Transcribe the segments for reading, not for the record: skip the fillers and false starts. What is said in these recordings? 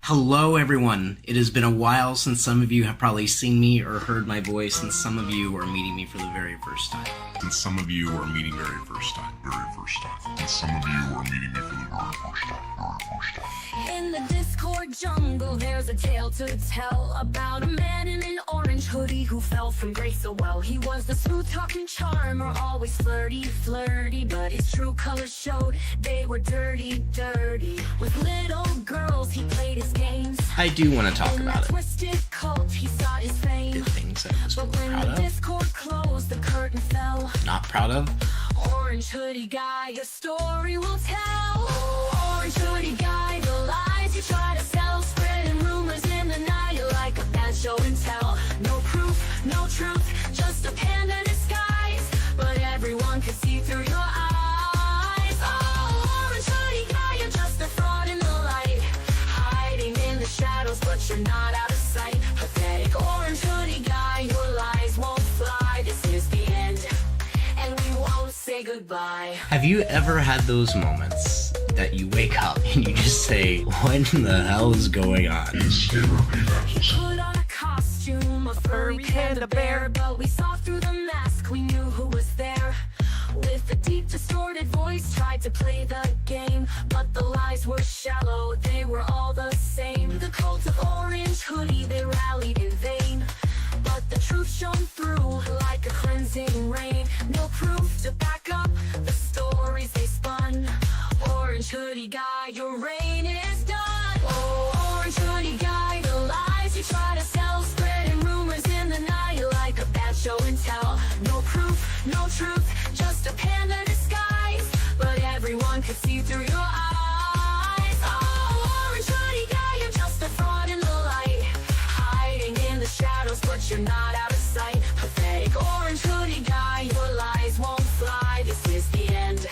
Hello, everyone. It has been a while since some of you have probably seen me or heard my voice, and some of you are meeting me for the very first time. And some of you are meeting very first time. And some of you are meeting me for the very first time. In the Discord jungle, there's a tale to tell about a man in an orange hoodie who fell from grace so well. He was the smooth-talking charmer, always flirty, but his true colors showed. They were dirty. With little girls, he played his games. I do want to talk about it. Twisted cult, he sought his fame. Did things that I was But when proud the of, Discord closed, the curtain fell. not proud of. Orange hoodie guy, your story will tell. Oh, orange hoodie guy, the lies you try to sell, spreading rumors in the night like a bad show and tell. No proof, no truth, just a panda disguise, but everyone can see through your eyes. Oh, orange hoodie guy, you're just a fraud in the light, hiding in the shadows, but you're not out of sight. Pathetic orange hoodie guy, your lies won't fly. This is the end, and we won't say goodbye. Have you ever had those moments that you wake up and you just say, what in the hell is going on? Put on a costume, a furry panda bear, but we saw through the mask, we knew who was there. With a deep distorted voice, tried to play the game, but the lies were shallow, they were all the same. The cult of orange hoodie, they rallied in vain, but the truth shone through like a cleansing rain. No proof to back up the stories they spun. Orange hoodie guy, your reign is done. Oh, orange hoodie guy, the lies you try to sell, spreading rumors in the night like a bad show and tell. No proof, no truth, just a panda disguise, but everyone could see through your eyes. Oh, orange hoodie guy, you're just a fraud in the light, hiding in the shadows, but you're not out of sight. Pathetic orange hoodie guy, your lies won't fly. This is the end,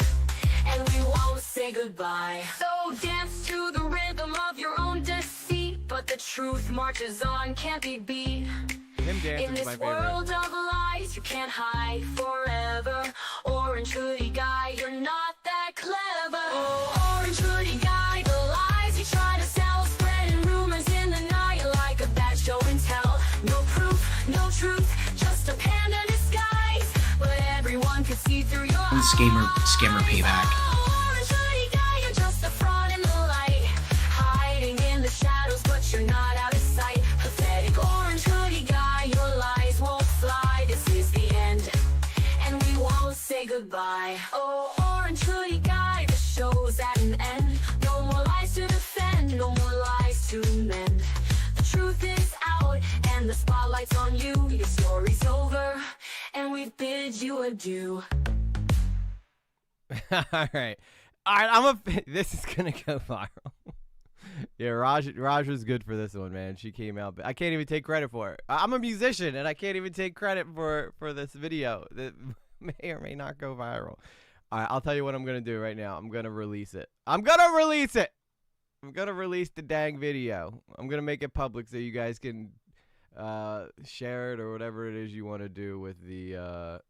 and we won't say goodbye. So dance to the rhythm of your own deceit, but the truth marches on, can't be beat. Him dancing In is my this favorite. world of lies, you can't hide forever. Orange hoodie guy, you're not that clever. Oh, orange hoodie guy, the lies you try to sell, spreading rumors in the night like a bad show and tell. No proof, no truth, just a panda disguise, but everyone can see through your eyes. Scammer payback. Oh, orange hoodie guy, you're just a fraud in the light, hiding in the shadows, but you're not out of sight. Pathetic orange hoodie guy, your lies won't fly. This is the end, and we won't say goodbye. Oh, orange hoodie guy, the show's at an end. No more lies to defend, no more lies to mend. The truth is out, and the spotlight's on you. Your story's over, and we've bid you adieu. All right. This is gonna go viral. Yeah, Raj was good for this one, man. She came out, but I can't even take credit for it. I'm a musician, and I can't even take credit for this video that may or may not go viral. All right, I'll tell you what I'm gonna do right now. I'm gonna release it. I'm gonna release the dang video. I'm gonna make it public so you guys can share it or whatever it is you want to do with the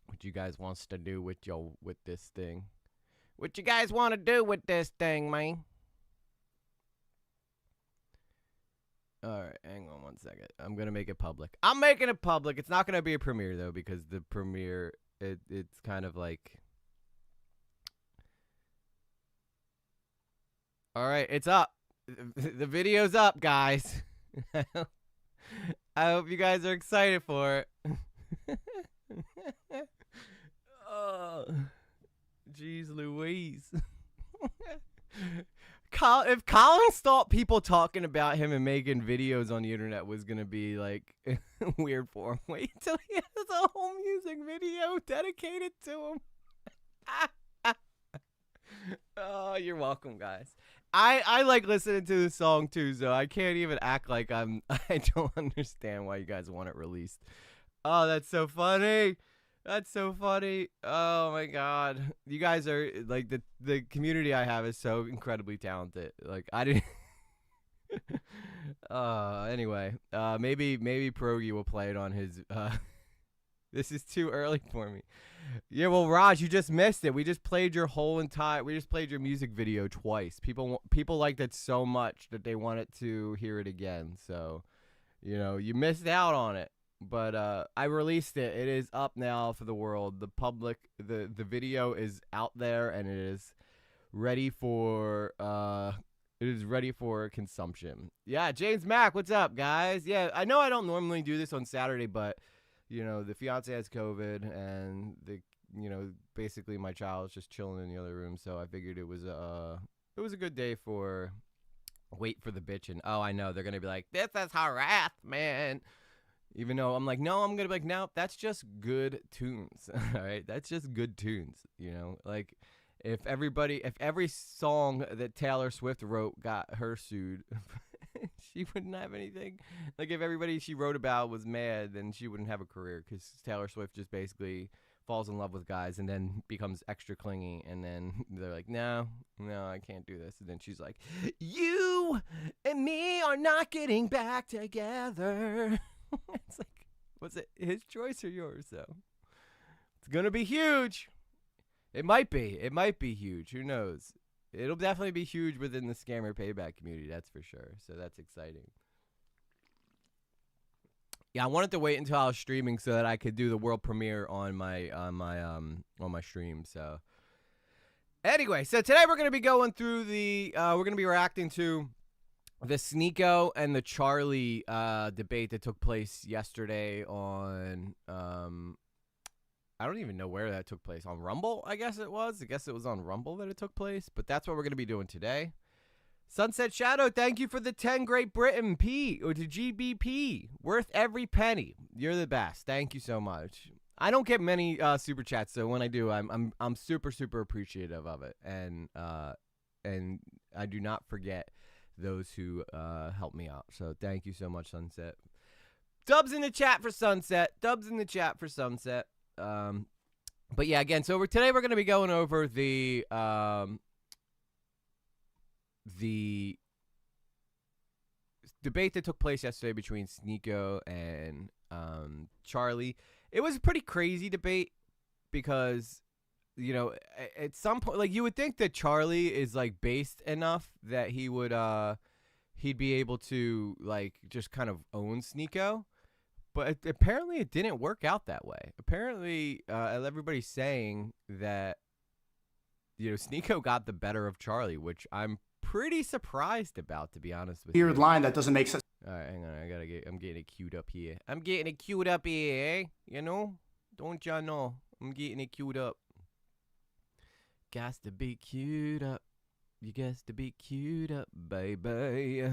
what you guys wants to do with this thing. What you guys want to do with this thing, man? Alright, hang on one second. I'm gonna make it public. I'm making it public. It's not gonna be a premiere though, because the premiere it's kind of like, alright, it's up. The video's up, guys. I hope you guys are excited for it. Oh, jeez Louise. If Colin thought people talking about him and making videos on the internet was gonna be like weird for him, wait till he has a whole music video dedicated to him. Oh, you're welcome, guys. I like listening to this song too, so I can't even act like I don't understand why you guys want it released. Oh, that's so funny. That's so funny. Oh my god. You guys are like the community I have is so incredibly talented. Like I didn't anyway, maybe Progi will play it on his This is too early for me. Yeah, well, Raj, you just missed it. We just played your music video twice. People liked it so much that they wanted to hear it again. So, you missed out on it. But I released it. It is up now for the world. The public, the video is out there, and it is ready for consumption. Yeah, James Mack, what's up, guys? Yeah, I know I don't normally do this on Saturday, but the fiance has COVID, and basically my child is just chilling in the other room, so I figured it was a good day for wait for the bitchin'. Oh, I know they're gonna be like, this is harassment. Even though I'm like, no, I'm gonna be like, no, that's just good tunes. All right, that's just good tunes. Like if every song that Taylor Swift wrote got her sued, she wouldn't have anything. Like if everybody she wrote about was mad, then she wouldn't have a career, because Taylor Swift just basically falls in love with guys and then becomes extra clingy, and then they're like, no, I can't do this. And then she's like, you and me are not getting back together. It's like, was it his choice or yours, though? It's gonna be huge. It might be huge. Who knows? It'll definitely be huge within the scammer payback community, that's for sure. So that's exciting. Yeah, I wanted to wait until I was streaming so that I could do the world premiere on my stream. So anyway, so today we're gonna be going through we're gonna be reacting to the Sneako and the Charlie debate that took place yesterday on I don't even know where that took place. On Rumble, I guess it was. I guess it was on Rumble that it took place. But that's what we're going to be doing today. Sunset Shadow, thank you for the 10 Great Britain P or the GBP. Worth every penny. You're the best. Thank you so much. I don't get many super chats, so when I do, I'm super appreciative of it, and I do not forget those who help me out. So thank you so much, Sunset. Dubs in the chat for Sunset. But yeah, again, so today we're going to be going over the debate that took place yesterday between Sneako and Charlie. It was a pretty crazy debate because, at some point, like, you would think that Charlie is like based enough that he would he'd be able to like just kind of own Sneako. But apparently it didn't work out that way. Apparently, everybody's saying that, Sneako got the better of Charlie, which I'm pretty surprised about, to be honest with you. Weird line that doesn't make sense. All right, hang on. I'm getting it queued up here. Don't y'all know? I'm getting it queued up. Got to be queued up. You got to be queued up, baby.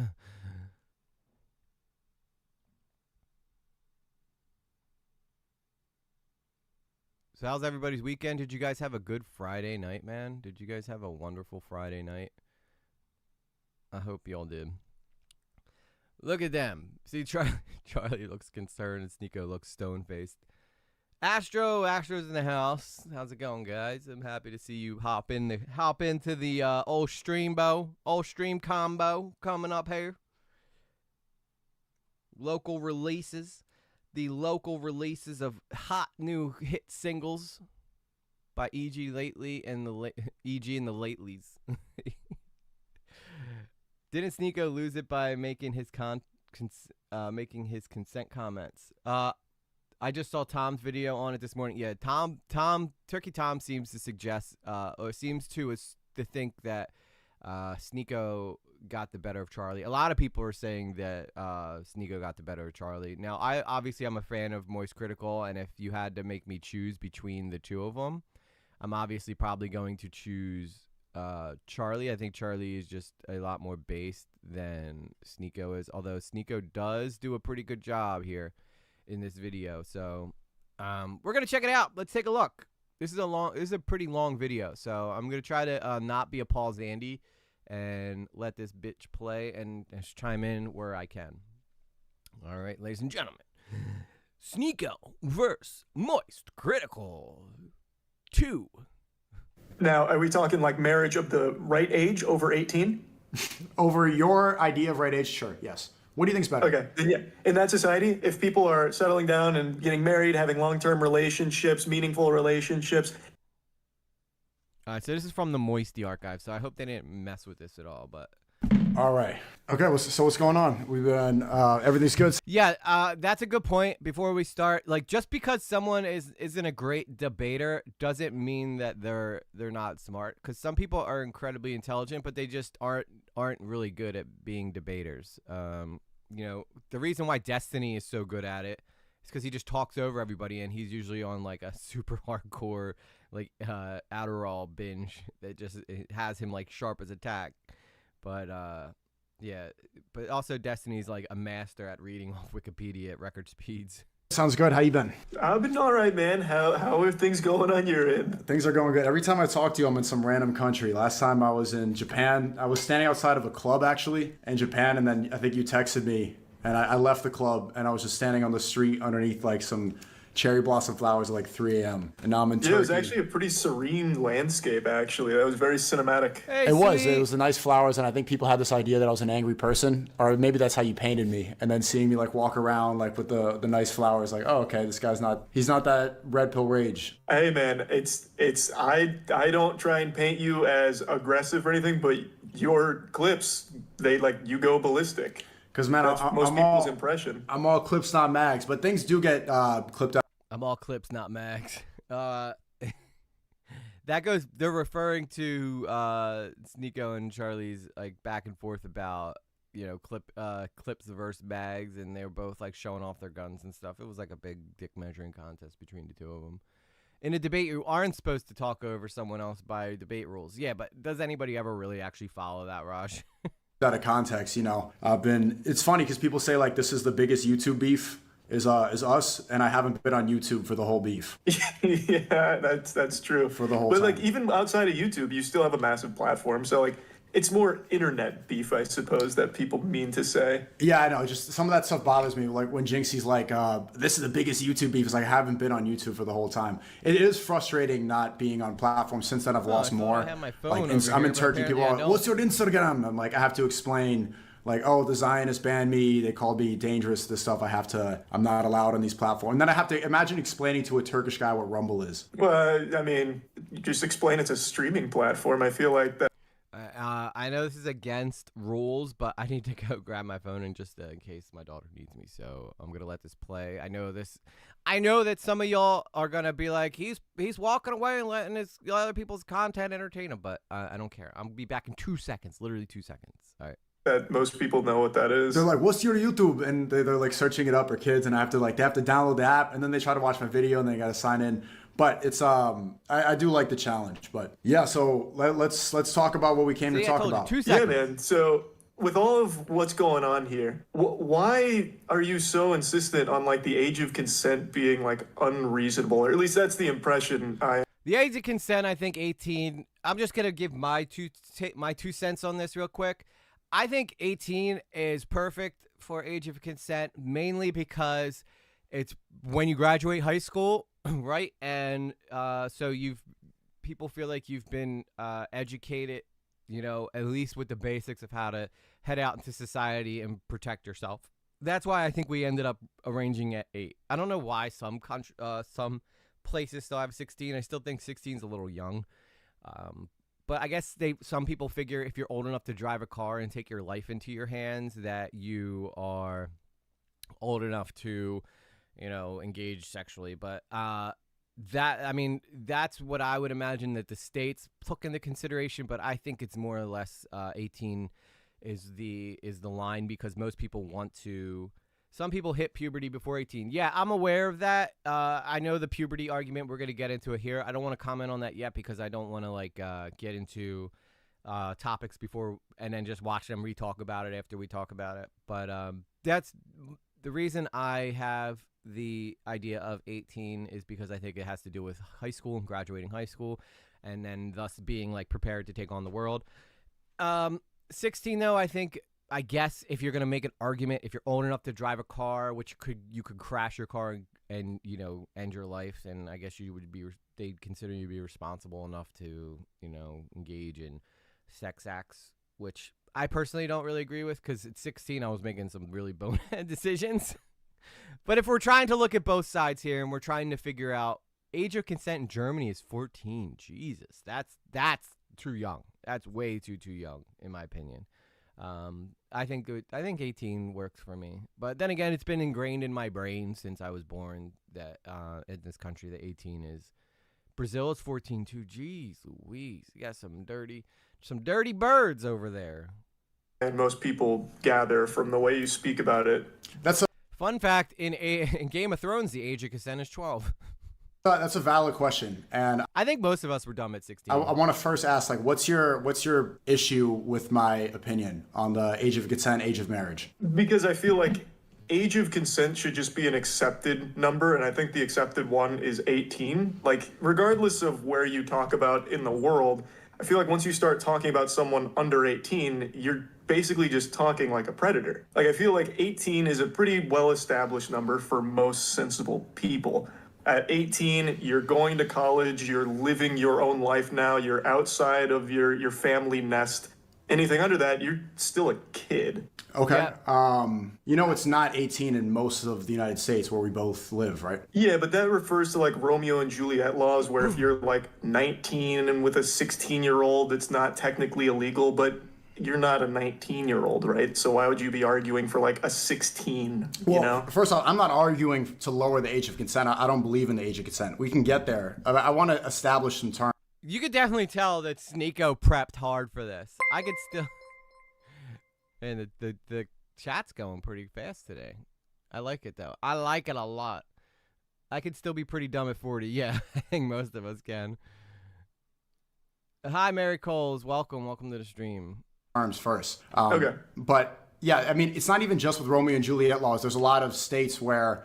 So how's everybody's weekend? Did you guys have a good Friday night, man? Did you guys have a wonderful Friday night? I hope y'all did. Look at them. See, Charlie looks concerned and Sneako looks stone-faced. Astro's in the house. How's it going, guys? I'm happy to see you hop into the old stream combo coming up here. Local releases. The local releases of hot new hit singles by E.G. Lately and E.G. and the Latelys. Didn't Sneako lose it by making his consent comments? I just saw Tom's video on it this morning. Yeah, Turkey Tom seems to suggest, or seems to think that Sneako got the better of Charlie. A lot of people are saying that Sneako got the better of Charlie. Now, I'm a fan of Moist Critical, and if you had to make me choose between the two of them, I'm obviously probably going to choose Charlie. I think Charlie is just a lot more based than Sneako is, although Sneako does do a pretty good job here in this video. So we're gonna check it out. Let's take a look. This is a pretty long video, so I'm gonna try to not be a Paul Zandy and let this bitch play and just chime in where I can. All right, ladies and gentlemen, Sneako versus Moist Critical 2. Now, are we talking like marriage of the right age, over 18? Over your idea of right age, sure, yes. What do you think's better? Okay, then yeah. In that society, if people are settling down and getting married, having long-term relationships, meaningful relationships. All right, so this is from the Moisty archive, so I hope they didn't mess with this at all, but... All right. Okay, well, so what's going on? We've been, everything's good? Yeah, that's a good point. Before we start, like, just because someone isn't a great debater doesn't mean that they're not smart. Because some people are incredibly intelligent, but they just aren't really good at being debaters. You know, the reason why Destiny is so good at it is because he just talks over everybody, and he's usually on like a super hardcore like Adderall binge that just it has him like sharp as a tack. But yeah, but also Destiny's like a master at reading off Wikipedia at record speeds. Sounds good. How you been? I've been all right, man. How are things going on your end? Things are going good. Every time I talk to you, I'm in some random country. Last time I was in Japan. I was standing outside of a club, actually, in Japan, and then I think you texted me, and I left the club, and I was just standing on the street underneath, like, some cherry blossom flowers at, like, 3 a.m., and now I'm in Turkey. Yeah, it was actually a pretty serene landscape, actually. That was very cinematic. Hey, It was the nice flowers, and I think people had this idea that I was an angry person, or maybe that's how you painted me. And then seeing me like walk around like with the nice flowers, like, oh, okay, this guy's he's not that red pill rage. Hey, man, I don't try and paint you as aggressive or anything, but your clips, you go ballistic. Because, man, That's most people's impression. I'm all clips, not mags, but things do get clipped out. I'm all clips, not mags. That goes. They're referring to Sneako and Charlie's like back and forth about clips versus mags, and they were both like showing off their guns and stuff. It was like a big dick measuring contest between the two of them. In a debate, you aren't supposed to talk over someone else by debate rules. Yeah, but does anybody ever really actually follow that, Raj? Out of context, it's funny because people say like this is the biggest YouTube beef is us, and I haven't been on YouTube for the whole beef. Yeah, that's true. For the whole but time. like even outside of YouTube, you still have a massive platform. So like it's more internet beef, I suppose, that people mean to say. Yeah, I know. Just some of that stuff bothers me. Like when Jinxie's like, this is the biggest YouTube beef. It's like I haven't been on YouTube for the whole time. It is frustrating not being on platforms. Since then, I've lost more. I have my phone like, over I'm here, in Turkey. People are like, what's your Instagram? I'm like, I have to explain. Like, oh, the Zionists banned me. They called me dangerous. This stuff I'm not allowed on these platforms. And then I have to imagine explaining to a Turkish guy what Rumble is. Well, I mean, you just explain it's a streaming platform. I feel like that. I know this is against rules, but I need to go grab my phone in just in case my daughter needs me. So I'm gonna let this play. I know that some of y'all are gonna be like, he's walking away and letting his other people's content entertain him, but I don't care. I'm gonna be back in 2 seconds, literally 2 seconds. All right. That most people know what that is. They're like, what's your YouTube? And they're like searching it up, or kids, and they have to download the app, and then they try to watch my video, and they got to sign in. But it's I do like the challenge. But yeah, so let's talk about what we came to talk about. 2 seconds. Yeah, man. So with all of what's going on here, why are you so insistent on like the age of consent being like unreasonable? Or at least that's the impression I. The age of consent, I think 18. I'm just gonna give my 2 cents on this real quick. I think 18 is perfect for age of consent, mainly because it's when you graduate high school, right? And so people feel like you've been educated, at least with the basics of how to head out into society and protect yourself. That's why I think we ended up arranging at 8. I don't know why some places still have 16. I still think 16 is a little young. But I guess some people figure if you're old enough to drive a car and take your life into your hands, that you are old enough to, engage sexually. But that's what I would imagine that the states took into consideration. But I think it's more or less 18 is the line, because most people want to. Some people hit puberty before 18. Yeah, I'm aware of that. I know the puberty argument. We're going to get into it here. I don't want to comment on that yet because I don't want to get into topics before and then just watch them re-talk about it after we talk about it. But that's the reason I have the idea of 18 is because I think it has to do with high school and graduating high school, and then thus being prepared to take on the world. 16 though, I guess if you're gonna make an argument, if you're old enough to drive a car, which you could crash your car and end your life, then I guess they'd consider you to be responsible enough to engage in sex acts, which I personally don't really agree with, because at 16 I was making some really bonehead decisions. But if we're trying to look at both sides here and we're trying to figure out age of consent in Germany is 14. Jesus, that's too young. That's way too young in my opinion. I think 18 works for me. But then again, it's been ingrained in my brain since I was born that in this country that 18 is. Brazil is 14 too. Jeez Louise, you got some dirty birds over there. And most people gather from the way you speak about it. That's a Fun fact, in Game of Thrones, the age of consent is 12. that's a valid question, and I think most of us were dumb at 16. I want to first ask, like, what's your issue with my opinion on the age of consent, age of marriage? Because I feel like age of consent should just be an accepted number, and I think the accepted one is 18. Like, regardless of where you talk about in the world, I feel like once you start talking about someone under 18, you're basically just talking like a predator. Like, I feel like 18 is a pretty well-established number for most sensible people. At 18, you're going to college, you're living your own life now, you're outside of your family nest. Anything under that, you're still a kid. Okay. Yeah. It's not 18 in most of the United States where we both live, right? Yeah, but that refers to like Romeo and Juliet laws, where if you're like 19 and with a 16-year-old, it's not technically illegal, but you're not a 19-year-old, right? So why would you be arguing for like a 16, Well, first off, I'm not arguing to lower the age of consent. I don't believe in the age of consent. We can get there. I want to establish some terms. You could definitely tell that Sneako prepped hard for this. I could still... And the chat's going pretty fast today. I like it, though. I like it a lot. I could still be pretty dumb at 40. Yeah, I think most of us can. Hi, Mary Coles. Welcome to the stream. Terms first. Okay. But, yeah, I mean, it's not even just with Romeo and Juliet laws. There's a lot of states where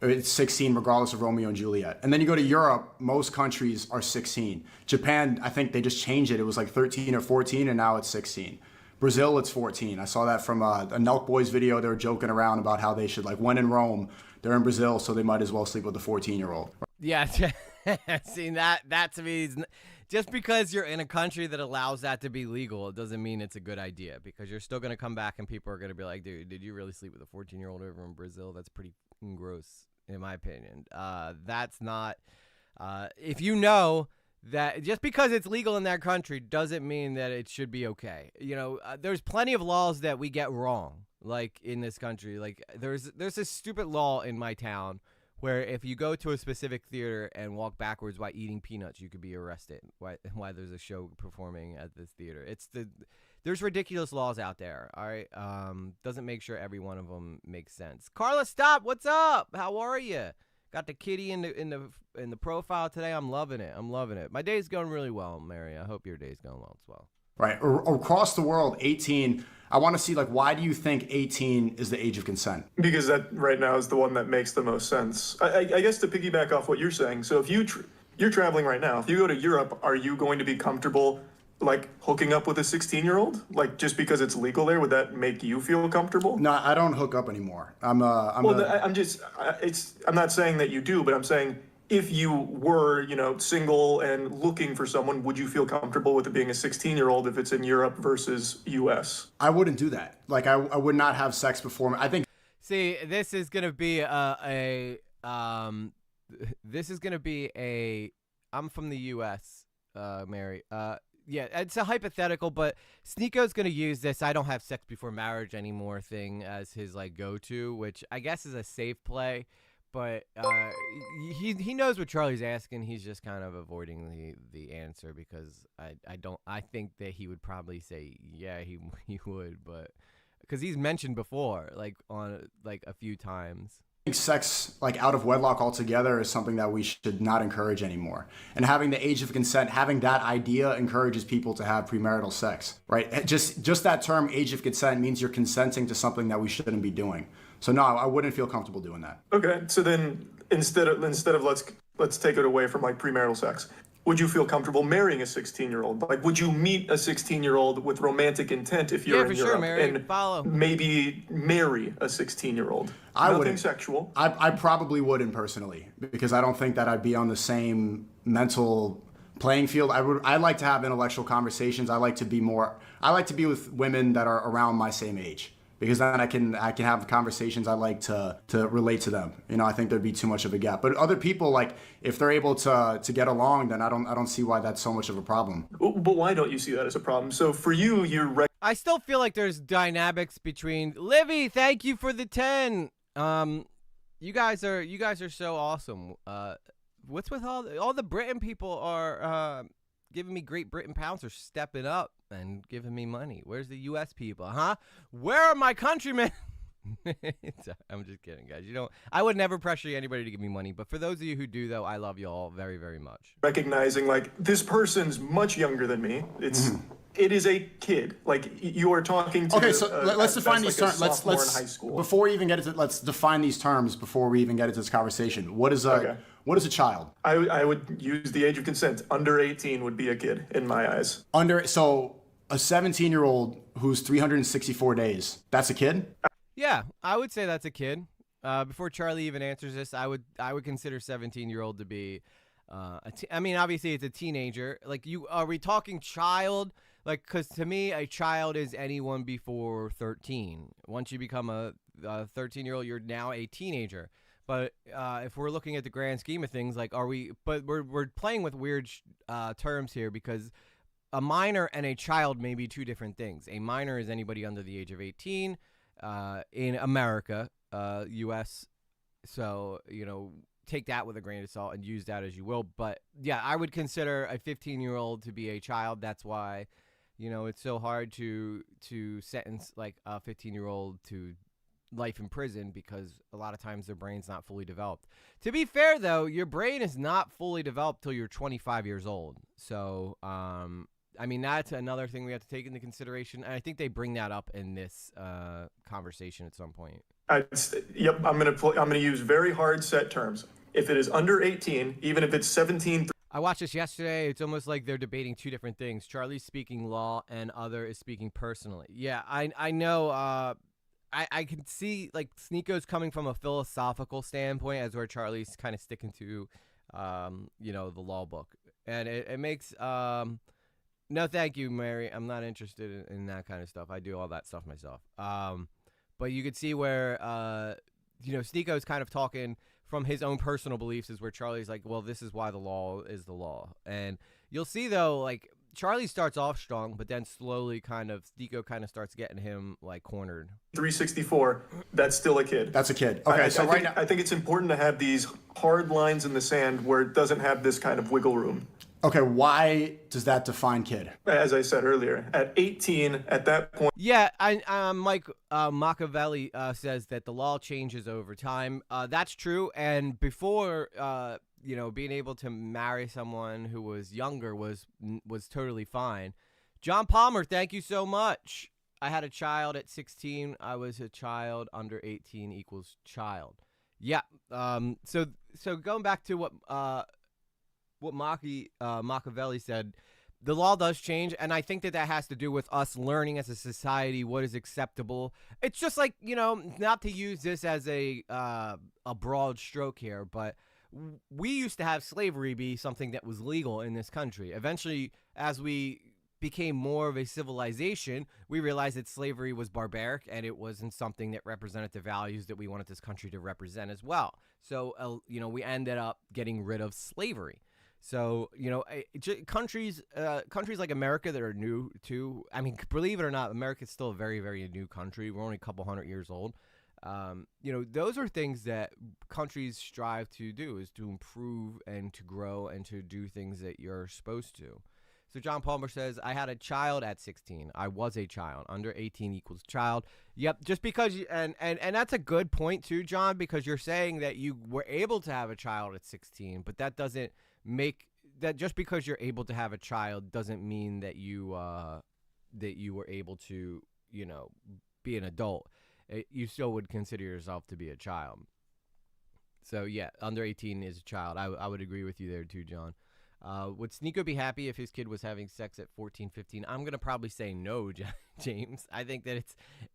it's 16 regardless of Romeo and Juliet. And then you go to Europe, most countries are 16. Japan, I think they just changed it. It was like 13 or 14, and now it's 16. Brazil, it's 14. I saw that from a Nelk Boys video. They were joking around about how they should, like, when in Rome, they're in Brazil, so they might as well sleep with a 14-year-old. Yeah, see, that to me is... Just because you're in a country that allows that to be legal, it doesn't mean it's a good idea, because you're still going to come back and people are going to be like, dude, did you really sleep with a 14-year-old over in Brazil? That's pretty gross, in my opinion. That's not... if you know that just because it's legal in that country doesn't mean that it should be okay. There's plenty of laws that we get wrong, like in this country. Like there's this stupid law in my town where if you go to a specific theater and walk backwards while eating peanuts, you could be arrested. Why there's a show performing at this theater? There's ridiculous laws out there. All right, doesn't make sure every one of them makes sense. Carla, stop! What's up? How are you? Got the kitty in the profile today. I'm loving it. My day's going really well, Mary. I hope your day's going well as well. Right. Across the world, 18, I want to see, like, why do you think 18 is the age of consent? Because that right now is the one that makes the most sense. I guess to piggyback off what you're saying, so if you're traveling right now, if you go to Europe, are you going to be comfortable, like, hooking up with a 16-year-old? Like, just because it's legal there, would that make you feel comfortable? No, I don't hook up anymore. I'm not saying that you do, but I'm saying if you were, single and looking for someone, would you feel comfortable with it being a 16-year-old if it's in Europe versus US? I wouldn't do that. Like, I would not have sex before. I think. See, this is gonna be I'm from the US, Mary. Yeah, it's a hypothetical, but Sneako's going to use this I don't have sex before marriage anymore thing as his, like, go-to, which I guess is a safe play, but he knows what Charlie's asking. He's just kind of avoiding the answer because I think that he would probably say, yeah, he would, but because he's mentioned before, like, on, like, a few times. Sex, like, out of wedlock altogether is something that we should not encourage anymore. And having the age of consent, having that idea encourages people to have premarital sex, right? Just that term, age of consent, means you're consenting to something that we shouldn't be doing. So no, I wouldn't feel comfortable doing that. Okay, so then instead of let's take it away from, like, premarital sex, would you feel comfortable marrying a 16-year-old? Like, would you meet a 16-year-old with romantic intent if you're in Europe? Sure, Mary. And follow. Maybe marry a 16-year-old? Nothing wouldn't. Sexual. I probably wouldn't personally, because I don't think that I'd be on the same mental playing field. I like to have intellectual conversations. I like to be with women that are around my same age, because then I can have conversations. I like to relate to them. You know, I think there'd be too much of a gap. But other people, like, if they're able to get along, then I don't see why that's so much of a problem. But why don't you see that as a problem? So for you, I still feel like there's dynamics between Livy. Thank you for the 10. You guys are so awesome. What's with all the Britain people are giving me Great Britain pounds, are stepping up and giving me money. Where's the U.S. people, huh? Where are my countrymen? I'm just kidding, guys. I would never pressure anybody to give me money, but for those of you who do, though, I love you all very, very much. recognizing like this person's much younger than me. It is a kid. Like you are talking to. Okay, so let's define these terms. Let's In high let's school. Before we even get into, let's define these terms before we even get into this conversation. What is a child? I would use the age of consent. Under 18 would be a kid in my eyes. So a 17-year-old who's 364 days, that's a kid? Yeah, I would say that's a kid. Before Charlie even answers this, I would consider 17-year-old to be. I mean, obviously it's a teenager. Like, are we talking child? Like, because to me, a child is anyone before 13. Once you become a 13-year-old, you're now a teenager. But if we're looking at the grand scheme of things, like, we're playing with weird terms here, because a minor and a child may be two different things. A minor is anybody under the age of 18 in America, U.S. So, take that with a grain of salt and use that as you will. But yeah, I would consider a 15-year-old to be a child. That's why, it's so hard to sentence like a 15-year-old to life in prison, because a lot of times their brain's not fully developed. To be fair, though, your brain is not fully developed till you're 25 years old. So, I mean, that's another thing we have to take into consideration. And I think they bring that up in this conversation at some point. Yep, I'm gonna use very hard set terms. If it is under 18, even if it's 17. I watched this yesterday. It's almost like they're debating two different things. Charlie's speaking law, and other is speaking personally. Yeah, I know. I can see like Sneako's coming from a philosophical standpoint, as where Charlie's kind of sticking to, the law book, and it makes. No, thank you, Mary. I'm not interested in that kind of stuff. I do all that stuff myself. But you could see where, Sneako's kind of talking from his own personal beliefs, is where Charlie's like, well, this is why the law is the law. And you'll see, though, like, Charlie starts off strong, but then slowly Sneako kind of starts getting him, like, cornered. 364, that's still a kid. That's a kid. Okay, I think it's important to have these hard lines in the sand where it doesn't have this kind of wiggle room. Okay, why does that define kid? As I said earlier, at 18, at that point. Yeah, Mike Machiavelli says that the law changes over time. That's true. And before, being able to marry someone who was younger was totally fine. John Palmer, thank you so much. I had a child at 16. I was a child under 18 equals child. Yeah. So going back to what Machiavelli said, the law does change, and I think that has to do with us learning as a society what is acceptable. It's just like, not to use this as a broad stroke here, but we used to have slavery be something that was legal in this country. Eventually, as we became more of a civilization, we realized that slavery was barbaric, and it wasn't something that represented the values that we wanted this country to represent as well. So, we ended up getting rid of slavery. So, countries like America that are new to, I mean, believe it or not, America's still a very, very new country. We're only a couple hundred years old. Those are things that countries strive to do, is to improve and to grow and to do things that you're supposed to. So John Palmer says, I had a child at 16. I was a child. Under 18 equals child. Yep, just because and that's a good point too, John, because you're saying that you were able to have a child at 16, but that doesn't make that, just because you're able to have a child doesn't mean that you were able to, be an adult. You still would consider yourself to be a child. So yeah, under 18 is a child. I would agree with you there too, John. Would Sneako be happy if his kid was having sex at 14, 15? I'm gonna probably say no, James. I think that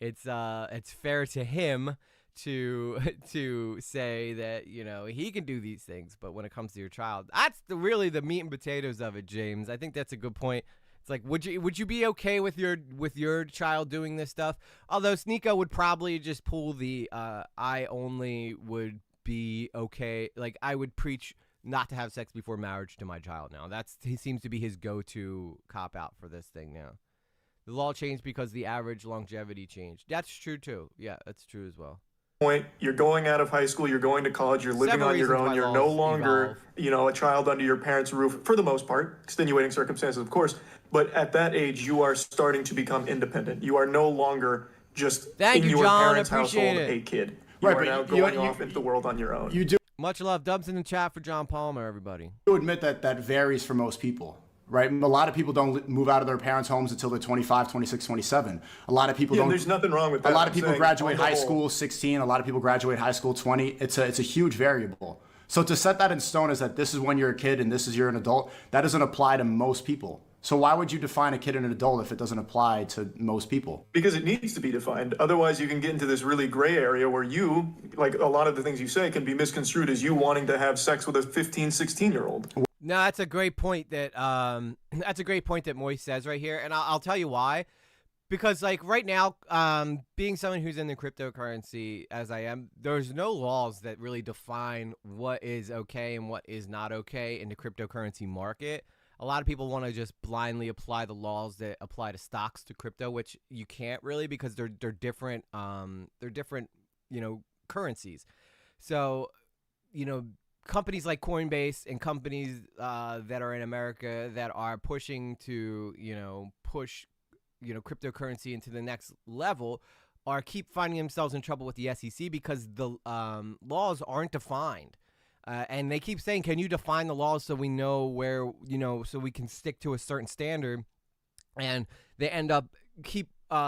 it's fair to him to say that, you know, he can do these things, but when it comes to your child, that's really the meat and potatoes of it, James. I think that's a good point. It's like, would you be okay with your child doing this stuff? Although Sneako would probably just pull the I only would be okay. Like, I would preach not to have sex before marriage to my child now. He seems to be his go-to cop-out for this thing now. The law changed because the average longevity changed. That's true, too. Yeah, that's true as well. Point, you're going out of high school, you're going to college, you're living on your own, you're no longer, you know, a child under your parents' roof, for the most part, extenuating circumstances, of course, but at that age, you are starting to become independent. You are no longer just in your parents' household a kid. You are now going off into the world on your own. You do Much love. Dubs in the chat for John Palmer, everybody. admit that varies for most people. Right? A lot of people don't move out of their parents' homes until they're 25, 26, 27. A lot of people don't. There's nothing wrong with that. A lot of people graduate high school 16. A lot of people graduate high school 20. It's a huge variable. So to set that in stone is that this is when you're a kid and this is you're an adult, that doesn't apply to most people. So why would you define a kid and an adult if it doesn't apply to most people? Because it needs to be defined. Otherwise, you can get into this really gray area where you, like a lot of the things you say, can be misconstrued as you wanting to have sex with a 15, 16-year-old. No, that's a great point that Moise says right here, and I'll tell you why. Because like right now, being someone who's in the cryptocurrency as I am, there's no laws that really define what is okay and what is not okay in the cryptocurrency market. A lot of people want to just blindly apply the laws that apply to stocks to crypto, which you can't really because they're different. They're different, you know, currencies. So, you know, companies like Coinbase and companies that are in America that are pushing to, push, cryptocurrency into the next level keep finding themselves in trouble with the SEC because the laws aren't defined. And they keep saying, can you define the laws so we know where, so we can stick to a certain standard? And they end up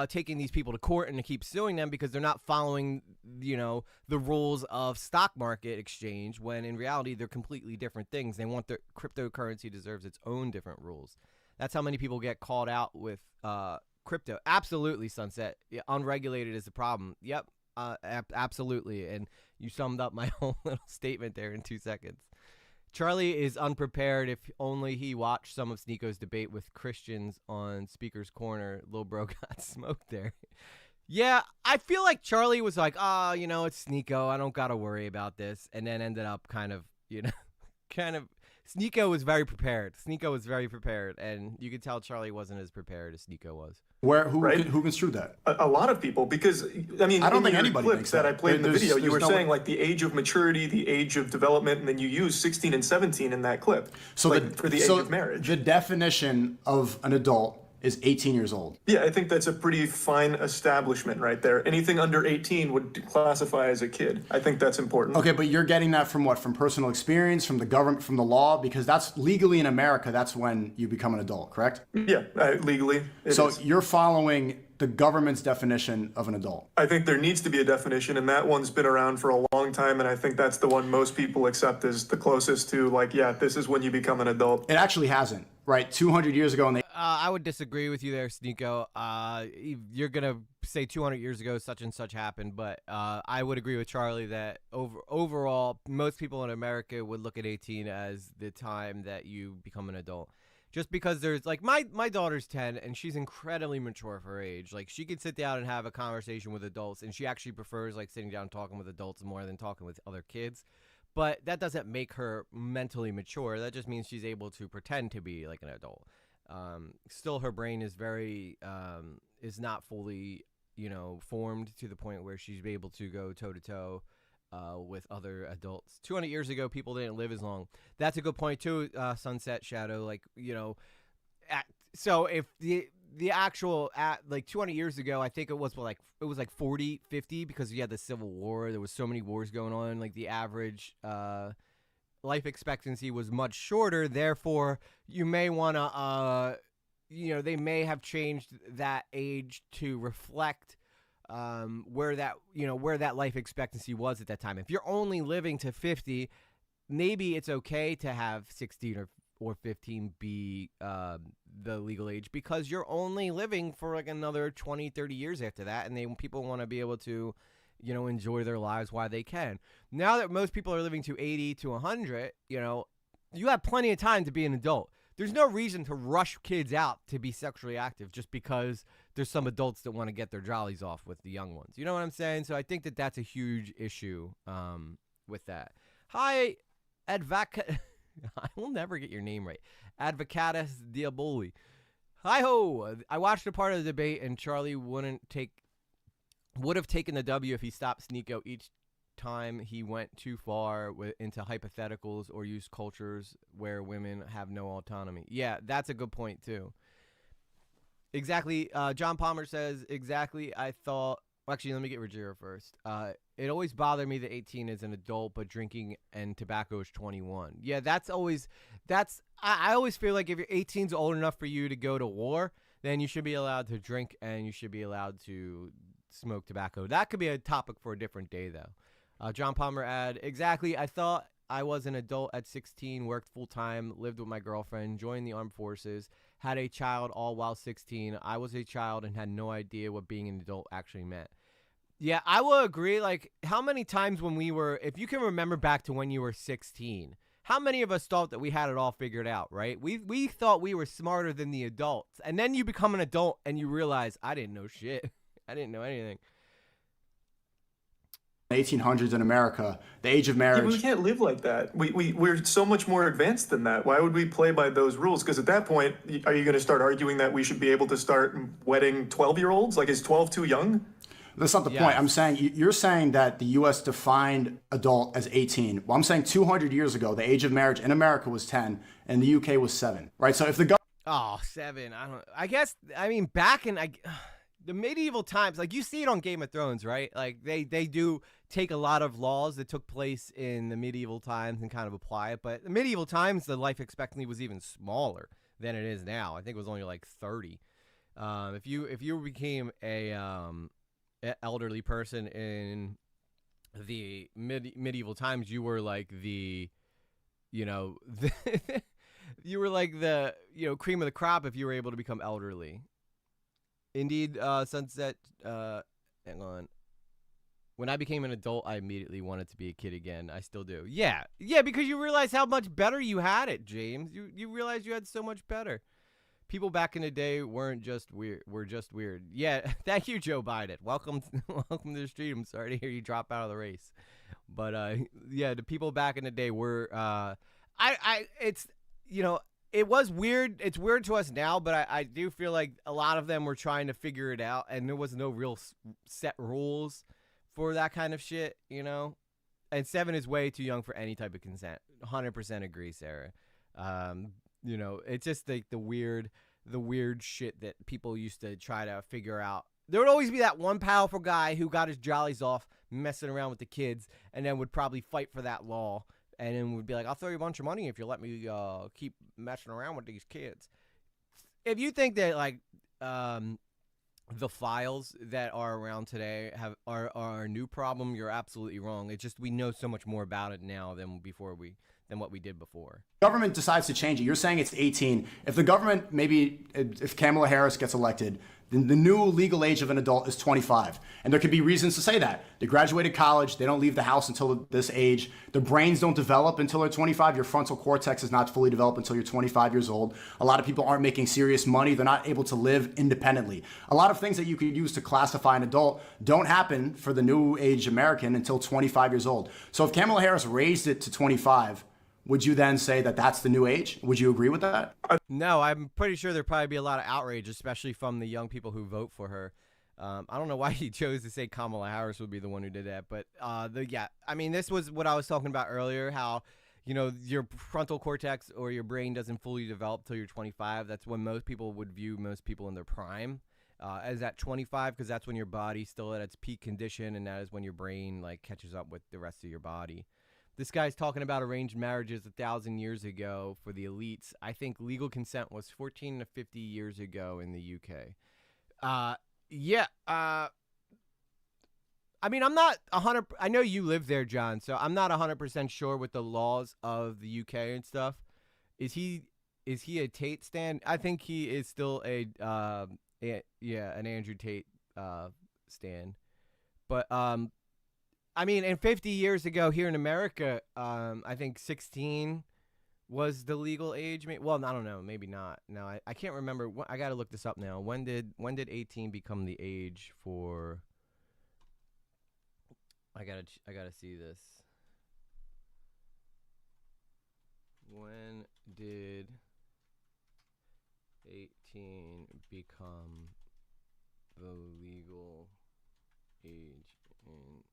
taking these people to court and they keep suing them because they're not following, the rules of stock market exchange when in reality they're completely different things. They want their cryptocurrency deserves its own different rules. That's how many people get called out with crypto. Absolutely, Sunset. Yeah, unregulated is the problem. Yep, absolutely. And you summed up my whole little statement there in 2 seconds. Charlie is unprepared. If only he watched some of Sneako's debate with Christians on Speaker's Corner. Lil bro got smoked there. Yeah, I feel like Charlie was like, it's Sneako. I don't got to worry about this. And then ended up kind of Sneako was very prepared. And you could tell Charlie wasn't as prepared as Sneako was. Who construed that? A lot of people, because I don't think anybody clips that I played in the video, you were saying like the age of maturity, the age of development, and then you use 16 and 17 in that clip. So for the age of marriage. The definition of an adult is 18 years old. Yeah, I think that's a pretty fine establishment right there. Anything under 18 would classify as a kid. I think that's important. Okay, but you're getting that from what? From personal experience, from the government, from the law? Because that's legally in America, that's when you become an adult, correct? Yeah, legally. So you're following the government's definition of an adult. I think there needs to be a definition, and that one's been around for a long time, and I think that's the one most people accept as the closest to, this is when you become an adult. It actually hasn't, right? 200 years ago, I would disagree with you there, Sneako. You're going to say 200 years ago such and such happened, but I would agree with Charlie that overall, most people in America would look at 18 as the time that you become an adult. Just because there's, my daughter's 10, and she's incredibly mature for her age. Like, she could sit down and have a conversation with adults, and she actually prefers, sitting down and talking with adults more than talking with other kids. But that doesn't make her mentally mature. That just means she's able to pretend to be like an adult. Still, her brain is is not fully, formed to the point where she's able to go toe-to-toe with other adults. 200 years ago, people didn't live as long. That's a good point, too, Sunset Shadow. So if the actual, 200 years ago, I think it was 40, 50, because you had the Civil War. There was so many wars going on. The average life expectancy was much shorter. Therefore, you may want to, they may have changed that age to reflect where that life expectancy was at that time. If you're only living to 50, maybe it's okay to have 16 or 15 be the legal age, because you're only living for another 20, 30 years after that, and people want to be able to, enjoy their lives while they can. Now that most people are living to 80 to 100, you have plenty of time to be an adult. There's no reason to rush kids out to be sexually active just because there's some adults that want to get their jollies off with the young ones. You know what I'm saying? So I think that that's a huge issue with that. Hi, Advocat. I will never get your name right. Advocatus Diaboli. Hi-ho. I watched a part of the debate, and Charlie would have taken the W if he stopped Sneako each time he went too far into hypotheticals or used cultures where women have no autonomy. Yeah, that's a good point too. Exactly. John Palmer says, exactly, I thought... Well, actually, let me get Rogero first. It always bothered me that 18 is an adult, but drinking and tobacco is 21. Yeah, I always feel like if you're 18 is old enough for you to go to war, then you should be allowed to drink and you should be allowed to smoke tobacco. That could be a topic for a different day, though. John Palmer add, exactly, I thought I was an adult at 16, worked full-time, lived with my girlfriend, joined the armed forces, had a child all while 16. I was a child and had no idea what being an adult actually meant. Yeah, I will agree. Like, how many times if you can remember back to when you were 16, how many of us thought that we had it all figured out, right? We thought we were smarter than the adults. And then you become an adult and you realize, I didn't know shit. I didn't know anything. 1800s in America, the age of marriage. Yeah, we can't live like that. We're so much more advanced than that. Why would we play by those rules? Because at that point, are you going to start arguing that we should be able to start wedding 12-year-olds? Like, is 12 too young? That's not the point. I'm saying, you're saying that the U.S. defined adult as 18. Well, I'm saying 200 years ago, the age of marriage in America was 10 and the U.K. was 7, right? So if the Oh, 7. I mean, back in the medieval times, like you see it on Game of Thrones, right? Like they do take a lot of laws that took place in the medieval times and kind of apply it. But the medieval times, the life expectancy was even smaller than it is now. I think it was only like 30. If you became a elderly person in the medieval times, you were like you were like the cream of the crop if you were able to become elderly. Indeed, Sunset, hang on. When I became an adult, I immediately wanted to be a kid again. I still do. Yeah, because you realize how much better you had it, James. You realize you had so much better. People back in the day weren't just weird. Were just weird. Yeah, thank you, Joe Biden. Welcome to the street. I'm sorry to hear you drop out of the race. But, yeah, the people back in the day were, it was weird. It's weird to us now, but I do feel like a lot of them were trying to figure it out, and there was no real set rules for that kind of shit, And 7 is way too young for any type of consent. 100% agree, Sarah. It's just like the weird shit that people used to try to figure out. There would always be that one powerful guy who got his jollies off messing around with the kids, and then would probably fight for that law. And then would be like, I'll throw you a bunch of money if you let me keep messing around with these kids. If you think that, like, the files that are around today are a new problem, you're absolutely wrong. It's just we know so much more about it now than what we did before. Government decides to change it. You're saying it's 18. If the government, maybe if Kamala Harris gets elected, then the new legal age of an adult is 25. And there could be reasons to say that. They graduated college. They don't leave the house until this age. Their brains don't develop until they're 25. Your frontal cortex is not fully developed until you're 25 years old. A lot of people aren't making serious money. They're not able to live independently. A lot of things that you could use to classify an adult don't happen for the new age American until 25 years old. So if Kamala Harris raised it to 25, would you then say that that's the new age? Would you agree with that? No, I'm pretty sure there'd probably be a lot of outrage, especially from the young people who vote for her. I don't know why he chose to say Kamala Harris would be the one who did that, but this was what I was talking about earlier, how, your frontal cortex or your brain doesn't fully develop till you're 25. That's when most people would view most people in their prime as at 25, because that's when your body's still at its peak condition, and that is when your brain catches up with the rest of your body. This guy's talking about arranged marriages 1,000 years ago for the elites. I think legal consent was 14 to 50 years ago in the UK. I'm not 100. I know you live there, John, so I'm not 100% sure with the laws of the UK and stuff. Is he a Tate stan? I think he is still an Andrew Tate stan. But I mean, and 50 years ago here in America, I think 16 was the legal age. Well, I don't know, maybe not. No, I can't remember. I got to look this up now. When did 18 become the age for? I gotta see this. When did 18 become the legal age in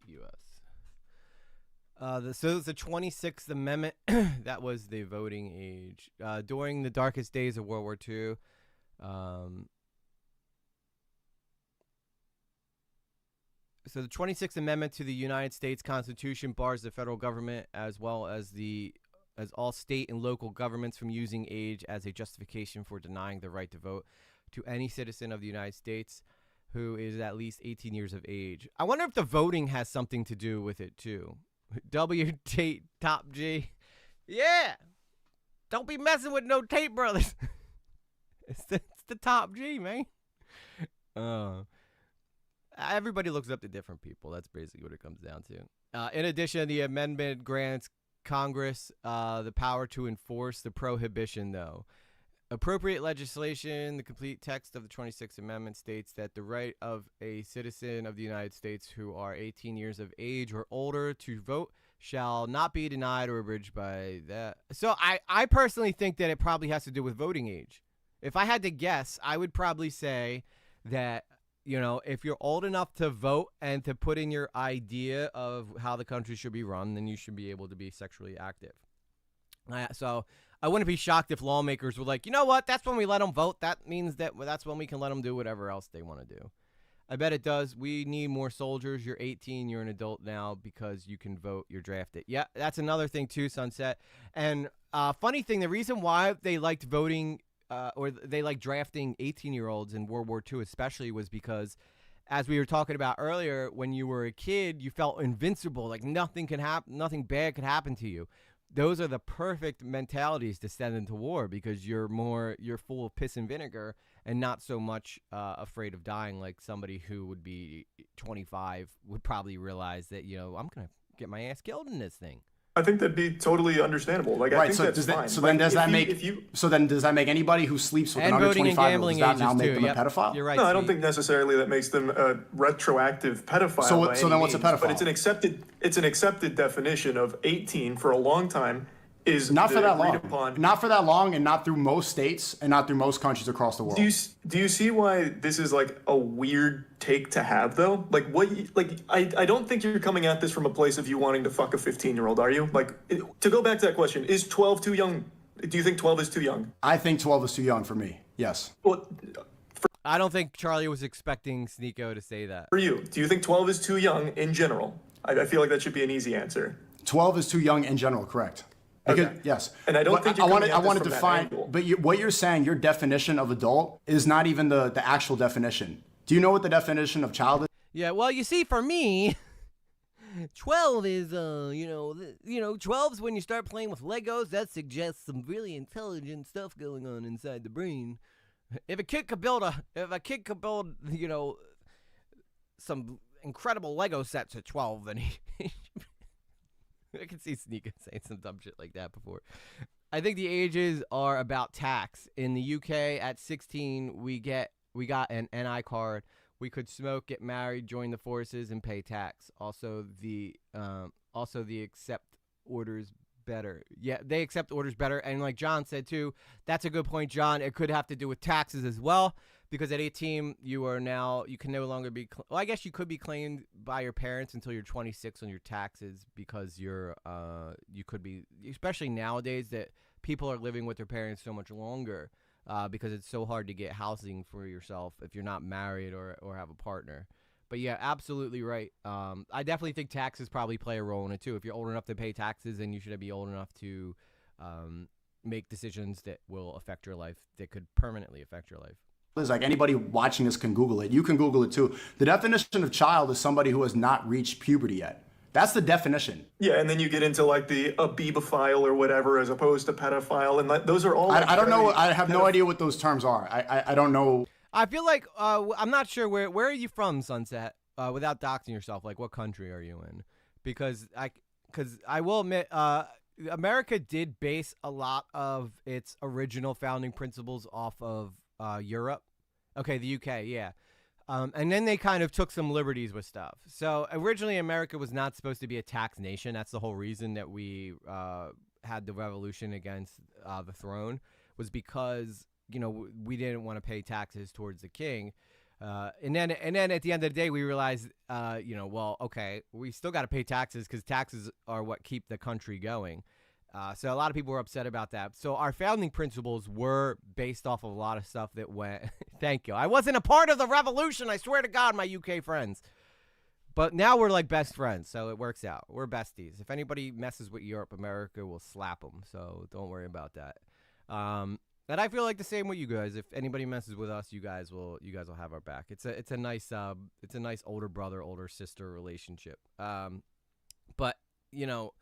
U.S.? So it's the 26th Amendment. That was the voting age. During the darkest days of World War II, so the 26th Amendment to the United States Constitution bars the federal government as well as all state and local governments from using age as a justification for denying the right to vote to any citizen of the United States who is at least 18 years of age. I wonder if the voting has something to do with it too. W Tate Top G. Yeah. Don't be messing with no Tate brothers. It's the Top G, man. Everybody looks up to different people. That's basically what it comes down to. In addition, the amendment grants Congress the power to enforce the prohibition, though. Appropriate legislation, the complete text of the 26th Amendment states that the right of a citizen of the United States who are 18 years of age or older to vote shall not be denied or abridged by that. So I personally think that it probably has to do with voting age. If I had to guess, I would probably say that, you know, if you're old enough to vote and to put in your idea of how the country should be run, then you should be able to be sexually active. So I wouldn't be shocked if lawmakers were like, you know what, that's when we let them vote. That means that's when we can let them do whatever else they want to do. I bet it does. We need more soldiers. You're 18. You're an adult now because you can vote. You're drafted. Yeah, that's another thing too, Sunset. And funny thing, the reason why they liked voting or they like drafting 18-year-olds in World War II especially was because, as we were talking about earlier, when you were a kid, you felt invincible. Like nothing nothing bad could happen to you. Those are the perfect mentalities to send into war because you're full of piss and vinegar and not so much afraid of dying like somebody who would be 25 would probably realize that, you know, I'm going to get my ass killed in this thing. I think that'd be totally understandable. Like, I think that's fine. So then does that make anybody who sleeps with an under 25-year-old, does that now make them a pedophile? You're right. No, I don't think necessarily that makes them a retroactive pedophile. So then what's a pedophile? But it's an accepted definition of 18 for a long time. Is not for that long. Not for that long, and not through most states, and not through most countries across the world. Do you see why this is like a weird take to have though? Like I don't think you're coming at this from a place of you wanting to fuck a 15-year-old, are you? Like, to go back to that question, is 12 too young? Do you think 12 is too young? I think 12 is too young for me. Yes. Well, I don't think Charlie was expecting Sneako to say that. For you, do you think 12 is too young in general? I feel like that should be an easy answer. 12 is too young in general, correct? Because, okay. Yes. And I don't think you're coming at this from that angle. But what you're saying, your definition of adult is not even the actual definition. Do you know what the definition of child is? Yeah, well, you see, for me, 12 is, 12 is when you start playing with Legos. That suggests some really intelligent stuff going on inside the brain. If a kid could build, some incredible Lego sets at 12, then he I can see Sneako saying some dumb shit like that before. I think the ages are about tax. In the UK, at 16, we got an NI card. We could smoke, get married, join the forces, and pay tax. Also, the accept orders better. Yeah, they accept orders better. And like John said too, that's a good point, John. It could have to do with taxes as well. Because at 18, you can no longer be, well, I guess you could be claimed by your parents until you're 26 on your taxes because you could be, especially nowadays that people are living with their parents so much longer because it's so hard to get housing for yourself if you're not married or have a partner. But yeah, absolutely right. I definitely think taxes probably play a role in it too. If you're old enough to pay taxes, then you should be old enough to make decisions that will affect your life, that could permanently affect your life. Like, anybody watching this can Google it. You can Google it too. The definition of child is somebody who has not reached puberty yet. That's the definition. Yeah, and then you get into like the abibophile or whatever as opposed to pedophile, and those are all. Like, I don't know. I have no idea what those terms are. I don't know. I feel like I'm not sure where are you from, Sunset? without doxing yourself, like what country are you in? Because I will admit, America did base a lot of its original founding principles off of Europe. Okay, the UK, yeah. And then they kind of took some liberties with stuff. So originally America was not supposed to be a tax nation. That's the whole reason that we had the revolution against the throne, was because, you know, we didn't want to pay taxes towards the king. And then at the end of the day, we realized, you know, well, okay, we still got to pay taxes because taxes are what keep the country going. So a lot of people were upset about that. So our founding principles were based off of a lot of stuff that went. Thank you. I wasn't a part of the revolution. I swear to God, my UK friends. But now we're like best friends, so it works out. We're besties. If anybody messes with Europe, America will slap them. So don't worry about that. And I feel like the same with you guys. If anybody messes with us, you guys will have our back. It's a nice older brother, older sister relationship. But you know,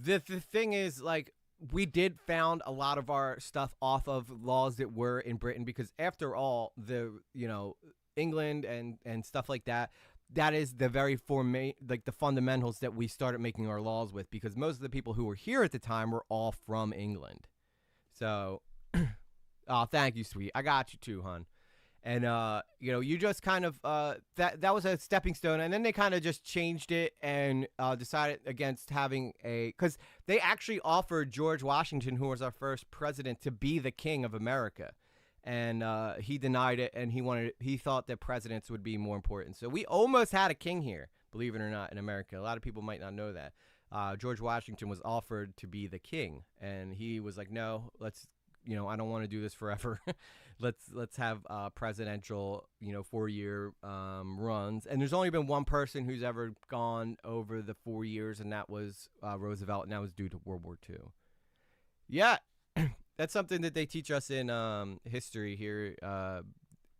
the thing is, like, we did found a lot of our stuff off of laws that were in Britain, because after all, England and stuff like that. That is the very the fundamentals that we started making our laws with, because most of the people who were here at the time were all from England. So, oh, thank you, sweet. I got you too, hon. And, you just kind of, that was a stepping stone. And then they kind of just changed it and decided against having because they actually offered George Washington, who was our first president, to be the king of America. And he denied it, and he thought that presidents would be more important. So we almost had a king here, believe it or not, in America. A lot of people might not know that. George Washington was offered to be the king, and he was like, no, I don't want to do this forever. let's have presidential, 4-year runs. And there's only been one person who's ever gone over the 4 years, and that was Roosevelt, and that was due to World War II. Yeah. That's something that they teach us in history here.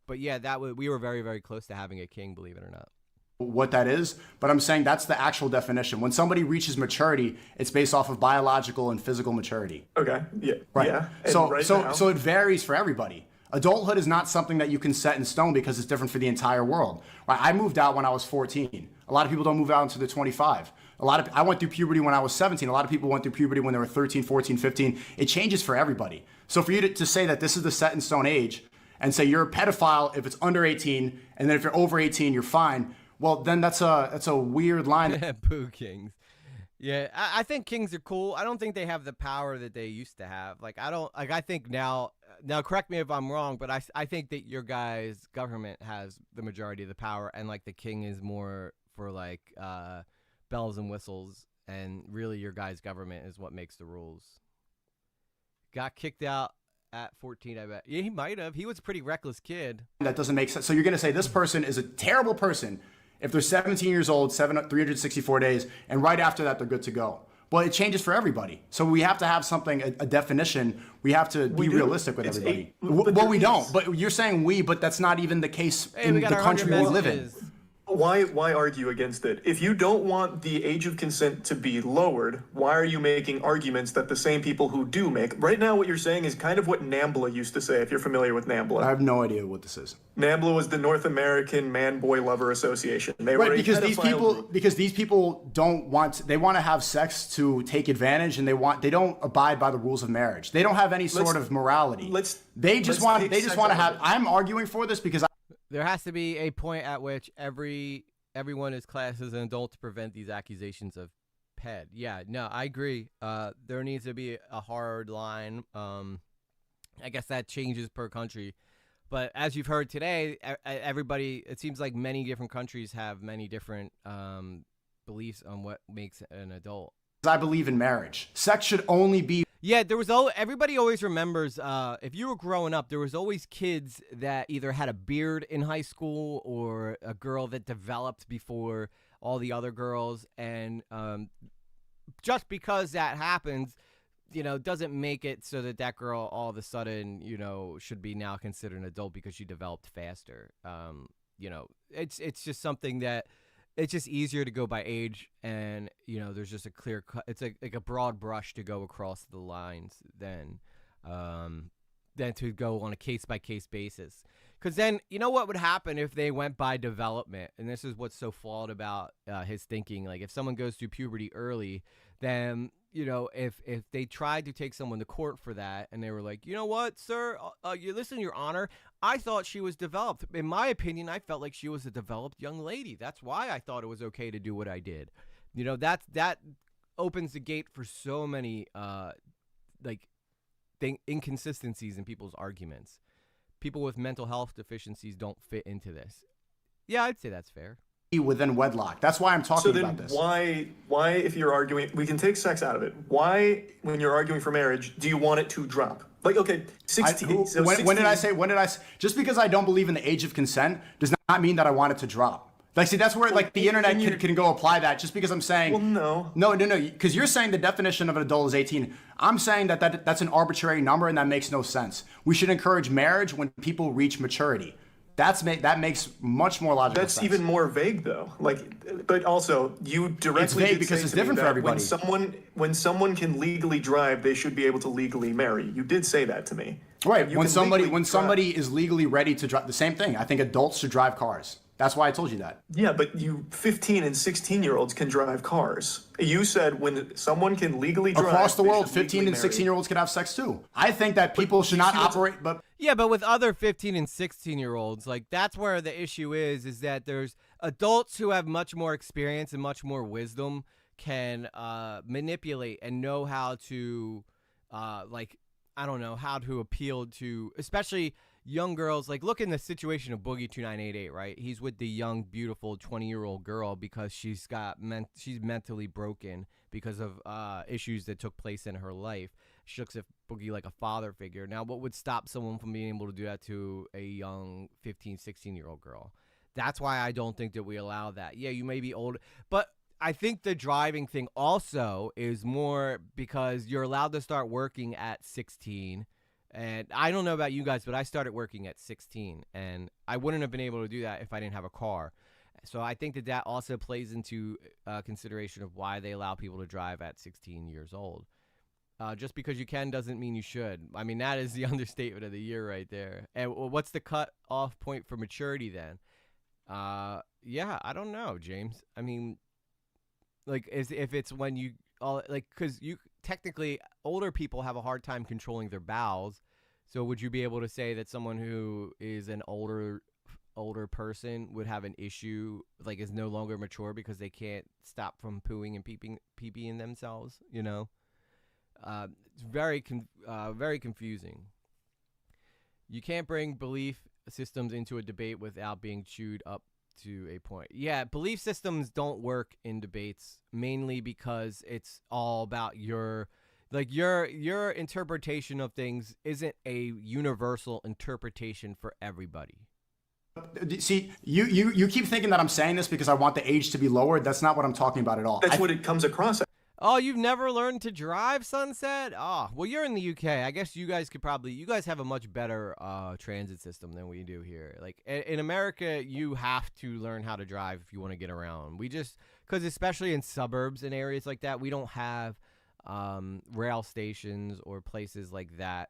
But yeah, we were very, very close to having a king, believe it or not. What that is, but I'm saying that's the actual definition. When somebody reaches maturity, it's based off of biological and physical maturity. Okay. Yeah. Right. Yeah. So it varies for everybody. Adulthood is not something that you can set in stone because it's different for the entire world. Right? I moved out when I was 14. A lot of people don't move out until they're 25. I went through puberty when I was 17. A lot of people went through puberty when they were 13, 14, 15. It changes for everybody. So for you to say that this is the set in stone age and say you're a pedophile if it's under 18, and then if you're over 18, you're fine. Well, then that's a weird line. Boo kings. Yeah, I think kings are cool. I don't think they have the power that they used to have. I think now correct me if I'm wrong, but I think that your guys' government has the majority of the power, and like the king is more for bells and whistles, and really your guy's government is what makes the rules. Got kicked out at 14, I bet. Yeah, he might have. He was a pretty reckless kid. That doesn't make sense. So you're going to say this person is a terrible person if they're 17 years old, 364 days, and right after that, they're good to go. Well, it changes for everybody. So we have to have something, a definition. We have to be realistic with everybody. Well, we don't. But you're saying but that's not even the case in the country we live in. Why argue against it? If you don't want the age of consent to be lowered, why are you making arguments that the same people who do make? Right now, what you're saying is kind of what NAMBLA used to say, if you're familiar with NAMBLA. I have no idea what this is. NAMBLA was the North American Man-Boy Lover Association. They were because these people want to have sex to take advantage, and they don't abide by the rules of marriage. They don't have any sort of morality. They just want to have. I'm arguing for this because there has to be a point at which everyone is classed as an adult to prevent these accusations of ped. Yeah, no, I agree. There needs to be a hard line. I guess that changes per country. But as you've heard today, everybody, it seems like many different countries have many different beliefs on what makes an adult. I believe in marriage. Sex should only be. Yeah, everybody always remembers, if you were growing up, there was always kids that either had a beard in high school or a girl that developed before all the other girls. And just because that happens, doesn't make it so that girl all of a sudden, should be now considered an adult because she developed faster. It's just something that it's just easier to go by age, and there's just a clear cut. It's like a broad brush to go across the lines than to go on a case by case basis. Because then, you know what would happen if they went by development? And this is what's so flawed about his thinking. Like, if someone goes through puberty early, then, you know, if they tried to take someone to court for that, and they were like, you know what, sir, you listen, Your Honor, I thought she was developed. In my opinion, I felt like she was a developed young lady. That's why I thought it was okay to do what I did. You know, that opens the gate for so many, inconsistencies in people's arguments. People with mental health deficiencies don't fit into this. Yeah, I'd say that's fair. Within wedlock. That's why I'm talking about this. So then why, if you're arguing, we can take sex out of it. Why, when you're arguing for marriage, do you want it to drop? Like, okay, 16. When did I say, just because I don't believe in the age of consent does not mean that I want it to drop. Like, see, that's where, like, the internet can go apply that just because I'm saying... Well, no. No, because you're saying the definition of an adult is 18. I'm saying that's an arbitrary number, and that makes no sense. We should encourage marriage when people reach maturity. That makes much more logical sense. That's even more vague, though. Like, but also, you directly... It's vague because it's different for everybody. When someone can legally drive, they should be able to legally marry. You did say that to me. Right, when somebody is legally ready to drive... The same thing. I think adults should drive cars. That's why I told you that. Yeah, but 15 and 16-year-olds can drive cars. You said when someone can legally drive... Across the world, 15 and 16-year-olds can have sex too. I think that people should not operate... Yeah, but with other 15 and 16-year-olds, like, that's where the issue is that there's adults who have much more experience and much more wisdom can manipulate and know how to, how to appeal to, especially... young girls. Like, look in the situation of Boogie 2988, right? He's with the young, beautiful 20-year-old girl because she's mentally broken because of issues that took place in her life. She looks at Boogie like a father figure. Now, what would stop someone from being able to do that to a young 15, 16-year-old girl? That's why I don't think that we allow that. Yeah, you may be old, but I think the driving thing also is more because you're allowed to start working at 16. And I don't know about you guys, but I started working at 16, and I wouldn't have been able to do that if I didn't have a car. So I think that also plays into consideration of why they allow people to drive at 16 years old. Just because you can doesn't mean you should. I mean, that is the understatement of the year right there. And what's the cut-off point for maturity then? Yeah, I don't know, James. I mean, like, if it's when you... because you technically older people have a hard time controlling their bowels, so would you be able to say that someone who is an older person would have an issue, like, is no longer mature because they can't stop from pooing and peeing themselves? You know, it's very confusing. You can't bring belief systems into a debate without being chewed up to a point. Yeah, belief systems don't work in debates, mainly because it's all about your interpretation of things isn't a universal interpretation for everybody. See, you keep thinking that I'm saying this because I want the age to be lowered. That's not what I'm talking about at all. That's what it comes across as. Oh, you've never learned to drive, Sunset? Oh, well, you're in the UK. I guess you guys have a much better transit system than we do here. Like, in America, you have to learn how to drive if you want to get around. Because especially in suburbs and areas like that, we don't have rail stations or places like that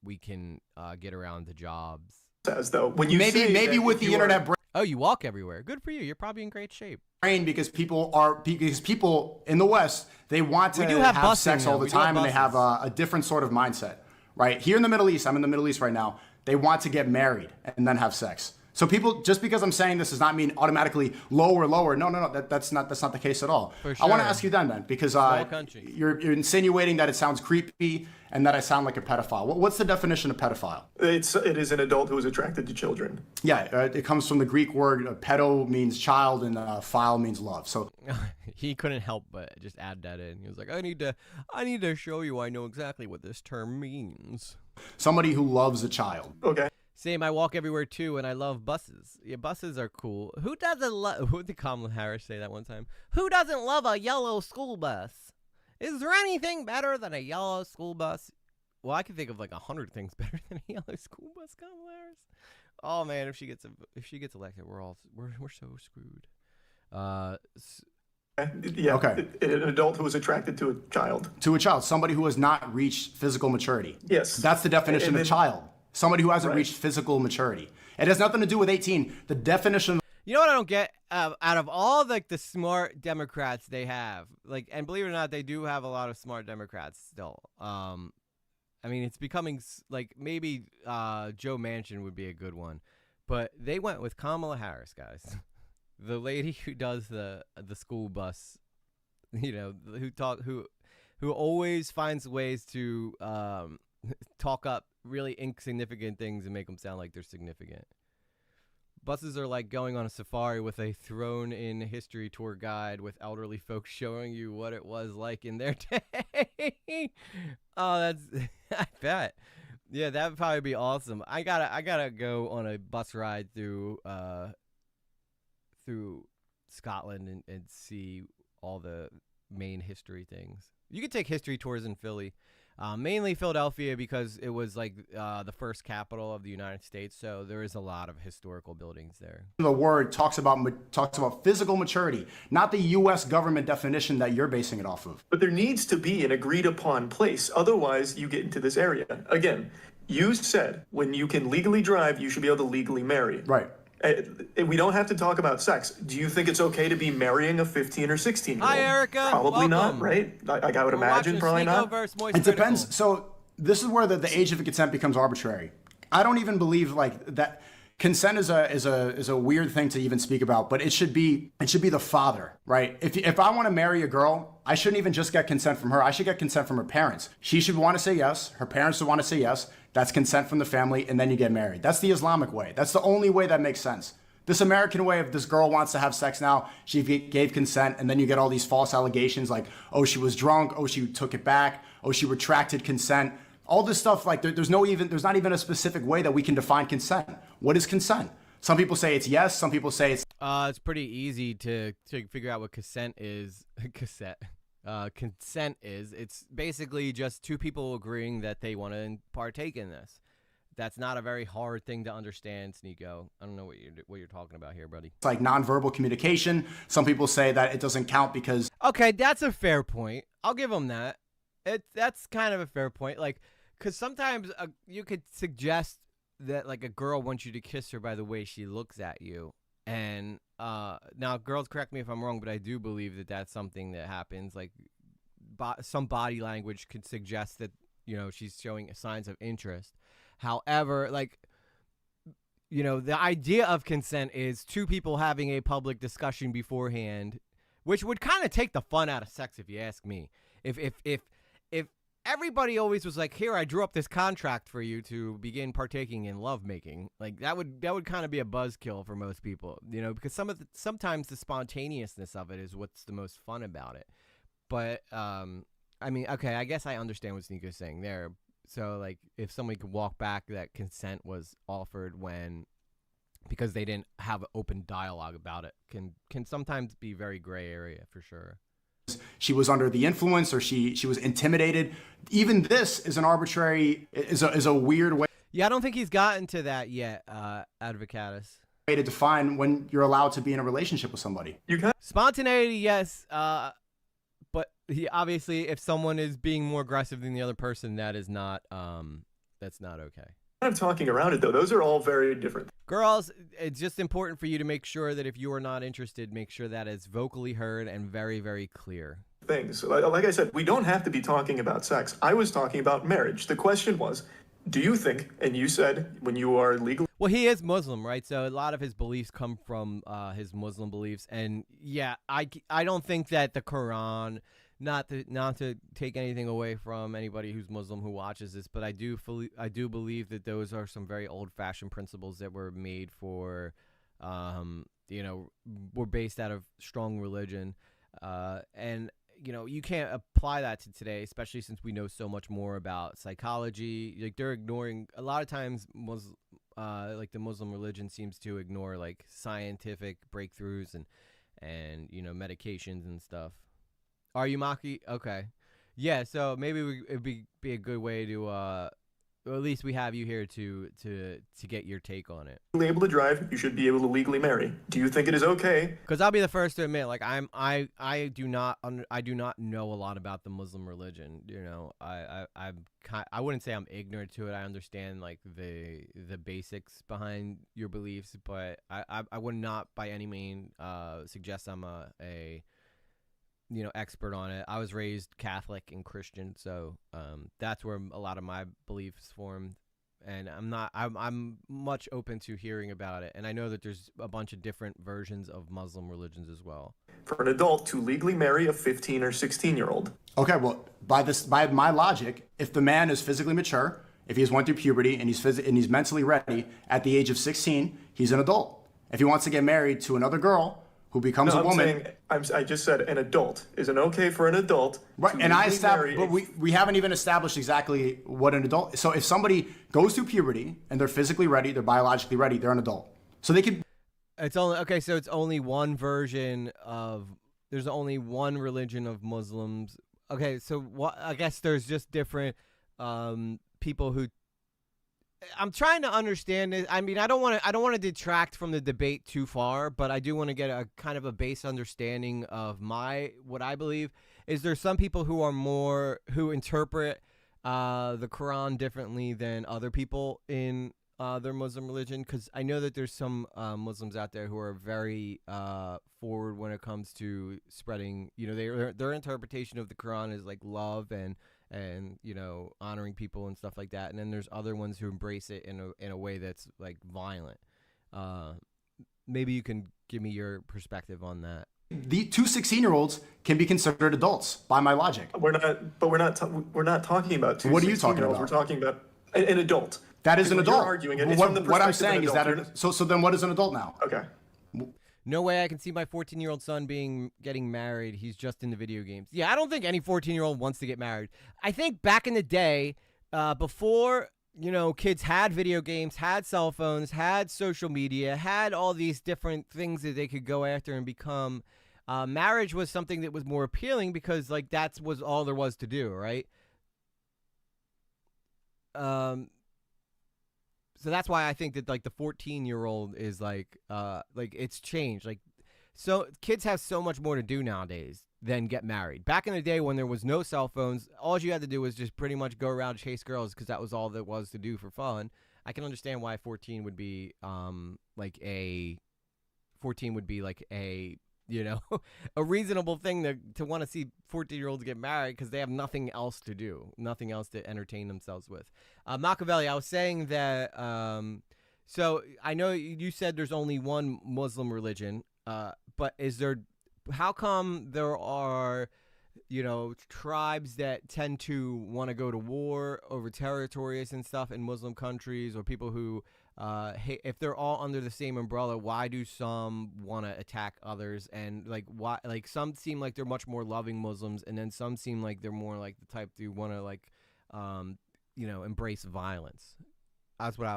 we can get around to jobs. As though when you maybe with the internet. Oh, you walk everywhere. Good for you. You're probably in great shape. Because people in the West, they want to have sex all the time, and they have a different sort of mindset, right? Here in the Middle East, I'm in the Middle East right now, they want to get married and then have sex. So people, just because I'm saying this does not mean automatically lower. No, that's not the case at all. For sure. I want to ask you then, because you're insinuating that it sounds creepy and that I sound like a pedophile. What's the definition of pedophile? It is an adult who is attracted to children. Yeah, it comes from the Greek word pedo means child and phile means love. So he couldn't help but just add that in. He was like, I need to show you I know exactly what this term means. Somebody who loves a child. Okay. Same, I walk everywhere too, and I love buses. Yeah, buses are cool. Who did Kamala Harris say that one time? Who doesn't love a yellow school bus? Is there anything better than a yellow school bus? Well, I can think of like 100 things better than a yellow school bus, Kamala Harris. Oh man, if she gets elected, we're so screwed. Yeah. Okay. An adult who is attracted to a child. To a child, somebody who has not reached physical maturity. Yes. That's the definition of child. somebody who hasn't Right. reached physical maturity. It has nothing to do with 18. The definition You know what I don't get? Out of all the smart Democrats they have, like, and believe it or not, they do have a lot of smart Democrats still. I mean, it's becoming like maybe Joe Manchin would be a good one, but they went with Kamala Harris, guys, the lady who does the school bus, you know, who always finds ways to talk up really insignificant things and make them sound like they're significant. Buses are like going on a safari with a thrown-in history tour guide with elderly folks showing you what it was like in their day. Oh, that's I bet. Yeah, that would probably be awesome. I gotta go on a bus ride through Scotland and see all the main history things. You could take history tours in Philly. Mainly Philadelphia because it was like the first capital of the United States, so there is a lot of historical buildings there. the word talks about physical maturity, not the U.S. government definition that you're basing it off of. But there needs to be an agreed upon place. Otherwise, you get into this area. Again, you said when you can legally drive, you should be able to legally marry. Right. We don't have to talk about sex. Do you think it's okay to be marrying a 15 or 16-year-old? Hi, Erica. Probably Welcome. not, right? I would We're imagine watching probably Sneako not. versus Moist It depends. Critical. So this is where the age of consent becomes arbitrary. I don't even believe like that. Consent is a weird thing to even speak about, but it should be the father, right? If I want to marry a girl, I shouldn't even just get consent from her. I should get consent from her parents. She should want to say yes. Her parents should want to say yes. That's consent from the family, and then you get married. That's the Islamic way. That's the only way that makes sense. This American way of this girl wants to have sex now, she gave consent, and then you get all these false allegations like, oh, she was drunk, oh, she took it back, oh, she retracted consent. All this stuff, like there's not even a specific way that we can define consent. What is consent? Some people say it's yes, some people say it's It's pretty easy to figure out what consent is. Consent is. It's basically just two people agreeing that they want to partake in this. That's not a very hard thing to understand, Sneako. I don't know what you're talking about here, buddy. like nonverbal communication. Some people say that it doesn't count because Okay, that's a fair point. I'll give them that. That's kind of a fair point. Like, because sometimes you could suggest that like a girl wants you to kiss her by the way she looks at you. And now, girls, correct me if I'm wrong, but I do believe that that's something that happens. Like, some body language could suggest that, you know, she's showing signs of interest. However, like, you know, the idea of consent is two people having a public discussion beforehand, which would kind of take the fun out of sex, if you ask me. If everybody always was like, here, I drew up this contract for you to begin partaking in lovemaking, like that would kind of be a buzzkill for most people, you know, because sometimes the spontaneousness of it is what's the most fun about it. But I mean, okay, I guess I understand what Sneako's saying there. So, like, if somebody could walk back that consent was offered because they didn't have open dialogue about it, can sometimes be very gray area for sure. she was under the influence or she was intimidated. Even this is an arbitrary, is a weird way Yeah, I don't think he's gotten to that yet, Advocatus. to define when you're allowed to be in a relationship with somebody. You kind Spontaneity, yes, but obviously, if someone is being more aggressive than the other person, that's not okay. of talking around it, though. Those are all very different Girls, it's just important for you to make sure that if you are not interested, make sure that it's vocally heard and very, very clear. things. Like I said, we don't have to be talking about sex. I was talking about marriage. The question was, do you think, and you said when you are legally Well, he is Muslim, right? So a lot of his beliefs come from his Muslim beliefs, and yeah, I don't think that the Quran, not to take anything away from anybody who's Muslim who watches this, but I do believe that those are some very old-fashioned principles that were made for, were based out of strong religion, and you know, you can't apply that to today, especially since we know so much more about psychology. Like, they're ignoring a lot of times. Like, the Muslim religion seems to ignore like scientific breakthroughs and you know, medications and stuff. Are you Maki? Okay, yeah. So maybe it'd be a good way to Or at least we have you here to get your take on it. Able to drive, you should be able to legally marry. Do you think it is okay? Because I'll be the first to admit, like I do not know a lot about the Muslim religion. You know, I wouldn't say I'm ignorant to it. I understand like the basics behind your beliefs, but I would not by any means suggest I'm a expert on it. I was raised Catholic and Christian, so that's where a lot of my beliefs formed. And I'm much open to hearing about it. And I know that there's a bunch of different versions of Muslim religions as well. For an adult to legally marry a 15 or 16-year-old. Okay, well, by my logic, if the man is physically mature, if he's went through puberty and he's mentally ready at the age of 16, he's an adult. If he wants to get married to another girl who becomes a woman. I just said an adult. Is it okay for an adult? Right, and I established, but we haven't even established exactly what an adult. So if somebody goes through puberty and they're physically ready, they're biologically ready, they're an adult. So they could. It's only okay. So it's only one version of. There's only one religion of Muslims. Okay, so what? I guess there's just different people who. I'm trying to understand it. I mean, I don't want to detract from the debate too far, but I do want to get a kind of a base understanding of what I believe is there's some people who interpret the Quran differently than other people in their Muslim religion, because I know that there's some Muslims out there who are very forward when it comes to spreading, their interpretation of the Quran is like love and honoring people and stuff like that. And then there's other ones who embrace it in a way that's like violent. Maybe you can give me your perspective on that. The two 16-year-olds can be considered adults by my logic. We're not talking about two. What are you talking about? We're talking about an adult. That is an adult. You're arguing it. What I'm saying is that so then what is an adult now? Okay. No way I can see my 14-year-old son getting married. He's just in the video games. Yeah, I don't think any 14-year-old wants to get married. I think back in the day, before, kids had video games, had cell phones, had social media, had all these different things that they could go after and become, marriage was something that was more appealing because, like, that was all there was to do, right? So that's why I think that like the 14-year-old is like it's changed. Like, so kids have so much more to do nowadays than get married. Back in the day when there was no cell phones, all you had to do was just pretty much go around and chase girls because that was all there was to do for fun. I can understand why 14 would be like a a reasonable thing to want to see 14-year-olds get married because they have nothing else to do, nothing else to entertain themselves with. Machiavelli, I was saying that, so I know you said there's only one Muslim religion, but how come there are, tribes that tend to want to go to war over territories and stuff in Muslim countries, or people who, if they're all under the same umbrella, why do some want to attack others? And like, why? Like, some seem like they're much more loving Muslims, and then some seem like they're more like the type to want to like, embrace violence. That's what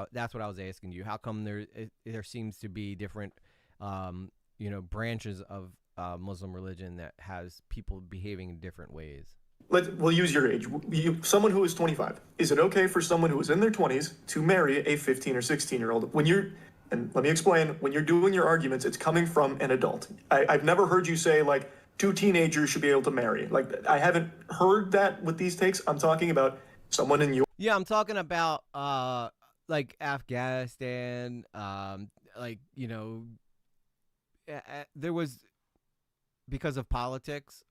I was asking you. How come there seems to be different, branches of Muslim religion that has people behaving in different ways? We'll use your age. Someone who is 25. Is it okay for someone who is in their 20s to marry a 15 or 16-year-old? And let me explain, when you're doing your arguments, it's coming from an adult. I've never heard you say, like, two teenagers should be able to marry. Like, I haven't heard that with these takes. I'm talking about someone in your... Yeah, I'm talking about, like, Afghanistan, there was, because of politics...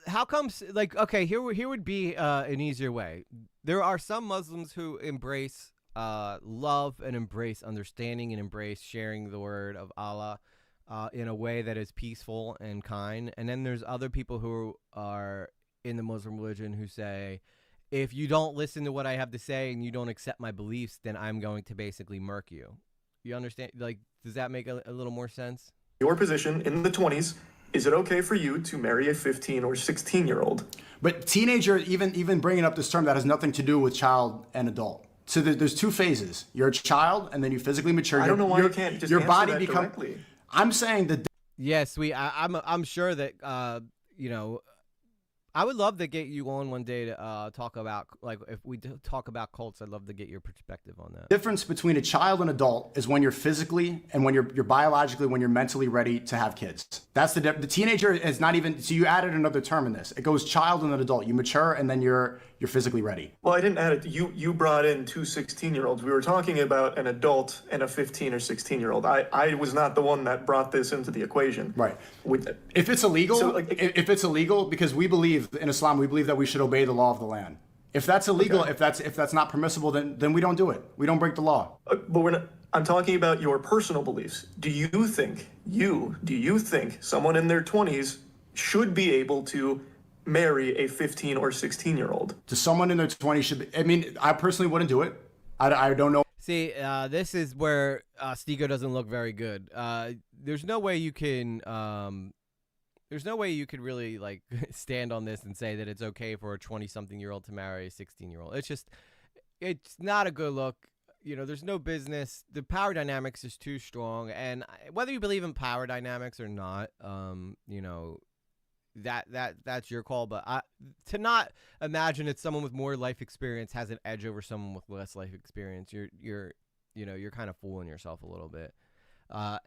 How comes, like, okay, here would be an easier way. There are some Muslims who embrace love and embrace understanding and embrace sharing the word of Allah in a way that is peaceful and kind. And then there's other people who are in the Muslim religion who say, if you don't listen to what I have to say and you don't accept my beliefs, then I'm going to basically murk you. You understand? Like, does that make a little more sense? Your position in the 20s, is it okay for you to marry a 15 or 16-year-old? But teenager, even bringing up this term that has nothing to do with child and adult. So there's two phases. You're a child, and then you physically mature. I don't know why you can't just answer that directly. I'm saying that. Yes, I'm sure that I would love to get you on one day to talk about, like, if we talk about cults, I'd love to get your perspective on that. Difference between a child and adult is when you're physically and when you're biologically, when you're mentally ready to have kids. That's the teenager is not even, so you added another term in this. It goes child and then adult. You mature and then you're physically ready. Well, I didn't add it. You brought in two 16-year-olds. We were talking about an adult and a 15 or 16-year-old. I was not the one that brought this into the equation. Right. If it's illegal, So, like, if it's illegal, because we believe in Islam, we believe that we should obey the law of the land. If that's illegal, Okay. if that's not permissible, then we don't do it. We don't break the law. But we're not. I'm talking about your personal beliefs. Do you think someone in their 20s should be able to marry a 15 or 16-year-old? To someone in their 20s should be, I mean, I personally wouldn't do it. I don't know. See, this is where Sneako doesn't look very good. There's no way you can. There's no way you could really like stand on this and say that it's okay for a 20-something-year-old to marry a 16-year-old. It's not a good look. You know, there's no business. The power dynamics is too strong, and whether you believe in power dynamics or not, you know, that's your call. But to not imagine that someone with more life experience has an edge over someone with less life experience, you're kind of fooling yourself a little bit.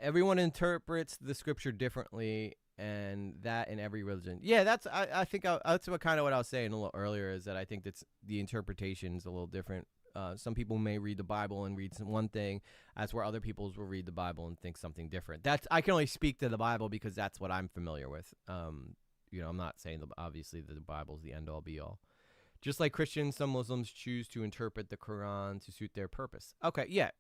Everyone interprets the scripture differently, and that in every religion. Yeah, that's that's what I was saying a little earlier, is that I think that's the interpretation's a little different. Some people may read the Bible and read one thing, as where other people will read the Bible and think something different. I can only speak to the Bible because that's what I'm familiar with. You know, I'm not saying obviously that the Bible's the end all be all. Just like Christians, some Muslims choose to interpret the Quran to suit their purpose. Okay, yeah,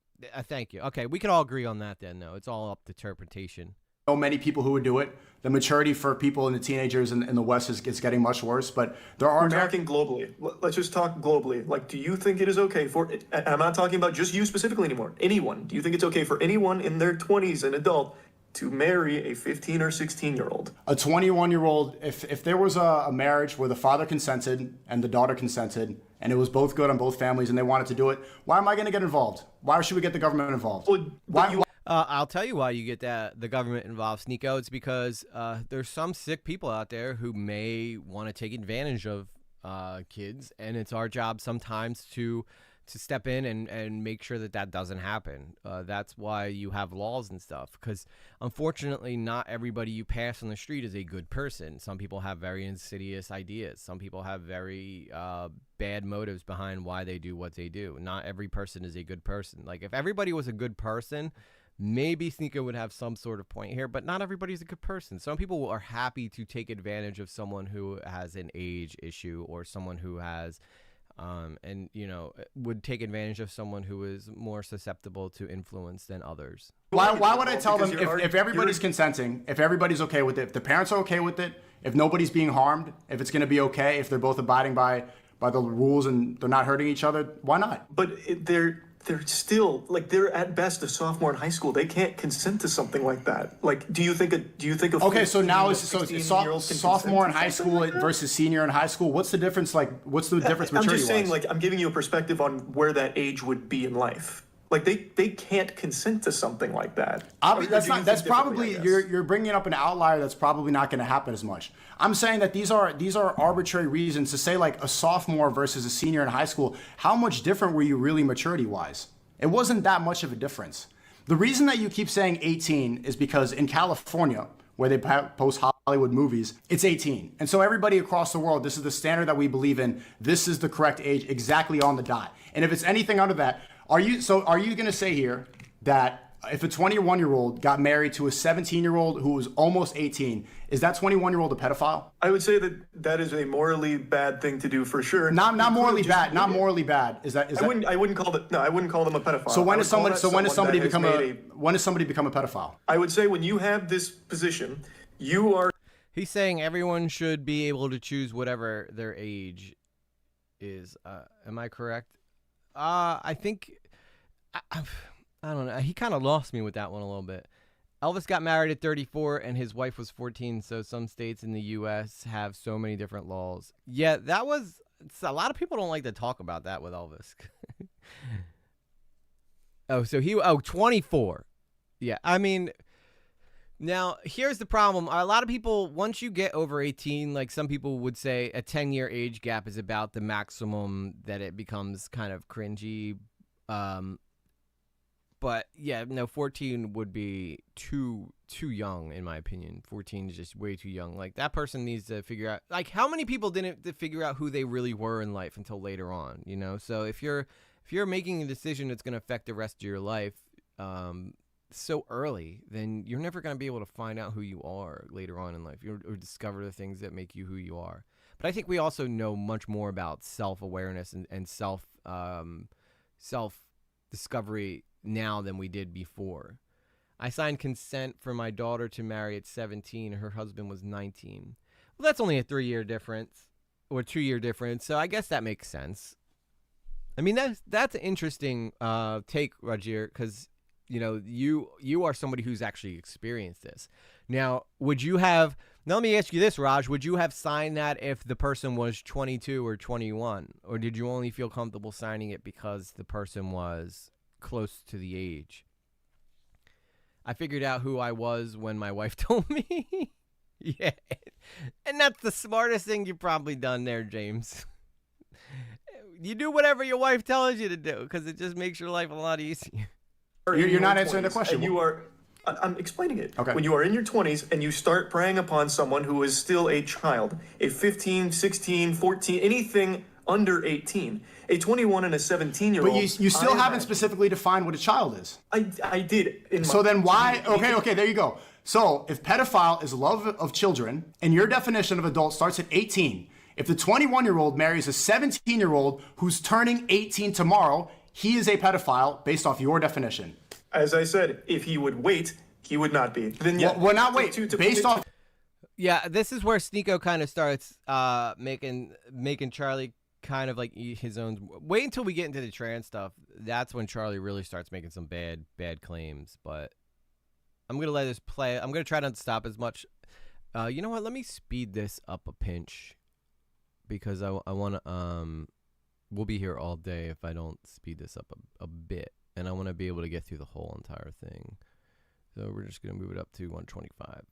thank you. Okay, we can all agree on that then. No, it's all up to interpretation. Know many people who would do it. The maturity for people and the teenagers in the West is getting much worse, but there are... We're talking globally. Let's just talk globally. Like, do you think it is okay for... I'm not talking about just you specifically anymore. Anyone. Do you think it's okay for anyone in their 20s, an adult, to marry a 15 or 16-year-old? A 21-year-old, if there was a marriage where the father consented and the daughter consented, and it was both good on both families and they wanted to do it, why am I going to get involved? Why should we get the government involved? Well, I'll tell you why you get the government involved, Sneako. It's because there's some sick people out there who may want to take advantage of kids, and it's our job sometimes to step in and make sure that doesn't happen. That's why you have laws and stuff, because unfortunately not everybody you pass on the street is a good person. Some people have very insidious ideas. Some people have very bad motives behind why they do what they do. Not every person is a good person. Like, if everybody was a good person, maybe Sneako would have some sort of point here, but not everybody's a good person. Some people are happy to take advantage of someone who has an age issue, or someone who has, and you know, would take advantage of someone who is more susceptible to influence than others. Why would I tell them if everybody's consenting, if everybody's okay with it, if the parents are okay with it, if nobody's being harmed, if it's going to be okay, if they're both abiding by the rules and they're not hurting each other, why not? But they're still, like, they're at best a sophomore in high school. They can't consent to something like that. Like, do you think a okay, so now it's sophomore sophomore in high school versus senior in high school. What's the difference? Like, what's the difference I'm maturity just saying, wise? like, I'm giving you a perspective on where that age would be in life. Like, they can't consent to something like that. That's probably you're bringing up an outlier that's probably not going to happen as much. I'm saying that these are arbitrary reasons to say, like, a sophomore versus a senior in high school. How much different were you really maturity wise? It wasn't that much of a difference. The reason that you keep saying 18 is because in California, where they post Hollywood movies, it's 18. And so everybody across the world, this is the standard that we believe in. This is the correct age, exactly on the dot. And if it's anything under that, are you going to say here that if a 21-year-old got married to a 17-year-old who was almost 18, is that 21-year-old a pedophile? I would say that is a morally bad thing to do for sure. Not morally bad. Not morally bad. I wouldn't call them a pedophile. So when does somebody become a pedophile? I would say when you have this position, you are. He's saying everyone should be able to choose whatever their age is. Am I correct? I think. I don't know. He kind of lost me with that one a little bit. Elvis got married at 34 and his wife was 14, so some states in the U.S. have so many different laws. Yeah, a lot of people don't like to talk about that with Elvis. 24. Yeah, I mean, Now, here's the problem. A lot of people, once you get over 18, like some people would say a 10-year age gap is about the maximum that it becomes kind of cringy. But yeah, no, 14 would be too young, in my opinion. 14 is just way too young. Like, that person needs to figure out, like, how many people didn't figure out who they really were in life until later on, you know? So if you're making a decision that's going to affect the rest of your life, so early, then you're never going to be able to find out who you are later on in life, or discover the things that make you who you are. But I think we also know much more about self-awareness and self-discovery now than we did before. I signed consent for my daughter to marry at 17. Her husband was 19. Well, that's only a 3-year difference, or 2-year difference, so I guess that makes sense. I mean, that's an interesting take, Roger, because you know, you are somebody who's actually experienced this. Now, would you have, now let me ask you this, Raj, would you have signed that if the person was 22 or 21? Or did you only feel comfortable signing it because the person was close to the age? I figured out who I was when my wife told me. Yeah. And that's the smartest thing you've probably done there, James. You do whatever your wife tells you to do because it just makes your life a lot easier. You're not answering the question. I'm explaining it. Okay. When you are in your 20s and you start preying upon someone who is still a child, a 15, 16, 14, anything under 18, a 21 and a 17-year-old. But you still haven't specifically defined what a child is. I did. So then why? Okay, there you go. So if pedophile is love of children, and your definition of adult starts at 18, if the 21-year-old marries a 17-year-old who's turning 18 tomorrow, he is a pedophile based off your definition. As I said, if he would wait, he would not be. Then yeah, well, not wait. Based off. Yeah, this is where Sneako kind of starts making Charlie kind of like eat his own. Wait until we get into the trans stuff. That's when Charlie really starts making some bad claims. But I'm gonna let this play. I'm gonna try not to stop as much. You know what? Let me speed this up a pinch because I want to. We'll be here all day if I don't speed this up a bit. And I want to be able to get through the whole entire thing. So we're just going to move it up to 125.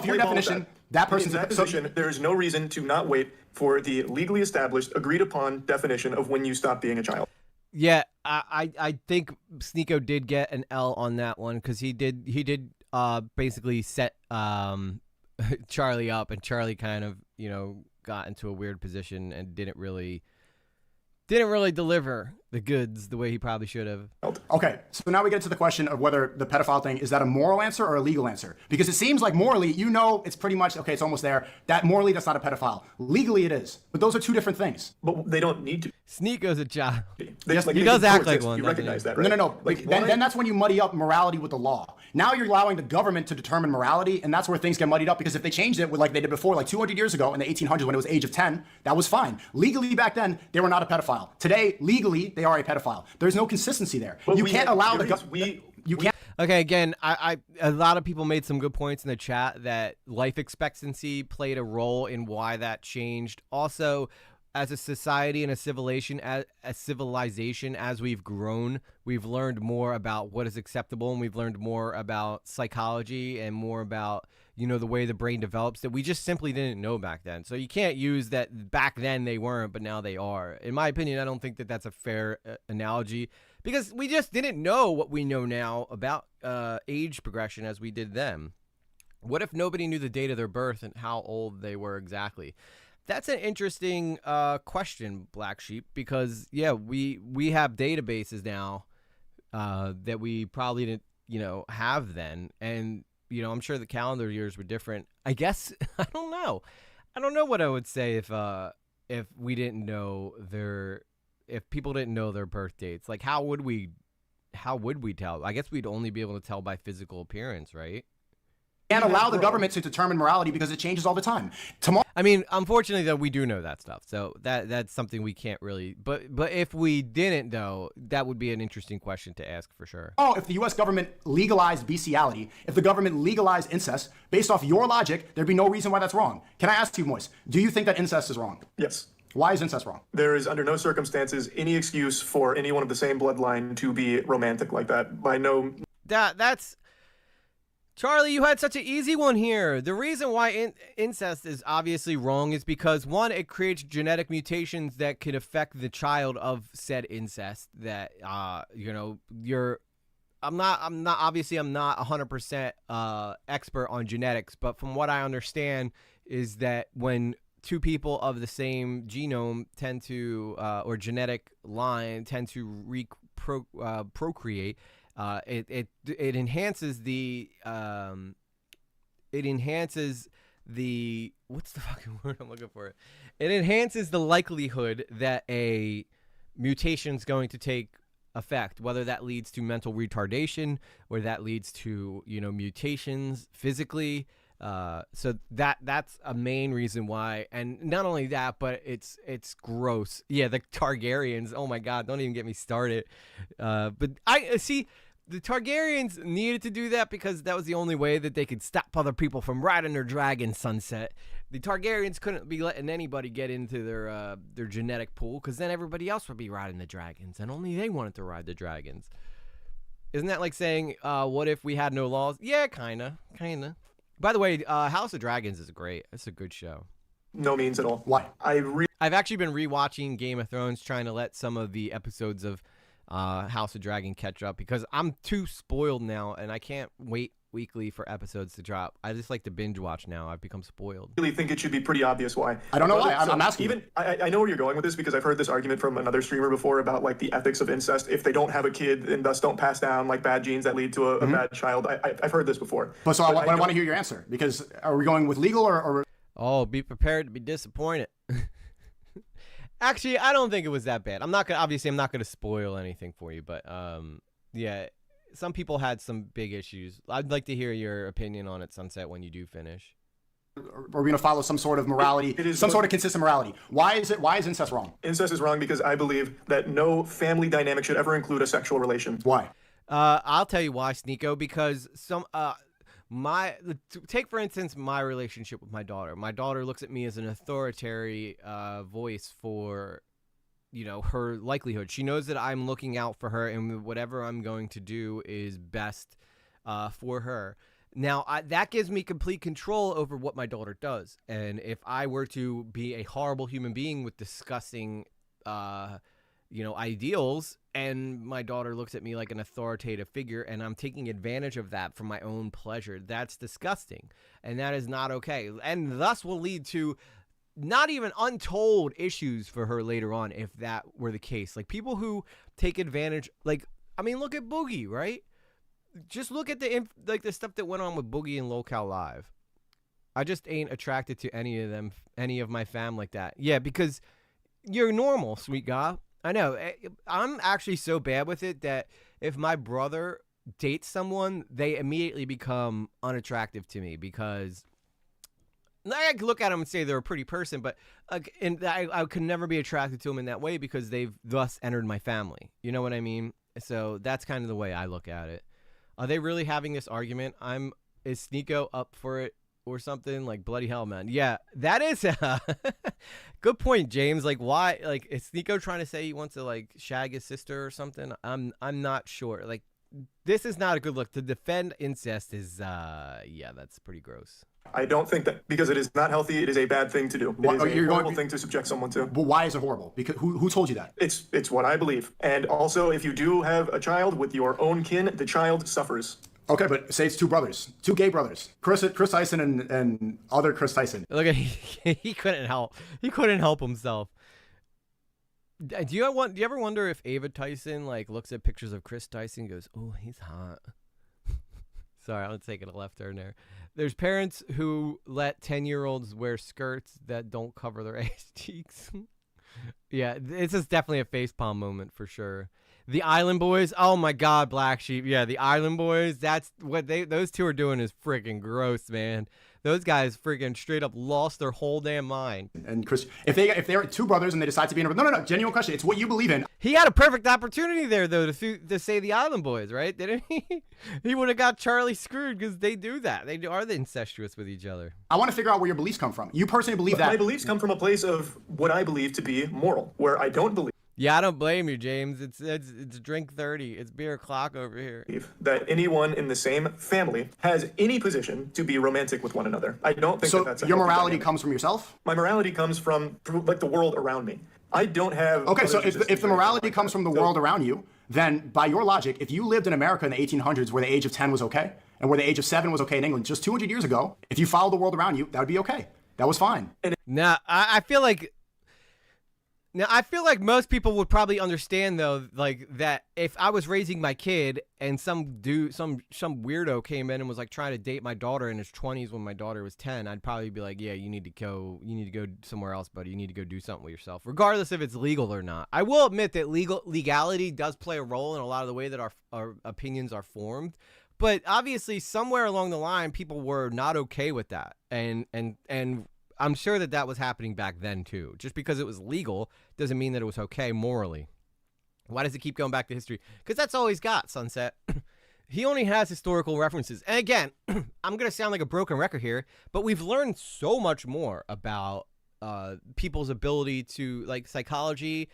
Your definition, that person's in that position, there is no reason to not wait for the legally established, agreed upon definition of when you stop being a child. Yeah, I think Sneako did get an L on that one because he did basically set Charlie up, and Charlie kind of, you know, got into a weird position and didn't really deliver the goods the way he probably should have. Okay, so now we get to the question of whether the pedophile thing, is that a moral answer or a legal answer? Because it seems like morally, you know, it's pretty much, okay, it's almost there. That morally, that's not a pedophile. Legally, it is. But those are two different things. But they don't need to. Sneako's a child. Yes, he does act like one. You recognize that, right? No. Then that's when you muddy up morality with the law. Now you're allowing the government to determine morality, and that's where things get muddied up, because if they changed it with like they did before, like 200 years ago in the 1800s when it was age of 10, that was fine. Legally back then, they were not a pedophile. Today, legally, they are a pedophile. There's no consistency there. Well, you can't allow you can't. Okay, again, a lot of people made some good points in the chat that life expectancy played a role in why that changed. Also, as a society and a civilization, as we've grown, we've learned more about what is acceptable, and we've learned more about psychology and more about, you know, the way the brain develops that we just simply didn't know back then. So you can't use that back then they weren't, but now they are. In my opinion, I don't think that that's a fair analogy, because we just didn't know what we know now about age progression as we did then. What if nobody knew the date of their birth and how old they were exactly? That's an interesting question, Black Sheep, because, yeah, we have databases now that we probably didn't, you know, have then. And, you know, I'm sure the calendar years were different. I guess, I don't know. I don't know what I would say if we didn't know if people didn't know their birth dates. Like, how would we tell? I guess we'd only be able to tell by physical appearance, right? Can't allow the government to determine morality because it changes all the time. I mean, unfortunately, though, we do know that stuff, so that's something we can't really. But if we didn't, though, that would be an interesting question to ask for sure. Oh, if the U.S. government legalized bestiality, if the government legalized incest, based off your logic, there'd be no reason why that's wrong. Can I ask you, Moise, do you think that incest is wrong? Yes. Why is incest wrong? There is under no circumstances any excuse for anyone of the same bloodline to be romantic like that. By no. Charlie, you had such an easy one here. The reason why incest is obviously wrong is because, one, it creates genetic mutations that could affect the child of said incest. That you know, I'm not 100% expert on genetics, but from what I understand is that when two people of the same genome tend to or genetic line tend to procreate, it enhances the what's the fucking word I'm looking for? It enhances the likelihood that a mutation is going to take effect, whether that leads to mental retardation or that leads to, you know, mutations physically. So that's a main reason why. And not only that, but it's gross. Yeah, the Targaryens, oh my god, don't even get me started. But I see the Targaryens needed to do that because that was the only way that they could stop other people from riding their dragon sunset. The Targaryens couldn't be letting anybody get into their genetic pool, because then everybody else would be riding the dragons, and only they wanted to ride the dragons. Isn't that like saying, what if we had no laws? Yeah, kinda. By the way, House of Dragons is great. It's a good show. No means at all. Why? I've actually been rewatching Game of Thrones, trying to let some of the episodes of House of Dragon catch up, because I'm too spoiled now, and I can't wait weekly for episodes to drop. I just like to binge watch now. I've become spoiled. really think it should be pretty obvious why. I don't know why. I'm asking. Even I know where you're going with this, because I've heard this argument from another streamer before about like the ethics of incest. If they don't have a kid and thus don't pass down like bad genes that lead to a bad child. I've heard this before. But so I want to hear your answer, because are we going with legal or? Oh, be prepared to be disappointed. Actually, I don't think it was that bad. I'm not gonna spoil anything for you, but yeah, some people had some big issues. I'd like to hear your opinion on it, Sunset, when you do finish. Are we going to follow some sort of morality, some sort of consistent morality? Why is incest wrong? Incest is wrong because I believe that no family dynamic should ever include a sexual relation. Why? I'll tell you why, Sneako, because take for instance my relationship with my daughter. My daughter looks at me as an authority voice for, you know, her likelihood. She knows that I'm looking out for her, and whatever I'm going to do is best for her. Now, that gives me complete control over what my daughter does. And if I were to be a horrible human being with disgusting, you know, ideals, and my daughter looks at me like an authoritative figure, and I'm taking advantage of that for my own pleasure, that's disgusting. And that is not okay. And thus will lead to not even untold issues for her later on, if that were the case. Like, people who take advantage, like, I mean, look at Boogie, right? Just look at the stuff that went on with Boogie and Locale Live. I just ain't attracted to any of them, any of my fam like that. Yeah, because you're normal, sweet guy. I know. I'm actually so bad with it that if my brother dates someone, they immediately become unattractive to me, because I could look at them and say they're a pretty person, but and I could never be attracted to them in that way, because they've thus entered my family. You know what I mean? So that's kind of the way I look at it. Are they really having this argument? Is Sneako up for it or something? Like, bloody hell, man. Yeah, that is a good point, James. Like, why? Like, is Sneako trying to say he wants to like shag his sister or something? I'm not sure. Like, this is not a good look. To defend incest is yeah, that's pretty gross. I don't think that, because it is not healthy, it is a bad thing to do. It is a horrible thing to subject someone to. But why is it horrible? Because who told you that? It's what I believe. And also, if you do have a child with your own kin, the child suffers. Okay, but say it's two brothers, two gay brothers, Chris Tyson and other Chris Tyson. Look at he couldn't help. He couldn't help himself. Do you ever wonder if Ava Tyson like looks at pictures of Chris Tyson and goes, "Oh, he's hot." Sorry, I'm taking a left turn there. There's parents who let 10-year-olds wear skirts that don't cover their ass cheeks. Yeah, this is definitely a facepalm moment for sure. The Island Boys, oh my God, Black Sheep. Yeah, the Island Boys, that's what those two are doing is freaking gross, man. Those guys freaking straight up lost their whole damn mind. And Chris, if they're two brothers and they decide to be in no, genuine question. It's what you believe in. He had a perfect opportunity there, though, to say the Island Boys, right? Didn't he? He would have got Charlie screwed, because they do that. They are incestuous with each other. I want to figure out where your beliefs come from. You personally believe that. My beliefs come from a place of what I believe to be moral, where I don't believe. Yeah, I don't blame you, James. It's drink 30. It's beer o'clock over here. That anyone in the same family has any position to be romantic with one another. I don't think that's a your healthy morality dynamic. comes from yourself? My morality comes from like the world around me. I don't have. Okay, so other if the morality like comes that. from the So- world around you, then by your logic, if you lived in America in the 1800s where the age of 10 was okay, and where the age of 7 was okay in England just 200 years ago, if you followed the world around you, that would be okay. That was fine. Now, I feel like most people would probably understand though, like that if I was raising my kid and some weirdo came in and was like trying to date my daughter in his 20s when my daughter was 10, I'd probably be like, yeah, you need to go somewhere else, buddy. You need to go do something with yourself, regardless if it's legal or not. I will admit that legality does play a role in a lot of the way that our opinions are formed. But obviously, somewhere along the line, people were not okay with that, and I'm sure that was happening back then too. Just because it was legal doesn't mean that it was okay morally. Why does it keep going back to history? Because that's all he's got, Sunset. He only has historical references. And again, I'm gonna sound like a broken record here, but we've learned so much more about people's ability to like psychology,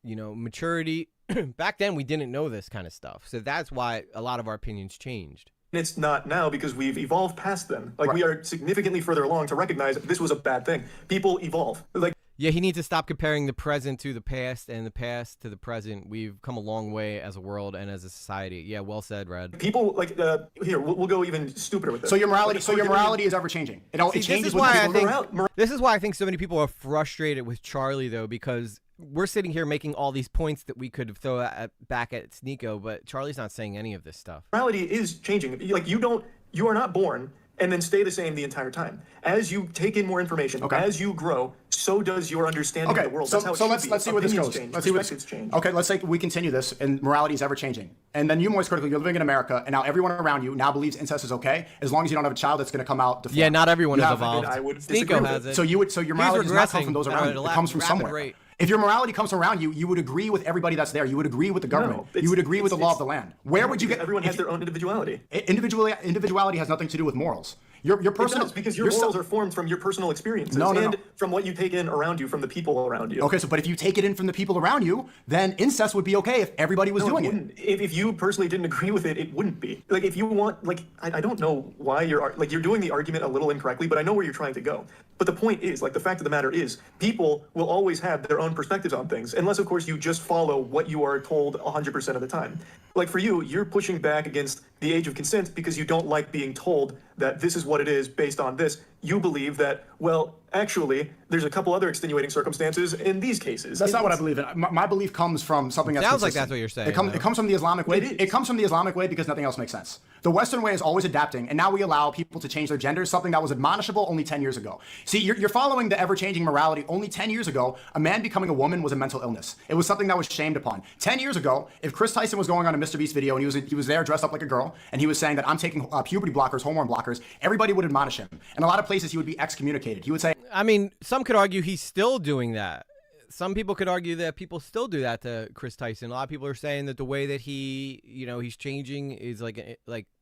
maturity. Back then, we didn't know this kind of stuff. So that's why a lot of our opinions changed. It's not now because we've evolved past them. Like, we are significantly further along to recognize this was a bad thing. People evolve. Like, yeah, he needs to stop comparing the present to the past and the past to the present. We've come a long way as a world and as a society. Yeah, well said, Red. people, like, here, we'll go even stupider with this. So your morality is ever changing. It changes with people. This is why I think so many people are frustrated with Charlie, though, because we're sitting here making all these points that we could throw back at Sneako, but Charlie's not saying any of this stuff. Morality is changing. Like, you are not born and then stay the same the entire time. As you take in more information, as you grow, so does your understanding of the world. That's how it should be. Let's see where this goes. Change, let's see where this change. Okay, let's say we continue this, and morality is ever changing. And then you, more critically, you're living in America, and now everyone around you now believes incest is okay, as long as you don't have a child that's going to come out deformed. Yeah, not everyone is evolved. I would disagree Sneako with has it. it. So your morality does not come from those around you. It comes from rapid somewhere. rate. If your morality comes from around you, you would agree with everybody that's there. You would agree with the government. No, you would agree with the law of the land. Where would you get? Everyone has their own individuality. Individuality has nothing to do with morals. Your personal, It does, because your morals are formed from your personal experiences and from what you take in around you, from the people around you. Okay, but if you take it in from the people around you, then incest would be okay if everybody was doing it. If you personally didn't agree with it, it wouldn't be. Like, if you want, like, I don't know why you're doing the argument a little incorrectly, but I know where you're trying to go. But the point is, like, the fact of the matter is, people will always have their own perspectives on things, unless, of course, you just follow what you are told 100% of the time. Like, for you, you're pushing back against the age of consent because you don't like being told that this is what it is based on this. You believe that, well, actually, there's a couple other extenuating circumstances in these cases. That's not what I believe in. My belief comes from something that's Sounds like consistent. that's what you're saying. It comes from the Islamic way. It is. It comes from the Islamic way because nothing else makes sense. The Western way is always adapting, and now we allow people to change their genders, something that was admonishable only 10 years ago. See, you're following the ever-changing morality. Only 10 years ago, a man becoming a woman was a mental illness. It was something that was shamed upon. 10 years ago, if Chris Tyson was going on a Mr. Beast video and he was there dressed up like a girl, and he was saying that I'm taking puberty blockers, hormone blockers, everybody would admonish him. In a lot of places, he would be excommunicated. He would say, I mean, some could argue he's still doing that. Some people could argue that people still do that to Chris Tyson. A lot of people are saying that the way that he's changing is like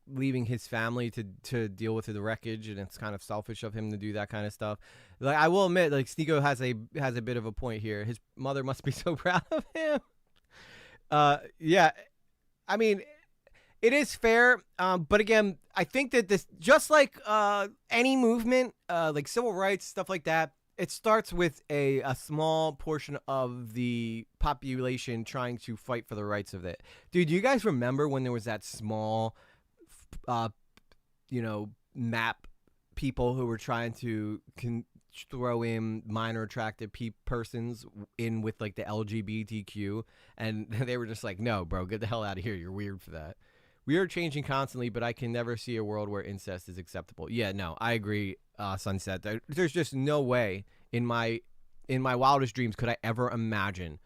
leaving his family to deal with the wreckage, and it's kind of selfish of him to do that kind of stuff. Like, I will admit, like, Sneako has a bit of a point here. His mother must be so proud of him. Yeah, I mean, it is fair, but again, I think that this, just like any movement, like civil rights, stuff like that, it starts with a small portion of the population trying to fight for the rights of it. Dude, do you guys remember when there was that small, map people who were trying to throw in minor attractive persons in with like the LGBTQ, and they were just like, no, bro, get the hell out of here. You're weird for that. We are changing constantly, but I can never see a world where incest is acceptable. Yeah, no, I agree, Sunset. There's just no way in my wildest dreams could I ever imagine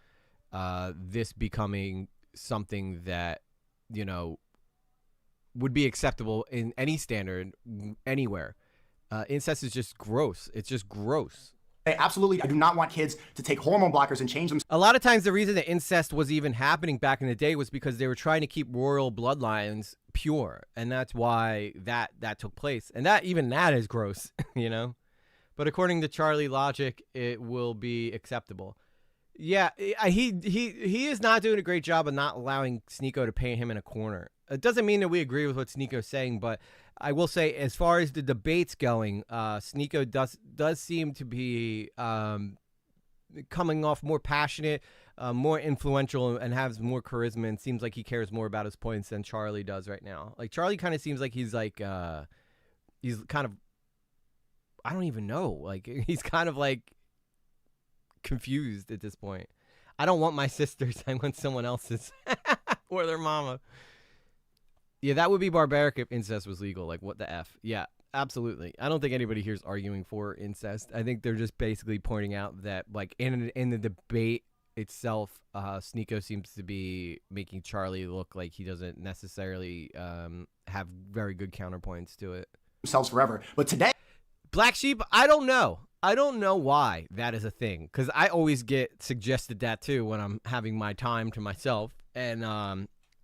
this becoming something that, would be acceptable in any standard anywhere. Incest is just gross. It's just gross. absolutely, I do not want kids to take hormone blockers and change them. A lot of times the reason that incest was even happening back in the day was because they were trying to keep royal bloodlines pure, and that's why that took place. And that is gross, But according to Charlie logic, it will be acceptable. Yeah, he is not doing a great job of not allowing Sneako to paint him in a corner. It doesn't mean that we agree with what Sneako's saying, but I will say, as far as the debates going, Sneako does seem to be coming off more passionate, more influential, and has more charisma, and seems like he cares more about his points than Charlie does right now. Like, Charlie kind of seems like he's kind of, I don't even know, like, he's kind of like confused at this point. I don't want my sisters, I want someone else's or their mama. Yeah, that would be barbaric if incest was legal. Like, what the F? Yeah, absolutely. I don't think anybody here is arguing for incest. I think they're just basically pointing out that, like, in the debate itself, Sneako seems to be making Charlie look like he doesn't necessarily have very good counterpoints to it. Themselves forever. But today, Black Sheep, I don't know. I don't know why that is a thing, because I always get suggested that too when I'm having my time to myself, and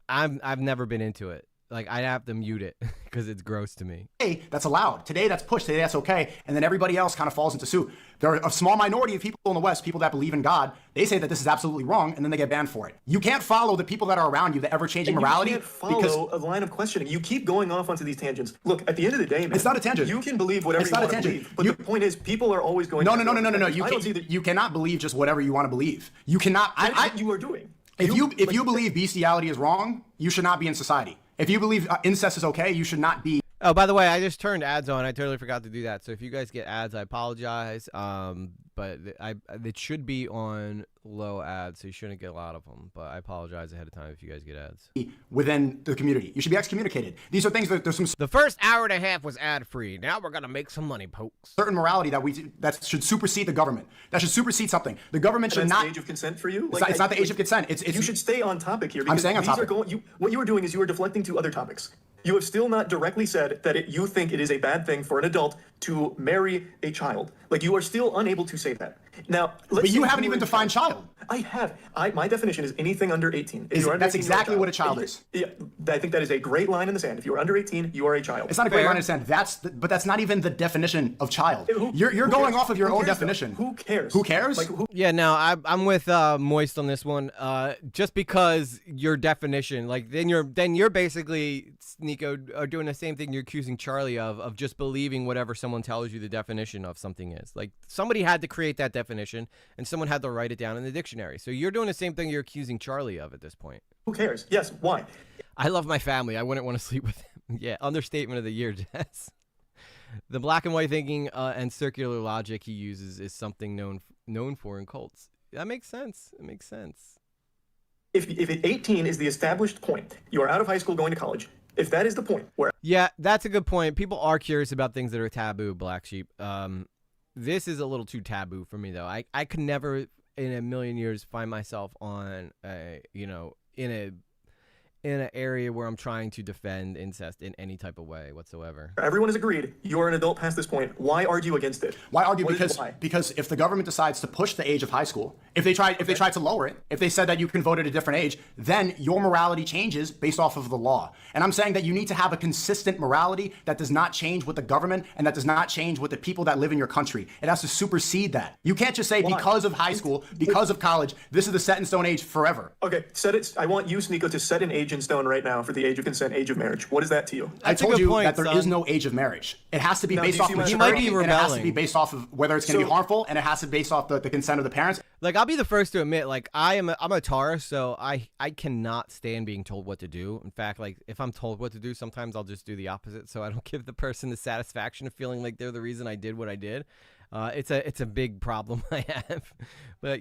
I've never been into it. Like, I have to mute it because it's gross to me. That's allowed. Today, that's pushed. Today, that's okay. And then everybody else kind of falls into suit. There are a small minority of people in the West, people that believe in God. They say that this is absolutely wrong, and then they get banned for it. You can't follow the people that are around you, the ever-changing morality. You can't follow a line of questioning. You keep going off onto these tangents. Look, at the end of the day, man, it's not a tangent. You can believe whatever you want to believe. But the point is, people are always going. No. You cannot believe just whatever you want to believe. You cannot. You are doing. If you believe bestiality is wrong, you should not be in society. If you believe incest is okay, you should not be. Oh, by the way, I just turned ads on. I totally forgot to do that. So if you guys get ads, I apologize. But it should be on low ads, so you shouldn't get a lot of them. But I apologize ahead of time if you guys get ads. Within the community, you should be excommunicated. These are things that there's some. The first hour and a half was ad free. Now we're gonna make some money, folks. Certain morality that should supersede the government. That should supersede something. The government should not. The age of consent for you? It's not the age of consent. You should stay on topic here. I'm staying on topic. What you are doing is you are deflecting to other topics. You have still not directly said that you think it is a bad thing for an adult to marry a child. Like, you are still unable to say that. Now, but you haven't even defined child. I have. My definition is anything under 18. That's exactly what a child is. Yeah, I think that is a great line in the sand. If you are under 18, you are a child. It's not a great line in the sand. But that's not even the definition of child. You're going off of your own definition. Who cares? Who cares? Like, Yeah, no, I'm with Moist on this one. Just because your definition, like, then you're basically, Sneako, are doing the same thing you're accusing Charlie of just believing whatever someone tells you the definition of something is. Like, somebody had to create that definition, and someone had to write it down in the dictionary. So you're doing the same thing you're accusing Charlie of at this point. Who cares? Yes, why? I love my family. I wouldn't want to sleep with them. Yeah, understatement of the year, Jess. The black and white thinking and circular logic he uses is something known for in cults. That makes sense. It makes sense. If 18 is the established point, you are out of high school going to college. If that is the point where... Yeah, that's a good point. People are curious about things that are taboo, Black Sheep. This is a little too taboo for me, though. I could never in a million years find myself on in an area where I'm trying to defend incest in any type of way whatsoever. Everyone has agreed you are an adult past this point. Why argue against it? Why argue? Because if the government decides to push the age of high school, if they try to lower it, if they said that you can vote at a different age, then your morality changes based off of the law. And I'm saying that you need to have a consistent morality that does not change with the government and that does not change with the people that live in your country. It has to supersede that. You can't just say because of high school, because of college, this is the set in stone age forever. Okay, set it. I want you, Sneako, to set an age in stone right now for the age of consent, age of marriage. What is that to you? I told you that there is no age of marriage. It has to be based off of maturity, and it has to be based off of whether it's going to be harmful, and it has to be based off the consent of the parents. Like, I'll be the first to admit, like, I'm a Taurus, so I cannot stand being told what to do. In fact, like, if I'm told what to do, sometimes I'll just do the opposite, so I don't give the person the satisfaction of feeling like they're the reason I did what I did. It's a big problem I have, but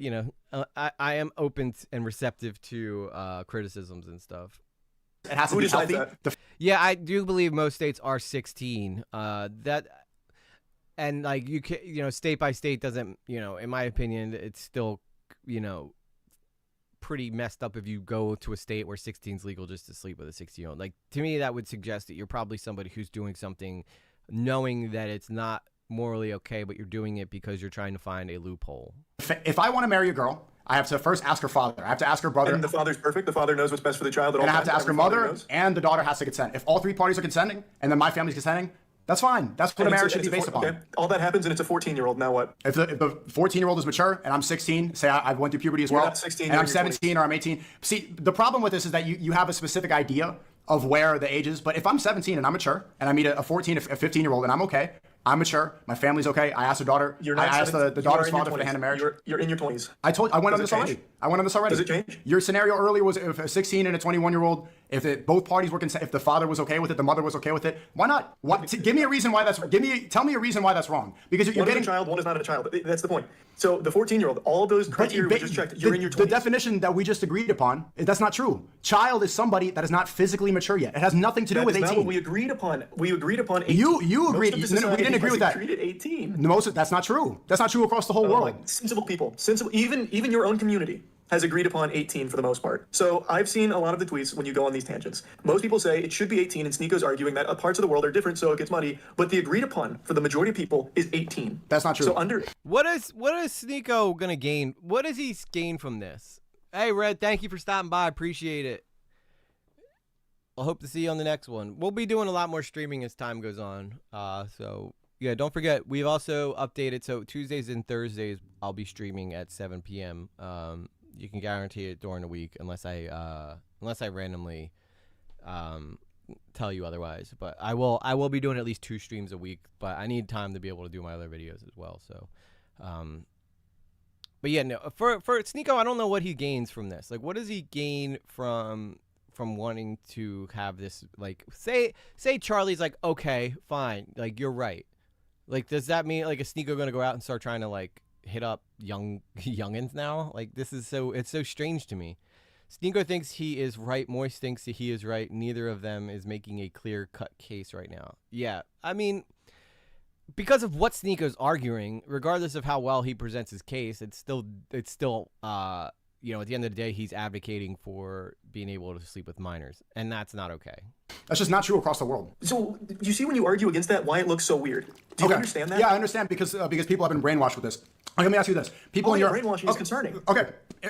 I am open and receptive to criticisms and stuff. It has to be healthy. Yeah, I do believe most states are 16. And like you can, state by state doesn't, in my opinion, it's still, pretty messed up if you go to a state where 16 is legal just to sleep with a 16-year-old. Like, to me, that would suggest that you're probably somebody who's doing something knowing that it's not morally okay, but you're doing it because you're trying to find a loophole. If I want to marry a girl, I have to first ask her father. I have to ask her brother. And the father's perfect. The father knows what's best for the child at all times. And I have to ask her mother, and the daughter has to consent. If all three parties are consenting, and then my family's consenting, That's fine. That's what a marriage should be based upon. Okay. All that happens and it's a 14-year-old. Now what? If the 14-year-old is mature and I'm 16, say I went through puberty as well, not 16, and I'm 17 or I'm 18. See, the problem with this is that you have a specific idea of where the age is. But if I'm 17 and I'm mature and I meet a 14, a 15-year-old and I'm okay, I'm mature, my family's okay. I asked the daughter. I asked the daughter's father for the hand of marriage. You're in your 20s. I went on this already. Does it change? Your scenario earlier was if a 16 and a 21-year-old, if both parties were if the father was okay with it, the mother was okay with it. Why not? Give me a reason why tell me a reason why that's wrong. Because you're getting a child, one is not a child. That's the point. So the 14-year-old, all of those criteria we just checked. You're in your 20s. The definition that we just agreed upon, that's not true. Child is somebody that is not physically mature yet. It has nothing to do with 18. That's not what we agreed upon. We agreed upon 18. You agreed. We didn't agree with that. Agreed at 18. That's not true. That's not true across the whole world. Sensible people, even your own community has agreed upon 18 for the most part. So I've seen a lot of the tweets when you go on these tangents. Most people say it should be 18, and Sneako's arguing that parts of the world are different, so it gets muddy. But the agreed upon for the majority of people is 18. That's not true. So what is Sneako gonna gain? What does he gain from this? Hey, Red, thank you for stopping by. Appreciate it. I'll hope to see you on the next one. We'll be doing a lot more streaming as time goes on. So yeah, don't forget, we've also updated. So Tuesdays and Thursdays, I'll be streaming at 7 p.m. You can guarantee it during the week, unless I randomly tell you otherwise. But I will be doing at least 2 streams a week. But I need time to be able to do my other videos as well. So, but yeah, no. For Sneako, I don't know what he gains from this. Like, what does he gain from wanting to have this? Like, say Charlie's like, okay, fine, like you're right. Like, does that mean like a Sneako gonna go out and start trying to like hit up youngins now? Like, this is it's so strange to me. Sneako thinks he is right. Moist thinks that he is right. Neither of them is making a clear-cut case right now. Yeah, I mean, because of what Sneako's arguing, regardless of how well he presents his case, it's still you know, at the end of the day, he's advocating for being able to sleep with minors, and that's not okay. That's just not true across the world. So you see when you argue against that, why it looks so weird. Do you understand that? Yeah, I understand because people have been brainwashed with this. Okay, let me ask you this: people in Europe, brainwashing is concerning. Okay,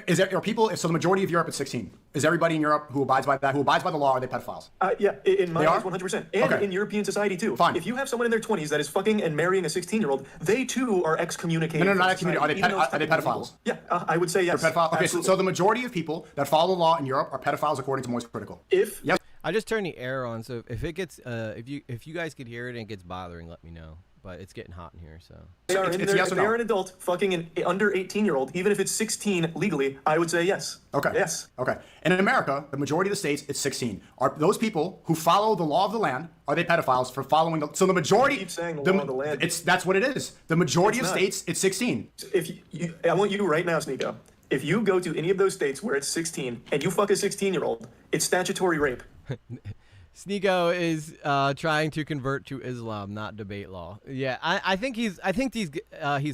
so the majority of Europe is 16. Is everybody in Europe who abides by that, who abides by the law, are they pedophiles? Yeah, in my eyes, 100%, and in European society too. Fine. If you have someone in their 20s that is fucking and marrying a 16-year-old, they too are excommunicated. No, not excommunicated. Are they pedophiles? Yeah, I would say yes. They're pedophiles. Okay, so the majority of people that follow the law in Europe are pedophiles according to Moist Critical. Yes. I just turned the air on, so if it gets if you guys could hear it and it gets bothering, let me know. But it's getting hot in here, so. They are an adult fucking an under 18-year-old, even if it's 16 legally, I would say yes. Okay. Yes. Okay. And in America, the majority of the states, it's 16. Are those people who follow the law of the land, are they pedophiles for following so the majority? You keep saying the law of the land. That's what it is. The majority of states, it's 16. I want you right now, Sneako. If you go to any of those states where it's 16 and you fuck a 16-year-old, it's statutory rape. Sneako is trying to convert to Islam, not debate law. Yeah, I think he's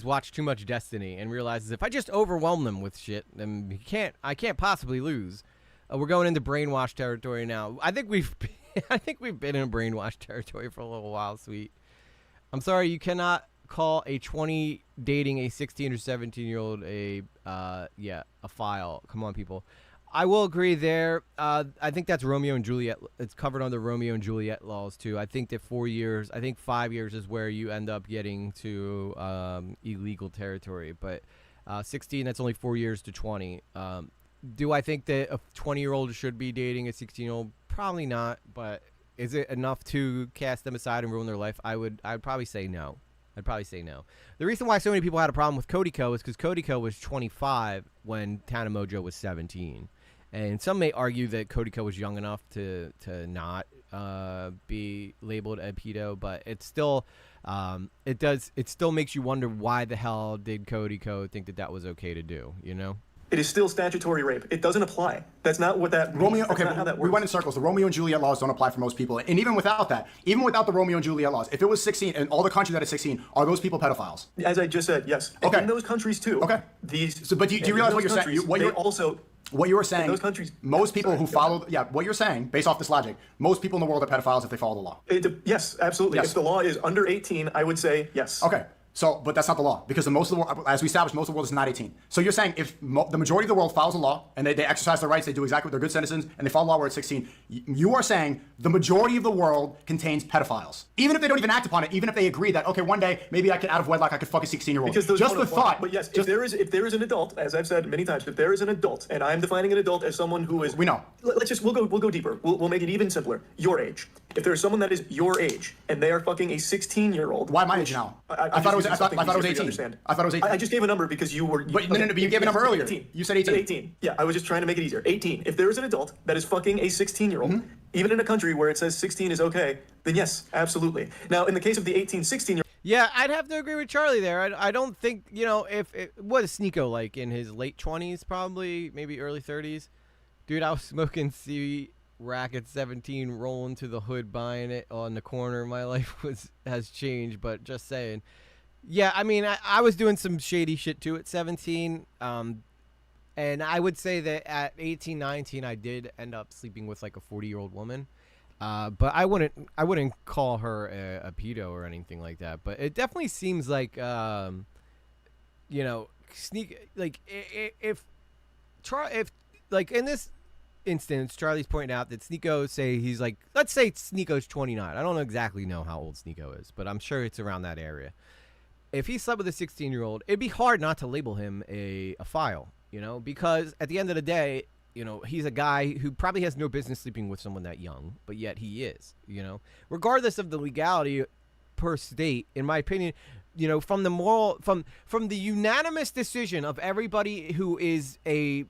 watched too much Destiny and realizes if I just overwhelm them with shit, then I can't possibly lose. We're going into brainwash territory now. I think we've been in brainwash territory for a little while, sweet. I'm sorry, you cannot call a 20 dating a 16 or 17-year-old a file. Come on, people. I will agree there. I think that's Romeo and Juliet. It's covered under Romeo and Juliet laws too. I think that 5 years is where you end up getting to illegal territory. But 16, that's only 4 years to 20. Do I think that a 20-year-old should be dating a 16-year-old? Probably not. But is it enough to cast them aside and ruin their life? I'd probably say no. The reason why so many people had a problem with Kodiko is because Kodiko was 25 when Tana Mojo was 17. And some may argue that Kodiko was young enough to not be labeled a pedo, but it's still it still makes you wonder why the hell did Kodiko think that was okay to do, you know? It is still statutory rape. It doesn't apply. That's not what that means. That's not how that works. We went in circles. The Romeo and Juliet laws don't apply for most people. And even without that, even without the Romeo and Juliet laws, if it was 16 and all the countries that are 16, are those people pedophiles? As I just said, yes. Okay. And in those countries too. Okay. But do you realize what you're saying? What you were saying, those countries, most people who follow, what you're saying, based off this logic, most people in the world are pedophiles if they follow the law. Yes, absolutely. Yes. If the law is under 18, I would say yes. Okay. So, but that's not the law because most of the world, as we established, most of the world is not 18. So you're saying if the majority of the world follows the law and they exercise their rights, they do exactly what they're good citizens, and they follow the law where it's 16, you are saying the majority of the world contains pedophiles. Even if they don't even act upon it, even if they agree that, okay, one day, maybe I could, out of wedlock, I could fuck a 16-year-old. Because those just the thought. But yes, if there is an adult, as I've said many times, if there is an adult, and I'm defining an adult as someone who is, we know. We'll go deeper. We'll make it even simpler. Your age. If there's someone that is your age and they are fucking a 16-year-old. Why my age now? I thought it was 18. I thought it was 18. I just gave a number because you were. But no, you gave a number earlier. 18. You said 18. 18. Yeah, I was just trying to make it easier. 18. If there is an adult that is fucking a 16-year-old, even in a country where it says 16 is okay, then yes, absolutely. Now, in the case of the 18, 16-year-old. Yeah, I'd have to agree with Charlie there. I don't think, what is Sneako like in his late 20s, probably, maybe early 30s? Dude, I was smoking C-Rack at 17, rolling to the hood, buying it on the corner. My life has changed, but just saying. Yeah, I mean, I was doing some shady shit too at 17. And I would say that at 18, 19, I did end up sleeping with like a 40-year-old woman. But I wouldn't call her a pedo or anything like that. But it definitely seems like, if like in this instance, Charlie's pointing out that Sneako he's like, let's say Sneako's 29. I don't exactly know how old Sneako is, but I'm sure it's around that area. If he slept with a 16-year-old, it'd be hard not to label him a file, because at the end of the day, he's a guy who probably has no business sleeping with someone that young, but yet he is, regardless of the legality per state, in my opinion, from the unanimous decision of everybody who is a,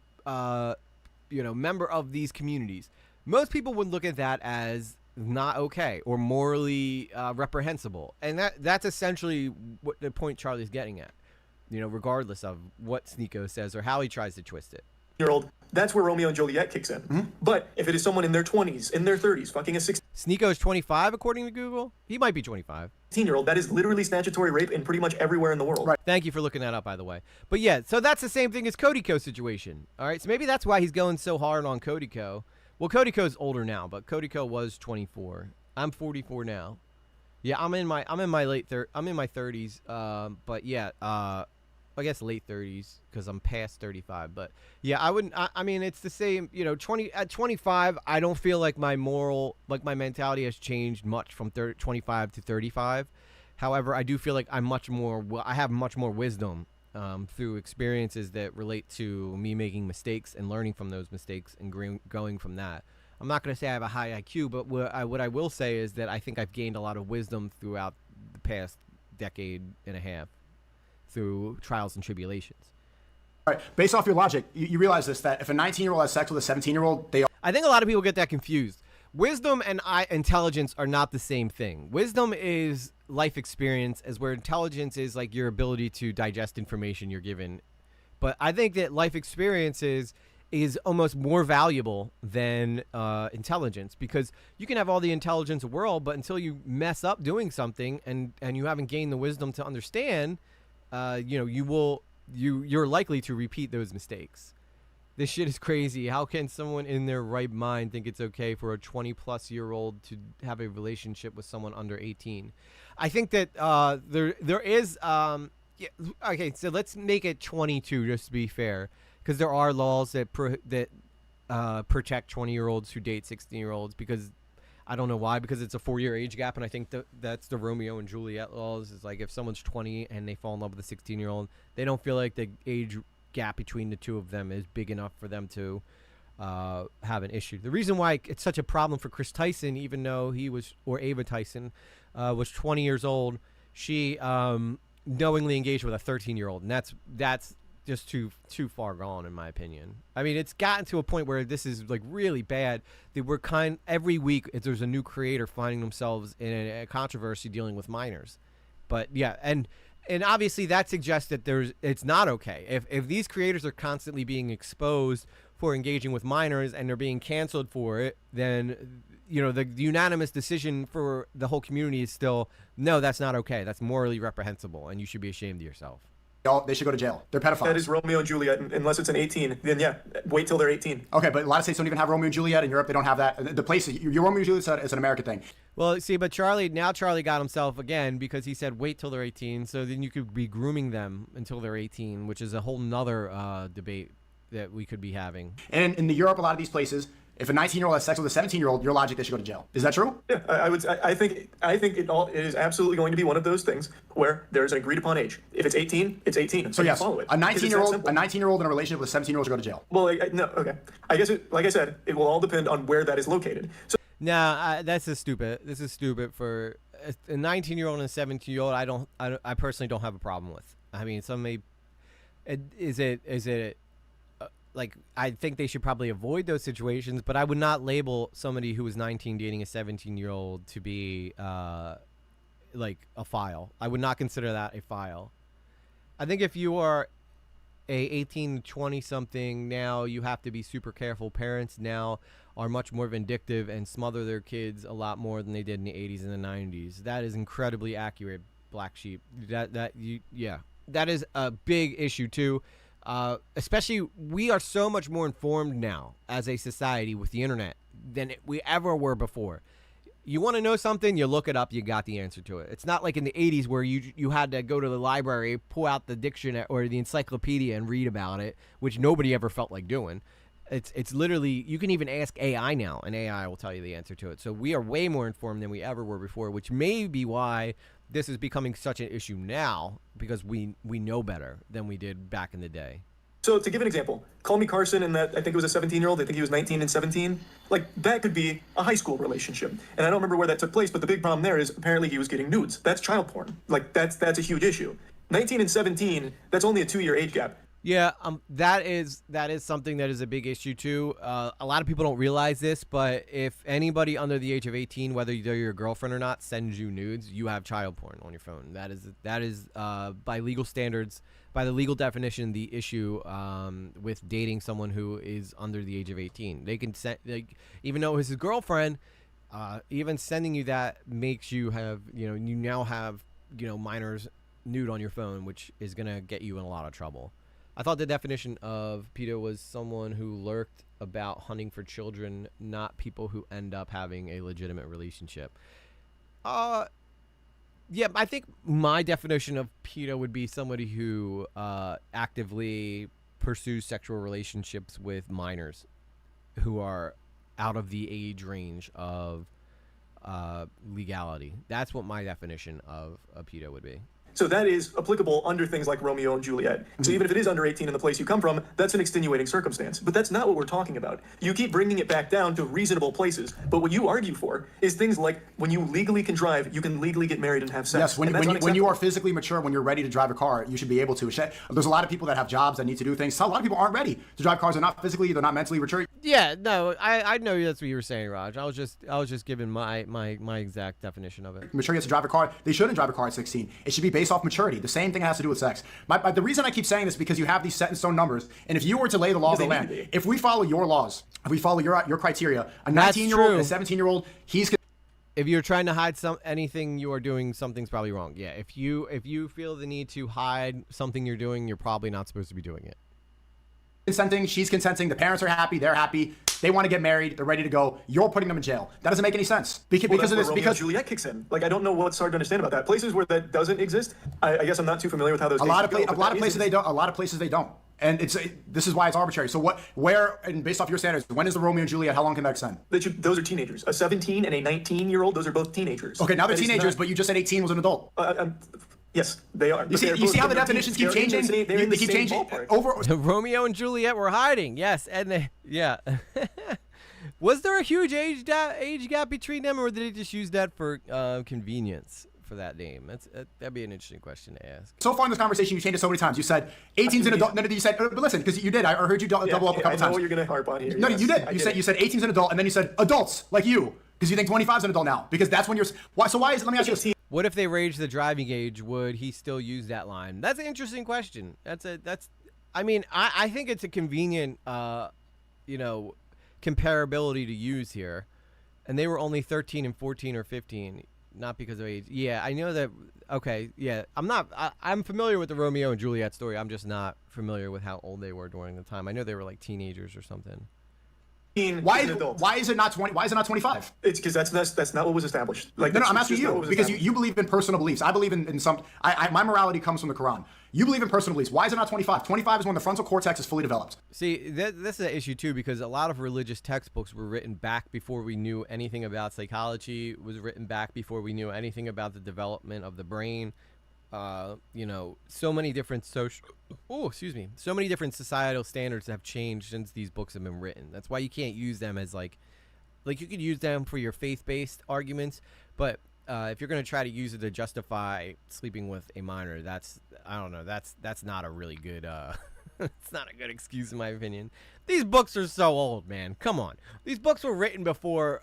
member of these communities, most people would look at that as not okay or morally reprehensible. And that's essentially what the point Charlie's getting at, regardless of what Sneako says or how he tries to twist it. That's where Romeo and Juliet kicks in. But if it is someone in their 20s, in their 30s, fucking a Sneako's 25 according to Google. He might be 25. 16-year-old, that is literally statutory rape in pretty much everywhere in the world. Right. Thank you for looking that up, by the way. But yeah, so that's the same thing as Cody Co situation. All right, so maybe that's why he's going so hard on Cody Co. Well, Cody Co's older now, but Cody Co was 24. I'm 44 now. Yeah, I'm in my 30s. But yeah, I guess late 30s because I'm past 35. But yeah, I mean, it's the same. At 25, I don't feel like my mentality has changed much from 25 to 35. However, I do feel like I have much more wisdom through experiences that relate to me making mistakes and learning from those mistakes and going from that. I'm not going to say I have a high IQ, but what I will say is that I think I've gained a lot of wisdom throughout the past decade and a half through trials and tribulations. All right, based off your logic, you realize this, that if a 19-year-old has sex with a 17-year-old, I think a lot of people get that confused. Wisdom and intelligence are not the same thing. Wisdom is life experience, as where intelligence is like your ability to digest information you're given. But I think that life experiences is almost more valuable than intelligence, because you can have all the intelligence in the world, but until you mess up doing something and you haven't gained the wisdom to understand, you're likely to repeat those mistakes. This shit is crazy. How can someone in their right mind think it's okay for a 20-plus-year-old to have a relationship with someone under 18? I think that there is okay, so let's make it 22 just to be fair, because there are laws that protect 20-year-olds who date 16-year-olds, because I don't know why, because it's a 4-year age gap, and I think that's the Romeo and Juliet laws. It's like if someone's 20 and they fall in love with a 16-year-old, they don't feel like the age gap between the two of them is big enough for them to have an issue. The reason why it's such a problem for Chris Tyson, even though or Ava Tyson was 20 years old, she knowingly engaged with a 13-year-old, and that's just too far gone, in my opinion. I mean, it's gotten to a point where this is like really bad. That we're every week there's a new creator finding themselves in a controversy dealing with minors. But yeah, and obviously that suggests that it's not okay. If these creators are constantly being exposed for engaging with minors and they're being canceled for it, then the unanimous decision for the whole community is still, no, that's not okay. That's morally reprehensible, and you should be ashamed of yourself. they should go to jail. They're pedophiles. That is Romeo and Juliet, unless it's an 18. Then yeah, wait till they're 18. Okay, but a lot of states don't even have Romeo and Juliet. In Europe, they don't have that. The place, your Romeo and Juliet is an American thing. Well, see, but Charlie got himself again because he said wait till they're 18, so then you could be grooming them until they're 18, which is a whole nother debate that we could be having. And in Europe, a lot of these places, if a 19-year-old has sex with a 17-year-old, your logic, they should go to jail. Is that true? Yeah, I think it is absolutely going to be one of those things where there's an agreed upon age. If it's 18, it's 18. So yes, follow it. a 19-year-old in a relationship with a 17-year-old should go to jail. Well, no, okay. I guess like I said, it will all depend on where that is located. So Nah, that's just stupid. This is stupid for a 19-year-old and a 17-year-old. I personally don't have a problem with. I mean, is it like, I think they should probably avoid those situations, but I would not label somebody who was 19 dating a 17-year-old to be like a file. I would not consider that a file. I think if you are a 18 to 20 something, now you have to be super careful. Parents now are much more vindictive and smother their kids a lot more than they did in the 80s and the 90s. That is incredibly accurate, Black Sheep. That is a big issue too. Especially, we are so much more informed now as a society with the internet than we ever were before. You want to know something, you look it up, you got the answer to it. It's not like in the 80s where you had to go to the library, pull out the dictionary or the encyclopedia and read about it, which nobody ever felt like doing. It's literally, you can even ask AI now, and AI will tell you the answer to it. So we are way more informed than we ever were before, which may be why this is becoming such an issue now, because we know better than we did back in the day. So to give an example, Call Me Carson and that, I think it was a 17-year-old, I think he was 19 and 17. Like, that could be a high school relationship. And I don't remember where that took place, but the big problem there is apparently he was getting nudes. That's child porn. Like, that's a huge issue. 19 and 17, that's only a 2-year age gap. Yeah, that is something that is a big issue too. A lot of people don't realize this, but if anybody under the age of 18, whether they're your girlfriend or not, sends you nudes, you have child porn on your phone. That is by legal standards, by the legal definition, the issue with dating someone who is under the age of 18. They can send, even though it's his girlfriend, even sending you that makes you have, you now have, minors nude on your phone, which is gonna get you in a lot of trouble. I thought the definition of pedo was someone who lurked about hunting for children, not people who end up having a legitimate relationship. Yeah, I think my definition of pedo would be somebody who actively pursues sexual relationships with minors who are out of the age range of legality. That's what my definition of a pedo would be. So that is applicable under things like Romeo and Juliet. So even if it is under 18 in the place you come from, that's an extenuating circumstance. But that's not what we're talking about. You keep bringing it back down to reasonable places. But what you argue for is things like when you legally can drive, you can legally get married and have sex. Yes, when you are physically mature, when you're ready to drive a car, you should be able to. There's a lot of people that have jobs that need to do things. So a lot of people aren't ready to drive cars. They're not physically, they're not mentally mature. Yeah, no, I know that's what you were saying, Raj. I was just giving my exact definition of it. Mature gets to drive a car. They shouldn't drive a car at 16. It should be based off maturity. The same thing has to do with sex. The reason I keep saying this is because you have these set in stone numbers, and if you were to lay the law of the land, if we follow your laws, if we follow your criteria, a 19-year-old and a 17-year-old, if you're trying to hide anything you are doing, something's probably wrong. Yeah, if you feel the need to hide something you're doing, you're probably not supposed to be doing it. Consenting, she's consenting, the parents are happy, they're happy, they want to get married, they're ready to go, you're putting them in jail. That doesn't make any sense. Because of this, because Juliet kicks in. Like, I don't know what's hard to understand about that. Places where that doesn't exist, I guess I'm not too familiar with how those a lot of places they don't. A lot of places they don't. And this is why it's arbitrary. So and based off your standards, when is the Romeo and Juliet? How long can that extend? Those are teenagers. A 17 and a 19-year-old, those are both teenagers. Okay, now they're teenagers, but you just said 18 was an adult. Yes, they are. You see how the definitions keep changing? They keep changing. Romeo and Juliet were hiding. Yes, and yeah. Was there a huge age gap between them, or did they just use that for convenience for that name? That'd be an interesting question to ask. So far in this conversation, you changed it so many times. You said 18's an adult. Then you said, but listen, because you did. I heard you double up a couple times. I know what you're going to harp on here. No, yes, you did. You said 18's an adult, and then you said adults like you, because you think 25's an adult now. Because that's when you're. Why? So why is? Let me ask you this. What if they raised the driving age? Would he still use that line? That's an interesting question. I mean, I think it's a convenient, comparability to use here. And they were only 13 and 14 or 15. not because of age. Yeah, I know that. Okay, yeah, I'm familiar with the Romeo and Juliet story. I'm just not familiar with how old they were during the time. I know they were like teenagers or something. Why is it not 20? Why is it not 25? It's because that's not what was established. Like, No, that's I'm asking just not what you was because established. you believe in personal beliefs. I believe in some. My morality comes from the Quran. You believe in personal beliefs. Why is it not 25? 25 is when the frontal cortex is fully developed. See, this is an issue too, because a lot of religious textbooks were written back before we knew anything about psychology. Was written back before we knew anything about the development of the brain. You know, so many different so many different societal standards have changed since these books have been written. That's why you can't use them as like you could use them for your faith-based arguments, but if you're going to try to use it to justify sleeping with a minor, that's not a really good it's not a good excuse in my opinion. These books are so old, man. Come on. These books were written before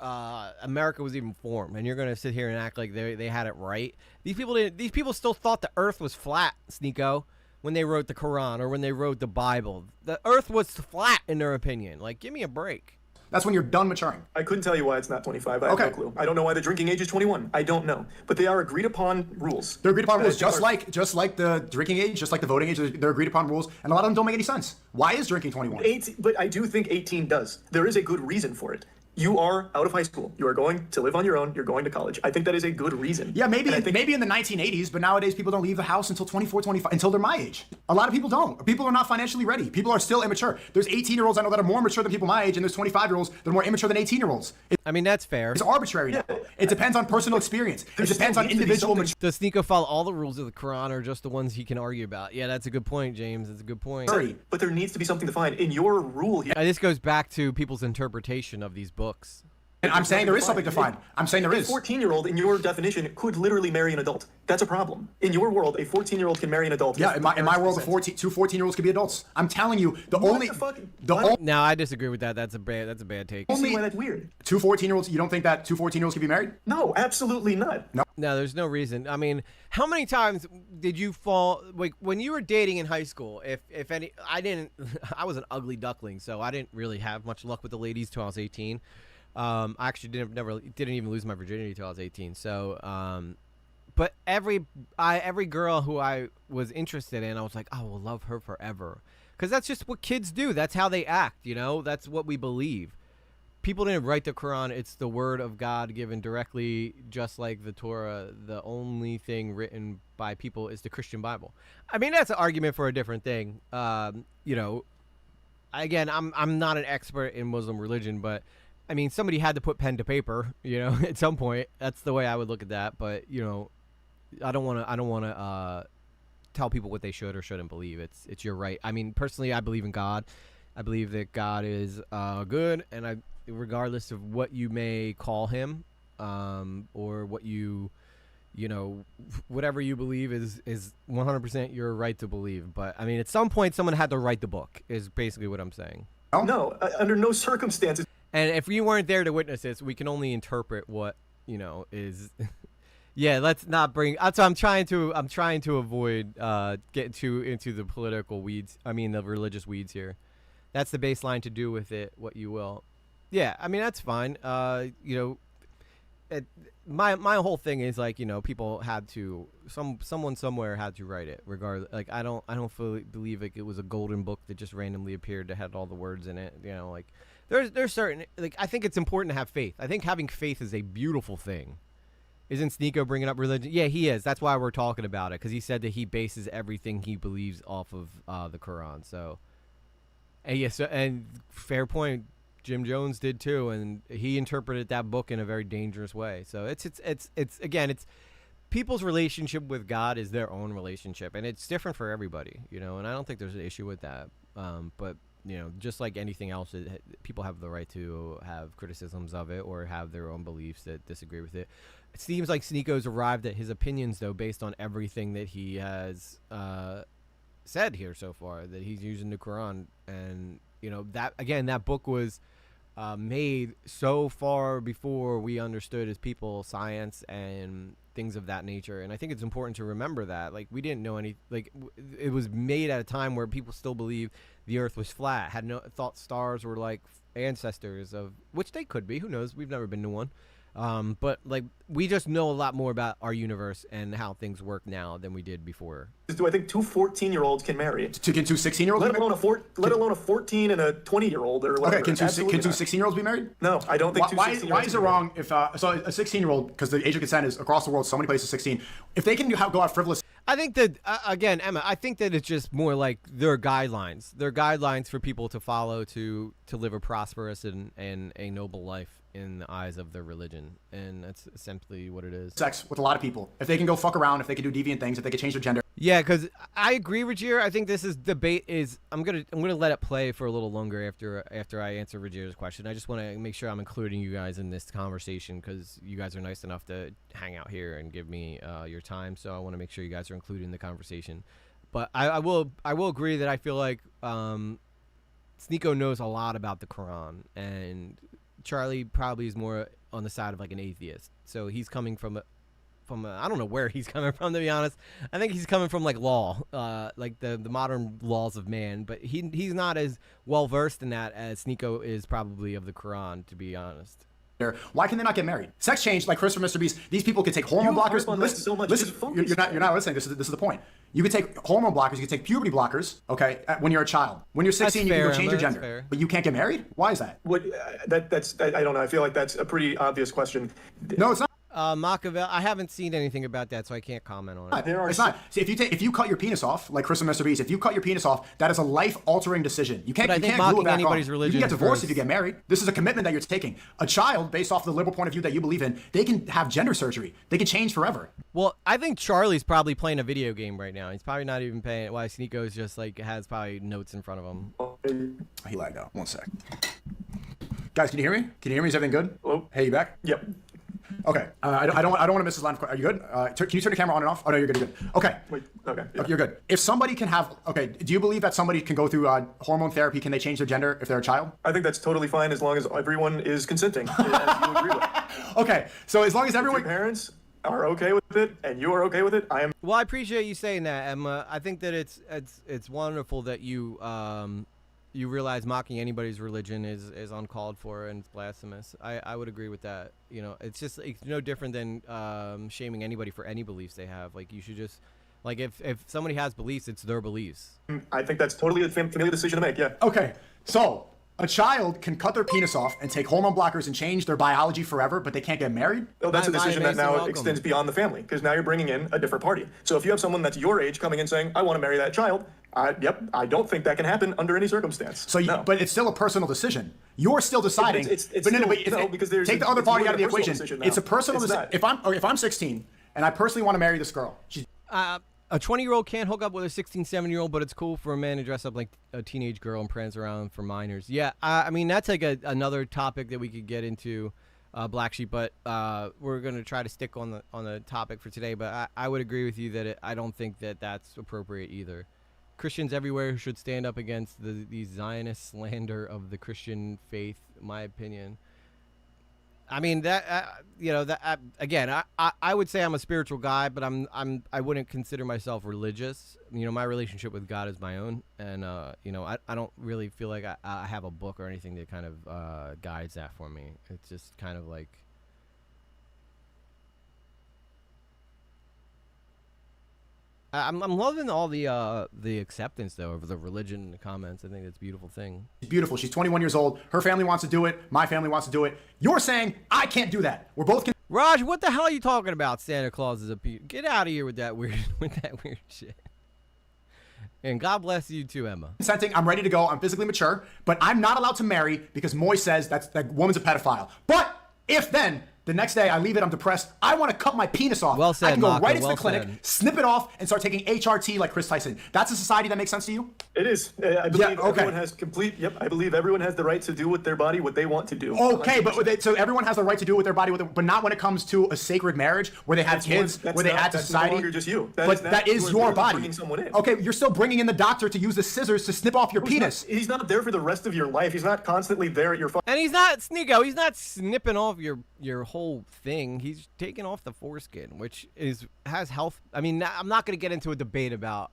America was even formed, and you're going to sit here and act like they had it right. These people still thought the earth was flat, Sneako, when they wrote the Quran or when they wrote the Bible. The earth was flat in their opinion. Like, give me a break. That's when you're done maturing. I couldn't tell you why it's not 25. I have Okay. no clue. I don't know why the drinking age is 21. I don't know. But they are agreed upon rules. They're agreed upon That rules, I think just like the drinking age, just like the voting age. They're agreed upon rules, and a lot of them don't make any sense. Why is drinking 21? 18, but I do think 18 does. There is a good reason for it. You are out of high school. You are going to live on your own. You're going to college. I think that is a good reason. Yeah, maybe And I think- maybe in the 1980s, but nowadays people don't leave the house until 24, 25, until they're my age. A lot of people don't. People are not financially ready. People are still immature. There's 18-year-olds I know that are more mature than people my age, and there's 25-year-olds that are more immature than 18-year-olds. I mean, that's fair. It's arbitrary now. It depends on personal experience. It There depends still on needs to be individual something- maturity. Does Sneako follow all the rules of the Quran or just the ones he can argue about? Yeah, that's a good point, James. That's a good point. But there needs to be something defined in your rule here. This goes back to people's interpretation of these books. And I'm saying there is something defined. I'm saying there A is. 14-year-old, in your definition, could literally marry an adult. That's a problem. In your world, a 14-year-old can marry an adult. Yeah, in my world, Consent. two 14-year-olds could be adults. I'm telling you, the What only the fuck? the What? only No, I disagree with that. That's a bad take. You see why that's weird? two 14-year-olds. You don't think that two 14-year-olds could be married? No, absolutely not. No, there's no reason. I mean, how many times did you fall like when you were dating in high school? If any, I didn't. I was an ugly duckling, so I didn't really have much luck with the ladies till I was 18. I actually didn't even lose my virginity till I was 18. So, but every girl who I was interested in, I was like, I will love her forever, because that's just what kids do. That's how they act. You know, that's what we believe. People didn't write the Quran. It's the word of God given directly, just like the Torah. The only thing written by people is the Christian Bible. I mean, that's an argument for a different thing. You know, again, I'm not an expert in Muslim religion, but I mean, somebody had to put pen to paper, you know, at some point. That's the way I would look at that. But, you know, I don't want to tell people what they should or shouldn't believe. It's your right. I mean, personally, I believe in God. I believe that God is good, and regardless of what you may call him, or what you know, whatever you believe is 100% your right to believe. But I mean, at some point, someone had to write the book. Is basically what I'm saying. No, under no circumstances. And if you weren't there to witness this, we can only interpret what, you know, is. Yeah, let's not bring. That's what I'm trying to avoid getting into the political weeds. I mean, the religious weeds here. That's the baseline to do with it what you will. Yeah, I mean that's fine. You know, my whole thing is like, you know, people had to someone somewhere had to write it. Regardless, like I don't fully believe like it was a golden book that just randomly appeared that had all the words in it. You know, like. There's certain, like, I think it's important to have faith. I think having faith is a beautiful thing. Isn't Sneako bringing up religion? Yeah, he is. That's why we're talking about it, because he said that he bases everything he believes off of the Quran. So, and yes, and fair point. Jim Jones did too, and he interpreted that book in a very dangerous way. So it's again, it's people's relationship with God is their own relationship, and it's different for everybody, you know. And I don't think there's an issue with that. But you know, just like anything else, people have the right to have criticisms of it or have their own beliefs that disagree with it. It seems like Sneako's arrived at his opinions, though, based on everything that he has said here so far, that he's using the Quran. And, you know, that, again, that book was made so far before we understood as people science and things of that nature. And I think it's important to remember that. Like, we didn't know any, like, it was made at a time where people still believe the earth was flat, thought stars were like ancestors of, which they could be, who knows, we've never been to one. But like we just know a lot more about our universe and how things work now than we did before. Do I think two 14-year-olds can marry? Can two 16-year-olds? Let alone a 14 and a 20-year-old or whatever. Okay, can two 16-year-olds be married? No, I don't think two 16-year-olds. Why is it wrong if so a 16-year-old, because the age of consent is across the world, so many places 16, if they can go out frivolous? I think that again, Emma, I think that it's just more like there are guidelines. There are guidelines for people to follow to live a prosperous and a noble life in the eyes of their religion, and that's simply what it is. Sex with a lot of people. If they can go fuck around, if they can do deviant things, if they can change their gender. Yeah, because I agree with Rajir. I think this is debate is I'm gonna let it play for a little longer after I answer Rajir's question. I just want to make sure I'm including you guys in this conversation because you guys are nice enough to hang out here and give me your time. So I want to make sure you guys are included in the conversation. But I will agree that I feel like Sneako knows a lot about the Quran, and Charlie probably is more on the side of like an atheist. So he's coming from a I don't know where he's coming from, to be honest. I think he's coming from like law, like the modern laws of man. But he's not as well versed in that as Sneako is probably of the Quran, to be honest. Why can they not get married? Sex change, like Chris from Mr. Beast. These people could take hormone blockers. Listen, you're not listening. This is the point. You could take hormone blockers. You could take puberty blockers. Okay, when you're a child. When you're 16, you can go change your gender. But you can't get married. Why is that? That's I don't know. I feel like that's a pretty obvious question. No, it's not. Machiavelli, I haven't seen anything about that, so I can't comment on it. It's not. See, if you cut your penis off, like Chris and Mr. Beast, if you cut your penis off, that is a life-altering decision. You can't glue it back on. You can get divorced if you get married. This is a commitment that you're taking. A child, based off the liberal point of view that you believe in, they can have gender surgery. They can change forever. Well, I think Charlie's probably playing a video game right now. He's probably not even paying it. Why Sneako's just like has probably notes in front of him. He lagged out. 1 sec. Guys, can you hear me? Can you hear me? Is everything good? Hello? Hey, you back? Yep. Okay, I don't want to miss this line of questions. Are you good? Can you turn the camera on and off? Oh no, you're good. You're good. Okay. Wait. Okay. Yeah. You're good. If somebody can have, do you believe that somebody can go through hormone therapy? Can they change their gender if they're a child? I think that's totally fine as long as everyone is consenting. As you agree with. Okay, so as long as everyone, if your parents are okay with it and you are okay with it, I am. Well, I appreciate you saying that, Emma. I think that it's wonderful that you you realize mocking anybody's religion is uncalled for and it's blasphemous. I would agree with that. You know, it's no different than shaming anybody for any beliefs they have. Like, you should just, like, if somebody has beliefs, it's their beliefs. I think that's totally a family decision to make, yeah. Okay, so a child can cut their penis off and take hormone blockers and change their biology forever, but they can't get married? Oh, that's a decision that now extends beyond the family, because now you're bringing in a different party. So if you have someone that's your age coming in saying, I want to marry that child, I don't think that can happen under any circumstance. So, but it's still a personal decision. You're still deciding. Because there's take the other party out of the equation. It's a personal decision. If I'm 16 and I personally want to marry this girl, she's a 20-year-old can't hook up with a 16, 17-year-old, but it's cool for a man to dress up like a teenage girl and prance around for minors. Yeah, I mean, that's like another topic that we could get into, Black Sheep, but we're going to try to stick on the topic for today. But I would agree with you that I don't think that that's appropriate either. Christians everywhere should stand up against the Zionist slander of the Christian faith, in my opinion. I mean, that again, I would say I'm a spiritual guy, but I wouldn't consider myself religious. You know, my relationship with God is my own, and you know, I don't really feel like I have a book or anything that kind of guides that for me. It's just kind of like, I'm loving all the acceptance though of the religion comments. I think that's a beautiful thing. She's beautiful. She's 21 years old. Her family wants to do it. My family wants to do it. You're saying I can't do that. We're both. Raj, what the hell are you talking about? Santa Claus is a get out of here with that weird shit. And God bless you too, Emma. Consenting. I'm ready to go. I'm physically mature, but I'm not allowed to marry because Moy says that woman's a pedophile. But if then the next day I leave it, I'm depressed, I want to cut my penis off. Well said, I can go Maka, right into well the clinic, said. snip it off, and start taking HRT like Chris Tyson. That's a society that makes sense to you? It is. I believe everyone has complete. Yep. I believe everyone has the right to do with their body what they want to do. Okay, but so everyone has the right to do with their body, but not when it comes to a sacred marriage where they have kids, where they add to society. No longer just you. That is your body. Bringing someone in. Okay, you're still bringing in the doctor to use the scissors to snip off your penis. He's not there for the rest of your life. He's not constantly there at your. And he's not Sneako. He's not snipping off your whole thing. He's taking off the foreskin, which has health. I mean, I'm not going to get into a debate about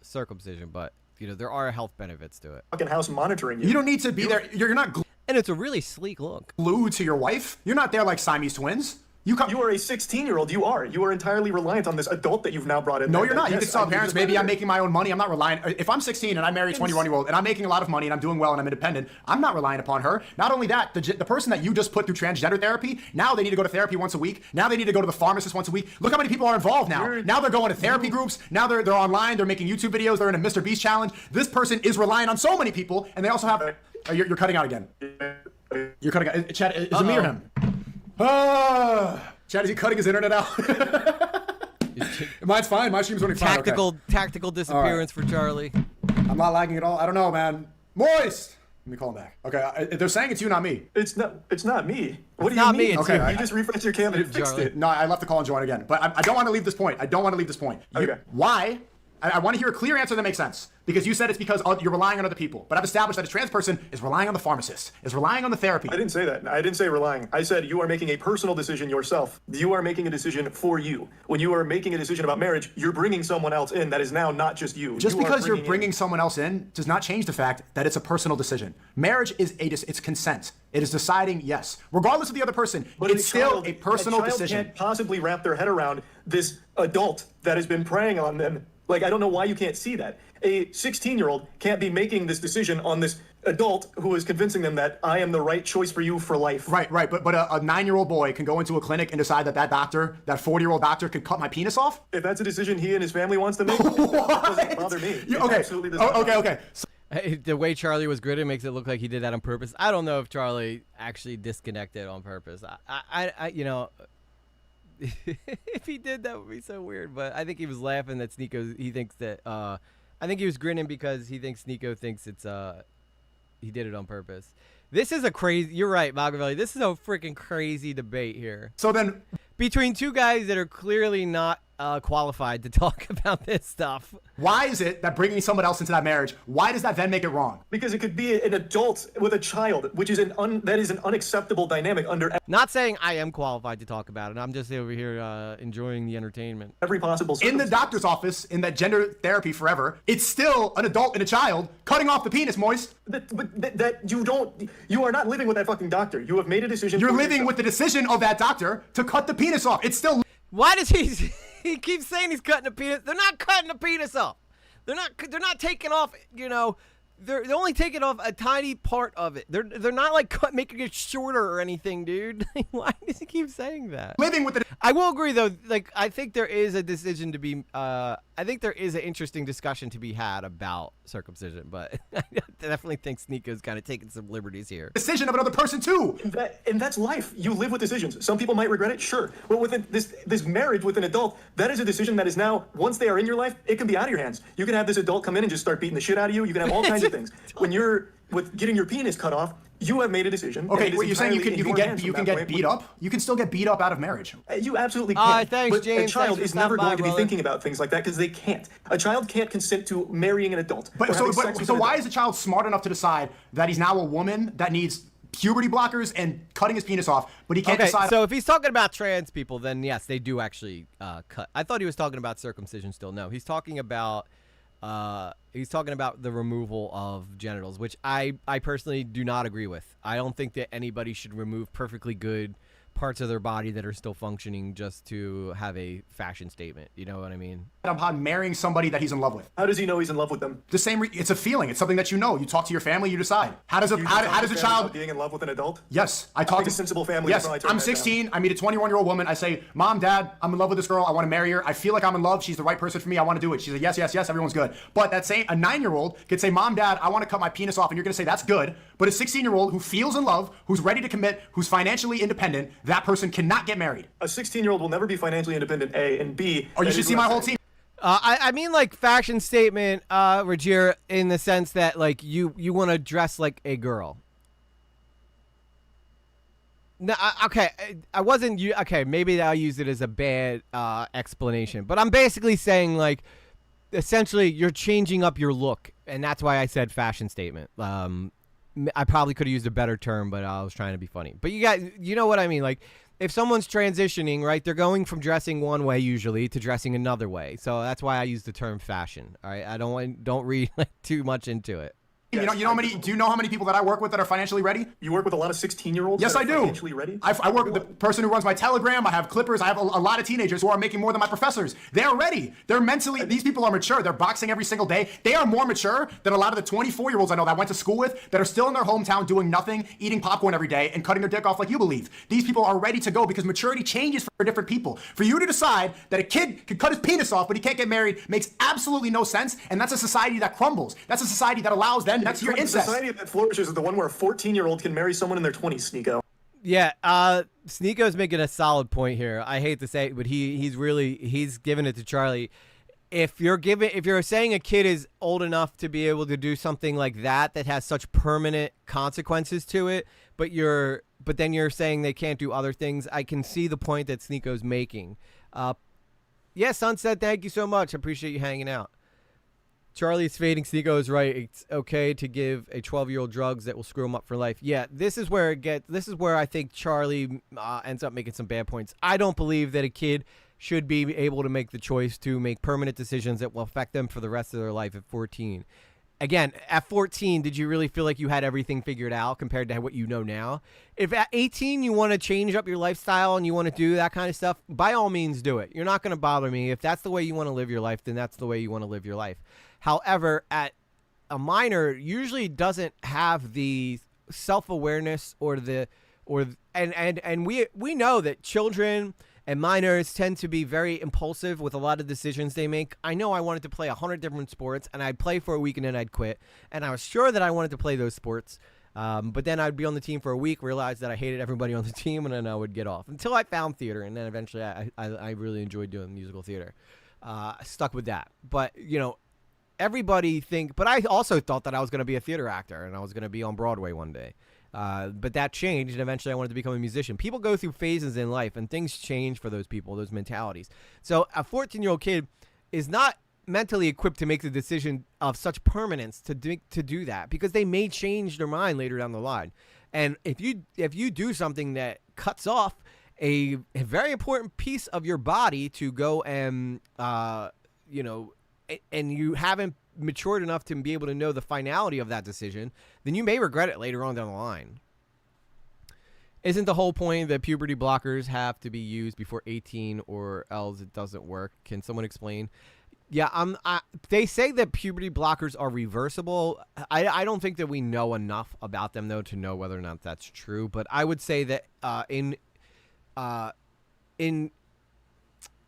circumcision, but you know there are health benefits to it. Fucking house monitoring you. You don't need to be there. You're not. And it's a really sleek look. glued to your wife. You're not there like Siamese twins. You are a 16-year-old. You are entirely reliant on this adult that you've now brought in. No, there. you're not. You Yes, can tell I parents, maybe I'm making my own money. I'm not relying. If I'm 16 and I marry a 21-year-old and I'm making a lot of money and I'm doing well and I'm independent, I'm not relying upon her. Not only that, the person that you just put through transgender therapy, now they need to go to therapy once a week. Now they need to go to the pharmacist once a week. Look how many people are involved now. Now they're going to therapy groups. Now they're online. They're making YouTube videos. They're in a Mr. Beast challenge. This person is relying on so many people, and they also have. You're cutting out again. You're cutting out. Chad, is it me or him? Chad, is he cutting his internet out? Mine's fine. My stream's running fine. Tactical disappearance for Charlie. I'm not lagging at all. I don't know, man. Moist. Let me call him back. Okay, they're saying it's you, not me. It's not me. What do not you me, mean? it's Okay, you just refreshed your cam and it fixed it. No, I left the call and join again. But I don't want to leave this point. Okay. Why? I want to hear a clear answer that makes sense. Because you said it's because you're relying on other people. But I've established that a trans person is relying on the pharmacist, is relying on the therapy. I didn't say that. I didn't say relying. I said you are making a personal decision yourself. You are making a decision for you. When you are making a decision about marriage, you're bringing someone else in that is now not just you. Just because you're bringing someone else in does not change the fact that it's a personal decision. Marriage is it's consent. It is deciding yes, regardless of the other person. But it's still a personal child decision. Can't possibly wrap their head around this adult that has been preying on them. Like, I don't know why you can't see that. A 16-year-old can't be making this decision on this adult who is convincing them that I am the right choice for you for life. Right. But a 9-year-old boy can go into a clinic and decide that doctor, that 40-year-old doctor, could cut my penis off? If that's a decision he and his family wants to make, it doesn't bother me. It absolutely doesn't bother me. Okay. The way Charlie was gritted makes it look like he did that on purpose. I don't know if Charlie actually disconnected on purpose. I you know, if he did, that would be so weird. But I think he was laughing that Sneako. He thinks that. I think he was grinning because he thinks Sneako thinks it's. He did it on purpose. This is a crazy. You're right, Machiavelli. This is a freaking crazy debate here. So then, between two guys that are clearly not qualified to talk about this stuff. Why is it that bringing someone else into that marriage, why does that then make it wrong? Because it could be an adult with a child, which is that is an unacceptable dynamic under Not saying I am qualified to talk about it. I'm just over here enjoying the entertainment. every possible In circumstance. the doctor's office, in that gender therapy forever, it's still an adult and a child cutting off the penis, Moist. You are not living with that fucking doctor. You have made a decision. You're for living yourself. with the decision of that doctor to cut the penis off. It's still. Why does he? He keeps saying he's cutting the penis. They're not cutting the penis off. They're not taking off. You know, they're only taking off a tiny part of it. They're not like making it shorter or anything, dude. Why does he keep saying that? Living with the. I will agree though. Like I think there is a decision to be. I think there is an interesting discussion to be had about circumcision, but I definitely think Sneako's kind of taking some liberties here. Decision of another person too. And that's life. You live with decisions. Some people might regret it, sure. But within this marriage with an adult, that is a decision that is now, once they are in your life, it can be out of your hands. You can have this adult come in and just start beating the shit out of you. You can have all kinds of things. When you're with getting your penis cut off, you have made a decision. Okay, what you're saying you can get beat up? You can still get beat up out of marriage. You absolutely can. Thanks, but James. a child Thanks for is never stopping by, going to be brother. thinking about things like that because they can't. A child can't consent to marrying an adult. But or having sex with an why adult. is a child smart enough to decide that he's now a woman that needs puberty blockers and cutting his penis off, but he can't Okay, decide? so if he's talking about trans people, then yes, they do actually cut. I thought he was talking about circumcision still. No, he's talking about the removal of genitals, which I personally do not agree with. I don't think that anybody should remove perfectly good parts of their body that are still functioning just to have a fashion statement. You know what I mean? Upon marrying somebody that he's in love with. How does he know he's in love with them? The same. It's a feeling. It's something that you know. You talk to your family. You decide. How does a child? Being in love with an adult? Yes, I talk think to a sensible family Yes, would probably turn I'm that 16. I meet a 21-year-old woman. I say, Mom, Dad, I'm in love with this girl. I want to marry her. I feel like I'm in love. She's the right person for me. I want to do it. She's like, yes, yes, yes. Everyone's good. But a 9-year-old could say, Mom, Dad, I want to cut my penis off, and you're gonna say that's good. But a 16-year-old who feels in love, who's ready to commit, who's financially independent, that person cannot get married. A 16-year-old will never be financially independent, A, and B... Oh, you should see my whole team. I mean like fashion statement, Rajir, in the sense that like you want to dress like a girl. No, okay, I wasn't. Okay, maybe I'll use it as a bad explanation, but I'm basically saying like, essentially, you're changing up your look, and that's why I said fashion statement. I probably could have used a better term, but I was trying to be funny. But you know what I mean, like. If someone's transitioning, right, they're going from dressing one way usually to dressing another way. So that's why I use the term fashion. All right, I don't read like too much into it. You know how many? Do you know how many people that I work with that are financially ready? You work with a lot of 16-year-olds. Yes, that I are do. Financially ready. I work with the person who runs my Telegram. I have Clippers. I have a lot of teenagers who are making more than my professors. They are ready. They're mentally. These people are mature. They're boxing every single day. They are more mature than a lot of the 24-year-olds I know that I went to school with that are still in their hometown doing nothing, eating popcorn every day, and cutting their dick off like you believe. These people are ready to go because maturity changes for different people. For you to decide that a kid could cut his penis off but he can't get married makes absolutely no sense, and that's a society that crumbles. That's a society that allows them. That's your incest. The society that flourishes is the one where a 14-year-old can marry someone in their 20s, Sneako. Yeah, Sneako's making a solid point here. I hate to say it, but he's giving it to Charlie. If you're saying a kid is old enough to be able to do something like that has such permanent consequences to it, but then you're saying they can't do other things, I can see the point that Sneako's making. Yeah, Sunset, thank you so much. I appreciate you hanging out. Charlie's fading. Sneako is right. It's okay to give a 12-year-old drugs that will screw him up for life. Yeah, this is where I think Charlie ends up making some bad points. I don't believe that a kid should be able to make the choice to make permanent decisions that will affect them for the rest of their life at 14. Again, at 14, did you really feel like you had everything figured out compared to what you know now? If at 18 you want to change up your lifestyle and you want to do that kind of stuff, by all means do it. You're not going to bother me. If that's the way you want to live your life, then that's the way you want to live your life. However, at a minor usually doesn't have the self-awareness and we know that children and minors tend to be very impulsive with a lot of decisions they make. I know I wanted to play 100 different sports, and I'd play for a week and then I'd quit. And I was sure that I wanted to play those sports. But then I'd be on the team for a week, realize that I hated everybody on the team, and then I would get off. Until I found theater, and then eventually I really enjoyed doing musical theater. I stuck with that. But, but I also thought that I was going to be a theater actor, and I was going to be on Broadway one day. But that changed, and eventually I wanted to become a musician. People go through phases in life, and things change for those people, those mentalities. So a 14-year-old kid is not mentally equipped to make the decision of such permanence to do that, because they may change their mind later down the line. And if you do something that cuts off a very important piece of your body to go and and you haven't matured enough to be able to know the finality of that decision, then you may regret it later on down the line. Isn't the whole point that puberty blockers have to be used before 18 or else it doesn't work? Can someone explain? Yeah, they say that puberty blockers are reversible. I don't think that we know enough about them, though, to know whether or not that's true. But I would say that in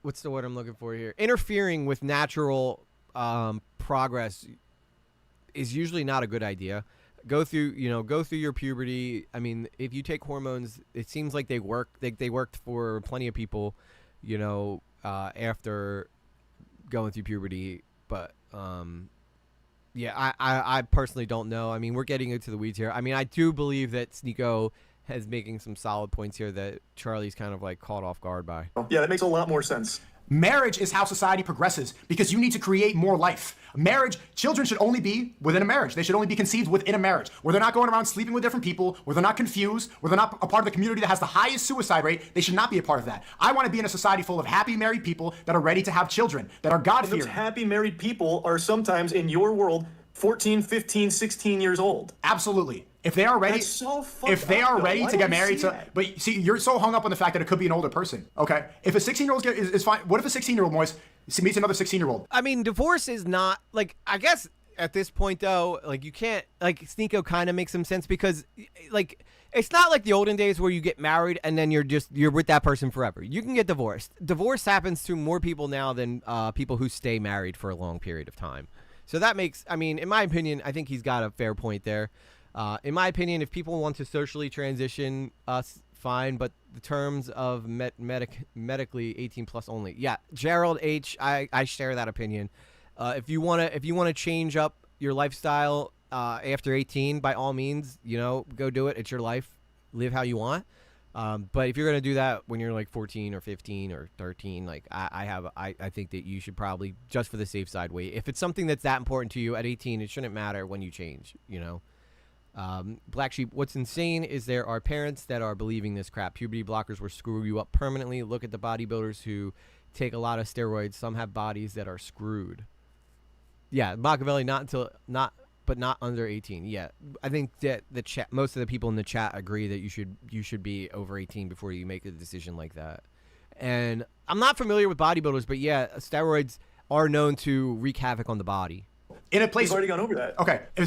what's the word I'm looking for here? Interfering with natural progress is usually not a good idea. Go through your puberty. I mean, if you take hormones, it seems like they work. They worked for plenty of people, after going through puberty. But I personally don't know. I mean, we're getting into the weeds here. I mean, I do believe that Sneako is making some solid points here that Charlie's kind of like caught off guard by. Yeah, that makes a lot more sense. Marriage is how society progresses because you need to create more life. Children should only be within a marriage. They should only be conceived within a marriage where they're not going around sleeping with different people, where they're not confused, where they're not a part of the community that has the highest suicide rate. They should not be a part of that. I want to be in a society full of happy married people that are ready to have children, that are God-fearing. Those happy married people are sometimes in your world 14, 15, 16 years old. Absolutely. If they are ready, to get married, but see, you're so hung up on the fact that it could be an older person. Okay, if a 16-year-old is fine. What if a 16-year-old meets another 16-year-old? I mean, divorce is not like, I guess at this point though, like you can't, like Sneako kind of makes some sense because like it's not like the olden days where you get married and then you're with that person forever. You can get divorced. Divorce happens to more people now than people who stay married for a long period of time. So that makes, I mean, in my opinion, I think he's got a fair point there. In my opinion, if people want to socially transition us, fine, but the terms of medically 18 plus only. Yeah, Gerald H, I share that opinion. If you want to change up your lifestyle after 18, by all means, go do it. It's your life. Live how you want. But if you're going to do that when you're like 14 or 15 or 13, like I think that you should probably, just for the safe side, wait. If it's something that's that important to you at 18, it shouldn't matter when you change, Black Sheep, what's insane is there are parents that are believing this crap. Puberty blockers will screw you up permanently. Look at the bodybuilders who take a lot of steroids. Some have bodies that are screwed. Yeah, Machiavelli, not but not under 18. Yeah, I think that the chat, most of the people in the chat agree that you should be over 18 before you make a decision like that. And I'm not familiar with bodybuilders, but yeah, steroids are known to wreak havoc on the body. In a place, We've already gone over that. Okay, in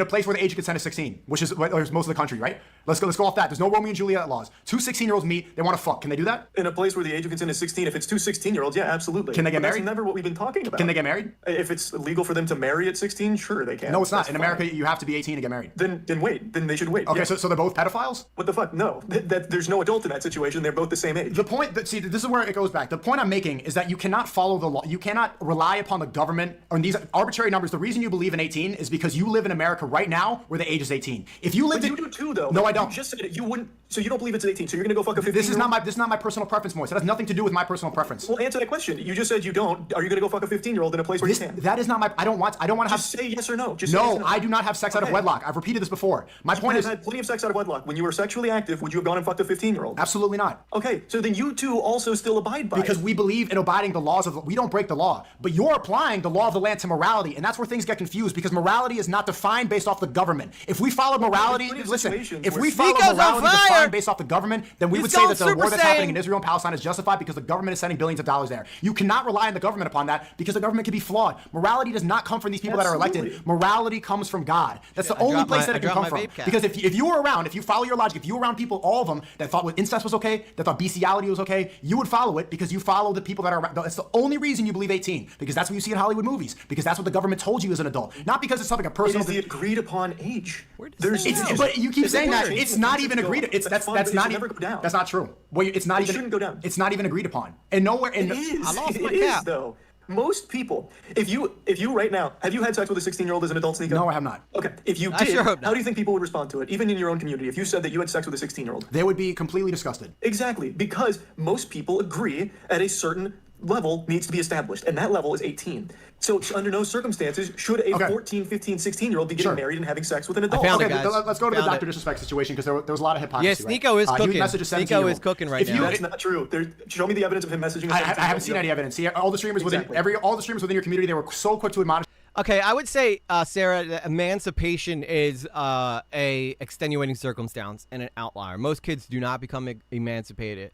a place where the age of consent is 16, which is most of the country, right? Let's go off that. There's no Romeo and Juliet laws. Two 16-year-olds meet, they want to fuck. Can they do that? In a place where the age of consent is 16, if it's two 16-year-olds, yeah, absolutely. Can they get married? That's never what we've been talking about. Can they get married? If it's legal for them to marry at 16, sure, they can. No, it's not. That's In fine. America, you have to be 18 to get married. Then wait. Then they should wait. Okay, yeah. so they're both pedophiles? What the fuck? No. There's no adult in that situation. They're both the same age. The point that, see, this is where it goes back. The point I'm making is that you cannot follow the law. You cannot rely upon the government on these arbitrary numbers. The reason you believe in 18 is because you live in America right now where the age is 18. If you lived But in, you do too, though. No, I don't. You just said it. You wouldn't. So you don't believe it's at 18. So you're gonna go fuck a 15. This is not my personal preference, Moise. It has nothing to do with my personal preference. Well, answer that question. You just said you don't. Are you gonna go fuck a 15-year-old in a place where you can? That is not my. I don't want to have. Just say yes or no. Just say yes No, or no. I do not have sex out of Okay. wedlock. I've repeated this before. My point You is had plenty of sex out of wedlock. When you were sexually active, would you have gone and fucked a 15-year-old? absolutely not. Okay, so then you two also still abide by Because it. we believe in abiding the laws of. We don't break the law, but you're applying the law of the land to morality, and that's where things get confused. Because morality is not defined based off the government. If we follow morality, plenty of listen. situations If where we follow Sneako's on morality fire! defined based off the government, then we He's would say going that the war Super that's happening in Saiyan. Israel and Palestine is justified because the government is sending billions of dollars there. You cannot rely on the government upon that because the government can be flawed. Morality does not come from these people that are elected. Absolutely. Morality comes from God. That's the I only dropped place my- that it I can come dropped my from. vape cap. Because if you were around, if you follow your logic, if you were around people, all of them that thought incest was okay, that thought bestiality was okay, you would follow it because you follow the people that are around. That's the only reason you believe 18 because that's what you see in Hollywood movies because that's what the government told you as an adult. Not because it's something a It personal. is the agreed upon age. does There's that It's, go? but you keep It's saying that weird. it's not It even should agreed. go- It's that's fine, that's but it not should even. never go down. That's not true. Well, it's not It even. shouldn't go down. It's not even agreed upon. And nowhere. It is. I lost my It is, cap. though. Most people, if you right now, have you had sex with a 16-year-old as an adult, Sneako? No, I have not. Okay, if you I did, sure hope not. how do you think people would respond to it, even in your own community, if you said that you had sex with a 16-year-old? They would be completely disgusted. Exactly, because most people agree at a certain level needs to be established, and that level is 18. So under no circumstances should a Okay. 14, 15, 16-year-old be getting Sure. married and having sex with an adult. found it, Okay, guys. let's go to the Found Dr. it. Disrespect situation because there was a lot of hypocrisy. Yeah, right? Sneako is He cooking. messaged a Sneako 17-year-old. is cooking right If now. you- That's not true. Show me the evidence of him messaging a I 17-year-old. haven't seen any evidence. See, all the streamers within Exactly. all the streamers within your community, they were so quick to admonish. Okay, I would say, Sarah, that emancipation is a extenuating circumstance and an outlier. Most kids do not become emancipated.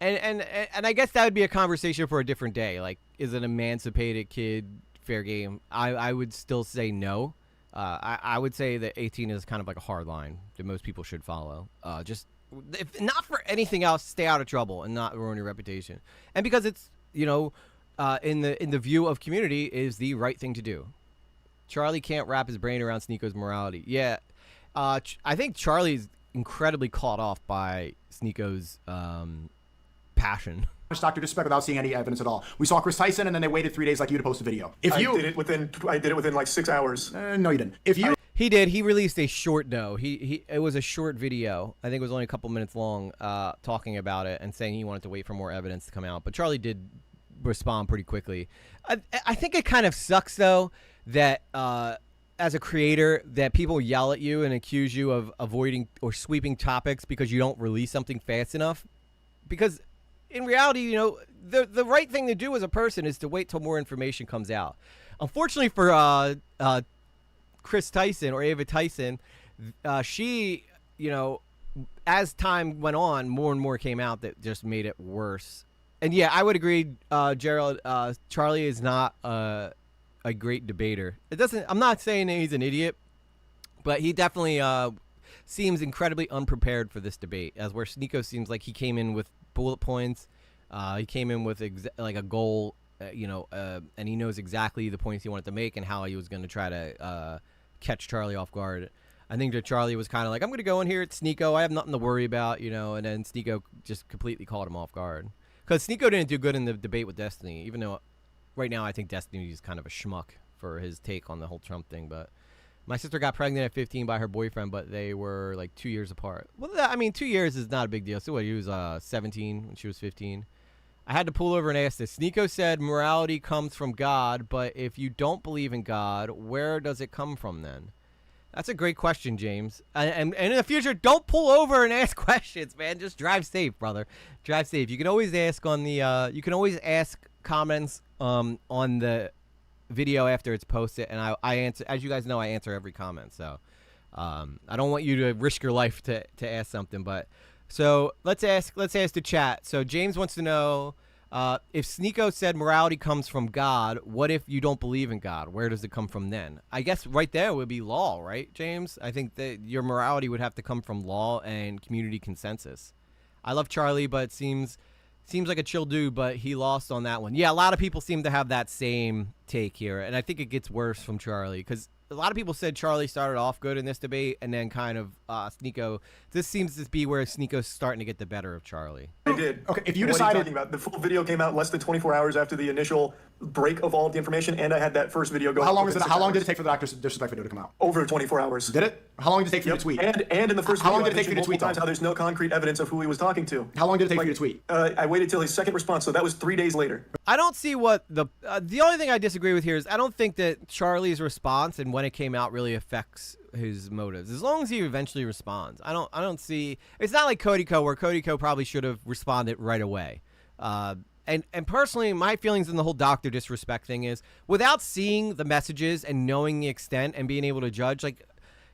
And I guess that would be a conversation for a different day. Like, is an emancipated kid fair game? I would still say no. I would say that 18 is kind of like a hard line that most people should follow. Just if not for anything else, stay out of trouble and not ruin your reputation. And because it's, you know, in the view of community, is the right thing to do. Charlie can't wrap his brain around Sneako's morality. Yeah, I think Charlie's incredibly caught off by Sneako's passion. Dr. Disrespect without seeing any evidence at all. We saw Chris Tyson, and then they waited 3 days like you to post a video. If I you did it within like 6 hours. no, you didn't. If you He did. He released a short though. It was a short video. I think it was only a couple minutes long, talking about it and saying he wanted to wait for more evidence to come out. But Charlie did respond pretty quickly. I think it kind of sucks though that as a creator that people yell at you and accuse you of avoiding or sweeping topics because you don't release something fast enough. Because in reality, you know, the right thing to do as a person is to wait till more information comes out. Unfortunately for Chris Tyson or Ava Tyson, she, you know, as time went on, more and more came out that just made it worse. And yeah, I would agree, Gerald. Charlie is not a great debater. It doesn't. I'm not saying that he's an idiot, but he definitely seems incredibly unprepared for this debate. As where Sneako seems like he came in with bullet points. He came in with like a goal, and he knows exactly the points he wanted to make and how he was going to try to catch Charlie off guard. I think that Charlie was kind of like, I'm going to go in here at Sneako. I have nothing to worry about, you know, and then Sneako just completely caught him off guard. Because Sneako didn't do good in the debate with Destiny, even though right now I think Destiny is kind of a schmuck for his take on the whole Trump thing. But my sister got pregnant at 15 by her boyfriend, but they were like 2 years apart. Well, I mean, 2 years is not a big deal. So what, he was 17 when she was 15. I had to pull over and ask this. Sneako said morality comes from God, but if you don't believe in God, where does it come from then? That's a great question, James. And in the future, don't pull over and ask questions, man. Just drive safe, brother. Drive safe. You can always ask on the. You can always ask comments on the video after it's posted, and I answer, as you guys know, I answer every comment. So I don't want you to risk your life to ask something. But so let's ask the chat. So James wants to know, if Sneako said morality comes from God, what if you don't believe in God? Where does it come from then? I guess right there would be law, right, James? I think that your morality would have to come from law and community consensus. I love Charlie, but seems like a chill dude, but he lost on that one. Yeah, a lot of people seem to have that same take here, and I think it gets worse from Charlie, because a lot of people said Charlie started off good in this debate, and then kind of Sneako. This seems to be where Sneako's starting to get the better of Charlie. I did. Okay, if you What are decided... talking about? The full video came out less than 24 hours after the initial break of all of the information, and I had that first video go. How long did it take for the Dr. Disrespect video to come out? Over 24 hours. Did it? How long did it take for you to tweet? And in the first How video, long did it I take for you to mentioned tweet, multiple times though? how there's no concrete evidence of who he was talking to. How long did it take for you to tweet? I waited till his second response, so that was 3 days later. I don't see what the only thing I disagree with here is I don't think that Charlie's response and when it came out really affects his motives. As long as he eventually responds, I don't see. It's not like Cody Co, where Cody Co probably should have responded right away. And personally, my feelings on the whole Dr. Disrespect thing is, without seeing the messages and knowing the extent and being able to judge, like,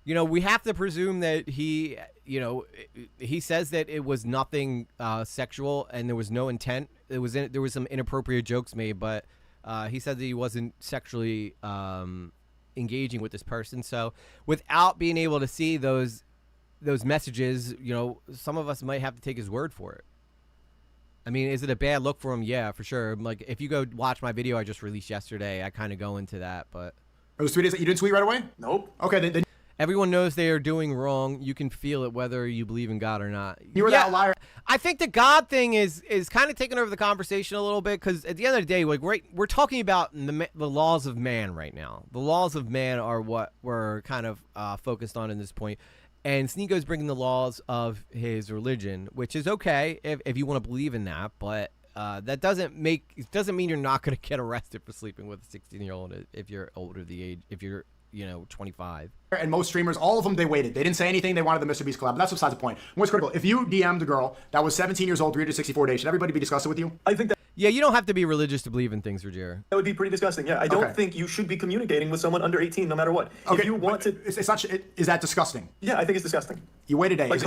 you know, we have to presume that he, you know, he says that it was nothing sexual and there was no intent. There was some inappropriate jokes made, but he said that he wasn't sexually engaging with this person. So without being able to see those messages, you know, some of us might have to take his word for it. I mean, is it a bad look for him? Yeah, for sure. Like, if you go watch my video I just released yesterday, I kind of go into that, but... It was 3 days that you didn't tweet right away? Nope. Okay, then everyone knows they are doing wrong. You can feel it whether you believe in God or not. you were that liar. I think the God thing is kind of taking over the conversation a little bit, because at the end of the day, like, we're talking about the laws of man right now. The laws of man are what we're kind of focused on in this point. And Sneako's bringing the laws of his religion, which is okay if you want to believe in that, but that doesn't mean you're not going to get arrested for sleeping with a 16-year-old if you're older the age, if you're, you know, 25. And most streamers, all of them, they waited. They didn't say anything. They wanted the Mr. Beast collab. But that's besides the point. What's critical? If you DM'd a girl that was 17 years old, 364 days, should everybody be discussing with you? I think that Yeah, you don't have to be religious to believe in things, Roger. would be pretty disgusting. Yeah, I don't think you should be communicating with someone under 18 no matter what. Okay, If you want to... It's not, is that disgusting? Yeah, I think it's disgusting. You wait a day. Like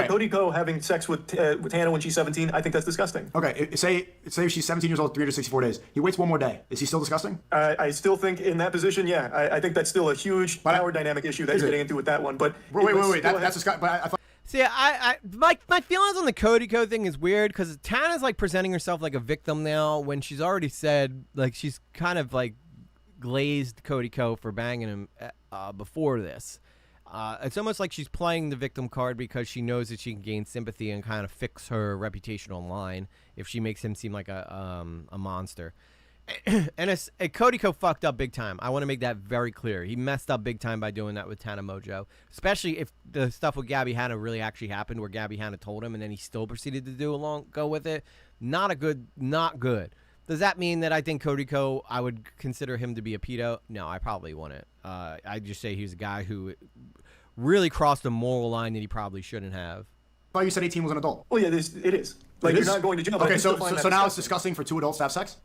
Cody Co having sex with Hannah when she's 17, I think that's disgusting. Okay, say she's 17 years old, 364 days. He waits one more day. Is he still disgusting? I still think in that position, yeah, I think that's still a huge power dynamic issue that you're getting into with that one. But wait. That's disgusting. But I thought. See, my feelings on the Cody Co thing is weird, because Tana's like presenting herself like a victim now when she's already said, like, she's kind of like glazed Cody Co for banging him before this. It's almost like she's playing the victim card because she knows that she can gain sympathy and kind of fix her reputation online if she makes him seem like a monster. And Cody Co fucked up big time. I want to make that very clear. He messed up big time by doing that with Tana Mojo, especially if the stuff with Gabby Hanna really actually happened, where Gabby Hanna told him and then he still proceeded to go with it. Not good. Does that mean that I think Cody Co, I would consider him to be a pedo? No, I probably wouldn't. I'd just say he's a guy who really crossed a moral line that he probably shouldn't have. I thought you said 18 was an adult. Well, yeah, it is. Like, you're not going to jail. But Okay, I so still find that now it's disgusting for two adults to have sex?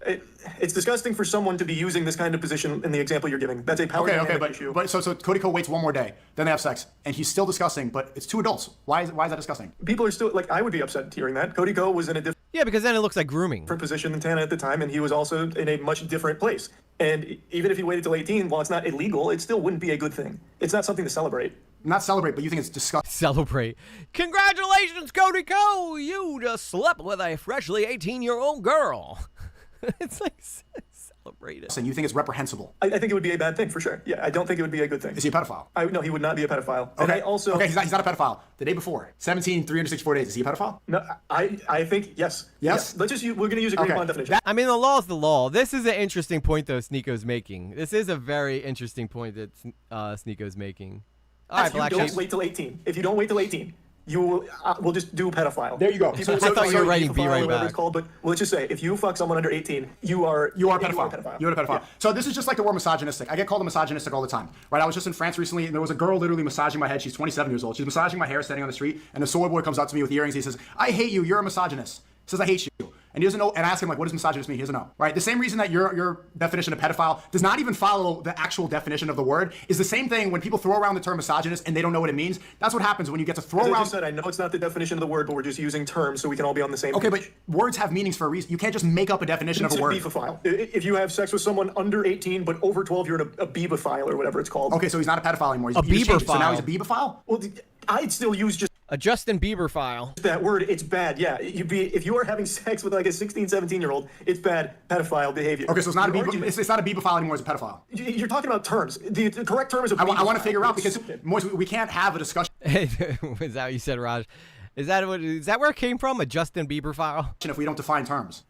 It's disgusting for someone to be using this kind of position in the example you're giving. That's a power dynamic issue. But so Cody Co waits one more day, then they have sex, and he's still disgusting, but it's two adults. Why is that disgusting? People are still, like, I would be upset hearing that. Cody Co was in a Yeah, because then it looks like grooming. different position than Tana at the time, and he was also in a much different place. And even if he waited till 18, while it's not illegal, it still wouldn't be a good thing. It's not something to celebrate. Not celebrate, but you think it's disgusting. Celebrate. Congratulations, Cody Co! You just slept with a freshly 18-year-old girl. It's like, celebrate it. And you think it's reprehensible. I think it would be a bad thing, for sure. Yeah, I don't think it would be a good thing. Is he a pedophile? No, he would not be a pedophile. Okay. And I also... Okay, he's not a pedophile. The day before, 17, 364 days. Is he a pedophile? No, I think, yes. Yes? Let's we're going to use a green bond definition. I mean, the law is the law. This is an interesting point, though, Sneako's making. This is a very interesting point that Sneako's making. All right, Black Don't Sheep. wait till 18. If you don't wait till 18, you will we'll just do pedophile. There you go. People I thought you were writing B right whatever back. it's called, but let's just say if you fuck someone under 18, you are a pedophile. You're a pedophile. Yeah. So this is just like the word misogynistic. I get called a misogynistic all the time, right? I was just in France recently, and there was a girl literally massaging my head. She's 27 years old. She's massaging my hair standing on the street, and the soy boy comes up to me with earrings. He says, "I hate you. You're a misogynist." He says, "I hate you." and he doesn't know, and I ask him like, what does misogynist mean? He doesn't know, right? The same reason that your definition of pedophile does not even follow the actual definition of the word is the same thing when people throw around the term misogynist and they don't know what it means. That's what happens when you get to throw As around. I just said, I know it's not the definition of the word, but we're just using terms so we can all be on the same Okay, page. but words have meanings for a reason. You can't just make up a definition of a It's word. beefophile. If you have sex with someone under 18 but over 12, you're a beebophile or whatever it's called. Okay, so he's not a pedophile anymore. A You just changed it. So now Bieberphile. he's a beebophile? Well, I'd still use just A Justin Bieber file. that word. It's bad. Yeah, if you are having sex with like a 16, 17-year-old, it's bad pedophile behavior. Okay, so it's not Your a argument- it's not a beebophile anymore. It's a pedophile. You're talking about terms. The correct term is a I want to beebophile. figure out It's because stupid. Moise, we can't have a discussion Is that what you said, Raj? Is that where it came from? A Justin Bieber file? if we don't define terms.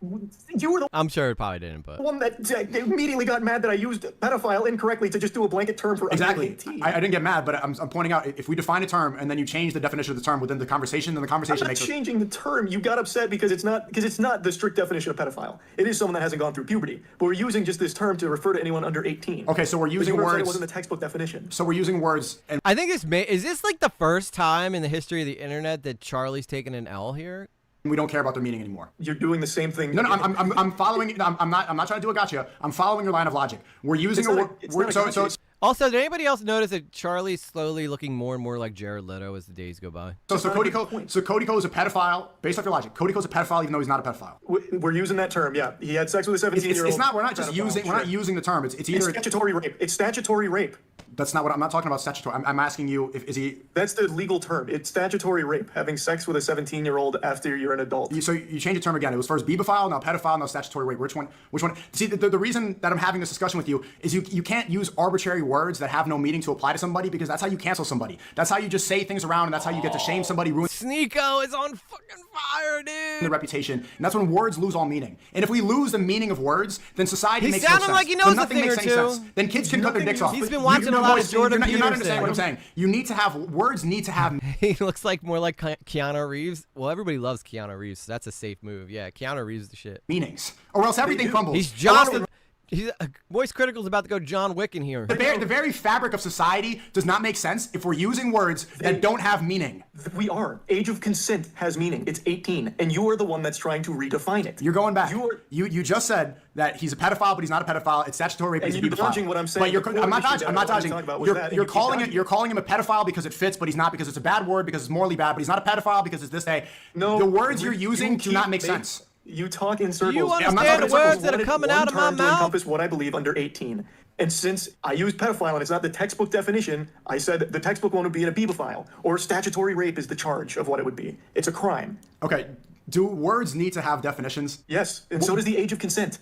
You were the I'm sure it probably didn't, but one that immediately got mad that I used pedophile incorrectly to just do a blanket term for Exactly. under 18. I didn't get mad, but I'm pointing out if we define a term and then you change the definition of the term within the conversation, then the I'm conversation not makes us. changing the term. You got upset because it's not the strict definition of pedophile. It is someone that hasn't gone through puberty. But we're using just this term to refer to anyone under 18. Okay, so we're But using you were upset words. It wasn't the textbook definition. So we're using words and I think is this like the first time in the history of the internet that Charlie's taken an L here? we don't care about their meaning anymore. You're doing the same thing. No, I'm following. I'm not trying to do a gotcha. I'm following your line of logic. We're using It's a not word. a- it's not a So gotcha. it's Also, did anybody else notice that Charlie's slowly looking more and more like Jared Leto as the days go by? So not a Cody good Ko, point. so Cody Ko is a pedophile based off your logic. Cody Ko is a pedophile even though he's not a pedophile. We're using that term. Yeah, he had sex with a 17-year-old. It's not. We're not just using. We're not using the term. It's It's either. statutory rape. It's statutory rape. That's not what I'm not talking about. Statutory. I'm asking you if is he. That's the legal term. It's statutory rape. Having sex with a 17-year-old after you're an adult. So you change the term again. It was first beebophile, now pedophile, now statutory rape. Which one? Which one? See, the reason that I'm having this discussion with you is you can't use arbitrary words that have no meaning to apply to somebody because that's how you cancel somebody. That's how you just say things around and that's how you get to shame somebody, ruin Sneako is on fucking fire, the dude. reputation, and that's when words lose all meaning. And if we lose the meaning of words, then society He's makes no sounding sense. like he knows Then a nothing thing makes or any two. sense. Then kids can cut their dicks off. He's been watching a lot of Jordan You're not Peterson. understanding what I'm saying. You need to have words. Need to have He looks like more like Keanu Reeves. Well, everybody loves Keanu Reeves, so that's a safe move. Yeah, Keanu Reeves is the shit. meanings, or else everything crumbles. He's Or else John. He's Voice Critical's about to go John Wick in here. the very fabric of society does not make sense if we're using words that don't have meaning. We are. Age of consent has meaning. It's 18, and you are the one that's trying to redefine it. You're going back. You are- You just said that he's a pedophile, but he's not a pedophile. It's statutory rape. And He's a you're pedophile. dodging what I'm saying. But you're, The I'm not core dodging. issue I'm not that I was dodging. talking about was You're, that, and you're you keep calling dodging it. You're calling him a pedophile because it fits, but he's not because it's a bad word because it's morally bad. But he's not a pedophile because it's this day. No, the words you're you using do keep not make making- sense. You talk in circles. you I'm not understand talking the in words circles. that are coming out of my To mouth? encompass what I believe under 18. And since I use pedophile and it's not the textbook definition, I said the textbook one would be in a beebophile. Or statutory rape is the charge of what it would be. It's a crime. Okay. Do words need to have definitions? Yes, and so does the age of consent.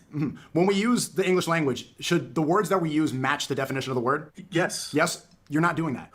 When we use the English language, should the words that we use match the definition of the word? Yes. Yes. You're not doing that.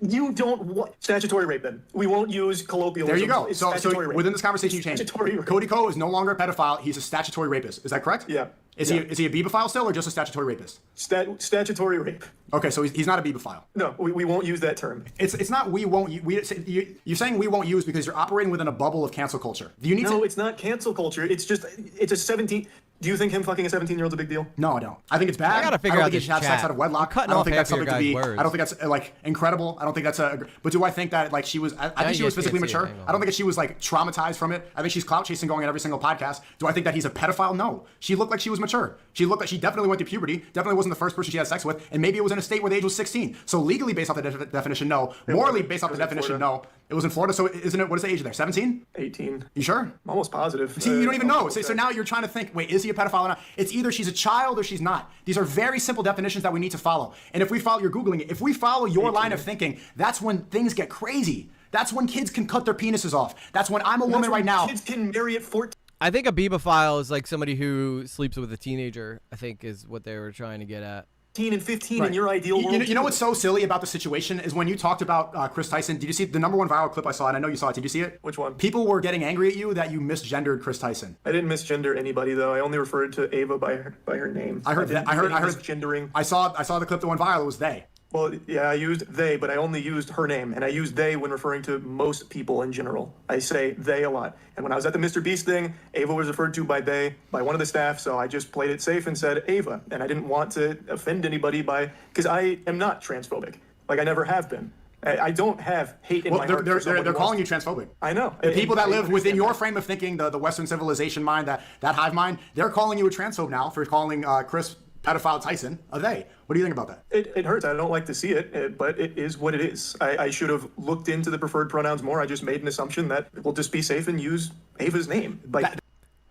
You don't want statutory rape then. We won't use colloquialism. There you go. It's So statutory rape. within this conversation, you change. Statutory rape. Cody Ko is no longer a pedophile. He's a statutory rapist. Is that correct? Yeah. Is Yeah. he a beebophile still or just a statutory rapist? Statutory rape. Okay, so he's not a beebophile. No, we won't use that term. It's not we won't. You're saying we won't use because you're operating within a bubble of cancel culture. Do you need No, to? it's not cancel culture. It's just, it's a 17. Do you think him fucking a 17-year-old's a big deal? No, I don't. I think it's bad. I gotta figure don't out think he this should have sex chat. out of wedlock. I'm cutting I don't off think that's half of your something to be. guys' words. I don't think that's like incredible. I don't think that's a. But do I think that like she was? I think she you was can't physically see it. mature. Hang on. I don't think that she was like traumatized from it. I think she's clout chasing going on every single podcast. Do I think that he's a pedophile? No. She looked like she was mature. She looked like she definitely went through puberty. Definitely wasn't the first person she had sex with, and maybe it was in a state where the age was 16. So legally, based off the definition, no. Morally, based off the was in definition, Florida. no. It was in Florida, so isn't it? What is the age there? 17? 18. You sure? I'm almost positive. See, you don't even know. So now you're trying to think, wait, is he a pedophile or not? It's either she's a child or she's not. These are very simple definitions that we need to follow. And if we follow, you're Googling it, if we follow your line of thinking, that's when things get crazy. That's when kids can cut their penises off. That's when I'm a woman right now. Kids can marry at 14. I think a beebophile is like somebody who sleeps with a teenager, I think is what they were trying to get at. And 15 Right. in your ideal world. You know what's so silly about the situation is when you talked about Chris Tyson. Did you see the #1 viral clip I saw? And I know you saw it. Did you see it? Which one? People were getting angry at you that you misgendered Chris Tyson. I didn't misgender anybody though. I only referred to Ava by her name. I heard didn't that. I do heard. any I heard. misgendering. I saw the clip that went viral. It was they. Well, yeah, I used they, but I only used her name, and I used they when referring to most people in general. I say they a lot. And when I was at the Mr. Beast thing, Ava was referred to by they, by one of the staff, so I just played it safe and said Ava. And I didn't want to offend anybody because I am not transphobic. Like, I never have been. I don't have hate in my heart. They're calling you transphobic. I know. The people that live within your frame of thinking, the Western civilization mind, that hive mind, they're calling you a transphobe now for calling Chris pedophile Tyson a they. What do you think about that? It hurts. I don't like to see it, but it is what it is. I should have looked into the preferred pronouns more. I just made an assumption that we'll just be safe and use Ava's name.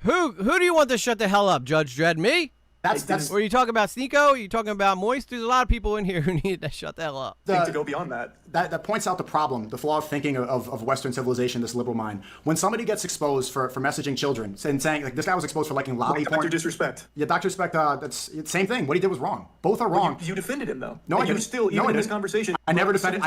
Who do you want to shut the hell up, Judge Dredd? Me? That's. Or are you talking about Sneako? Are you talking about Moist? There's a lot of people in here who need to shut the hell up. To go beyond that. That points out the problem, the flaw of thinking of Western civilization, this liberal mind. When somebody gets exposed for messaging children and saying, like, this guy was exposed for liking lolly porn. Dr. Disrespect. Yeah, Dr. Respect, that's the same thing. What he did was wrong. Both are wrong. You defended him, though. No, I didn't. Still, even in this conversation. I never defended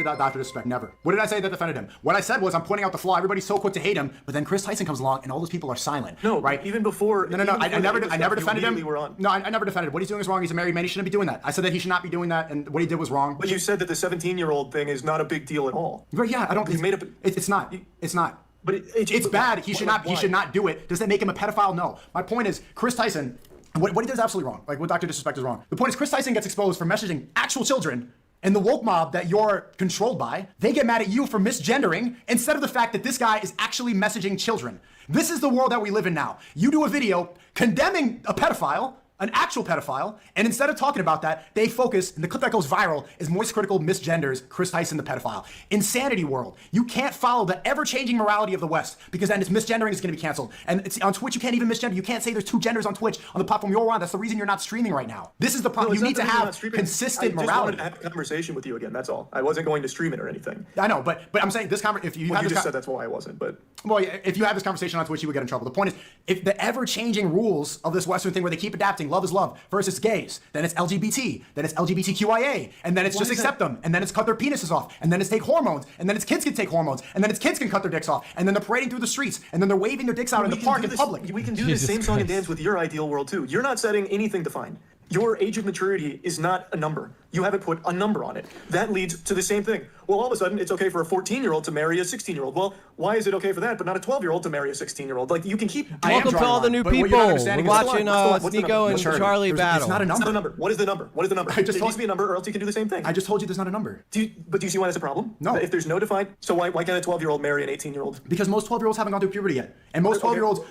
Dr. Respect, never. What did I say that defended him? What I said was I'm pointing out the flaw. Everybody's so quick to hate him, but then Chris Tyson comes along and all those people are silent. No, right? Even before. No. I never defended him. No, I never defended him. What he's doing is wrong. He's a married man. He shouldn't be doing that. I said that he should not be doing that, and what he did was wrong. But you said that the 17-year-old thing is not a big deal at all. Right? Yeah, I don't. You made up. It's not. It's not. But it's bad. He should not. He should not do it. Does that make him a pedophile? No. My point is, Chris Tyson. What he does is absolutely wrong. Like what Dr. Disrespect is wrong. The point is, Chris Tyson gets exposed for messaging actual children. And the woke mob that you're controlled by, they get mad at you for misgendering instead of the fact that this guy is actually messaging children. This is the world that we live in now. You do a video condemning a pedophile, an actual pedophile, and instead of talking about that, they focus, and the clip that goes viral is Moist Critical misgenders Chris Tyson the pedophile. Insanity world. You can't follow the ever-changing morality of the West because then it's misgendering is going to be canceled. And it's, on Twitch, you can't even misgender. You can't say there's two genders on Twitch on the platform you're on. That's the reason you're not streaming right now. This is the problem. You need to have consistent morality. I just wanted to have a conversation with you again, that's all. I wasn't going to stream it or anything. I know, but I'm saying this conversation, if you you just said that's why I wasn't, but... Well, if you have this conversation on Twitch, you would get in trouble. The point is, if the ever-changing rules of this Western thing where they keep adapting, love is love, versus gays, then it's LGBT, then it's LGBTQIA, and then it's just accept them, and then it's cut their penises off, and then it's take hormones, and then it's kids can take hormones, and then it's kids can cut their dicks off, and then they're parading through the streets, and then they're waving their dicks out in the park in public. We can do the same song and dance with your ideal world too. You're not setting anything defined. Your age of maturity is not a number. You haven't put a number on it. That leads to the same thing. Well, all of a sudden, it's okay for a 14-year-old to marry a 16-year-old. Well, why is it okay for that, but not a 12-year-old to marry a 16-year-old? Like, you can keep... Welcome to all the new people. We're watching Sneako and Charlie battle. It's not a number. It's not a number. What is the number? What is the number? It needs to be a number, or else you can do the same thing. I just told you there's not a number. But do you see why that's a problem? No. If there's no defined... So why can't a 12-year-old marry an 18-year-old? Because most 12-year-olds haven't gone through puberty yet. And most 12-year-olds...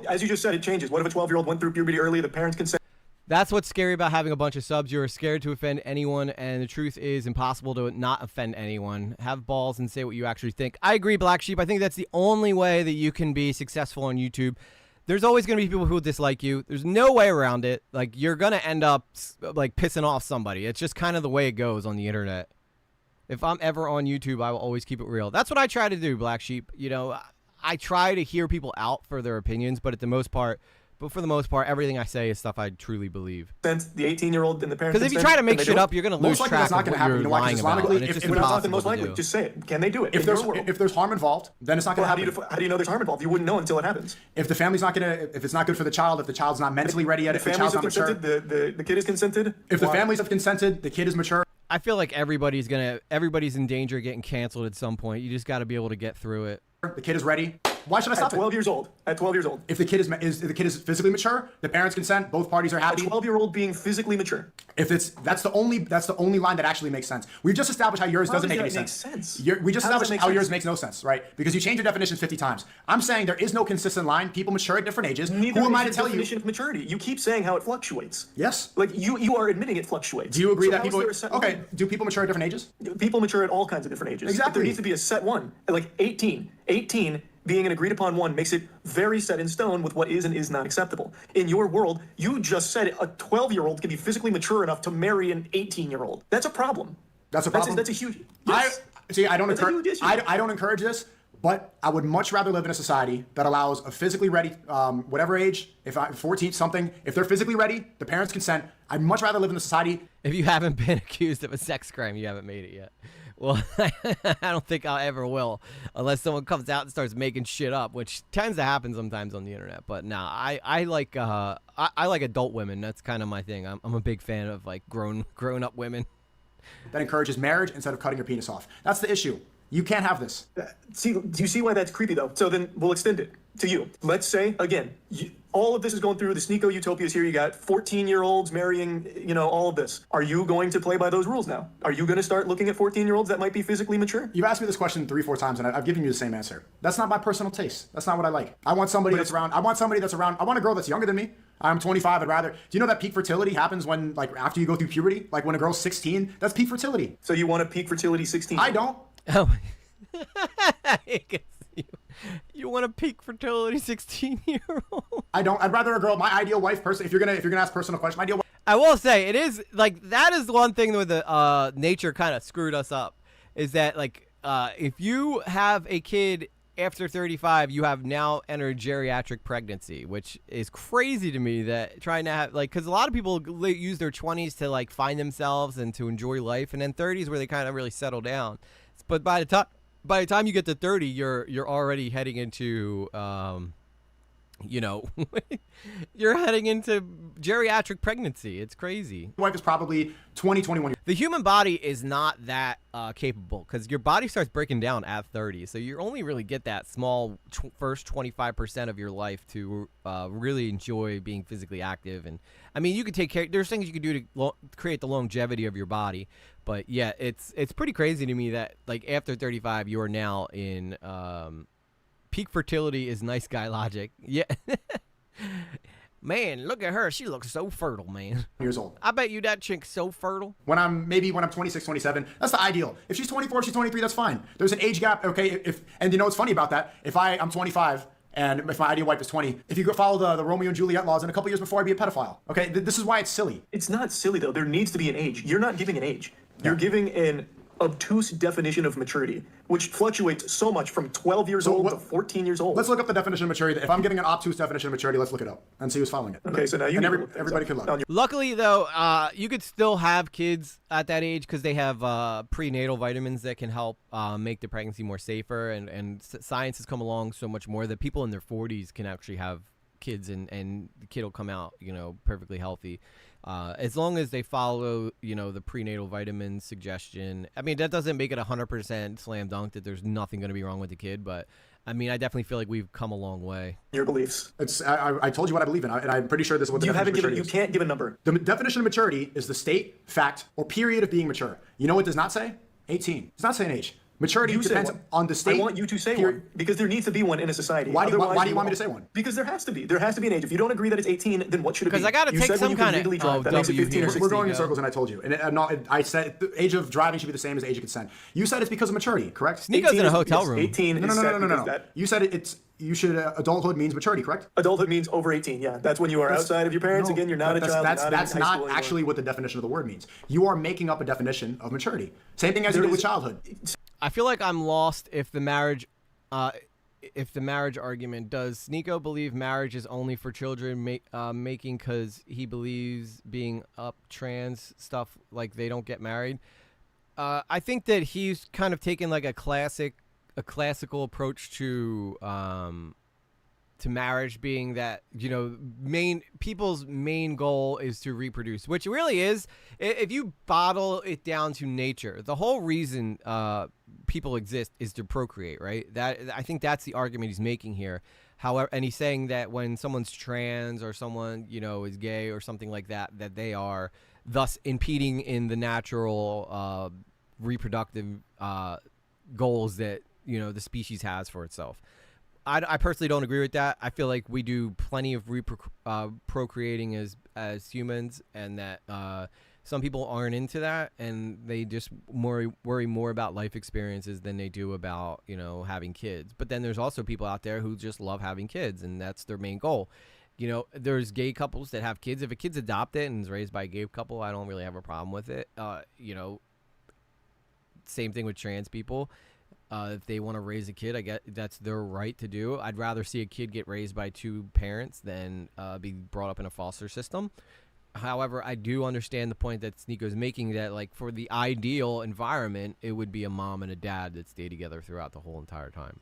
As you just said, it changes. What if a 12-year-old went through puberty early, the parents consent? That's what's scary about having a bunch of subs. You're scared to offend anyone, and the truth is impossible to not offend anyone. Have balls and say what you actually think. I agree, Black Sheep. I think that's the only way that you can be successful on YouTube. There's always going to be people who will dislike you. There's no way around it. Like, you're going to end up, like, pissing off somebody. It's just kind of the way it goes on the internet. If I'm ever on YouTube, I will always keep it real. That's what I try to do, Black Sheep. You know, I try to hear people out for their opinions, but for the most part, everything I say is stuff I truly believe. The 18-year-old and the parents. Because if you try to make shit up, you're going to lose track of what you're lying about. And it's just impossible most likely, to do. just say it. Can they do it? If there's harm involved, then it's not going to happen. How do you know there's harm involved? You wouldn't know until it happens. If the family's not going to, if it's not good for the child, if the child's not mentally ready yet, if the child's not mature, the kid is consented. If the families have consented, the kid is mature. I feel like everybody's in danger of getting canceled at some point. You just got to be able to get through it. The kid is ready. Why should I stop at 12 years old? At 12 years old. If the kid is physically mature, the parents consent, both parties are happy. A 12-year-old being physically mature. If that's the only line that actually makes sense. We've just established how yours doesn't make any sense. We just established how yours makes no sense, right? Because you change your definitions 50 times. I'm saying there is no consistent line. People mature at different ages. Neither Who am I to is tell the you? definition of maturity. You keep saying how it fluctuates. Yes. Like you are admitting it fluctuates. Do you agree So that how is people? there a set Okay. line? Do people mature at different ages? People mature at all kinds of different ages. Exactly. But there needs to be a set one. Like 18. 18 being an agreed upon one makes it very set in stone with what is and is not acceptable. In your world, you just said a 12-year-old can be physically mature enough to marry an 18-year-old. That's a problem. That's a problem. That's a huge. Yes. I don't encourage this, but I would much rather live in a society that allows a physically ready, whatever age, if I'm 14 something, if they're physically ready, the parents consent. I'd much rather live in a society. If you haven't been accused of a sex crime, you haven't made it yet. Well, I don't think I ever will, unless someone comes out and starts making shit up, which tends to happen sometimes on the internet. But nah, I like adult women. That's kind of my thing. I'm a big fan of like grown up women. That encourages marriage instead of cutting your penis off. That's the issue. You can't have this. See, do you see why that's creepy though? So then we'll extend it to you. Let's say, again, all of this is going through the Sneako utopias here. You got 14-year-olds marrying, all of this. Are you going to play by those rules now? Are you going to start looking at 14-year-olds that might be physically mature? You've asked me this question 3-4 times, and I've given you the same answer. That's not my personal taste. That's not what I like. I want somebody that's around. I want a girl that's younger than me. I'm 25. Do you know that peak fertility happens when, like, after you go through puberty? Like, when a girl's 16, that's peak fertility. So you want a peak fertility 16? I don't. Oh. You want a peak fertility 16-year-old? I don't. I'd rather a girl, my ideal wife person. If you're gonna ask personal question, my ideal wife. I will say it is like that is one thing where the nature kind of screwed us up. Is that like if you have a kid after 35, you have now entered geriatric pregnancy, which is crazy to me. That trying to have like because a lot of people use their 20s to like find themselves and to enjoy life, and then 30s where they kind of really settle down. But by the time you get to 30, you're already heading into, you're heading into geriatric pregnancy. It's crazy. My wife is probably 20, 21. The human body is not that capable because your body starts breaking down at 30. So you only really get that small first 25% of your life to really enjoy being physically active. And I mean, you could take care. There's things you can do to create the longevity of your body. But yeah, it's pretty crazy to me that like after 35, you are now in peak fertility is nice guy logic. Yeah. Man, look at her. She looks so fertile, man. Years old. I bet you that chick's so fertile. When I'm 26, 27, that's the ideal. If she's 24, if she's 23, that's fine. There's an age gap, okay? And you know what's funny about that? If I'm 25 and if my ideal wife is 20, if you go follow the Romeo and Juliet laws, in a couple years before I'd be a pedophile. Okay, this is why it's silly. It's not silly though. There needs to be an age. You're not giving an age. You're giving an obtuse definition of maturity, which fluctuates so much from 12 years old to 14 years old. Let's look up the definition of maturity. If I'm giving an obtuse definition of maturity, let's look it up and see who's following it. Okay, so now you everybody can look. Luckily, though, you could still have kids at that age because they have prenatal vitamins that can help make the pregnancy more safer, and science has come along so much more that people in their 40s can actually have kids, and the kid will come out, perfectly healthy. As long as they follow, the prenatal vitamin suggestion. I mean, that doesn't make it 100% slam dunk that there's nothing going to be wrong with the kid, but I mean, I definitely feel like we've come a long way. Your beliefs. I told you what I believe in, and I'm pretty sure this is what the definition of maturity is. You can't give a number. The definition of maturity is the state, fact, or period of being mature. You know what it does not say? 18. It's not saying age. Maturity depends on the state. I want you to say one, because there needs to be one in a society. Why do you want me to say one? Because there has to be. There has to be an age. If you don't agree that it's 18, then what should it be? Because I got to take some kind of that makes it 15 or 16. We're going in circles, and I told you. And I said the age of driving should be the same as the age of consent. You said it's because of maturity, correct? Sneako's in a hotel room. 18. No. You said adulthood means maturity, correct? Adulthood means over 18. Yeah, that's when you are outside of your parents. Again, you're not a child. That's not actually what the definition of the word means. You are making up a definition of maturity. Same thing as you did with childhood. I feel like I'm lost if the marriage argument. Does Sneako believe marriage is only for children making because he believes being up trans stuff like they don't get married? I think that he's kind of taken like a classical approach to marriage, being that people's main goal is to reproduce, which really is, if you bottle it down to nature, the whole reason people exist is to procreate, right? That I think that's the argument he's making here. However, and he's saying that when someone's trans or someone is gay or something like that, that they are thus impeding in the natural reproductive goals that the species has for itself. I personally don't agree with that. I feel like we do plenty of procreating as humans, and that some people aren't into that, and they just worry more about life experiences than they do about having kids. But then there's also people out there who just love having kids, and that's their main goal. There's gay couples that have kids. If a kid's adopted and is raised by a gay couple, I don't really have a problem with it. Same thing with trans people. If they want to raise a kid, I guess that's their right to do. I'd rather see a kid get raised by two parents than be brought up in a foster system. However, I do understand the point that Sneako's making, that like for the ideal environment, it would be a mom and a dad that stay together throughout the whole entire time.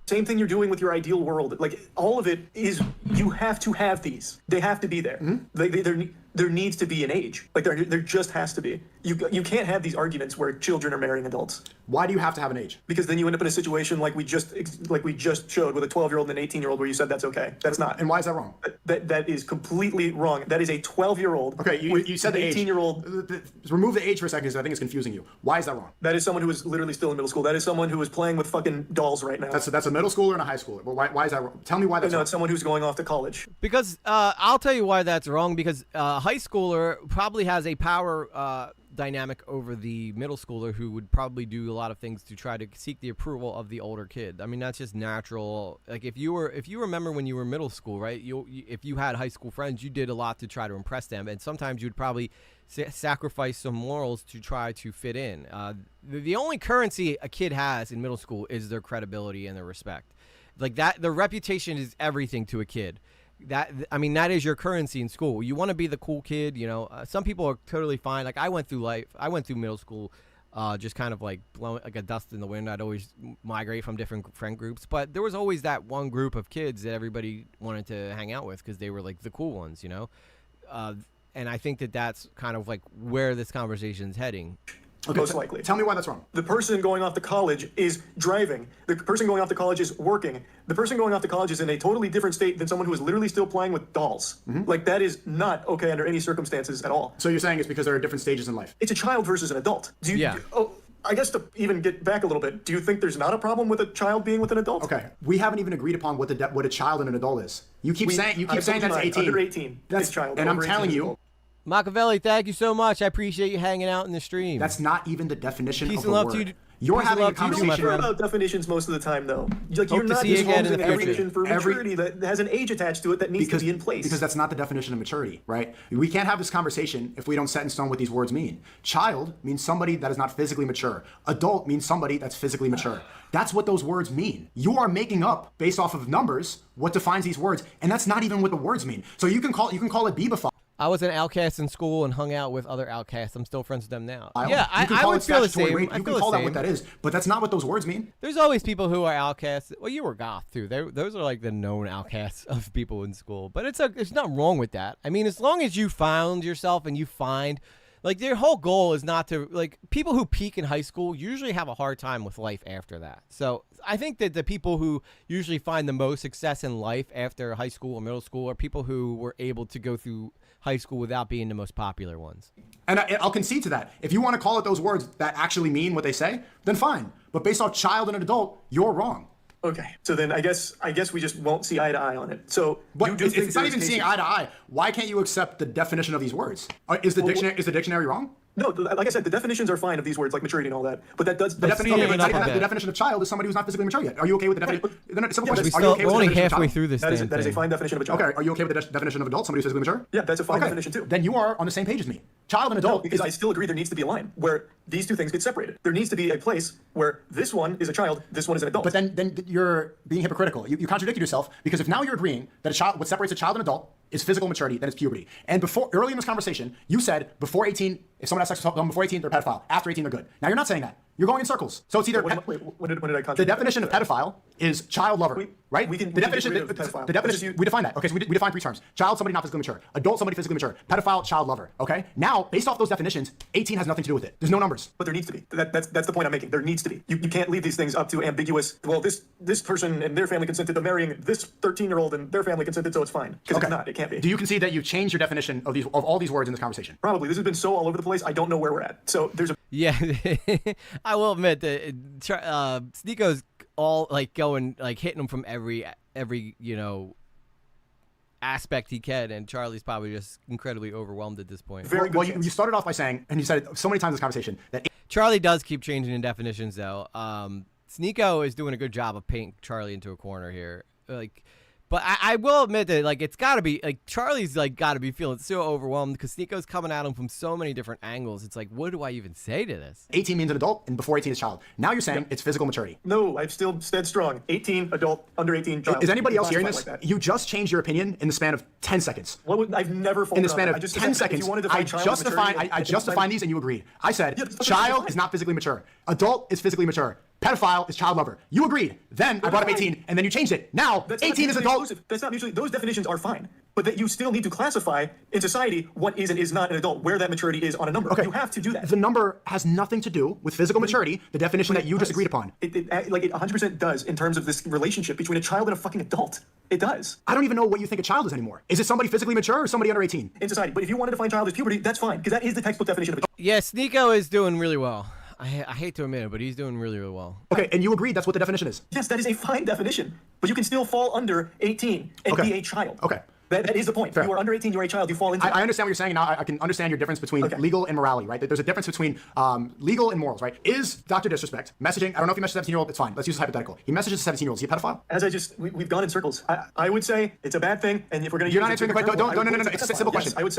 Same thing you're doing with your ideal world. Like all of it is, you have to have these. They have to be there. Mm-hmm. there needs to be an age. Like there just has to be. You can't have these arguments where children are marrying adults. Why do you have to have an age? Because then you end up in a situation like we just showed with a 12-year-old and an 18-year-old where you said that's okay. That's not. And why is that wrong? That is completely wrong. That is a 12-year-old. Okay, you said the age. 18-year-old. Remove the age for a second because I think it's confusing you. Why is that wrong? That is someone who is literally still in middle school. That is someone who is playing with fucking dolls right now. That's a middle schooler and a high schooler. Well, why is that wrong? Tell me why that's No, wrong. it's someone who's going off to college. Because I'll tell you why that's wrong. Because high schooler probably has a power dynamic over the middle schooler who would probably do a lot of things to try to seek the approval of the older kid. I mean, that's just natural. Like if you remember when you were middle school, right? If you had high school friends, you did a lot to try to impress them, and sometimes you'd probably sacrifice some morals to try to fit in. The only currency a kid has in middle school is their credibility and their respect. Like that, the reputation is everything to a kid. That is your currency in school. You want to be the cool kid, you know. Some people are totally fine. Like I went through middle school, just kind of like blowing like a dust in the wind. I'd always migrate from different friend groups, but there was always that one group of kids that everybody wanted to hang out with because they were like the cool ones, you know. And I think that's kind of like where this conversation is heading. Okay, Most likely. Tell me why that's wrong. The person going off to college is driving. The person going off to college is working. The person going off to college is in a totally different state than someone who is literally still playing with dolls. Like that is not okay under any circumstances at all. So you're saying it's because there are different stages in life? It's a child versus an adult. I guess to even get back a little bit, do you think there's not a problem with a child being with an adult? Okay, we haven't even agreed upon what a child and an adult is. You keep saying that's 18. Under 18. That's child. And I'm Over telling 18 you, Machiavelli, thank you so much. I appreciate you hanging out in the stream. that's not even the definition Peace of and the love word. to you. You're Peace and having a love to you, my conversation. Sure friend. about definitions most of the time, though. Like, you're to not see you again in disclosing the a future. definition for maturity that has an age attached to it that needs to be in place. Because that's not the definition of maturity, right? We can't have this conversation if we don't set in stone what these words mean. Child means somebody that is not physically mature. Adult means somebody that's physically mature. That's what those words mean. You are making up, based off of numbers, what defines these words, and that's not even what the words mean. So you can call it Bebafile. I was an outcast in school and hung out with other outcasts. I'm still friends with them now. You Yeah, can I call would it feel the statutory same. rape. I You feel can call the that what same. that is, but that's not what those words mean. There's always people who are outcasts. Well, you were goth too. Those are like the known outcasts of people in school. But it's not wrong with that. I mean, as long as you found yourself and you find, like, their whole goal is not to, like, people who peak in high school usually have a hard time with life after that. So I think that the people who usually find the most success in life after high school or middle school are people who were able to go through high school without being the most popular ones. And I'll concede to that. If you want to call it those words that actually mean what they say, then fine. But based off child and an adult, you're wrong. Okay, so then I guess we just won't see eye to eye on it. So But you do think it's not there's even seeing cases- eye to eye. Why can't you accept the definition of these words? Is the dictionary wrong? No, like I said, the definitions are fine of these words, like maturity and all that. But that does. The definition, still not the bad. definition of child is somebody who's not physically mature yet. Are you okay with the definition? Simple question. Are you okay We're with only the definition of halfway child? through this That is damn a thing. fine definition of a child. Okay, are you okay with the definition of adult, somebody who's physically mature? Yeah, that's a fine definition too. Then you are on the same page as me. Child and No, adult. because I still agree there needs to be a line where these two things get separated. There needs to be a place where this one is a child, this one is an adult. But then you're being hypocritical. You contradicted yourself because if now you're agreeing that what separates a child and adult is physical maturity, then it's puberty. And early in this conversation, you said before 18, if someone has sex with someone before 18, they're a pedophile. After 18, they're good. Now you're not saying that. You're going in circles. So it's either When did I contradict the definition of pedophile is child lover, right? we can the get definition. rid of pedophile. The definition. We define that. Okay, so we define three terms: child, somebody not physically mature; adult, somebody physically mature; pedophile, child lover. Okay. Now, based off those definitions, 18 has nothing to do with it. There's no numbers. But there needs to be. That's the point I'm making. There needs to be. You can't leave these things up to ambiguous. Well, this person and their family consented to marrying this 13-year-old and their family consented, so it's fine. Because it's not. It can't be. Do you concede that you've changed your definition of all these words in this conversation? Probably. This has been so all over the place. I don't know where we're at. So there's a. Yeah, I will admit that Sneako's all like going like hitting him from every aspect he can, and Charlie's probably just incredibly overwhelmed at this point. Very good Well, chance. you started off by saying, and you said it so many times in this conversation, that Charlie does keep changing in definitions though. Sneako is doing a good job of painting Charlie into a corner here. But I will admit that, like, it's got to be, like, Charlie's, like, got to be feeling so overwhelmed because Sneako's coming at him from so many different angles. It's like, what do I even say to this? 18 means an adult and before 18 is child. Now you're saying it's physical maturity. No, I've still said strong. 18, adult, under 18, child. Is anybody else hearing this? Classified like that. You just changed your opinion in the span of 10 seconds. I've never In the folded span on of that. I just 10 said if seconds, you wanted to I define child just maturity, defined, I at just the defined time- these and you agreed. I said, Yeah, that's child fine. is not physically mature. Adult is physically mature. Pedophile is child lover. You agreed. Then I brought up 18, and then you changed it. Now, That's not 18 is mutually adult. exclusive. That's not mutually. Those definitions are fine. but that you still need to classify in society what is and is not an adult, where that maturity is on a number. Okay. You have to do that. The number has nothing to do with physical maturity, the definition that you just agreed upon. It 100% does in terms of this relationship between a child and a fucking adult. It does. I don't even know what you think a child is anymore. Is it somebody physically mature or somebody under 18? In society. But if you want to define child as puberty, that's fine, because that is the textbook definition of a child. Yeah, Sneako is doing really well. I hate to admit it, but he's doing really, really well. Okay, and you agreed that's what the definition is? Yes, that is a fine definition. But you can still fall under 18 and be a child. Okay. That is the point. Fair. You are under 18, you're a child, you fall into I understand what you're saying. Now I can understand your difference between legal and morality, right? There's a difference between legal and morals, right? Is Dr. Disrespect messaging, I don't know if he messaged a 17-year-old, it's fine. Let's use this hypothetical. He messages a 17-year-old. Is he a pedophile? As we've gone in circles. I would say it's a bad thing, and if we're going to You're not answering the question. No. It's a simple question. I would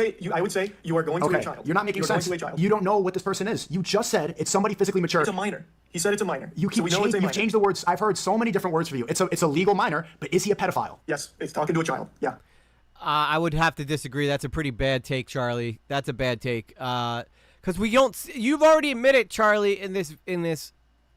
say you are going to a child. You're not making sense. Going to a child. You don't know what this person is. You just said it's somebody physically mature. It's a minor. He said it's a minor. You keep so you've changed the words. I've heard so many different words for you. It's a legal minor, but is he a pedophile? Yes, it's talking to a child. Yeah. I would have to disagree. That's a pretty bad take, Charlie. That's a bad take. Because we don't. You've already admitted, Charlie, in this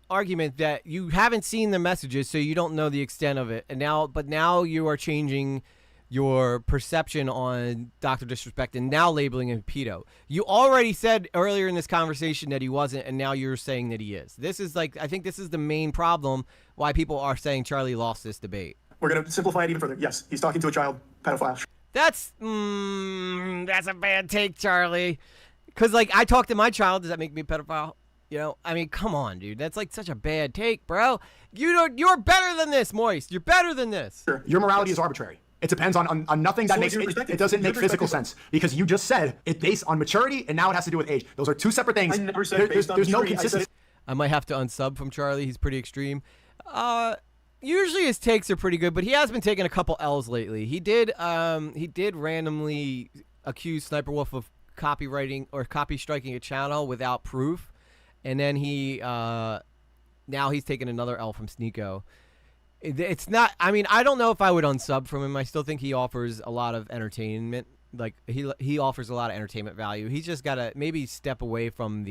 argument that you haven't seen the messages, so you don't know the extent of it. And now you are changing your perception on Dr. Disrespect and now labeling him pedo. You already said earlier in this conversation that he wasn't, and now you're saying that he is. I think this is the main problem why people are saying Charlie lost this debate. We're going to simplify it even further. Yes, he's talking to a child, pedophile. That's a bad take, Charlie. Because, I talk to my child. Does that make me a pedophile? I mean, come on, dude. That's, such a bad take, bro. You're better than this, Moist. You're better than this. Sure. Your morality is arbitrary. It depends on nothing that makes it doesn't make physical sense. Because you just said it's based on maturity, and now it has to do with age. Those are two separate things. I never said based on there's no maturity. consistency. I might have to unsub from Charlie. He's pretty extreme. Usually his takes are pretty good, but he has been taking a couple L's lately. He did randomly accuse Sniper Wolf of copywriting or copy striking a channel without proof, and then now he's taking another L from Sneako. It's not. I mean, I don't know if I would unsub from him. I still think he offers a lot of entertainment. He offers a lot of entertainment value. He's just got to maybe step away from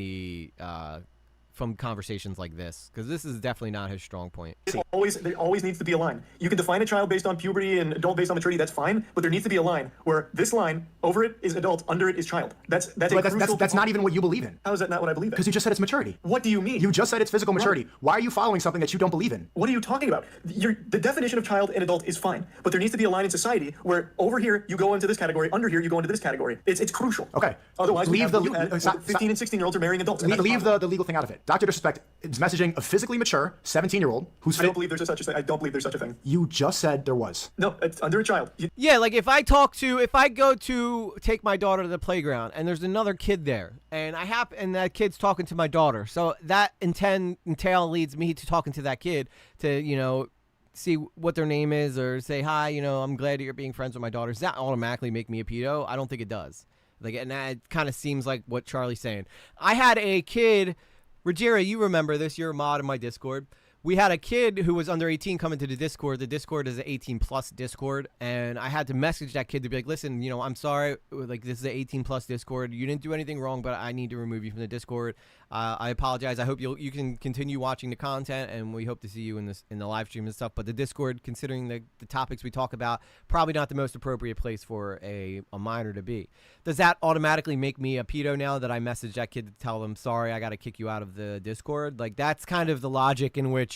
from conversations like this, because this is definitely not his strong point. There always needs to be a line. You can define a child based on puberty and adult based on maturity. That's fine, but there needs to be a line where this line over it is adult, under it is child. That's not even what you believe in. How is that not what I believe in? Because you just said it's maturity. What do you mean? You just said it's physical maturity. Why are you following something that you don't believe in? What are you talking about? The definition of child and adult is fine, but there needs to be a line in society where over here you go into this category, under here you go into this category. It's crucial. Okay. Otherwise, 15 and 16-year-olds are marrying adults. Leave the legal thing out of it. Dr. Disrespect is messaging a physically mature 17-year-old who's. I don't believe there's such a thing. I don't believe there's such a thing. You just said there was. No, it's under a child. Yeah, if I go to take my daughter to the playground and there's another kid there, and and that kid's talking to my daughter, so that entail leads me to talking to that kid to see what their name is or say hi. I'm glad that you're being friends with my daughter. Does that automatically make me a pedo? I don't think it does. And that kind of seems like what Charlie's saying. I had a kid. Rogera, you remember this. You're a mod in my Discord. We had a kid who was under 18 coming to the Discord. The Discord is an 18-plus Discord, and I had to message that kid to be like, listen, I'm sorry. This is an 18-plus Discord. You didn't do anything wrong, but I need to remove you from the Discord. I apologize. I hope you can continue watching the content, and we hope to see you in the live stream and stuff. But the Discord, considering the topics we talk about, probably not the most appropriate place for a minor to be. Does that automatically make me a pedo now that I message that kid to tell them, sorry, I got to kick you out of the Discord? That's kind of the logic in which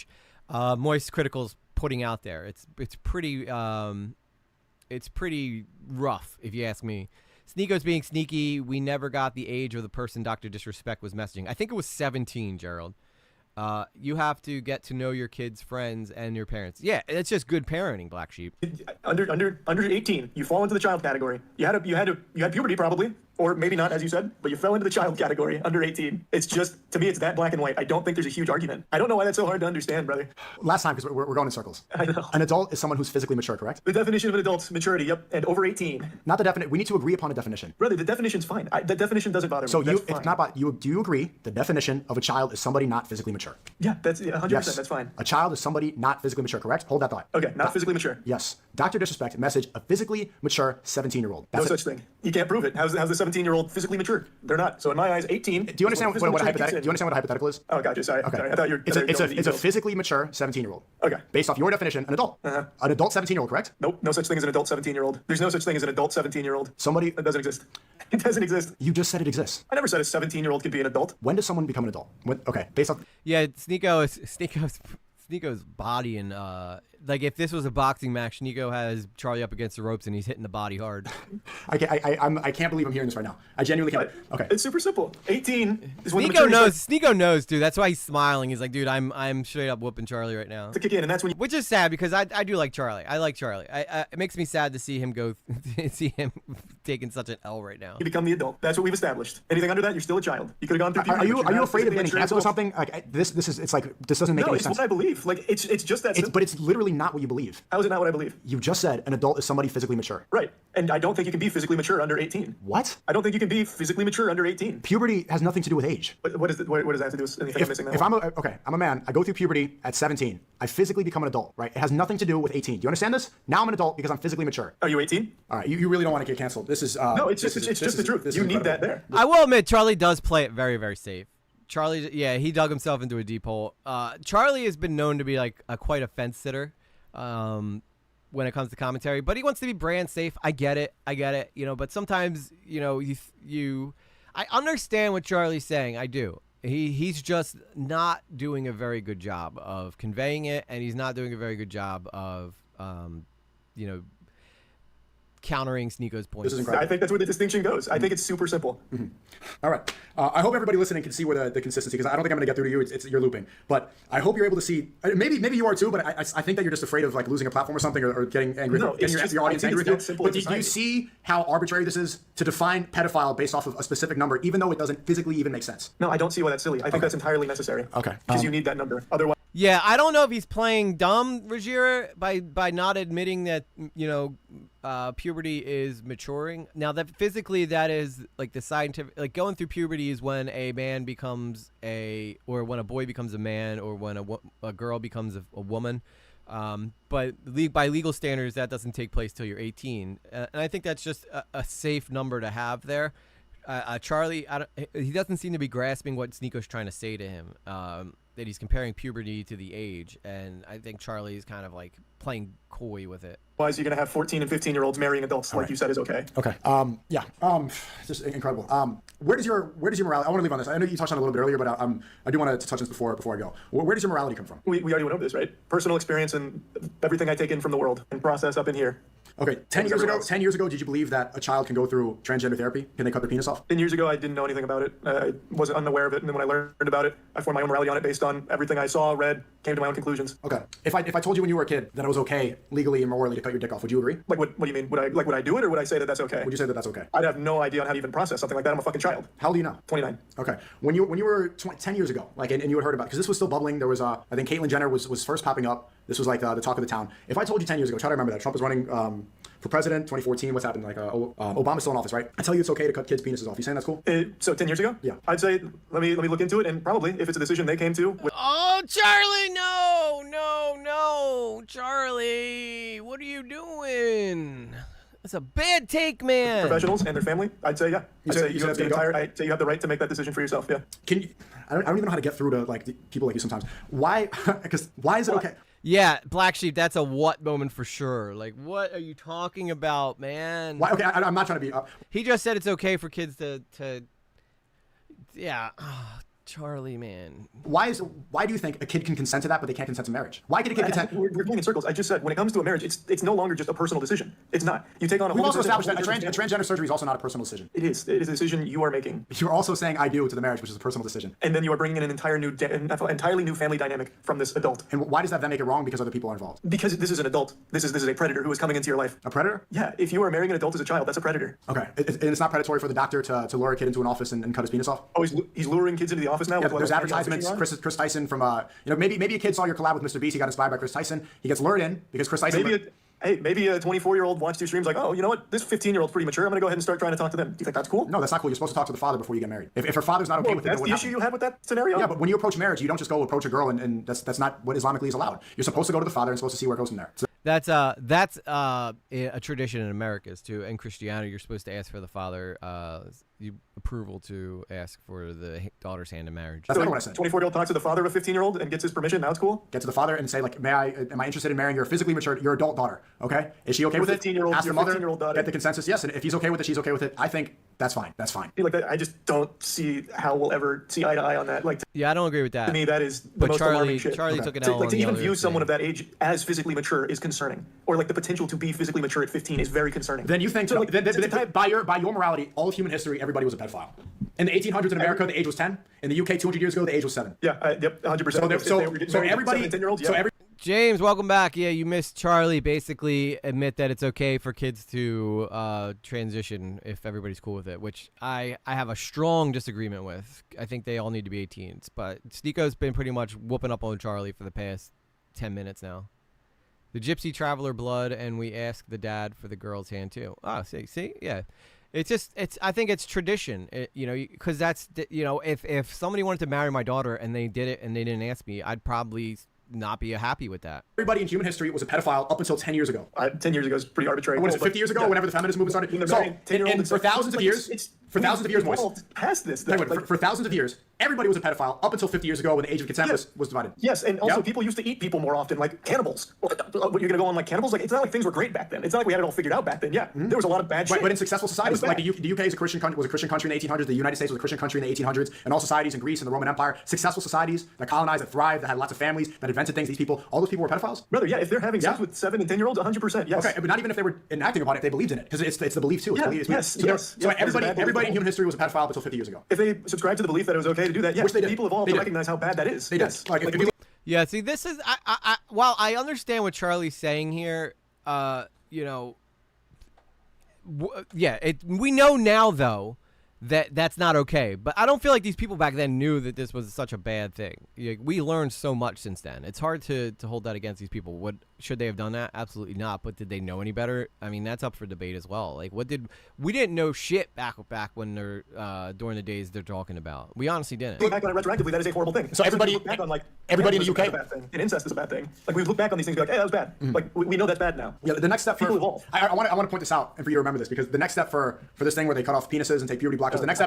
Moist Critical's putting out there. It's pretty rough, if you ask me. Sneako's being sneaky. We never got the age of the person Dr. Disrespect was messaging. I think it was 17, Gerald. You have to get to know your kids' friends and your parents. Yeah, it's just good parenting, Black Sheep. Under 18, you fall into the child category. You had puberty probably, or maybe not, as you said, but you fell into the child category under 18. It's just, to me, it's that black and white. I don't think there's a huge argument. I don't know why that's so hard to understand, brother. Last time, because we're going in circles. I know. An adult is someone who's physically mature, correct? The definition of an adult's maturity, yep, and over 18. Not the definition. We need to agree upon a definition. Brother, the definition's fine. The definition doesn't bother me. So That's it's fine. not about you. Do you agree the definition of a child is somebody not physically mature? Yeah, that's 100%. Yes. That's fine. A child is somebody not physically mature, correct? Hold that thought. Okay, not physically mature. Yes. Dr. Disrespect message a physically mature 17-year-old. No such thing. You can't prove it. How's the 17-year-old physically mature? They're not. So in my eyes, 18. Do you understand what a hypothetical? Do you understand what a hypothetical is? Oh, gotcha. Sorry. Okay. Sorry. I thought you were. It's a physically mature 17-year-old. Okay. Based off your definition, an adult. An adult 17-year-old, correct? Nope. No such thing as an adult 17-year-old. There's no such thing as an adult 17-year-old. Somebody. That doesn't exist. It doesn't exist. You just said it exists. I never said a 17-year-old could be an adult. When does someone become an adult? Okay. Based off. Yeah, Sneako's body and like if this was a boxing match, Sneako has Charlie up against the ropes and he's hitting the body hard. I can't believe I'm hearing this right now. I genuinely can't. Okay. It's super simple. 18 is when Sneako knows, dude. That's why he's smiling. He's like, dude, I'm straight up whooping Charlie right now. to kick in, and that's when you. Which is sad because I do like Charlie. I like Charlie. It makes me sad to see him taking such an L right now. You become the adult. That's what we've established. Anything under that, you're still a child. You could have gone through. Are puberty, but you you're afraid of not getting physically canceled or mature. something? Like this doesn't make No, any it's sense. what I believe. Like it's just that. But it's literally not what you believe. How is it not what I believe? You just said an adult is somebody physically mature. Right. And I don't think you can be physically mature under 18. What? I don't think you can be physically mature under 18. Puberty has nothing to do with age. What does that have to do with anything I'm missing? If I'm a man, I go through puberty at 17. I physically become an adult, right? It has nothing to do with 18. Do you understand this? Now I'm an adult because I'm physically mature. Are you 18? All right, you really don't want to get canceled. This is No, it's just the truth. You need that there. I will admit, Charlie does play it very, very safe. Charlie, yeah, he dug himself into a deep hole. Charlie has been known to be like quite a fence sitter when it comes to commentary, but he wants to be brand safe. I get it, you know. But sometimes, you know, I understand what Charlie's saying. I do. He's just not doing a very good job of conveying it, and he's not doing a very good job of, you know, countering Sneako's points. This is incredible. I think that's where the distinction goes. I think it's super simple. Mm-hmm. All right. I hope everybody listening can see where the consistency, because I don't think I'm going to get through to you. It's you're looping, but I hope you're able to see. Maybe you are too, but I think that you're just afraid of like losing a platform or something, or getting angry, No, getting it's your audience I think angry it's with that you. simple But in do you society. see how arbitrary this is to define pedophile based off of a specific number, even though it doesn't physically even make sense? No, I don't see why that's silly. I think that's entirely necessary. Okay. Because you need that number. Otherwise. Yeah, I don't know if he's playing dumb, Ruggiero, by not admitting that, you know, puberty is maturing. Now, that physically, that is like the scientific, like going through puberty is when a man becomes or when a boy becomes a man, or when a girl becomes a woman. But by legal standards, that doesn't take place till you're 18. And I think that's just a safe number to have there. Charlie, he doesn't seem to be grasping what Sneako's trying to say to him. That he's comparing puberty to the age, and I think Charlie's kind of like playing coy with it. Otherwise, you're going to have 14 and 15-year-olds marrying adults, like you said is okay. Okay. Yeah. Just incredible. Where does your morality? I want to leave on this. I know you touched on it a little bit earlier, but I do want to touch on this before I go. Where does your morality come from? We already went over this, right? Personal experience and everything I take in from the world and process up in here. Okay. 10 years ago, did you believe that a child can go through transgender therapy? Can they cut their penis off? 10 years ago, I didn't know anything about it. I wasn't unaware of it, and then when I learned about it, I formed my own morality on it based on everything I saw, read, came to my own conclusions. Okay. If I told you when you were a kid that it was okay legally and morally to cut your dick off, would you agree? Like what do you mean? Would I do it, or would I say that that's okay? Would you say that that's okay? I'd have no idea on how to even process something like that. I'm a fucking child. How old are you now? 29. Okay. When you were 10 years ago, like, and you had heard about it, because this was still bubbling. There was I think Caitlyn Jenner was first popping up. This was like the talk of the town. If I told you 10 years ago, try to remember that Trump was running for president, 2014. What's happened? Like Obama's still in office, right? I tell you it's okay to cut kids' penises off. You saying that's cool? So 10 years ago? Yeah. I'd say let me look into it, and probably if it's a decision they came to. Oh, Charlie, no, Charlie, what are you doing? That's a bad take, man. Professionals and their family, I'd say, yeah. I'd say you have the right to make that decision for yourself, yeah. Can you? I don't even know how to get through to like people like you sometimes. Why? Because why is it okay? Yeah, Black Sheep, that's a what moment for sure. Like, what are you talking about, man? Why? Okay, I'm not trying to be. He just said it's okay for kids to yeah. Oh, Charlie, man. Why do you think a kid can consent to that, but they can't consent to marriage? Why can a kid consent? We're going in circles. I just said when it comes to a marriage, it's no longer just a personal decision. It's not. You take on a We've whole also different- established that a transgender surgery is also not a personal decision. It is. It is a decision you are making. You're also saying I do to the marriage, which is a personal decision. And then you are bringing in an entirely new family dynamic from this adult. And why does that then make it wrong? Because other people are involved. Because this is an adult. This is a predator who is coming into your life. A predator? Yeah. If you are marrying an adult as a child, that's a predator. Okay. And it's not predatory for the doctor to lure a kid into an office and cut his penis off? Oh, he's luring kids into the office now? Yeah, with there's what, advertisements. Chris Tyson from maybe a kid saw your collab with Mr. Beast. He got inspired by Chris Tyson. He gets lured in because Chris Tyson. Maybe a 24-year-old watched two streams like, oh, you know what? This 15-year-old's pretty mature. I'm going to go ahead and start trying to talk to them. Do you think that's cool? No, that's not cool. You're supposed to talk to the father before you get married. If her father's not okay with it, that's the issue you had with that scenario? Yeah, but when you approach marriage, you don't just go approach a girl and that's not what Islamically is allowed. You're supposed to go to the father and supposed to see where it goes from there. So, a tradition in America too. In Christianity, you're supposed to ask for the father approval to ask for the daughter's hand in marriage. That's not what I said. 24-year-old talks to the father of a 15-year-old and gets his permission. Now it's cool. Get to the father and say, like, am I interested in marrying your physically mature, your adult daughter? Okay, is she okay with it? 15-year-old, Ask the your mother. 15-year-old daughter. Get the consensus. Yes, and if he's okay with it, she's okay with it. I think that's fine. That's fine. Like that, I just don't see how we'll ever see eye to eye on that. Like, Yeah, I don't agree with that. to me, that is the But most alarming shit. Charlie took an L Like on to the even other view someone thing. of that age as physically mature is concerning, or like the potential to be physically mature at 15 is very concerning. Then you think So, like, by your morality, all of human history, everybody was a pedophile. In the 1800s in America, the age was 10. In the UK, 200 years ago, the age was 7. Yeah, yep, 100%. So everybody, 10-year-olds, so yeah. every. James, welcome back. Yeah, you missed Charlie basically admit that it's okay for kids to transition if everybody's cool with it, which I have a strong disagreement with. I think they all need to be 18s, but Sneako's been pretty much whooping up on Charlie for the past 10 minutes now. The Gypsy Traveler blood, and we ask the dad for the girl's hand too. Oh, see, yeah. I think it's tradition, because that's, if somebody wanted to marry my daughter and they did it and they didn't ask me, I'd probably not be happy with that. Everybody in human history was a pedophile up until 10 years ago. 10 years ago is pretty arbitrary. What is it, 50 years ago, yeah. whenever the feminist movement started? When So, they're married, 10-year-old, and for thousands of years, Moise. Past this, Wait, for thousands of years, everybody was a pedophile up until 50 years ago when the age of consent was divided. Yes, and also Yep. people used to eat people more often, like cannibals. What, you're gonna go on like cannibals? Like, it's not like things were great back then. It's not like we had it all figured out back then. Yeah, there was a lot of bad shit. But in successful societies, That like was the UK is a Christian country, was a Christian country in the 1800s. The United States was a Christian country in the 1800s, and all societies in Greece and the Roman Empire, successful societies that colonized, that thrived, that had lots of families, that invented things. These people, all those people were pedophiles. Brother, yeah, if they're having sex Yeah. with 7 and 10-year-olds, 100%, yes. Okay, but not even if they were enacting upon it, if they believed in it, because it's the belief too. It's Yeah, belief. yes, So, yes, so yes, everybody there's a bad in human history was a pedophile up until 50 years ago. If they subscribe to the belief that it was okay to do that, yes, Which they did. people evolved They to did. recognize how bad that is. They did. Yes. Like, if you- Yeah, see, this is while I understand what Charlie's saying here, we know now though that that's not okay. But I don't feel like these people back then knew that this was such a bad thing. We learned so much since then. It's hard to hold that against these people. Should they have done that? Absolutely not. But did they know any better? I mean, that's up for debate as well. Like, we didn't know shit back when they're during the days they're talking about. We honestly didn't. Look back on it retroactively, that is a horrible thing. So everybody- Look back on, like, everybody in the cannibalism UK is a bad thing, and incest is a bad thing. Like, we look back on these things and be like, hey, that was bad. Like, we know that's bad now. Yeah, the next step for People evolve. I want to point this out and for you to remember this, because the next step for this thing where they cut off penises and take puberty blockers, the next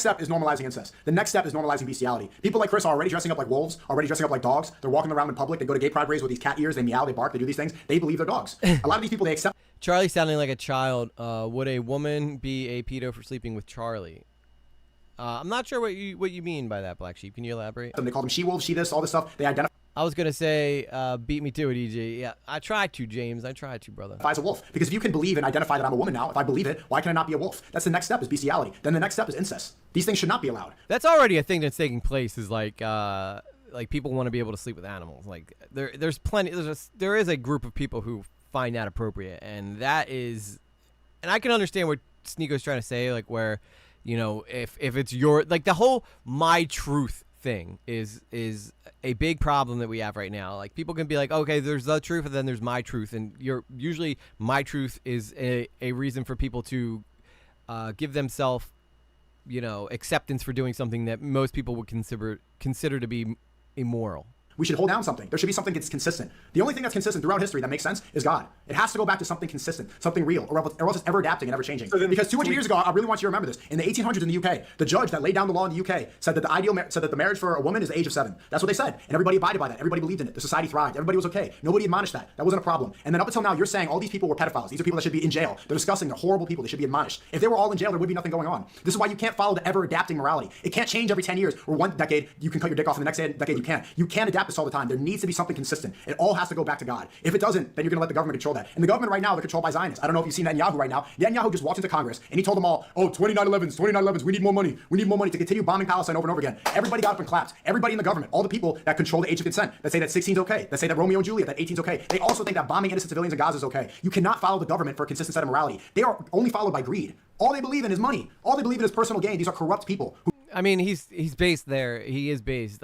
step is normalizing incest. The next step is normalizing bestiality. People like Chris are already dressing up like wolves, already dressing up like dogs. They're walking around in public. They go to gay pride parades with these cat ears. They meow, they bark, they do these things. They believe they're dogs. A lot of these people, they accept Charlie sounding like a child. Would a woman be a pedo for sleeping with Charlie? I'm not sure what you mean by that, Black Sheep. Can you elaborate? them. They call them she wolves, she this, all this stuff. They identify I was gonna say, beat me to it, EJ. Yeah, I tried to, James. I tried to, brother. as a wolf. Because if you can believe and identify that I'm a woman now, if I believe it, why can I not be a wolf? That's the next step, is bestiality. Then the next step is incest. These things should not be allowed. That's already a thing that's taking place. Is like people want to be able to sleep with animals. Like there's plenty. There is a group of people who find that appropriate, and that is, and I can understand what Sneako's trying to say. Like where, if it's your like the whole my truth thing is a big problem that we have right now. Like people can be like, okay, there's the truth and then there's my truth, and usually my truth is a reason for people to give themselves acceptance for doing something that most people would consider to be immoral. We should hold down something. There should be something that's consistent. The only thing that's consistent throughout history that makes sense is God. It has to go back to something consistent, something real, or else it's ever adapting and ever changing. So then, because 200 years ago, I really want you to remember this. In the 1800s in the UK, the judge that laid down the law in the UK said that the marriage for a woman is the age of 7. That's what they said, and everybody abided by that. Everybody believed in it. The society thrived. Everybody was okay. Nobody admonished that. That wasn't a problem. And then up until now, you're saying all these people were pedophiles. These are people that should be in jail. They're disgusting. They're horrible people. They should be admonished. If they were all in jail, there would be nothing going on. This is why you can't follow the ever adapting morality. It can't change every 10 years. Or one decade you can cut your dick off, and the next decade you can't. You can't adapt this all the time. There needs to be something consistent. It all has to go back to God. If it doesn't, then you're going to let the government control that. And the government right now, they're controlled by Zionists. I don't know if you've seen Netanyahu right now. Netanyahu just walked into Congress and he told them all, 29/11s, we need more money. We need more money to continue bombing Palestine over and over again. Everybody got up and clapped. Everybody in the government, all the people that control the age of consent, that say that 16 is okay, that say that Romeo and Juliet, that 18 is okay. They also think that bombing innocent civilians in Gaza is okay. You cannot follow the government for a consistent set of morality. They are only followed by greed. All they believe in is money. All they believe in is personal gain. These are corrupt people. I mean, he's based there. He is based.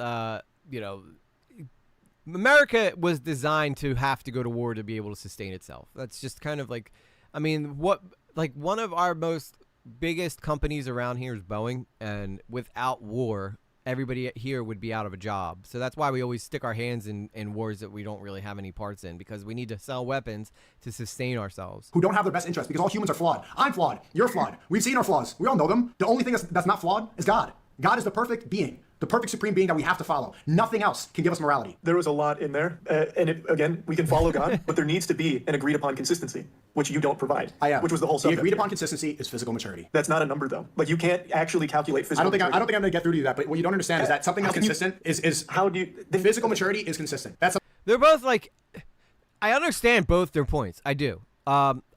America was designed to have to go to war to be able to sustain itself. That's just kind of like, I mean, one of our most biggest companies around here is Boeing, and without war, everybody here would be out of a job. So that's why we always stick our hands in wars that we don't really have any parts in, because we need to sell weapons to sustain ourselves. Who don't have their best interest, because all humans are flawed. I'm flawed. You're flawed. We've seen our flaws. We all know them. The only thing that's not flawed is God. God is the perfect being, the perfect supreme being that we have to follow. Nothing else can give us morality. There was a lot in there, again, we can follow God, but there needs to be an agreed upon consistency, which you don't provide. Which was the whole subject. The agreed upon consistency is physical maturity. That's not a number, though. Like, you can't actually calculate physical maturity. I don't think I'm going to get through to that, but what you don't understand is that something that's consistent is how do you... The physical maturity is consistent. They're both like... I understand both their points. I do.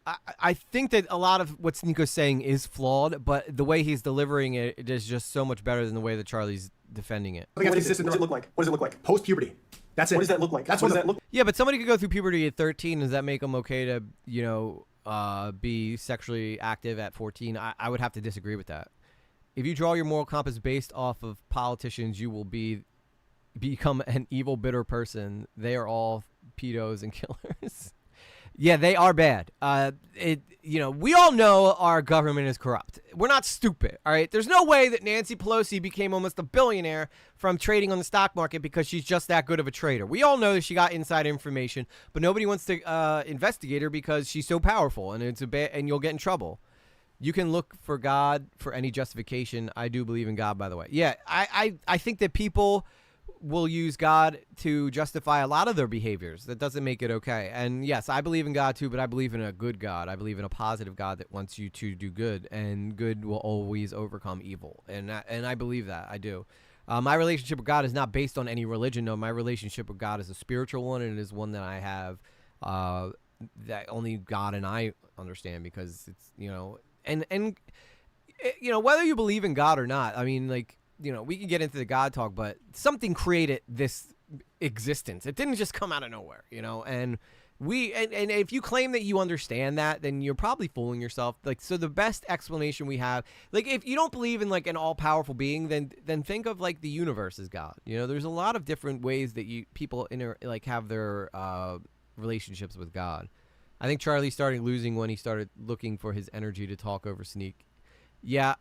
I think that a lot of what Sneako's saying is flawed, but the way he's delivering it is just so much better than the way that Charlie's defending it. What does it look like? What does it look like? Post-puberty. That's it. What does that look like? That's what does that look like? Yeah, but somebody could go through puberty at 13. Does that make them okay to, you know, be sexually active at 14? I would have to disagree with that. If you draw your moral compass based off of politicians, you will become an evil, bitter person. They are all pedos and killers. Yeah, they are bad. You know, we all know our government is corrupt. We're not stupid, all right? There's no way that Nancy Pelosi became almost a billionaire from trading on the stock market because she's just that good of a trader. We all know that she got inside information, but nobody wants to investigate her because she's so powerful, and and you'll get in trouble. You can look for God for any justification. I do believe in God, by the way. Yeah, I think that people will use God to justify a lot of their behaviors. That doesn't make it okay. And yes, I believe in God too, but I believe in a good God. I believe in a positive God that wants you to do good, and good will always overcome evil. And I believe that. I do. My relationship with God is not based on any religion. No, my relationship with God is a spiritual one, and it is one that I have that only God and I understand, because it's, you know, and you know, whether you believe in God or not, I mean, like, you know, we can get into the God talk, but something created this existence. It didn't just come out of nowhere, you know, and if you claim that you understand that, then you're probably fooling yourself. Like, so the best explanation we have, like, if you don't believe in like an all-powerful being, then think of like the universe as God. You know, there's a lot of different ways that people have their relationships with God. I think Charlie started losing when he started looking for his energy to talk over Sneak. Yeah.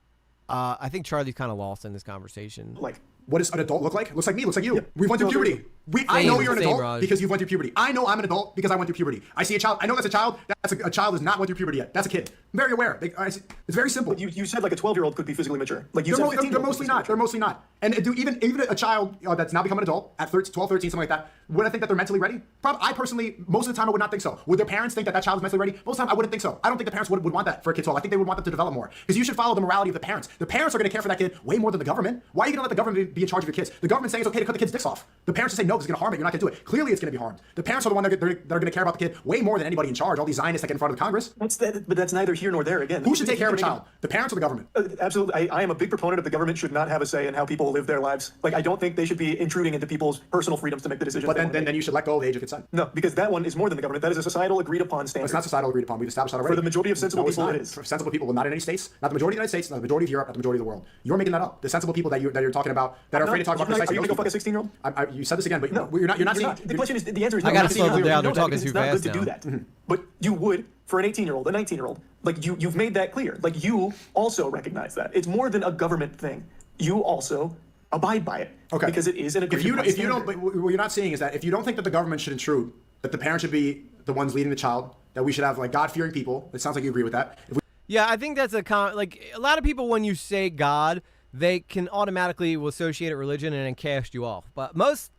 I think Charlie's kind of lost in this conversation. Like, what does an adult look like? Looks like me. Looks like you. Yeah. We went through puberty. I Same, know you're an adult Raj. because you've went through puberty. I know I'm an adult because I went through puberty. I see a child. I know that's a child. That's a child who's not went through puberty yet. That's a kid. I'm very aware. It's very simple. You said like a 12-year-old could be physically mature. Like you they're, said, they're mostly not. They're mostly not. And even a child that's now become an adult at 12, 13, something like that, would I think that they're mentally ready? I personally, most of the time, I would not think so. Would their parents think that child is mentally ready? Most of the time, I wouldn't think so. I don't think the parents would want that for a kid 12. I think they would want them to develop more. Because you should follow the morality of the parents. The parents are going to care for that kid way more than the government. Why are you going to let the government be in charge of your kids? The government saying it's okay to cut the kid's dicks off. The parents say no, because it's going to harm it. You're not going to do it. Clearly, it's going to be harmed. The parents are the ones that are going to care about the kid way more than anybody in charge. All these Zionists that get in front of the Congress. But that's neither here nor there. Again, who should take care of a child? The parents or the government? Absolutely. I am a big proponent of the government should not have a say in how people live their lives. Like, I don't think they should be intruding into people's personal freedoms to make the decisions. But then you should let go of the age of consent. No, because that one is more than the government. That is a societal agreed upon standard. It's not societal agreed upon. We've established that already. For the majority of sensible people, it is. For sensible people, well, not in any states. Not the majority of the United States, not the majority of Europe, not the majority of the world. You're making that up. The sensible people that you're talking about that are afraid to talk about precisely. Are you going to go fuck a 16-year-old? You said this again, but no, you're not seeing. The question is, the answer is no. I gotta slow them down. They're talking too fast now. It's not good to do that. Mm-hmm. But you would for an 18-year-old, a 19-year-old. Like, you've made that clear. Like, you also recognize that. It's more than a government thing. You also abide by it. Okay. Because it is an agreed upon standard. If you don't, but what you're not seeing is that if you don't think that the government should intrude, that the parents should be the ones leading the child, that we should have like God-fearing people. It sounds like you agree with that. Yeah, I think that's like a lot of people, when you say God, they can automatically associate it with religion and then cast you off. But most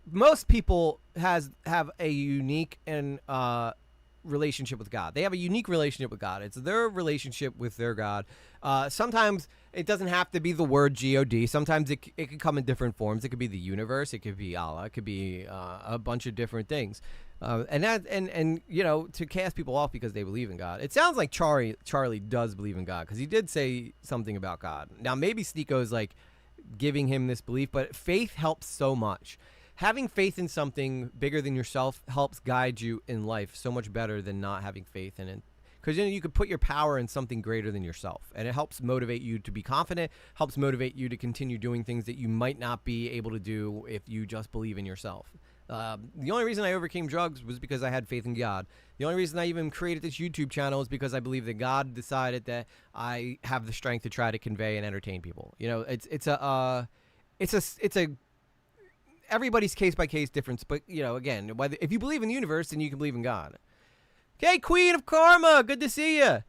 people have a unique and relationship with God. They have a unique relationship with God. It's their relationship with their God. Sometimes it doesn't have to be the word God. Sometimes it could come in different forms. It could be the universe. It could be Allah. It could be a bunch of different things. And you know, to cast people off because they believe in God. It sounds like Charlie does believe in God, because he did say something about God. Now maybe Sneako's like giving him this belief, but faith helps so much. Having faith in something bigger than yourself helps guide you in life so much better than not having faith in it. Because you could put your power in something greater than yourself, and it helps motivate you to be confident, helps motivate you to continue doing things that you might not be able to do if you just believe in yourself. The only reason I overcame drugs was because I had faith in God. The only reason I even created this YouTube channel is because I believe that God decided that I have the strength to try to convey and entertain people. You know, it's a everybody's case by case difference. But again, whether if you believe in the universe, then you can believe in God. Okay, Queen of Karma, good to see you.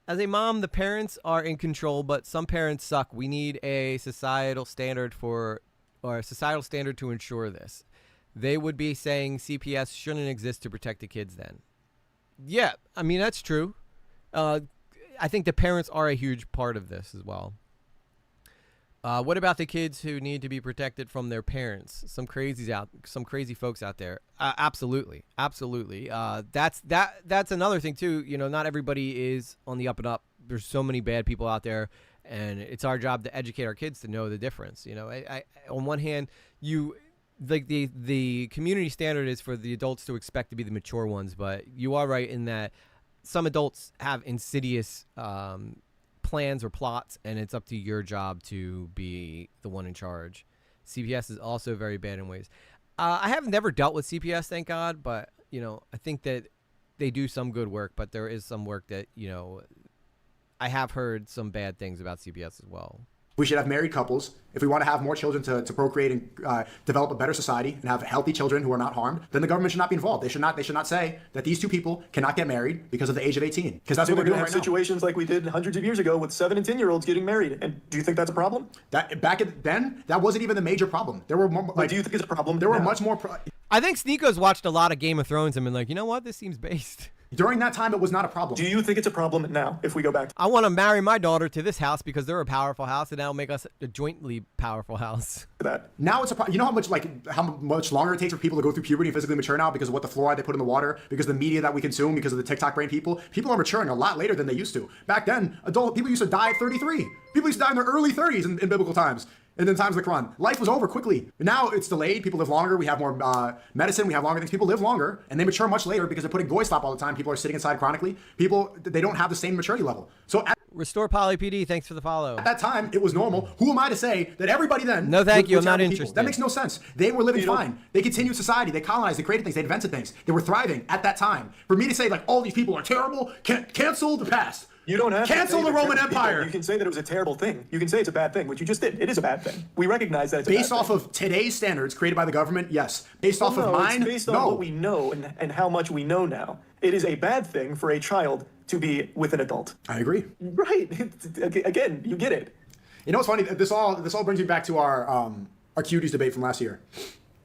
As a mom, the parents are in control, but some parents suck. We need a societal standard to ensure this. They would be saying CPS shouldn't exist to protect the kids then. Yeah, I mean, that's true. I think the parents are a huge part of this as well. What about the kids who need to be protected from their parents? Some crazy folks out there. Absolutely. That's another thing too. Not everybody is on the up and up. There's so many bad people out there, and it's our job to educate our kids to know the difference. I on one hand, the community standard is for the adults to expect to be the mature ones, but you are right in that some adults have insidious plans or plots, and it's up to your job to be the one in charge. CPS is also very bad in ways. I have never dealt with CPS, thank God, but I think that they do some good work, but there is some work that I have heard some bad things about CPS as well. We should have married couples. If we want to have more children to procreate and develop a better society and have healthy children who are not harmed, then the government should not be involved. They should not say that these two people cannot get married because of the age of 18. Because that's what we're doing right now. Situations like we did hundreds of years ago with 7 and 10-year-olds getting married. And do you think that's a problem? Then that wasn't even the major problem. There were more. Do you think it's a problem? There were much more. I think Sneako's watched a lot of Game of Thrones and been like, you know what, this seems based. During that time, it was not a problem. Do you think it's a problem now if we go back? I want to marry my daughter to this house because they're a powerful house, and that'll make us a jointly powerful house. That. Now it's a problem. You know how much longer it takes for people to go through puberty and physically mature now because of what the fluoride they put in the water, because of the media that we consume, because of the TikTok brain people. People are maturing a lot later than they used to. Back then, people used to die at 33. People used to die in their early 30s in biblical times. And then times of the Quran. Life was over quickly. Now it's delayed. People live longer. We have more medicine. We have longer things. People live longer, and they mature much later because they're putting goy stop all the time. People are sitting inside chronically. They don't have the same maturity level. So Restore Poly PD, thanks for the follow. At that time, it was normal. Who am I to say that everybody then? No, thank you. I'm not interested. That makes no sense. They were living fine. They continued society. They colonized. They created things. They invented things. They were thriving at that time. For me to say like all these people are terrible, cancel the past. You don't have cancel the Roman Empire. You can say that it was a terrible thing. You can say it's a bad thing, which you just did. It is a bad thing. We recognize that it's based a bad off thing. Of today's standards created by the government. Yes. Based off of mine. It's based on what we know and how much we know now. It is a bad thing for a child to be with an adult. I agree. Right. Again, you get it. You know what's funny? This all brings me back to our cuties debate from last year.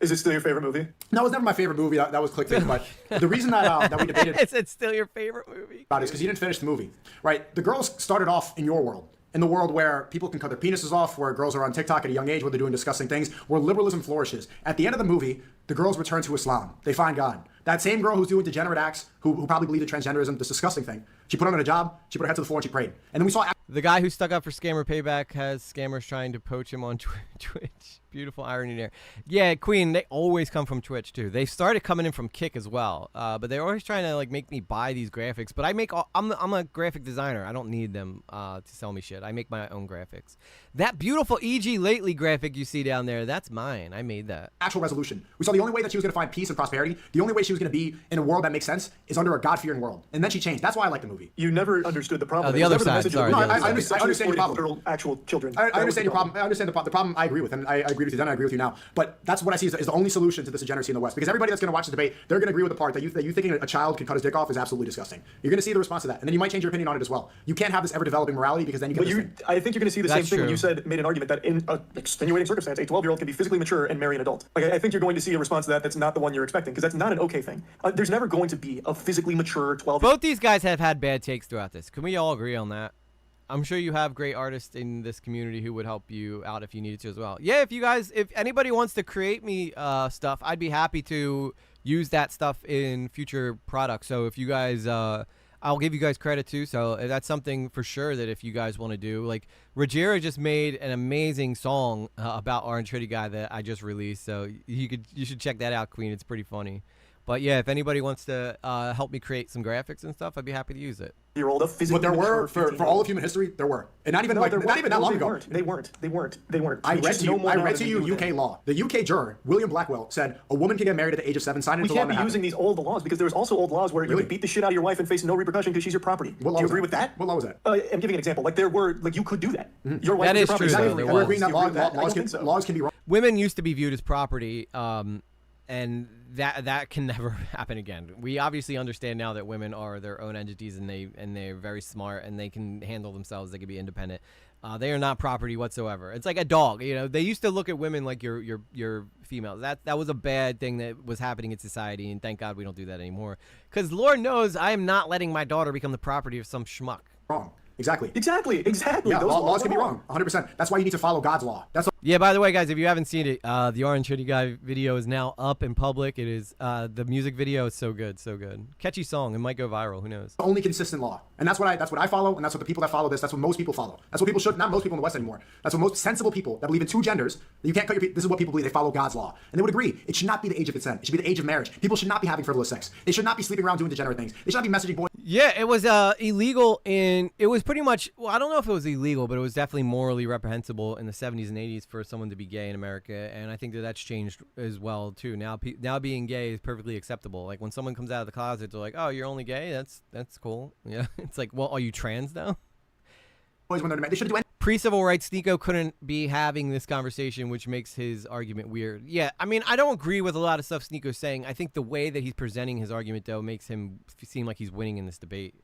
Is it still your favorite movie? No, it was never my favorite movie. That was clickbait. But the reason that we debated it's still your favorite movie about it is because you didn't finish the movie, right? The girls started off in your world, in the world where people can cut their penises off, where girls are on TikTok at a young age, where they're doing disgusting things, where liberalism flourishes. At the end of the movie, the girls return to Islam. They find God. That same girl who's doing degenerate acts, who probably believed in transgenderism, this disgusting thing. She put on a job, she put her head to the floor, and she prayed. And then we saw the guy who stuck up for Scammer Payback has scammers trying to poach him on Twitch. Beautiful irony there. Yeah, Queen, they always come from Twitch too. They started coming in from Kick as well, but they're always trying to like make me buy these graphics. But I'm a graphic designer. I don't need them to sell me shit. I make my own graphics. That beautiful EG Lately graphic you see down there, that's mine. I made that. Actual resolution. We saw the only way that she was going to find peace and prosperity, the only way she was going to be in a world that makes sense is under a God-fearing world. And then she changed. That's why I like the movie. You never understood the problem. The other side. Sorry. No, I understand your problem. Actual children. I understand your problem. I understand the problem. I agree with, and I agree with you then. I agree with you now. But that's what I see is the only solution to this degeneracy in the West. Because everybody that's going to watch the debate, they're going to agree with the part that you thinking a child can cut his dick off is absolutely disgusting. You're going to see the response to that, and then you might change your opinion on it as well. You can't have this ever developing morality because then you get this thing. I think you're going to see the That's same thing true. when you said made an argument that in an extenuating circumstance, a 12-year-old can be physically mature and marry an adult. Like I think you're going to see a response to that that's not the one you're expecting because that's not an okay thing. There's never going to be a physically mature 12. Both these guys have had bad takes throughout this. Can we all agree on that? I'm sure you have great artists in this community who would help you out if you needed to as well. Yeah, if anybody wants to create me stuff, I'd be happy to use that stuff in future products. So if you guys, I'll give you guys credit too. So that's something for sure that if you guys want to do, like Rogera just made an amazing song about Orange Hoodie Guy that I just released. So you should check that out, Queen. It's pretty funny. But yeah, if anybody wants to help me create some graphics and stuff, I'd be happy to use it. Year-old, a physically But there were, mature for all of human history, there were. And not even not even that long ago. They weren't. I We read just to know you, more I now read than to we you do UK law. The UK juror, William Blackwell, said a woman can get married at the age of 7, sign We into law. can't be using these old laws because there was also old laws where you Really? could beat the shit out of your wife and face no repercussion because she's your property. What law Do you was agree that? with that? What law was that? I'm giving an example. Like there were, like you could do that. Your wife That is is your property. true, though. Exactly. There We're was. agreeing that Do you agree with that? I don't think so. laws can be wrong. Women used to be viewed as property, and that can never happen again. We obviously understand now that women are their own entities, and they're very smart, and they can handle themselves. They can be independent. They are not property whatsoever. It's like a dog. You know, they used to look at women like your females. That was a bad thing that was happening in society, and thank God we don't do that anymore. Because Lord knows I am not letting my daughter become the property of some schmuck. Wrong. Exactly. Exactly. Yeah, Those laws can be are wrong. 100%. That's why you need to follow God's law. That's Yeah, by the way, guys, if you haven't seen it, the Orange Hoodie Guy video is now up in public. It is the music video is so good, so good. Catchy song. It might go viral. Who knows? the only consistent law. And that's what I follow, and that's what the people that follow this, that's what most people follow. That's what people should, not most people in the West anymore. That's what most sensible people that believe in 2 genders, that you can't cut your, this is what people believe, they follow God's law. And they would agree, it should not be the age of consent. It should be the age of marriage. People should not be having frivolous sex. They should not be sleeping around doing degenerate things. They should not be messaging boys. Yeah, it was illegal it was pretty much, well, I don't know if it was illegal, but it was definitely morally reprehensible in the 70s and 80s for someone to be gay in America, and I think that that's changed as well too. Now being gay is perfectly acceptable. Like when someone comes out of the closet, they're like, "Oh, you're only gay? That's cool." Yeah. It's like, "Well, are you trans now?" When they're they shouldn't do anything. Pre-civil rights, Sneako couldn't be having this conversation, which makes his argument weird. Yeah, I mean, I don't agree with a lot of stuff Sneako's saying. I think the way that he's presenting his argument, though, makes him seem like he's winning in this debate.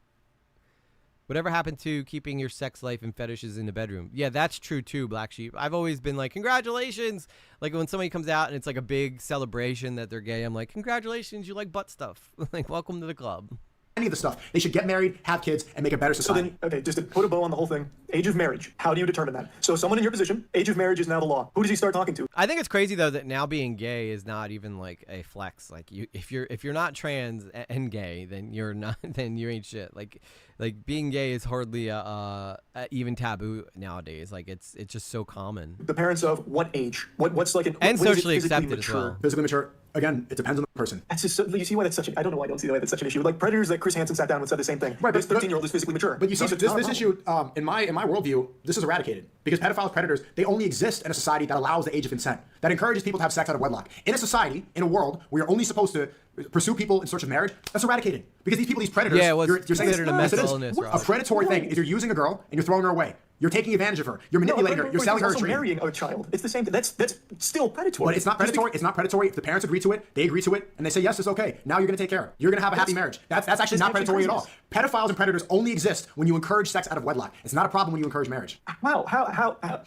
Whatever happened to keeping your sex life and fetishes in the bedroom? Yeah, that's true, too, Black Sheep. I've always been like, congratulations! Like, when somebody comes out and it's like a big celebration that they're gay, I'm like, congratulations, you like butt stuff. Like, welcome to the club. Any of the stuff. They should get married, have kids, and make a better So society. then, okay, just to put a bow on the whole thing, age of marriage. How do you determine that? So someone in your position, age of marriage is now the law. Who does he start talking to? I think it's crazy though that now being gay is not even like a flex. Like if you're not trans and gay, then you're not, then you ain't shit. Like being gay is hardly a even taboo nowadays. Like it's just so common. The parents of what age? What's like an And when is it socially physically accepted as mature? well. Physically mature. Again, it depends on the person. That's just so, you see why that's such an, I don't know why I don't see why that's such an issue. Like Predators that Chris Hansen sat down and said the same thing. Right, This but- 13-year-old is physically mature. But you see, Thus, it's not a this problem. issue, in my worldview, this is eradicated because pedophiles, predators, they only exist in a society that allows the age of consent, that encourages people to have sex out of wedlock. In a society, in a world where you're only supposed to pursue people in search of marriage, that's eradicated because these people, these predators, Yeah, it was you're saying considered a yes, it mental is. illness, A Rob. predatory thing is you're using a girl and you're throwing her away. You're taking advantage of her. You're manipulating her. You're selling her a also dream. marrying a child. It's the same thing. That's still predatory. But it's not predatory. It's not predatory. If the parents agree to it, they agree to it, and they say yes, it's okay. Now you're going to take care of her. You're going to have a happy marriage. That's actually not predatory at all. Pedophiles and predators only exist when you encourage sex out of wedlock. It's not a problem when you encourage marriage. Wow,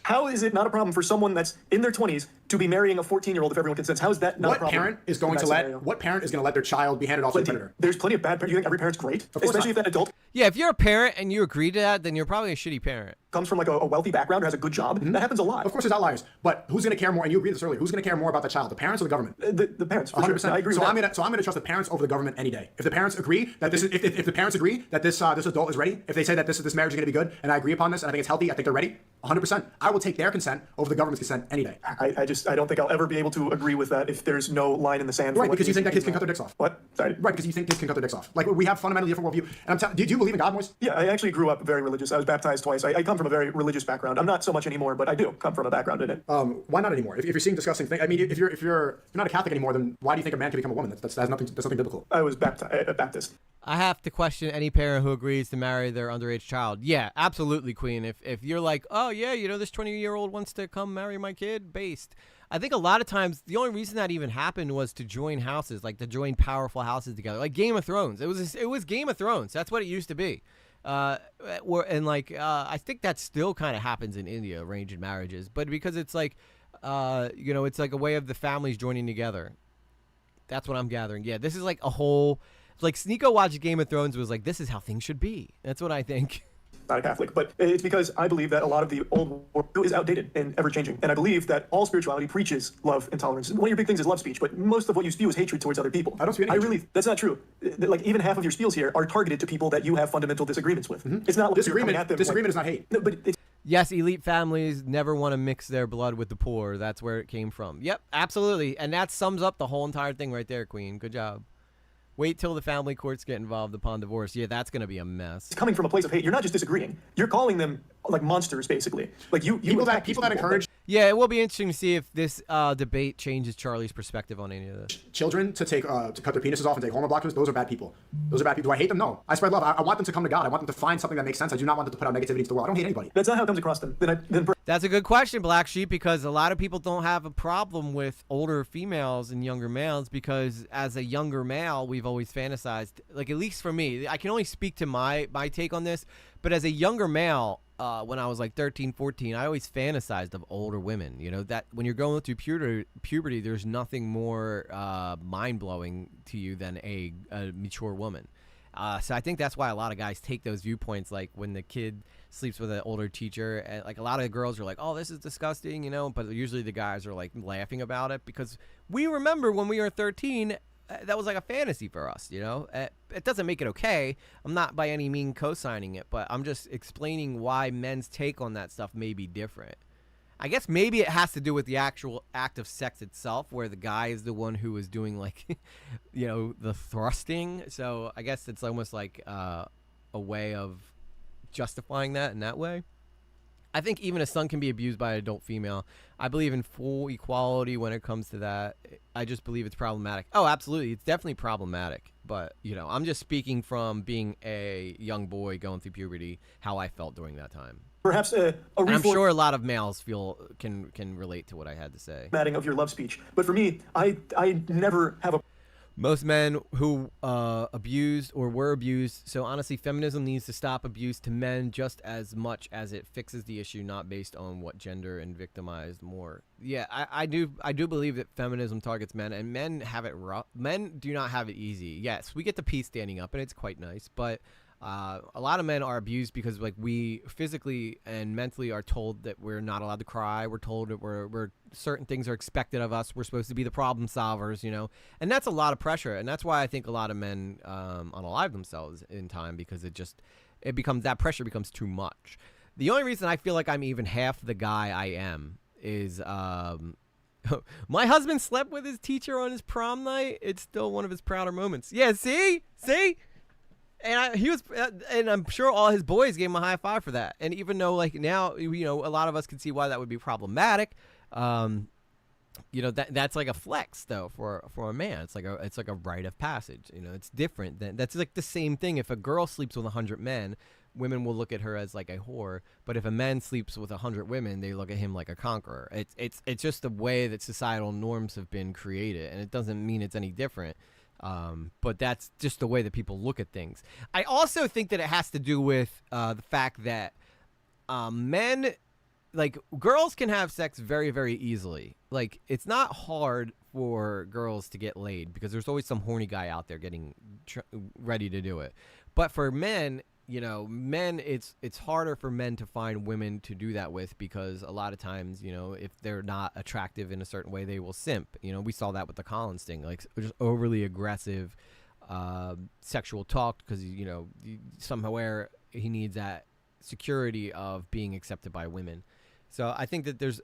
how is it not a problem for someone that's in their 20s to be marrying a 14-year-old if everyone consents? How is that not a What problem? parent is going in to that let scenario? what parent is going to let their child be handed off to a predator? There's plenty of bad parents. You think every parent's great? course Especially not. if that adult Yeah, if you're a parent and you agree to that, then you're probably a shitty parent. comes from like a wealthy background or has a good job. That happens a lot. Of course, there's outliers, but who's going to care more? And you agreed this earlier. Who's going to care more about the child, the parents or the government? The parents, for 100%. sure. I agree So with I'm that. gonna trust the parents over the government any day. If the parents agree that this is, if the parents agree that this adult is ready, if they say that this marriage is going to be good, and I agree upon this, and I think it's healthy, I think they're ready. 100%. I will take their consent over the government's consent any day. I don't think I'll ever be able to agree with that if there's no line in the sand. for Right, what because you needs think to that be kids can done. cut their dicks off. What? Sorry. Right, because you think kids can cut their dicks off. Like we have fundamentally different worldview. And do you believe in God, Moise? Yeah, I actually grew up very religious. I was baptized twice. I come from a very religious background. I'm not so much anymore, but I do come from a background in it. Why not anymore? If you're seeing disgusting things, I mean, if you're not a Catholic anymore, then why do you think a man can become a woman? That's nothing biblical. I was Baptist. I have to question any parent who agrees to marry their underage child. Yeah, absolutely, Queen. If you're like, oh yeah, this 20-year-old wants to come marry my kid, based. I think a lot of times the only reason that even happened was to join houses, like to join powerful houses together, like Game of Thrones. It was Game of Thrones. That's what it used to be. I think that still kind of happens in India, arranged marriages, but because it's like, it's like a way of the families joining together. That's what I'm gathering. Yeah, this is like a whole. Like Sneako watched Game of Thrones was like, this is how things should be. That's what I think. Not a Catholic, but it's because I believe that a lot of the old world is outdated and ever-changing. And I believe that all spirituality preaches love and tolerance. One of your big things is love speech, but most of what you spew is hatred towards other people. I don't spew any hatred. That's not true. Like even half of your spiels here are targeted to people that you have fundamental disagreements with. It's not like you're coming at them. Disagreement is not hate. No, but it's Yes, elite families never want to mix their blood with the poor. That's where it came from. Yep, absolutely. And that sums up the whole entire thing right there, Queen. Good job. Wait till the family courts get involved upon divorce. Yeah, that's going to be a mess. It's coming from a place of hate. You're not just disagreeing. You're calling them like monsters, basically. Like you People attack these that encourage Yeah, it will be interesting to see if this debate changes Charlie's perspective on any of this. children to take to cut their penises off and take hormone blockers, those are bad people. Those are bad people. Do I hate them? No. I spread love. I want them to come to God. I want them to find something that makes sense. I do not want them to put out negativity into the world. I don't hate anybody. That's not how it comes across them. That's a good question, Black Sheep, because a lot of people don't have a problem with older females and younger males because as a younger male, we've always fantasized, like at least for me, I can only speak to my take on this, but as a younger male, when I was like 13, 14, I always fantasized of older women. You know, that when you're going through puberty, there's nothing more mind-blowing to you than a mature woman. So I think that's why a lot of guys take those viewpoints, like when the kid sleeps with an older teacher, and like a lot of the girls are like, oh, this is disgusting, you know, but usually the guys are like laughing about it because we remember when we were 13, that was like a fantasy for us, you know. It doesn't make it okay. I'm not by any means co-signing it, but I'm just explaining why men's take on that stuff may be different. I guess maybe it has to do with the actual act of sex itself, where the guy is the one who is doing, like, you know, the thrusting. So I guess it's almost like a way of justifying that in that way. I think even a son can be abused by an adult female. I believe in full equality when it comes to that. I just believe it's problematic. Oh, absolutely. It's definitely problematic. But, you know, I'm just speaking from being a young boy going through puberty, how I felt during that time. Perhaps and I'm sure a lot of males can relate to what I had to say. Formatting of your love speech. But for me, I never have a Most men who abused or were abused. So honestly, feminism needs to stop abuse to men just as much as it fixes the issue, not based on what gender and victimized more. Yeah, I do believe that feminism targets men, and men have it rough. Men do not have it easy. Yes, we get the peace standing up, and it's quite nice, but a lot of men are abused because, like, we physically and mentally are told that we're not allowed to cry. We're told that we're certain things are expected of us. We're supposed to be the problem solvers, you know, and that's a lot of pressure. And that's why I think a lot of men unalive themselves in time, because that pressure becomes too much. The only reason I feel like I'm even half the guy I am is my husband slept with his teacher on his prom night. It's still one of his prouder moments. Yeah, see. And he was, and I'm sure all his boys gave him a high five for that. And even though, like, now, you know, a lot of us can see why that would be problematic, you know, that's like a flex though for a man. It's like a rite of passage. You know, it's different that's like the same thing. If a girl sleeps with 100 men, women will look at her as like a whore. But if a man sleeps with 100 women, they look at him like a conqueror. It's just the way that societal norms have been created, and it doesn't mean it's any different. But that's just the way that people look at things. I also think that it has to do with the fact that men, like, girls can have sex very, very easily. Like, it's not hard for girls to get laid because there's always some horny guy out there getting ready to do it. But for men, you know, it's harder for men to find women to do that with, because a lot of times, you know, if they're not attractive in a certain way, they will simp. You know, we saw that with the Collins thing, like just overly aggressive sexual talk, because, you know, somewhere he needs that security of being accepted by women. So I think that there's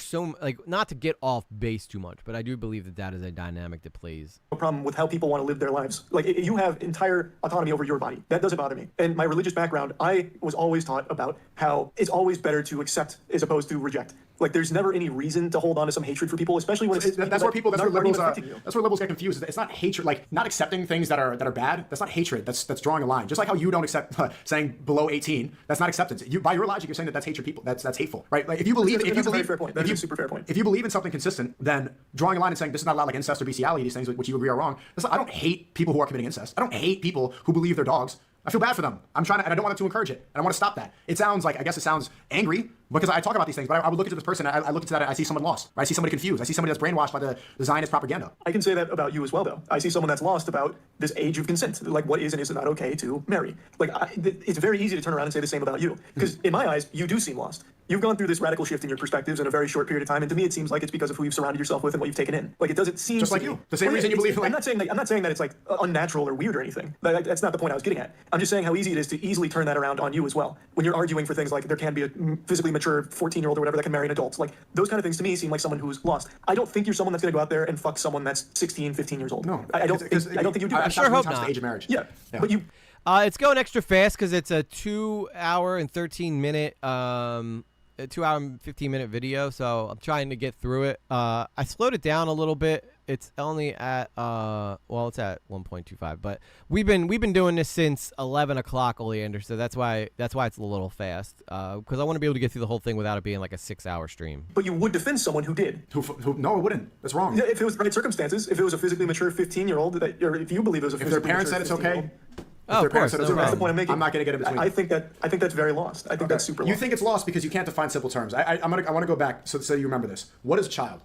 so, like, not to get off base too much, but I do believe that is a dynamic that plays. No problem with how people want to live their lives. Like, you have entire autonomy over your body. That doesn't bother me. And my religious background, I was always taught about how it's always better to accept as opposed to reject. Like, there's never any reason to hold on to some hatred for people, especially when it's that's where liberals affecting you. That's where liberals get confused. It's not hatred, like not accepting things that are bad. That's not hatred. That's drawing a line. Just like how you don't accept saying below 18. That's not acceptance. You, by your logic, you're saying that that's hatred people. That's hateful, right? Like, if you believe, That's a very fair point. That's a super fair point. If you believe in something consistent, then drawing a line and saying this is not allowed, like incest or bestiality, these things which you agree are wrong. I don't hate people who are committing incest. I don't hate people who believe they're dogs. I feel bad for them. I'm trying to, and I don't want to encourage it. And I want to stop that. It sounds like, I guess it sounds angry because I talk about these things, but I would look into this person, I look into that, and I see someone lost. Right? I see somebody confused. I see somebody that's brainwashed by the Zionist propaganda. I can say that about you as well, though. I see someone that's lost about this age of consent, like what is and is not okay to marry. Like, it's very easy to turn around and say the same about you, because in my eyes, you do seem lost. You've gone through this radical shift in your perspectives in a very short period of time, and to me it seems like it's because of who you've surrounded yourself with and what you've taken in. Like, it doesn't seem Just like you. The same reason you believe. I'm not saying that it's like unnatural or weird or anything. That's not the point I was getting at. I'm just saying how easy it is to easily turn that around on you as well. When you're arguing for things like there can be a physically mature 14-year-old or whatever that can marry an adult. Like, those kind of things to me seem like someone who's lost. I don't think you're someone that's going to go out there and fuck someone that's 16, 15 years old. No, I don't think you do. I sure hope not. The age of marriage. Yeah, but you. It's going extra fast because it's a 2 hour and 13 minute, a 2 hour and 15 minute video. So I'm trying to get through it. I slowed it down a little bit. It's only at well, it's at 1.25. But we've been doing this since 11 o'clock, Oleander. So that's why it's a little fast. Because I want to be able to get through the whole thing without it being like a 6 hour stream. But you would defend someone who did. Who? No, it wouldn't. That's wrong. Yeah, if it was the right circumstances, if it was a physically mature 15-year-old, or if you believe it was a If their physically parents mature said it's 15-year-old, okay. Oh, of course. that's the point I'm making. I'm not going to get in between. I think that's very lost. I think that's super lost. You think it's lost because you can't define simple terms. I want to go back so you remember this. What is a child?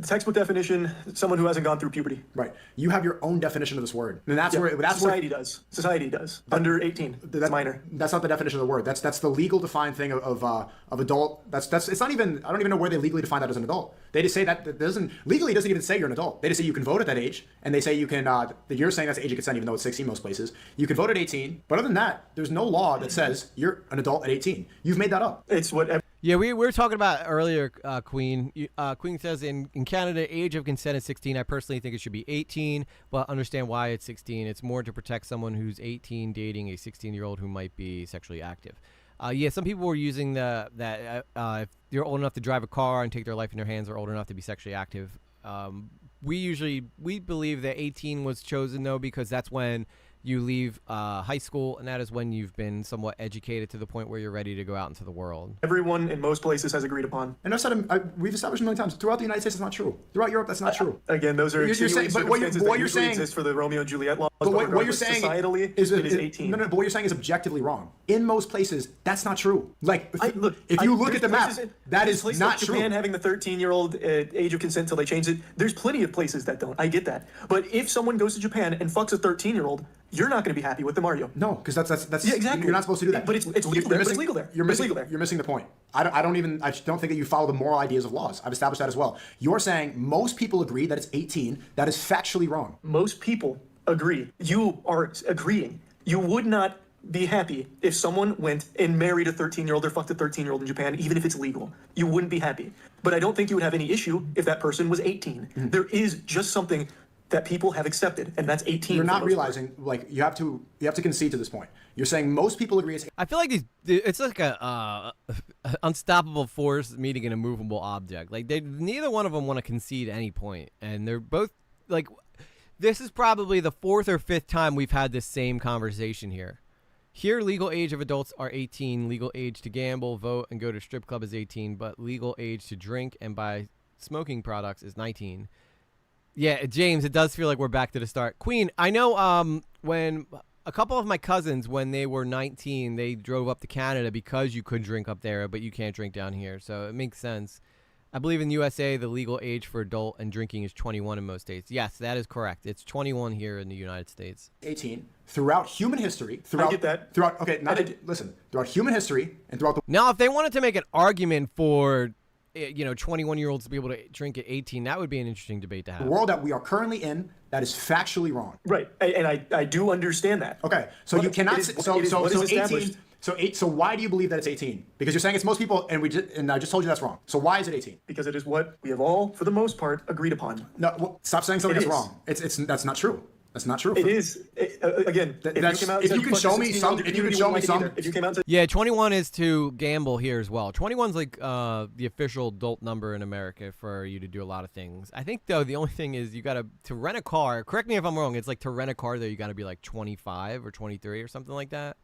Textbook definition: someone who hasn't gone through puberty. Right. You have your own definition of this word, and that's where society does. Society does. Under 18, that's minor. That's not the definition of the word. That's the legal defined thing of adult. That's it's not even. I don't even know where they legally define that as an adult. They just say that doesn't legally. It doesn't even say you're an adult. They just say you can vote at that age, and they say you can. You're saying that's the age of consent, even though it's 16 most places. You can vote at 18, but other than that, there's no law that says you're an adult at 18. You've made that up. It's what. Yeah, we were talking about earlier, Queen. Queen says in Canada, age of consent is 16. I personally think it should be 18, but understand why it's 16. It's more to protect someone who's 18 dating a 16-year-old who might be sexually active. Yeah, some people were using that if you're old enough to drive a car and take their life in their hands or old enough to be sexually active. We believe that 18 was chosen, though, because that's when you leave high school, and that is when you've been somewhat educated to the point where you're ready to go out into the world. Everyone in most places has agreed upon. And I've said we've established a million times. Throughout the United States, it's not true. Throughout Europe, that's not true. Again, those are you're saying, but what you're saying exist for the Romeo and Juliet laws. But what you're saying societally is 18. No, but what you're saying is objectively wrong. In most places, that's not true. Like, if you look at the map, that is not true. Japan having the 13-year-old age of consent until they change it. There's plenty of places that don't. I get that. But if someone goes to Japan and fucks a 13-year-old, you're not going to be happy with them, are you? No, because that's yeah, exactly. You're not supposed to do that. But it's legal there. It's legal there. You're missing the point. I don't think that you follow the moral ideas of laws. I've established that as well. You're saying most people agree that it's 18. That is factually wrong. Most people agree. You are agreeing. You would not be happy if someone went and married a 13-year-old or fucked a 13-year-old in Japan, even if it's legal. You wouldn't be happy. But I don't think you would have any issue if that person was 18. Mm-hmm. There is just something that people have accepted, and that's 18. You're not realizing, like, you have to concede to this point. You're saying most people agree. I feel like it's like a unstoppable force meeting an immovable object. Like neither one of them want to concede at any point, and they're both like. This is probably the 4th or 5th time we've had this same conversation here. Here, legal age of adults are 18. Legal age to gamble, vote, and go to strip club is 18. But legal age to drink and buy smoking products is 19. Yeah, James, it does feel like we're back to the start. Queen, I know when a couple of my cousins, when they were 19, they drove up to Canada because you could drink up there, but you can't drink down here. So it makes sense. I believe in the USA, the legal age for adult and drinking is 21 in most states. Yes, that is correct. It's 21 here in the United States. 18. Throughout human history. I get that. Listen. Throughout human history and throughout the... Now, if they wanted to make an argument for 21-year-olds to be able to drink at 18, that would be an interesting debate to have. The world that we are currently in, that is factually wrong. Right, and I do understand that. Okay, so but you cannot... So 18... So why do you believe that it's 18? Because you're saying it's most people, and I just told you that's wrong. So why is it 18? Because it is what we have all, for the most part, agreed upon. No, well, stop saying something that's wrong. That's not true. That's not true. It is. Again, if you can show me some, yeah, 21 is to gamble here as well. 21 is like the official adult number in America for you to do a lot of things. I think though the only thing is you got to rent a car. Correct me if I'm wrong. It's like to rent a car though you got to be like 25 or 23 or something like that.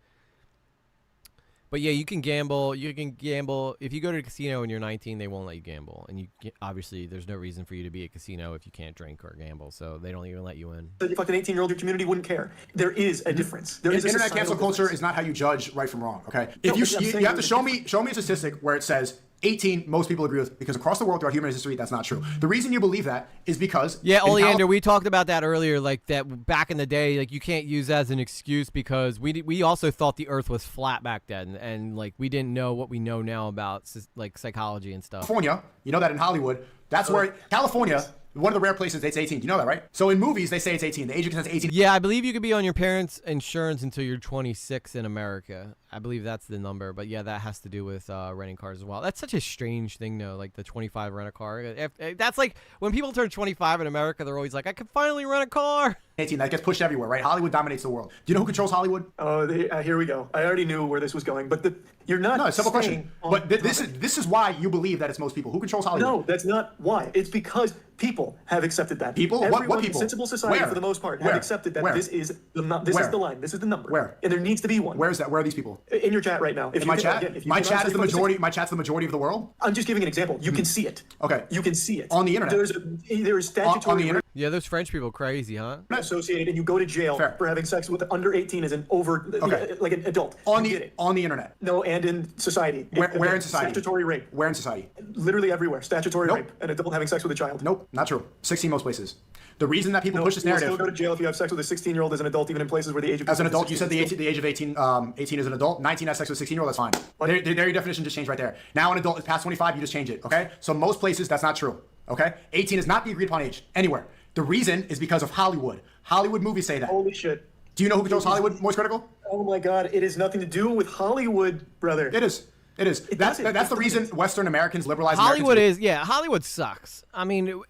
But yeah, you can gamble. You can gamble if you go to a casino and you're 19. They won't let you gamble, and obviously there's no reason for you to be at a casino if you can't drink or gamble. So they don't even let you in. If like an 18-year-old, your community wouldn't care. There is a difference. There is internet cancel culture is not how you judge right from wrong. Okay, if you have to show me a statistic where it says 18, most people agree with, because across the world throughout human history, that's not true. The reason you believe that is because Oleander, we talked about that earlier, like that back in the day, like you can't use that as an excuse because we also thought the Earth was flat back then, and like we didn't know what we know now about like psychology and stuff. California, you know that in Hollywood, that's where California. One of the rare places it's 18. You know that, right? So in movies, they say it's 18. The age of consent is 18. Yeah, I believe you could be on your parents' insurance until you're 26 in America. I believe that's the number. But yeah, that has to do with renting cars as well. That's such a strange thing, though, like the 25 rent a car. That's like when people turn 25 in America, they're always like, I can finally rent a car. 18. That gets pushed everywhere, right? Hollywood dominates the world. Do you know who controls Hollywood? Oh, here we go. I already knew where this was going, but you're not. No, it's a simple question. But this is why you believe that it's most people. Who controls Hollywood? No, that's not why. It's because people have accepted that. People? Everyone What people? in sensible society, Where? for the most part, Where? have accepted that Where? this is the Where? line. This is the number. Where? And there needs to be one. Where is that? Where are these people? In your chat right now. If In my you can- chat? again, if you My can chat access is the it from majority. My chat's the majority of the world. I'm just giving an example. You can see it. Okay. You can see it. On the internet. There is statutory On the internet. Yeah, those French people crazy, huh? associated, and you go to jail Fair. for having sex with under 18 as an like an adult. On You get it. the internet. No, and in society. Where in society? Statutory rape. Where in society? Literally everywhere. Statutory Nope. rape. An adult having sex with a child. Nope, not true. 16 most places. The reason that people push this You'll narrative. still go to jail if you have sex with a 16-year-old as an adult, even in places where the age of As an consent adult, is you said 16. the age of 18 is an adult. 19 has sex with a 16-year-old, that's fine. There your definition just changed right there. Now an adult is past 25, you just change it, okay? So most places, that's not true, okay? 18 is not the agreed upon age, anywhere. The reason is because of Hollywood. Hollywood movies say that. Holy shit. Do you know who controls Hollywood, Moist Critical? Oh my god, it has nothing to do with Hollywood, brother. It is. It is. That's the reason Western Americans, liberalized Hollywood Americans Hollywood sucks. I mean,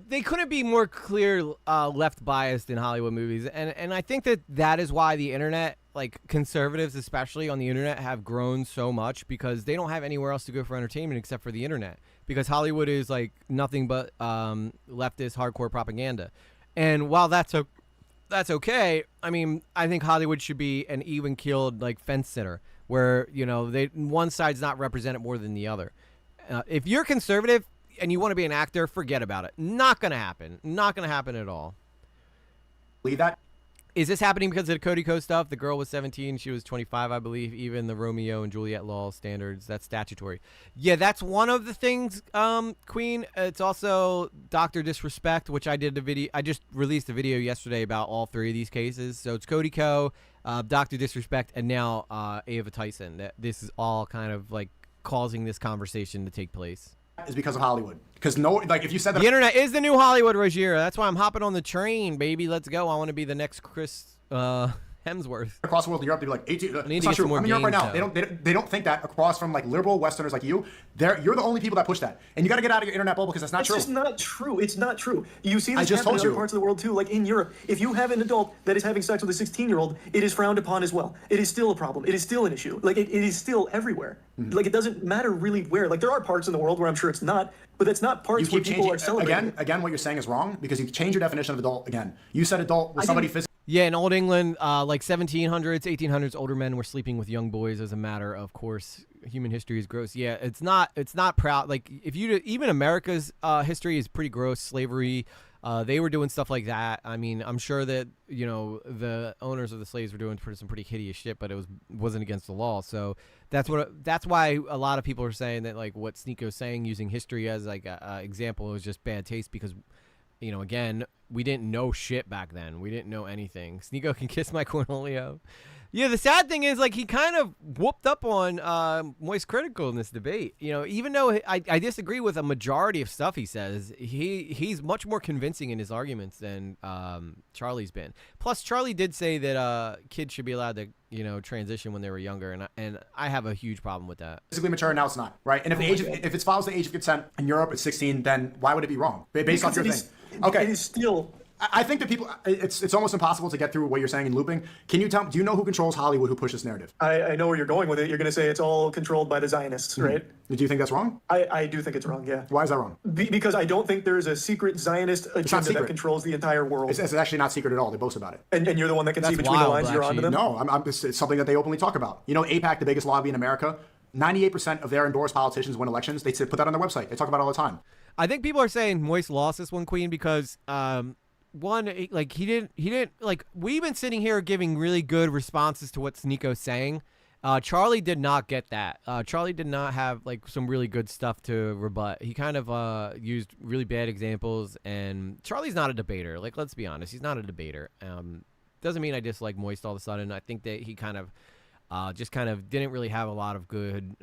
they couldn't be more clear left biased in Hollywood movies, and I think that is why the internet, like conservatives especially on the internet, have grown so much because they don't have anywhere else to go for entertainment except for the internet because Hollywood is like nothing but leftist hardcore propaganda, and while that's okay. I mean, I think Hollywood should be an even-keeled like fence sitter where, you know, one side's not represented more than the other. If you're conservative and you want to be an actor, forget about it. Not going to happen. Not going to happen at all. believe that. Is this happening because of the Cody Co stuff? The girl was 17, she was 25, I believe. Even the Romeo and Juliet law standards, that's statutory. Yeah, that's one of the things, Queen. It's also Dr. Disrespect, which I did a video. I just released a video yesterday about all three of these cases. So it's Cody Co, Dr. Disrespect, and now Ava Tyson. This is all kind of like causing this conversation to take place. Is because of Hollywood. Because if you said that the internet is the new Hollywood, Rogier. That's why I'm hopping on the train, baby. Let's go. I want to be the next Chris Hemsworth. across the world in Europe, they'd be like 18. I need It's to not get some true. more I'm in Europe right games, now. though. They don't think that across from like liberal Westerners like you. You're the only people that push that, and you got to get out of your internet bubble because that's not It's true. just not true. It's not true. You see I this just happen in told other you. parts of the world too. Like in Europe, if you have an adult that is having sex with a 16-year-old, it is frowned upon as well. It is still a problem. It is still an issue. Like it is still everywhere. Mm-hmm. Like it doesn't matter really where. Like there are parts in the world where I'm sure it's not, but that's not parts You where keep people are changing celebrating. again. What you're saying is wrong because you change your definition of adult again. You said adult was somebody physically. Yeah, in Old England, like 1700s, 1800s, older men were sleeping with young boys as a matter of course. Human history is gross. Yeah, it's not proud. Like if you even America's history is pretty gross. Slavery, they were doing stuff like that. I mean, I'm sure that the owners of the slaves were doing some pretty hideous shit, but it wasn't against the law. So that's why a lot of people are saying that like what Sneako's saying, using history as like a example, was just bad taste because. Again, we didn't know shit back then. We didn't know anything. Sneako can kiss my Cornelio. Yeah, the sad thing is, like, he kind of whooped up on Moist Critical in this debate. Even though I disagree with a majority of stuff he says, he's much more convincing in his arguments than Charlie's been. Plus, Charlie did say that kids should be allowed to, transition when they were younger, and I have a huge problem with that. Physically mature, now it's not, right? And if it follows the age of consent in Europe at 16, then why would it be wrong? Based off your thing. Okay. It is still. I think that people, it's almost impossible to get through what you're saying in looping. Can you do you know who controls Hollywood, who pushes narrative? I know where you're going with it. You're going to say it's all controlled by the Zionists, right? Do you think that's wrong? I do think it's wrong, yeah. Why is that wrong? Because I don't think there is a secret Zionist agenda that controls the entire world. It's actually not secret at all. They boast about it. And you're the one that can see between wild, the lines. You're onto them? No, it's something that they openly talk about. AIPAC, the biggest lobby in America, 98% of their endorsed politicians win elections. They put that on their website. They talk about it all the time. I think people are saying Moist lost this one, Queen, because one, like he didn't like we've been sitting here giving really good responses to what Sneako's saying, Charlie did not get that. Charlie did not have like some really good stuff to rebut. He kind of used really bad examples, and Charlie's not a debater. Like, let's be honest, he's not a debater. Doesn't mean I dislike Moist all of a sudden. I think that he kind of just kind of didn't really have a lot of good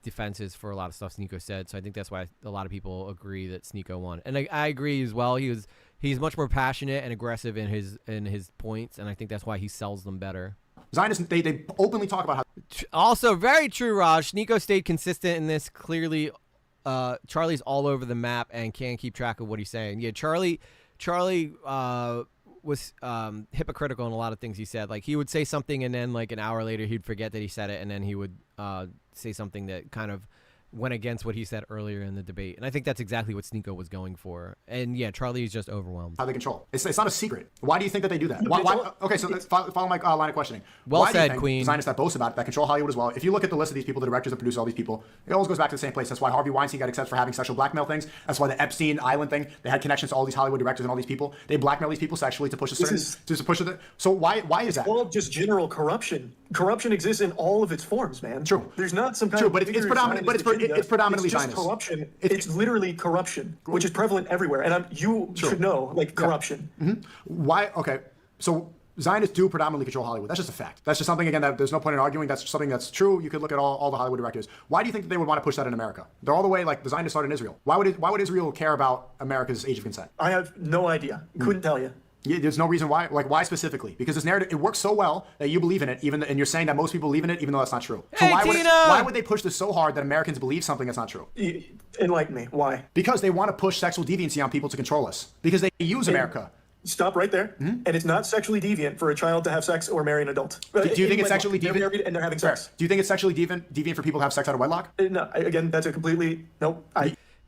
defenses for a lot of stuff Sneako said. So I think that's why a lot of people agree that Sneako won. And I agree as well. He's much more passionate and aggressive in his points, and I think that's why he sells them better. Zionists, they openly talk about how... Also, very true, Raj. Sneako stayed consistent in this. Clearly, Charlie's all over the map and can't keep track of what he's saying. Yeah, Charlie was hypocritical in a lot of things he said. Like, he would say something, and then like an hour later, he'd forget that he said it, and then he would say something that kind of went against what he said earlier in the debate. And I think that's exactly what Sneako was going for. And yeah, Charlie is just overwhelmed. How they control. It's not a secret. Why do you think that they do that? Why, okay, so let's follow my line of questioning. Well why said, do you think Queen. Zionists that boast about it, that control Hollywood as well, if you look at the list of these people, the directors that produce all these people, it always goes back to the same place. That's why Harvey Weinstein got accepted for having sexual blackmail things. That's why the Epstein Island thing, they had connections to all these Hollywood directors and all these people. They blackmail these people sexually to push a certain... So why is that? Well, just general corruption. Corruption exists in all of its forms, man. True. There's not some kind True, of... but it's predominant. But it's predominantly Zionist. It's just corruption. It's literally corruption, which is prevalent everywhere. And you should know, like, corruption. Yeah. Mm-hmm. Why? Okay, so Zionists do predominantly control Hollywood. That's just a fact. That's just something, again, that there's no point in arguing. That's something that's true. You could look at all the Hollywood directors. Why do you think that they would want to push that in America? They're all the way, like, the Zionists started in Israel. Why would Israel care about America's age of consent? I have no idea. Couldn't tell you. Yeah, there's no reason why. Like, why specifically? Because this narrative, it works so well that you believe in it, and you're saying that most people believe in it, even though that's not true. So Hey, why would they push this so hard that Americans believe something that's not true? Enlighten me. Why? Because they want to push sexual deviancy on people to control us. Because they use America. Stop right there. And it's not sexually deviant for a child to have sex or marry an adult. Do you think it's sexually deviant? They're married and they're having sex. Do you think it's sexually deviant for people to have sex out of wedlock? No, again, that's a completely... Nope.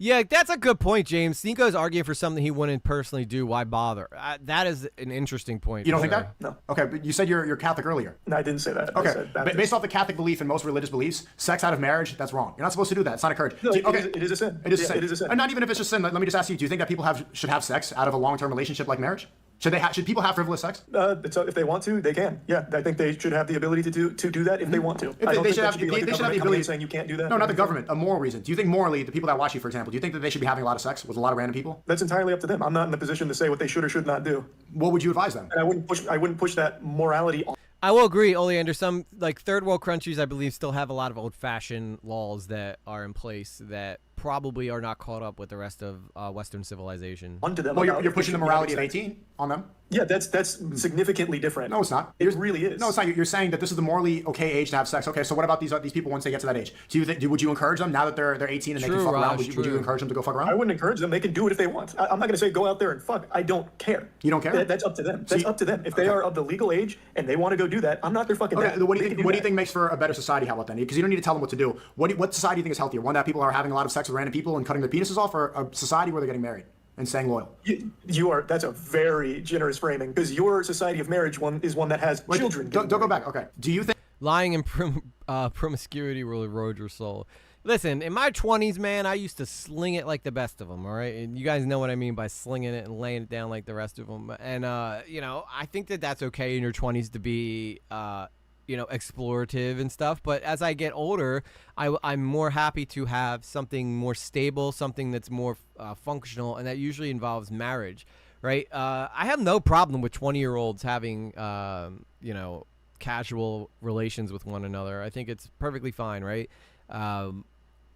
Yeah, that's a good point, James. Sneako's arguing for something he wouldn't personally do. Why bother? That is an interesting point. You don't think that? No. Okay, but you said you're Catholic earlier. No, I didn't say that. Okay, I said Baptist. based off the Catholic belief and most religious beliefs, sex out of marriage, that's wrong. You're not supposed to do that. It's not encouraged. No, Okay, it is a sin. It is a Yeah, sin. it is a sin. And not even if it's just sin. Let me just ask you: do you think that people should have sex out of a long-term relationship like marriage? Should people have frivolous sex? If they want to, they can. Yeah, I think they should have the ability to do that if they want to. They should have the ability. Saying you can't do that. No, not the government. A moral reason. Do you think morally, the people that watch you, for example, do you think that they should be having a lot of sex with a lot of random people? That's entirely up to them. I'm not in the position to say what they should or should not do. What would you advise them? And I wouldn't push that morality on. I will agree, Oleander. Some like third world countries, I believe, still have a lot of old-fashioned laws that are in place that probably are not caught up with the rest of Western civilization. Onto them. Well, you're pushing the morality of 18 on them. Yeah, that's significantly different. No, it's not. It really is. No, it's not. You're saying that this is the morally okay age to have sex. Okay, so what about these people once they get to that age? Would you encourage them now that they're 18 and they can fuck around? Would you encourage them to go fuck around? I wouldn't encourage them. They can do it if they want. I'm not going to say go out there and fuck. I don't care. You don't care? That's up to them. That's up to them. If they are of the legal age and they want to go do that, I'm not their fucking dad. What do you think makes for a better society? How about then? Because you don't need to tell them what to do. What society do you think is healthier? One that people are having a lot of sex with random people and cutting their penises off, or a society where they're getting married and staying loyal? That's a very generous framing, because your society of marriage is one that has children. Don't go back. Okay. Do you think lying and promiscuity will erode your soul? Listen, in my 20s, man, I used to sling it like the best of them, all right? And you guys know what I mean by slinging it and laying it down like the rest of them. And, I think that that's okay in your 20s to be, explorative and stuff. But as I get older, I'm more happy to have something more stable, something that's more functional, and that usually involves marriage, right? I have no problem with 20-year-olds having, casual relations with one another. I think it's perfectly fine, right?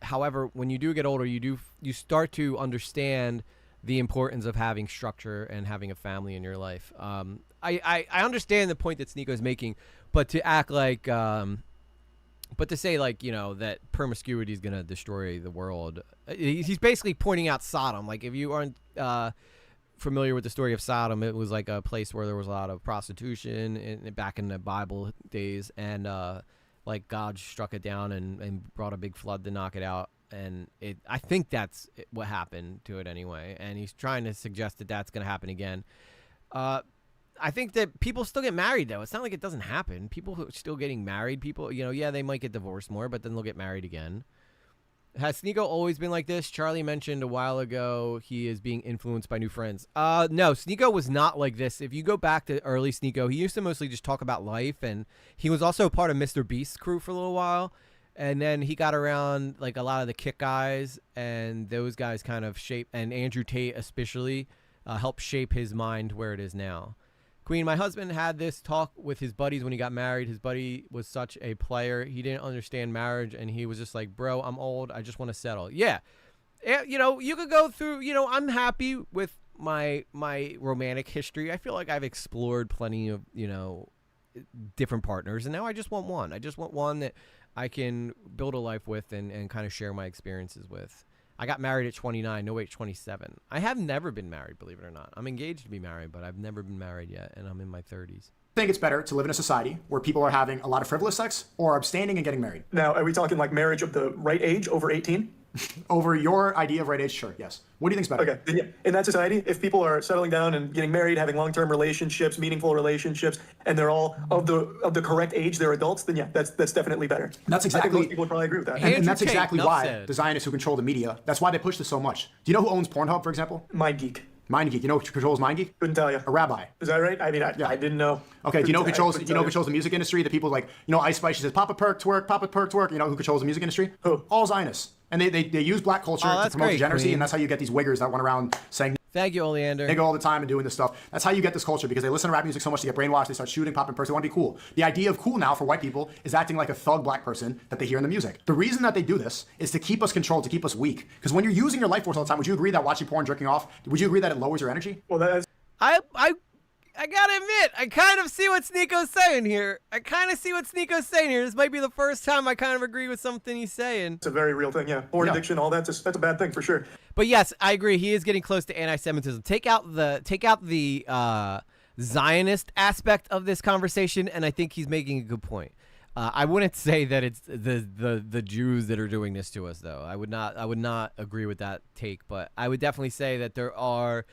However, when you do get older, you start to understand the importance of having structure and having a family in your life. I understand the point that Sneako's making, but to act like, but to say like, that promiscuity is going to destroy the world. He's basically pointing out Sodom. Like, if you aren't familiar with the story of Sodom, it was like a place where there was a lot of prostitution back in the Bible days, and like God struck it down and brought a big flood to knock it out. And I think that's what happened to it anyway. And he's trying to suggest that that's going to happen again. I think that people still get married, though. It's not like it doesn't happen. People who are still getting married, they might get divorced more, but then they'll get married again. Has Sneako always been like this? Charlie mentioned a while ago he is being influenced by new friends. No, Sneako was not like this. If you go back to early Sneako, he used to mostly just talk about life, and he was also part of Mr. Beast's crew for a little while. And then he got around like a lot of the Kick guys, and those guys kind of shaped, and Andrew Tate especially helped shape his mind where it is now. Queen, my husband had this talk with his buddies when he got married. His buddy was such a player. He didn't understand marriage, and he was just like, bro, I'm old. I just want to settle. Yeah. You know, you could go through, you know, I'm happy with my romantic history. I feel like I've explored plenty of, you know, different partners, and now I just want one. I just want one that I can build a life with and kind of share my experiences with. I got married at 29. No, wait, 27. I have never been married, believe it or not. I'm engaged to be married, but I've never been married yet, and I'm in my 30s. I think it's better to live in a society where people are having a lot of frivolous sex or abstaining and getting married. Now, are we talking like marriage of the right age, over 18? Over your idea of right age, sure, yes. What do you think's better? Okay, then yeah, in that society, if people are settling down and getting married, having long-term relationships, meaningful relationships, and they're all of the correct age, they're adults, then yeah, that's definitely better. That's I exactly. think most people would probably agree with that. And that's exactly why said. the Zionists who control the media, that's why they push this so much. Do you know who owns Pornhub, for example? MindGeek. MindGeek. You know who controls MindGeek? Couldn't tell you. A rabbi. Is that right? I mean, I didn't know. Okay, do you know who controls Couldn't tell controls the music industry? The people like, you know, Ice Spice, she says, Papa Perk twerk, Papa Perk twerk. You know who controls the music industry? Who? All Zionists. And they use black culture to that's promote great, degeneracy, Queen. and that's how you get these wiggers that went around saying Thank you, Oleander. nigga all the time and doing this stuff. That's how you get this culture, because they listen to rap music so much they get brainwashed, they start shooting, popping perks, they want to be cool. The idea of cool now for white people is acting like a thug black person that they hear in the music. The reason that they do this is to keep us controlled, to keep us weak. Because when you're using your life force all the time, would you agree that watching porn, jerking off, would you agree that it lowers your energy? Well, that's I gotta admit, I kind of see what Sneako's saying here. This might be the first time I kind of agree with something he's saying. a very real thing, yeah. Porn addiction, all that's a bad thing for sure. But yes, I agree. He is getting close to anti-Semitism. Take out the Zionist aspect of this conversation, and I think he's making a good point. I wouldn't say that it's the Jews that are doing this to us, though. I would not agree with that take, but I would definitely say that there are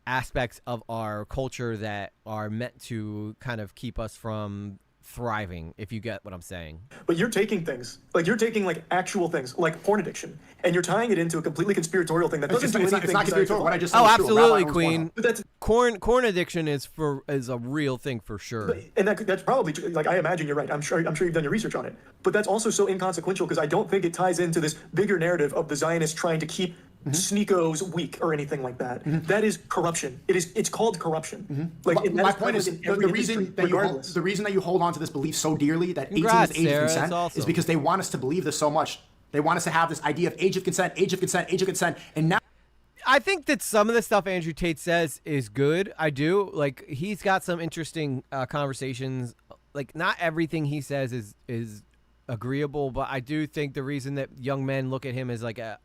aspects of our culture that are meant to kind of keep us from thriving, if you get what I'm saying. But you're taking things, like you're taking like actual things, like porn addiction, and you're tying it into a completely conspiratorial thing that doesn't do anything. It's not conspiratorial. What I just said Oh, was true. A rabbi absolutely, owns Queen. Pornhub. But that's Corn addiction is a real thing for sure. and that's probably true. Like I imagine you're right. I'm sure you've done your research on it. But that's also so inconsequential because I don't think it ties into this bigger narrative of the Zionists trying to keep Sneakos weak or anything like that. That is corruption. It's called corruption. Like and My that's point is, in the every reason industry, that regardless. the reason that you hold on to this belief so dearly, that 18 Congrats, is age Sarah. of consent, That's awesome. is because they want us to believe this so much. They want us to have this idea of age of consent, age of consent, age of consent, and now. I think that some of the stuff Andrew Tate says is good. I do. Like, he's got some interesting conversations. Like, not everything he says is agreeable, but I do think the reason that young men look at him as like a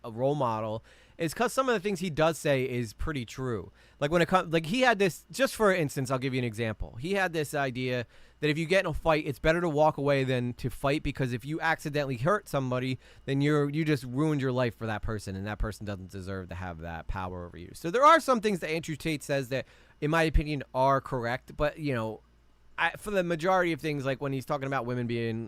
role model is because some of the things he does say is pretty true. Like when it comes, like he had this, just for instance, I'll give you an example. He had this idea that if you get in a fight, it's better to walk away than to fight, because if you accidentally hurt somebody, then you just ruined your life for that person, and that person doesn't deserve to have that power over you. So there are some things that Andrew Tate says that, in my opinion, are correct, but you know, for the majority of things, like when he's talking about women being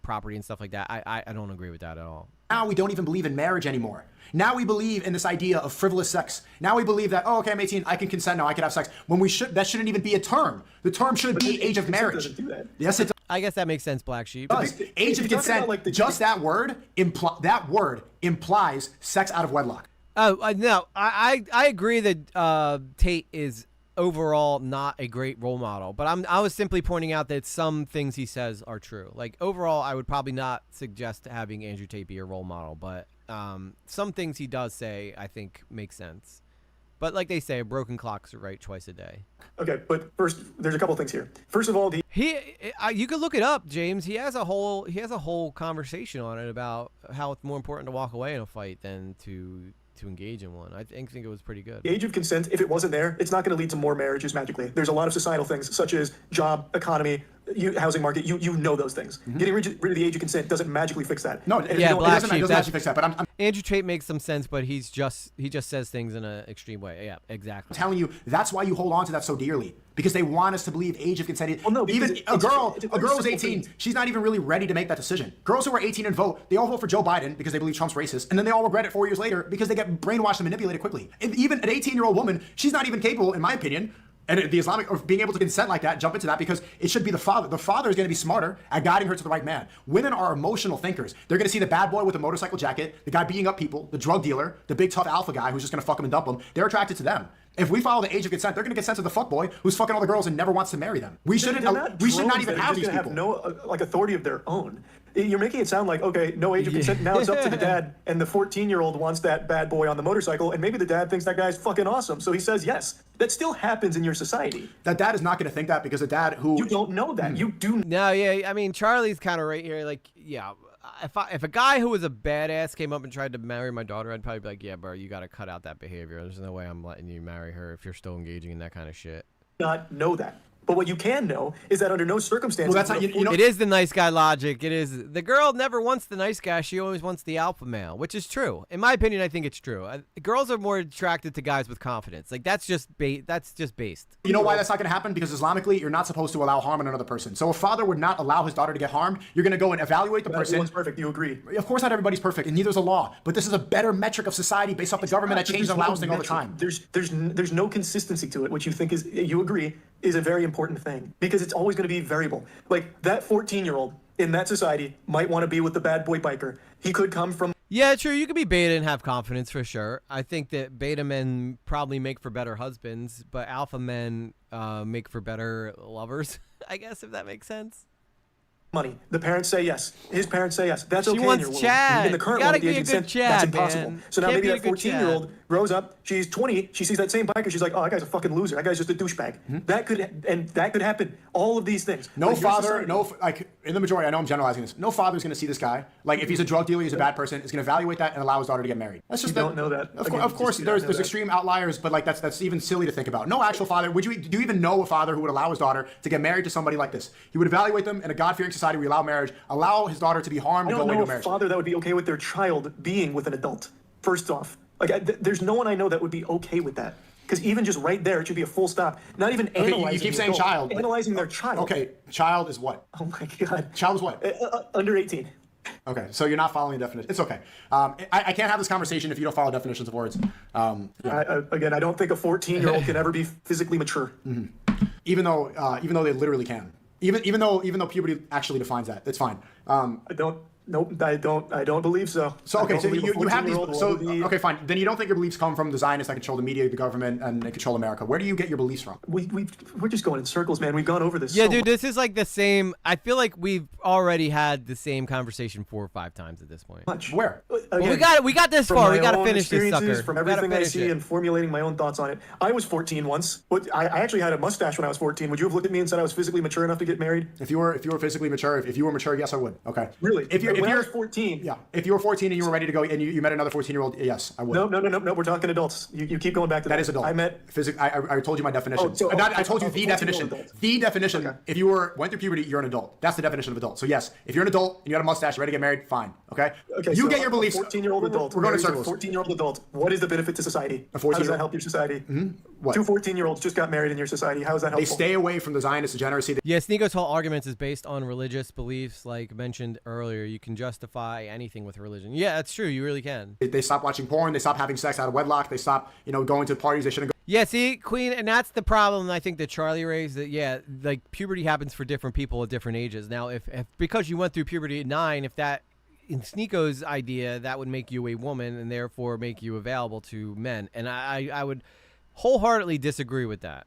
property and stuff like that, I don't agree with that at all. Now we don't even believe in marriage anymore. Now we believe in this idea of frivolous sex. Now we believe that, oh, okay, I'm 18, I can consent now, I can have sex. When that shouldn't even be a term. The term should be age of marriage. Doesn't do that. Yes, it I guess that makes sense, Black Sheep. does. Age of If you're talking consent, about, like, the- just that word implies sex out of wedlock. Oh, no, I agree that Tate is overall not a great role model, but I was simply pointing out that some things he says are true. Like overall, I would probably not suggest having Andrew Tate be a role model, but some things he does say I think make sense. But like they say, a broken clock's right twice a day. Okay, but first, there's a couple things here. First of all, You could look it up, James. He has a whole conversation on it about how it's more important to walk away in a fight than to engage in one. I think it was pretty good. the age of consent, if it wasn't there, it's not going to lead to more marriages magically. There's a lot of societal things, such as job, economy, housing market, you know those things. Getting rid of the age of consent doesn't magically fix that. No, Yeah, Black it Sheep, doesn't actually fix that. But I'm Andrew Tate makes some sense, but he just says things in an extreme way. Yeah, exactly. telling you that's why you hold on to that so dearly, because they want us to believe age of consent. Well, no, even because a girl it's a very who's simple 18, thing. she's not even really ready to make that decision. Girls who are 18 and vote, they all vote for Joe Biden because they believe Trump's racist, and then they all regret it 4 years later because they get brainwashed and manipulated quickly. And even an 18-year-old woman, she's not even capable, in my opinion, and the Islamic of being able to consent like that, jump into that, because it should be the father. The father is going to be smarter at guiding her to the right man. Women are emotional thinkers. They're going to see the bad boy with the motorcycle jacket, the guy beating up people, the drug dealer, the big tough alpha guy who's just going to fuck them and dump them. They're attracted to them. If we follow the age of consent, they're going to get sent to the fuck boy who's fucking all the girls and never wants to marry them. We shouldn't. We should not even have these people. Have no like authority of their own. You're making it sound like, okay, no age of consent. Now it's up to the dad, and the 14-year-old wants that bad boy on the motorcycle, and maybe the dad thinks that guy's fucking awesome, so he says yes. That still happens in your society. That dad is not going to think that, because a dad who You don't know that. You do. No, yeah, I mean, Charlie's kind of right here. Like, yeah, if a guy who was a badass came up and tried to marry my daughter, I'd probably be like, yeah, bro, you got to cut out that behavior. There's no way I'm letting you marry her if you're still engaging in that kind of shit. Not know that. But what you can know is that under no circumstances. Well, that's not, you know, It is the nice guy logic. It is. The girl never wants the nice guy. She always wants the alpha male, which is true. In my opinion, I think it's true. Girls are more attracted to guys with confidence. Like, that's just based. You know why that's not going to happen? Because Islamically, you're not supposed to allow harm in another person. So if father would not allow his daughter to get harmed, you're going to go and evaluate the person. Everyone's perfect. You agree? Of course, not everybody's perfect, and neither is a law. But this is a better metric of society based off the government that changes and allows things all the time. There's no consistency to it, which you think is, you agree, is a very important thing, because it's always going to be variable. Like, that 14-year-old in that society might want to be with the bad boy biker. He could come from. Yeah, true. You could be beta and have confidence for sure. I think that beta men probably make for better husbands, but alpha men make for better lovers, I guess, if that makes sense. Money. The parents say yes. His parents say yes. That's okay. She wants in your world. Chad. In the current You gotta world, the be a age of good consent, Chad, that's impossible. man. So now Can't maybe be a that good 14-year-old grows up. She's 20. She sees that same biker. She's like, oh, that guy's a fucking loser. That guy's just a douchebag. That could happen. All of these things. No Like, your father, society- like in the majority, I know I'm generalizing this. No father is going to see this guy. Like, if he's a drug dealer, he's a bad person, is going to evaluate that and allow his daughter to get married. That's just You don't know that. Of, Again, of course, you don't know there's that. extreme outliers, but like that's even silly to think about. No actual father. Do you even know a father who would allow his daughter to get married to somebody like this? He would evaluate them in a God-fearing society. We allow marriage, allow his daughter to be harmed I and go don't away know to a marriage. father that would be okay with their child being with an adult. First off, like there's no one I know that would be okay with that. Because even just right there, it should be a full stop. Not even analyzing. You keep the saying adult, child. but- Analyzing their child. Okay, child is what? Oh my god. Child is what? Under 18. Okay, so you're not following the definition. It's okay. I can't have this conversation if you don't follow definitions of words. Again, I don't think a 14-year-old can ever be physically mature. Even though they literally can. Even though puberty actually defines that. It's fine. I don't believe so. So okay, so you have these. 14-year-old So will be- okay, fine. Then you don't think your beliefs come from the Zionists that control the media, the government, and they control America. Where do you get your beliefs from? We're just going in circles, man. We've gone over this. Yeah, so dude, this is like the same. I feel like we've already had the same conversation 4 or 5 times at this point. much. Where? Again, We got this from far. We my got to own finish this experiences, sucker. From We gotta everything I finish see it. and formulating my own thoughts on it. I was 14 once. I actually had a mustache when I was 14. Would you have looked at me and said I was physically mature enough to get married? If you were physically mature, if you were mature, yes, I would. Okay. Really? If When I you're was 14. yeah, if you were 14 and you were ready to go and you met another 14-year-old, yes, I would. No. We're talking adults. You keep going back to that. That is adult. I met. I told you my definition. I told you the 14-year-old definition. adult. The definition. Okay. If you went through puberty, you're an adult. That's the definition of adult. So yes, if you're an adult and you had a mustache, you're ready to get married, fine. Okay. Okay. You so get your a beliefs. 14-year-old adult. We're going in marries a circles. 14-year-old adult. What is the benefit to society? A How does 14-year-old that help your society? What? 2 14-year-olds just got married in your society. How is that They helpful? stay away from the Zionist degeneracy. Yeah, Sneako's whole argument is based on religious beliefs, like mentioned earlier. You can justify anything with religion. Yeah, that's true. You really can. They stop watching porn. They stop having sex out of wedlock. They stop, going to parties they shouldn't go. Yeah, see, Queen, and that's the problem I think that Charlie raised, that, yeah, like, puberty happens for different people at different ages. Now, if because you went through puberty at 9, if that, in Sneako's idea, that would make you a woman and therefore make you available to men. And I would wholeheartedly disagree with that.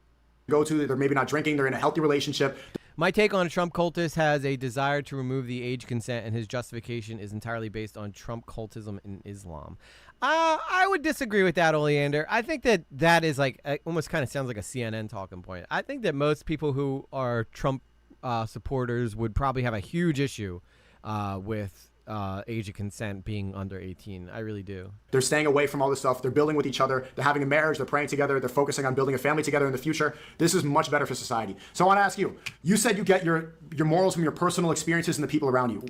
Go to. They're maybe not drinking. They're in a healthy relationship. My take on a Trump cultist has a desire to remove the age consent, and his justification is entirely based on Trump cultism in Islam. I would disagree with that, Oleander. I think that is like almost kind of sounds like a CNN talking point. I think that most people who are Trump supporters would probably have a huge issue with age of consent being under 18. I really do. They're staying away from all this stuff. They're building with each other. They're having a marriage. They're praying together. They're focusing on building a family together in the future. This is much better for society. So I want to ask you, you said you get your morals from your personal experiences and the people around you.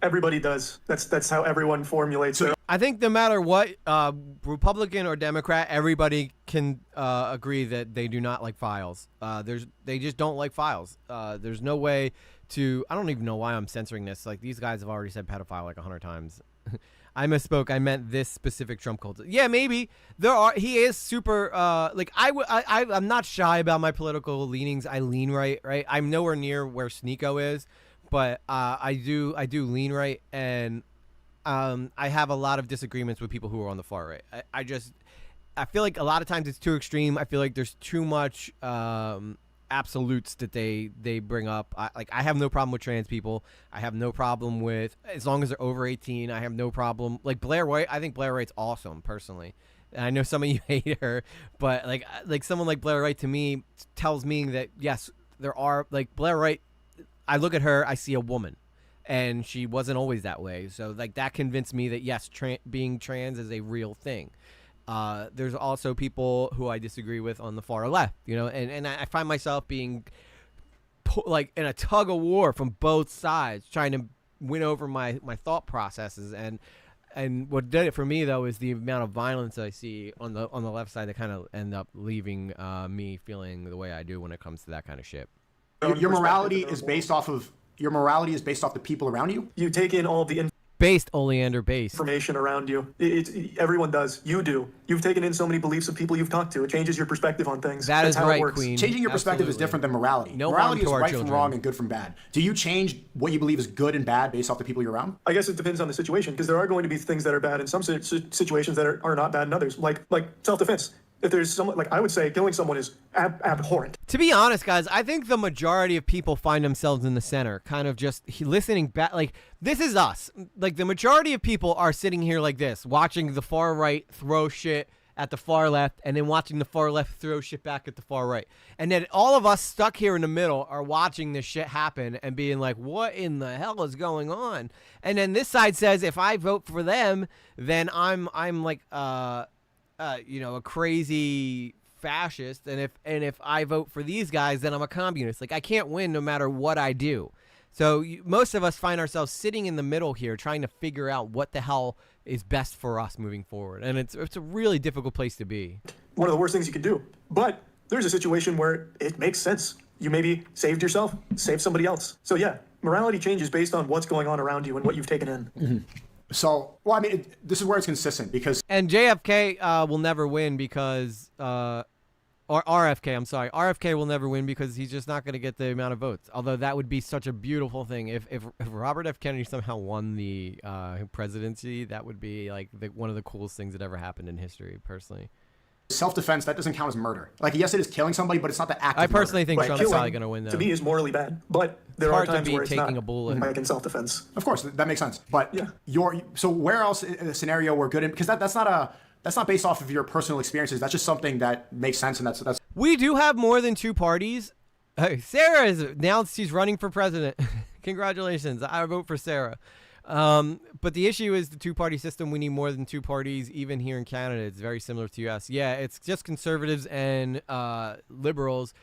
Everybody does. That's how everyone formulates it. I think no matter what, Republican or Democrat, everybody can agree that they do not like files. They just don't like files. There's no way to. I don't even know why I'm censoring this. Like, these guys have already said pedophile like 100 times. I misspoke. I meant this specific Trump cult. Yeah, maybe there are. He is super. Like I'm not shy about my political leanings. I lean right. I'm nowhere near where Sneako is, but I do lean right, and I have a lot of disagreements with people who are on the far right. I feel like a lot of times it's too extreme. I feel like there's too much absolutes that they bring up. I have no problem with trans people. I have no problem with, as long as they're over 18. I have no problem. Like Blair White, I think Blair White's awesome personally. And I know some of you hate her, but like someone like Blair White to me tells me that yes, there are, like, Blair White. I look at her, I see a woman, and she wasn't always that way. So like that convinced me that yes, being trans is a real thing. There's also people who I disagree with on the far left, and I find myself being like in a tug of war from both sides, trying to win over my thought processes. And what did it for me though is the amount of violence I see on the left side that kind of end up leaving me feeling the way I do when it comes to that kind of shit. Your morality is based off the people around you. You take in all the Based, Oleander, based. information around you. Everyone does. You do. You've taken in so many beliefs of people you've talked to. It changes your perspective on things. That's how right, it works. Queen. Changing your perspective is Absolutely. different than morality. No morality harm is to our right children. from wrong and good from bad. Do you change what you believe is good and bad based off the people you're around? I guess it depends on the situation, because there are going to be things that are bad in some situations that are not bad in others, like self-defense. If there's someone, like, I would say killing someone is abhorrent. To be honest, guys, I think the majority of people find themselves in the center, kind of just listening back. Like, this is us. Like, the majority of people are sitting here like this, watching the far right throw shit at the far left, and then watching the far left throw shit back at the far right. And then all of us stuck here in the middle are watching this shit happen and being like, what in the hell is going on? And then this side says, if I vote for them, then I'm like, a crazy fascist, and if I vote for these guys, then I'm a communist. Like, I can't win no matter what I do. So most of us find ourselves sitting in the middle here, trying to figure out what the hell is best for us moving forward, and it's a really difficult place to be. One of the worst things you can do. But there's a situation where it makes sense. You maybe saved yourself, saved somebody else. So yeah, morality changes based on what's going on around you and what you've taken in. Mm-hmm. So, well, I mean, this is where it's consistent because... And JFK will never win because... or RFK, I'm sorry. RFK will never win because he's just not going to get the amount of votes. Although that would be such a beautiful thing. If Robert F. Kennedy somehow won the presidency, that would be like one of the coolest things that ever happened in history, personally. Self-defense, that doesn't count as murder. Like, yes, it is killing somebody, but it's not the act I of murder. personally think Trump's probably going to win, though. To me, is morally bad. But there It's are hard to times be where it's taking not, a bullet. like in self-defense. Of course, that makes sense. But so where else in a scenario where good... Because that's not based off of your personal experiences. That's just something that makes sense, and that's... We do have more than two parties. Sarah has announced she's running for president. Congratulations. I vote for Sarah. But the issue is the two-party system. We need more than two parties, even here in Canada. It's very similar to us. Yeah, it's just conservatives and liberals.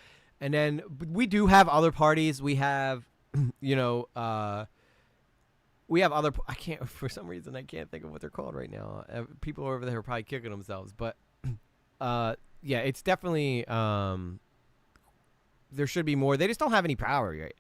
And then we do have other parties. We have, we have other... for some reason, I can't think of what they're called right now. People over there are probably kicking themselves. But, yeah, it's definitely... there should be more. They just don't have any power, right?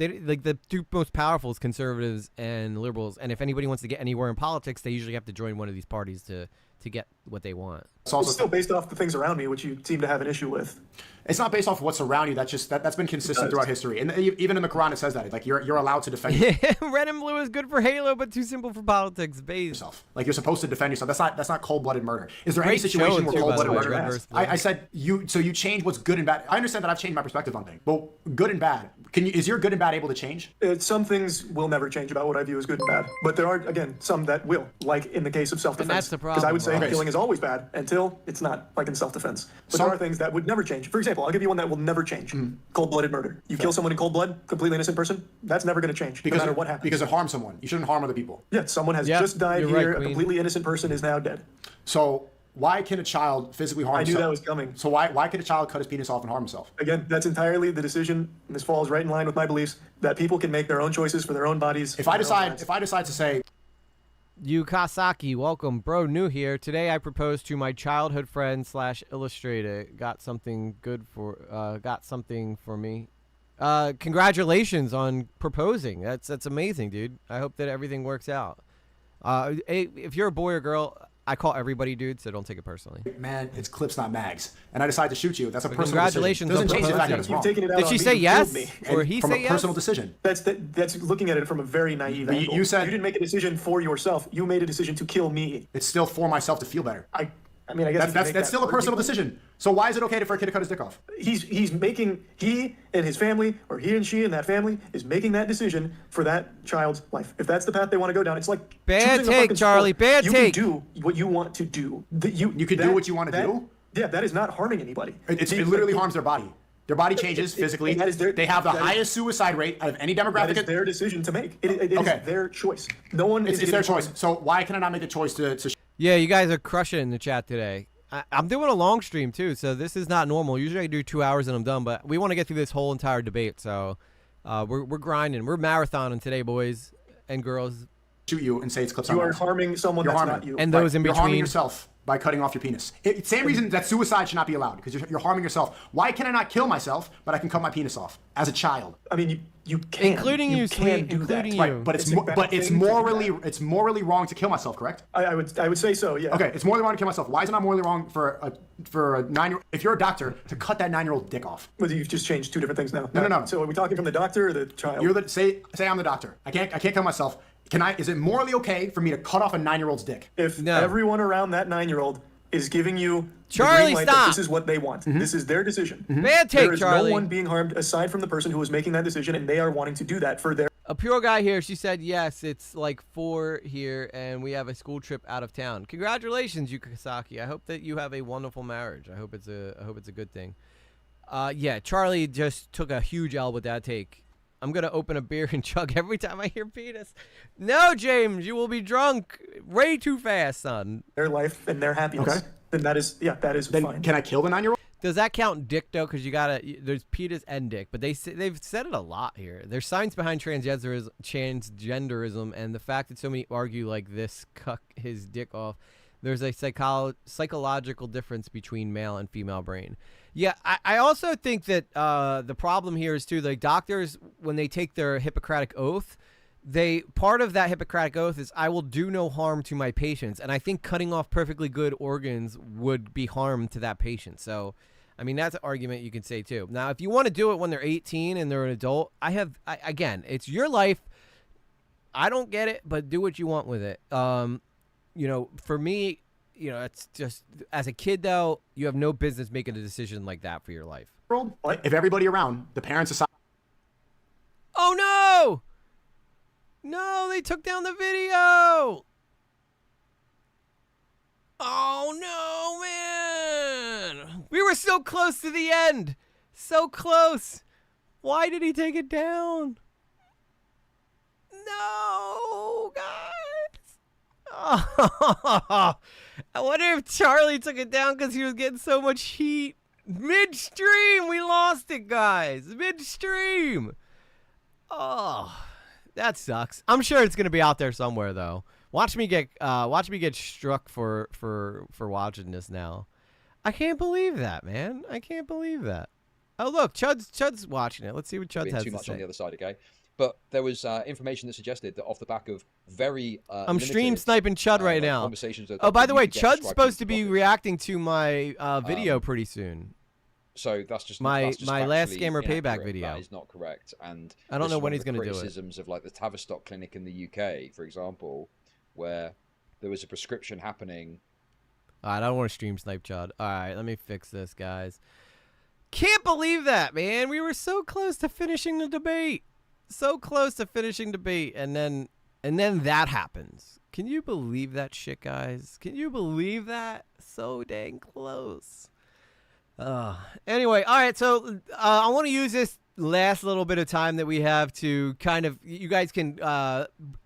Like the two most powerful is conservatives and liberals, and if anybody wants to get anywhere in politics, they usually have to join one of these parties to get what they want. It's also It's still based off the things around me, which you seem to have an issue with. It's not based off of what's around you. That's been consistent throughout history, and even in the Quran it says that. Like you're allowed to defend Red and blue is good for Halo, but too simple for politics. Based. yourself. Like you're supposed to defend yourself. That's not cold-blooded murder. Is there any Great situation show, where too, by the cold-blooded way, murder? Red versus Blue. I said you change what's good and bad. I understand that I've changed my perspective on things, but good and bad. Is your good and bad able to change? Some things will never change about what I view as good and bad, but there are, again, some that will, like in the case of self-defense. And that's the Because I would say problem, killing is always bad until it's not, like in self-defense. But there are things that would never change. For example, I'll give you one that will never change. Cold-blooded murder. You kill someone in cold blood, completely innocent person, that's never going to change, no matter what happens. Because it harms someone. You shouldn't harm other people. Yeah, someone has just died you're here, right, a completely innocent person is now dead. So why can a child physically harm himself? I knew that was coming. So why could a child cut his penis off and harm himself? Again, that's entirely the decision, and this falls right in line with my beliefs, that people can make their own choices for their own bodies. If I decide to say, You Kasaki, welcome, bro. New here. Today I proposed to my childhood friend / illustrator. Got something for me. Congratulations on proposing. That's amazing, dude. I hope that everything works out. If you're a boy or girl, I call everybody dude, so don't take it personally. man, it's clips, not mags, and I decide to shoot you, that's a personal congratulations decision. Doesn't on change the fact that proposing. it's You've wrong. taken it out Did on she me, say you yes? killed me. Or he From say a yes? personal decision. That's looking at it from a very naive But angle. you said- you didn't make a decision for yourself. You made a decision to kill me. It's still for myself to feel better. I mean, I guess That's still a personal decision. So why is it okay for a kid to cut his dick off? He and his family, or he and she and that family, is making that decision for that child's life. If that's the path they want to go down, it's like Bad choosing a take, fucking Charlie, sport. bad take. You can do what you want to do. You can do what you want to do? Yeah, that is not harming anybody. It literally harms their body. Their body changes physically. They have the highest suicide rate out of any That demographic. is their decision to make. It is their choice. No one is It's their getting choice. So why can I not make the choice to Yeah, you guys are crushing it in the chat today. I'm doing a long stream too, so this is not normal. Usually I do 2 hours and I'm done, but we want to get through this whole entire debate, so we're grinding. We're marathoning today, boys and girls. shoot you and say it's clips You on are mags? harming someone You're that's harming. not you. And those in You're harming between. yourself by cutting off your penis. Same reason that suicide should not be allowed, because you're harming yourself. Why can I not kill myself, but I can cut my penis off as a child? I mean, you can. Including you, can Sweet, do that. including you. Right, but it's morally wrong to kill myself, correct? I would say so, yeah. Okay, it's morally wrong to kill myself. Why is it not morally wrong for a 9-year-old, if you're a doctor, to cut that 9-year-old dick off? Well, you've just changed two different things now. No. So are we talking from the doctor or the child? You're say I'm the doctor. I can't kill myself. Is it morally okay for me to cut off a 9-year-old's dick? If No. everyone around that 9-year-old is giving you the Charlie, green light stop. that this is what they want. This is their decision. Bad take, There is Charlie. no one being harmed aside from the person who is making that decision, and they are wanting to do that for their. A pure guy here, she said yes, it's like 4 here, and we have a school trip out of town. Congratulations, Yukasaki. I hope that you have a wonderful marriage. I hope it's a good thing. Yeah, Charlie just took a huge L with that take. I'm going to open a beer and chug every time I hear penis. No, James, you will be drunk way too fast, son. Their life and their happiness. Okay. Then that is Then fine. can I kill the 9-year-old? Does that count dick, though? Because there's penis and dick. But they've said it a lot here. There's science behind transgenderism, and the fact that so many argue like this, cuck his dick off. There's a psychological difference between male and female brain. Yeah, I also think that the problem here is, too, like doctors, when they take their Hippocratic oath, part of that Hippocratic oath is I will do no harm to my patients. And I think cutting off perfectly good organs would be harm to that patient. So, I mean, that's an argument you can say, too. Now, if you want to do it when they're 18 and they're an adult, again, it's your life. I don't get it, but do what you want with it. For me, it's just, as a kid, though, you have no business making a decision like that for your life. If everybody around, the parents decide. Oh, no! No, they took down the video! Oh, no, man! We were so close to the end! So close! Why did he take it down? No, guys! Oh, I wonder if Charlie took it down because he was getting so much heat. Midstream, we lost it, guys. Midstream. Oh, that sucks. I'm sure it's gonna be out there somewhere, though. Watch me get struck for watching this now. I can't believe that, man. I can't believe that. Oh, look, Chud's watching it. Let's see what Chud has too to much say. on the other side, okay? But there was information that suggested that off the back of very I'm stream sniping Chud right now. conversations that Oh, by the way, you get Chud's described supposed to in be the reacting to my video pretty soon. So that's just My that's just last factually Scammer Payback inaccurate. video. That is not correct, and I don't this know is when one he's of the gonna do it. criticisms of like the Tavistock Clinic in the UK, for example, where there was a prescription happening. Alright, I don't want to stream snipe Chud. Alright, let me fix this, guys. Can't believe that, man. We were so close to finishing the debate. So close to finishing debate, and then And then that happens. Can you believe that shit, guys? Can you believe that? So dang close. Anyway, all right, so I want to use this last little bit of time that we have to kind of, you guys can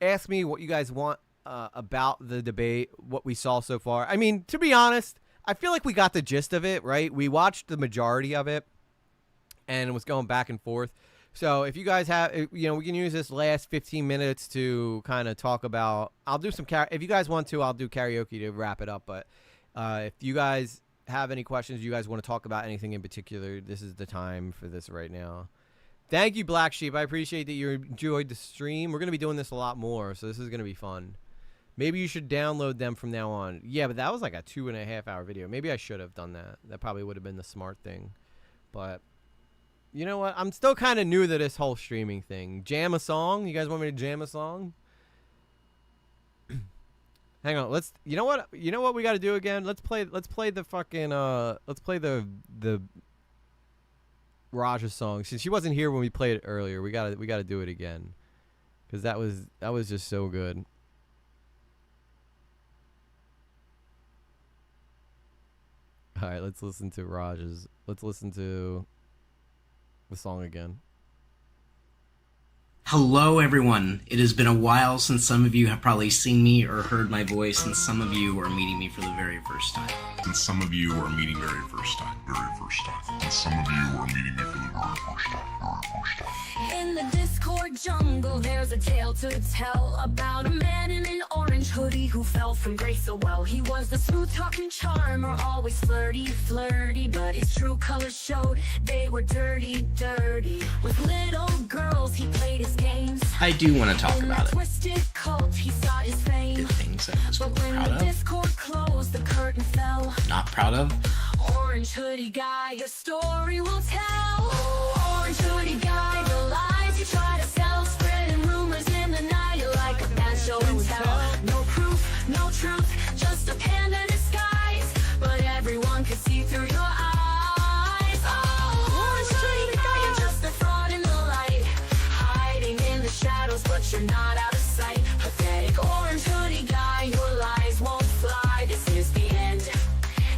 ask me what you guys want about the debate, what we saw so far. I mean, to be honest, I feel like we got the gist of it, right? We watched the majority of it, and it was going back and forth. So if you guys have, you know, we can use this last 15 minutes to kind of talk about, I'll do some, if you guys want to, I'll do karaoke to wrap it up. But if you guys have any questions, you guys want to talk about anything in particular, this is the time for this right now. Thank you, Black Sheep. I appreciate that you enjoyed the stream. We're going to be doing this a lot more, so this is going to be fun. Maybe you should download them from now on. Yeah, but that was like a 2.5-hour video. Maybe I should have done that. That probably would have been the smart thing. But you know what? I'm still kind of new to this whole streaming thing. Jam a song? You guys want me to jam a song? Hang on. Let's. You know what? You know what we got to do again? Let's play the fucking. Let's play the Raja song. Since she wasn't here when we played it earlier, we gotta do it again, because that was just so good. All right, let's listen to Raj's. Let's listen to the song again. Hello, everyone. It has been a while since some of you have probably seen me or heard my voice, and some of you are meeting me for the very first time. And some of you are meeting very first time. And some of you are meeting me for the very first time. In the Discord jungle, there's a tale to tell about a man in an orange hoodie who fell from grace so well. He was the smooth-talking charmer, always flirty, but his true colors showed they were dirty. With little girls, he played his games. I do want to talk about it. Twisted cult, he sought his fame. Did things I was But when proud the of, Discord closed, the curtain fell. not proud of. Orange hoodie guy, your story will tell. Oh, orange hoodie guy, the lies you try to sell, spreading rumors in the night like a bad show and tell. No proof, no truth, just a panda disguise, but everyone can see through your eyes. Oh, orange hoodie guy, you're just a fraud in the light, hiding in the shadows, but you're not out of sight. Pathetic orange hoodie guy, your lies won't fly. This is the end,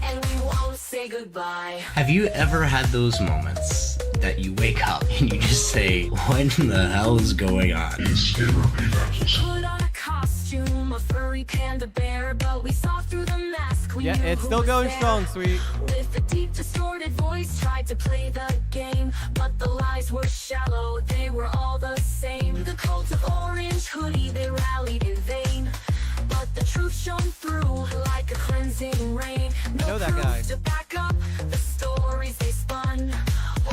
and we won't say goodbye. Have you ever had those moments that you wake up and you just say, what in the hell is going on? Put on a costume, a furry panda bear, but we saw through the mask. We Yeah, knew it's who still was going there. strong, sweet. With a deep distorted voice, tried to play the game, but the lies were shallow, they were all the same. The cult of orange hoodie, they rallied in vain, but the truth shone through like a cleansing rain. No know that proof guy. to back up the stories they spun.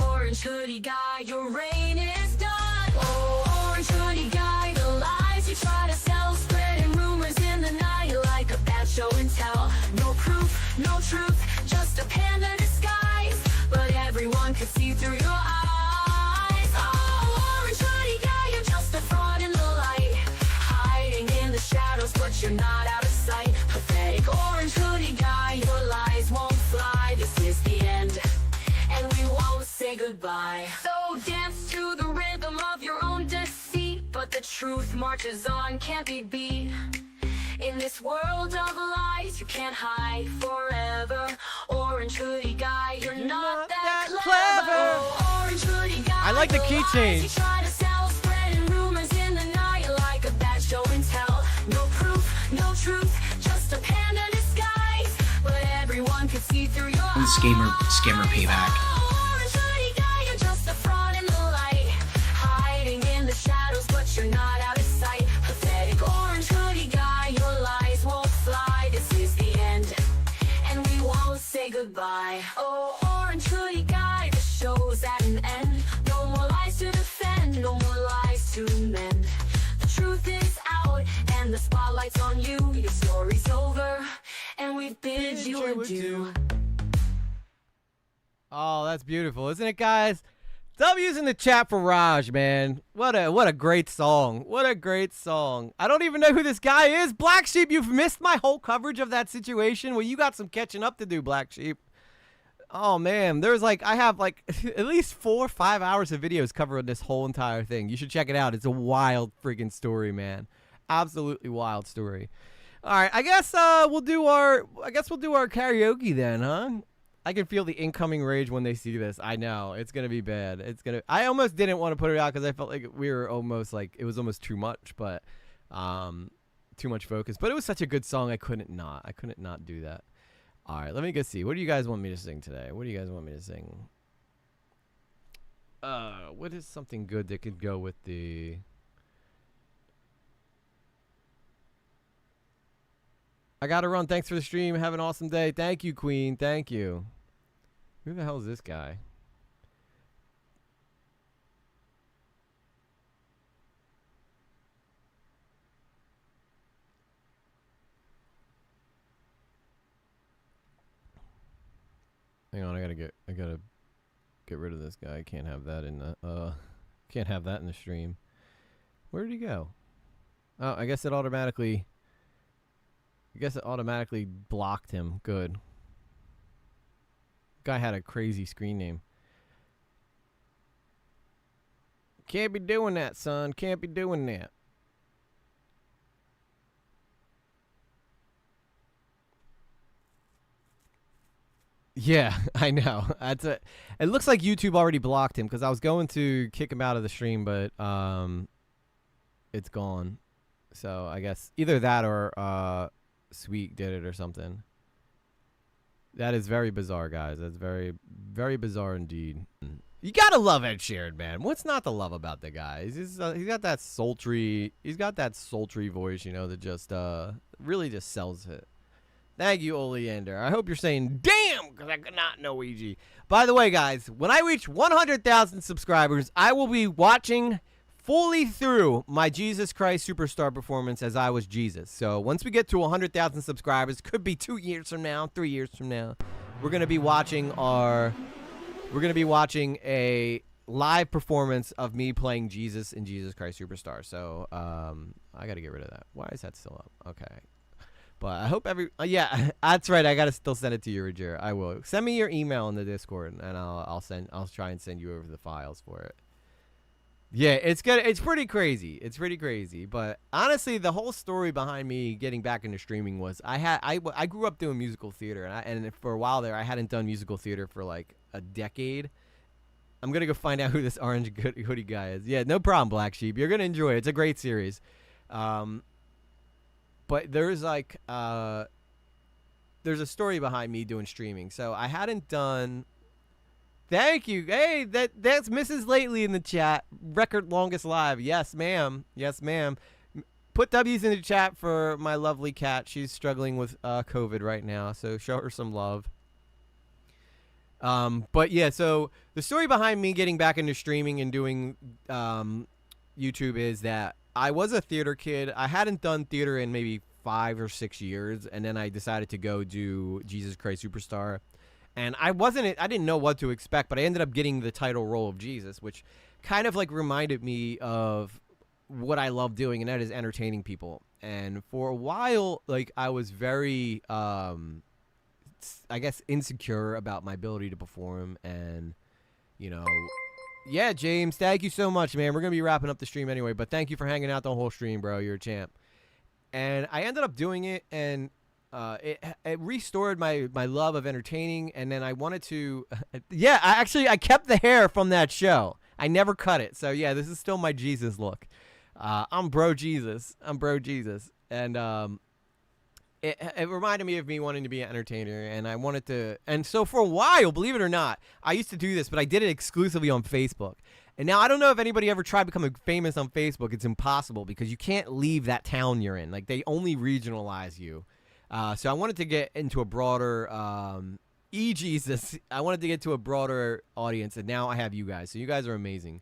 Orange hoodie guy, your reign is done. Oh, orange hoodie guy, the lies you try to sell, spreading rumors in the night like a bad show and tell. No proof, no truth, just a panda disguise, but everyone can see through your eyes. Oh, orange hoodie guy, you're just a fraud in the light, hiding in the shadows, but you're not out of sight. Pathetic orange hoodie guy, your lies won't fly. This is the end, and we won't say goodbye. So dance to the rhythm of your own deceit, but the truth marches on, can't be beat. In this world of lies, you can't hide forever. Orange hoodie guy, you're not that clever. Orange hoodie guy, I like the key lies change. you try to sell, spreading rumors in the night like a bad show and tell. No proof, no truth, just a panda disguise, but everyone can see through your eyes. Scammer payback. Orange hoodie guy, you're just a fraud in the light, hiding in the shadows, but you're not out of sight. Pathetic orange hoodie guy, your lies won't fly. This is the end, and we won't say goodbye. Oh, orange hoodie guy, the show's at an end. No more lies to defend, no more lies to mend. The truth is out, and the spotlight's on you. Your story's over, and we've bid you adieu. Oh, that's beautiful, isn't it, guys? W's in the chat for Raj, man. What a great song. What a great song. I don't even know who this guy is. Black Sheep, you've missed my whole coverage of that situation. Well, you got some catching up to do, Black Sheep. Oh, man. There's I have at least 4 or 5 hours of videos covering this whole entire thing. You should check it out. It's a wild freaking story, man. Absolutely wild story. All right, I guess we'll do our karaoke then, huh? I can feel the incoming rage when they see this. I know it's gonna be bad. I almost didn't want to put it out because I felt like we were almost like it was almost too much, but too much focus. But it was such a good song, I couldn't not do that. All right, let me go see. What do you guys want me to sing today? What do you guys want me to sing? What is something good that could go with the? I gotta run. Thanks for the stream. Have an awesome day. Thank you, Queen. Thank you. Who the hell is this guy? Hang on, I gotta get rid of this guy. I can't have that in the stream. Where did he go? Oh, I guess it automatically blocked him. Good. Guy had a crazy screen name. Can't be doing that, son. Can't be doing that. Yeah, I know. It looks like YouTube already blocked him because I was going to kick him out of the stream, but it's gone. So I guess either that or Sweet did it or something. That is very bizarre, guys. That's very, very bizarre indeed. You gotta love Ed Sheeran, man. What's not to love about the guy? He's got that sultry voice, you know, that just really just sells it. Thank you, Oleander. I hope you're saying, damn, because I could not know EG. By the way, guys, when I reach 100,000 subscribers, I will be watching fully through my Jesus Christ Superstar performance as I was Jesus. So once we get to 100,000 subscribers, could be 2 years from now, 3 years from now, we're gonna be watching a live performance of me playing Jesus in Jesus Christ Superstar. So I gotta get rid of that. Why is that still up? Okay. But I hope yeah, that's right. I gotta still send it to you, Roger. I will. Send me your email in the Discord, and I'll try and send you over the files for it. Yeah, it's good. It's pretty crazy. It's pretty crazy. But honestly, the whole story behind me getting back into streaming was I grew up doing musical theater, and for a while there, I hadn't done musical theater for like a decade. I'm gonna go find out who this orange hoodie guy is. Yeah, no problem, Black Sheep. You're gonna enjoy it. It's a great series. But there's like there's a story behind me doing streaming. So I hadn't done. Thank you. Hey, that's Mrs. Lately in the chat. Record longest live. Yes, ma'am. Yes, ma'am. Put W's in the chat for my lovely cat. She's struggling with COVID right now, so show her some love. But yeah, so the story behind me getting back into streaming and doing YouTube is that I was a theater kid. I hadn't done theater in maybe 5 or 6 years, and then I decided to go do Jesus Christ Superstar. And I didn't know what to expect, but I ended up getting the title role of Jesus, which kind of like reminded me of what I love doing, and that is entertaining people. And for a while, like I was very, I guess, insecure about my ability to perform, and you know, yeah, James, thank you so much, man. We're gonna be wrapping up the stream anyway, but thank you for hanging out the whole stream, bro. You're a champ. And I ended up doing it, and it restored my love of entertaining, and then I wanted to yeah, I kept the hair from that show. I never cut it. So yeah, this is still my Jesus look. I'm bro Jesus. And it reminded me of me wanting to be an entertainer, and I wanted to, and so for a while, believe it or not, I used to do this, but I did it exclusively on Facebook. And now I don't know if anybody ever tried becoming famous on Facebook. It's impossible because you can't leave that town you're in. Like, they only regionalize you. So I wanted to get into a broader, Jesus. I wanted to get to a broader audience, and now I have you guys. So you guys are amazing.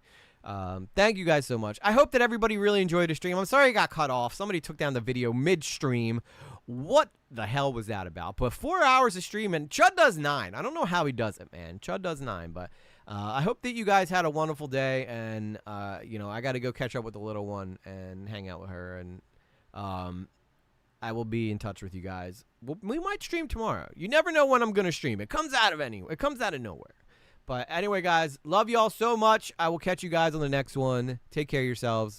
Thank you guys so much. I hope that everybody really enjoyed the stream. I'm sorry it got cut off. Somebody took down the video midstream. What the hell was that about? But 4 hours of stream, and Chud does 9. I don't know how he does it, man. Chud does 9, but I hope that you guys had a wonderful day, and you know, I got to go catch up with the little one and hang out with her, and I will be in touch with you guys. We might stream tomorrow. You never know when I'm going to stream. It comes out of nowhere. But anyway, guys, love y'all so much. I will catch you guys on the next one. Take care of yourselves.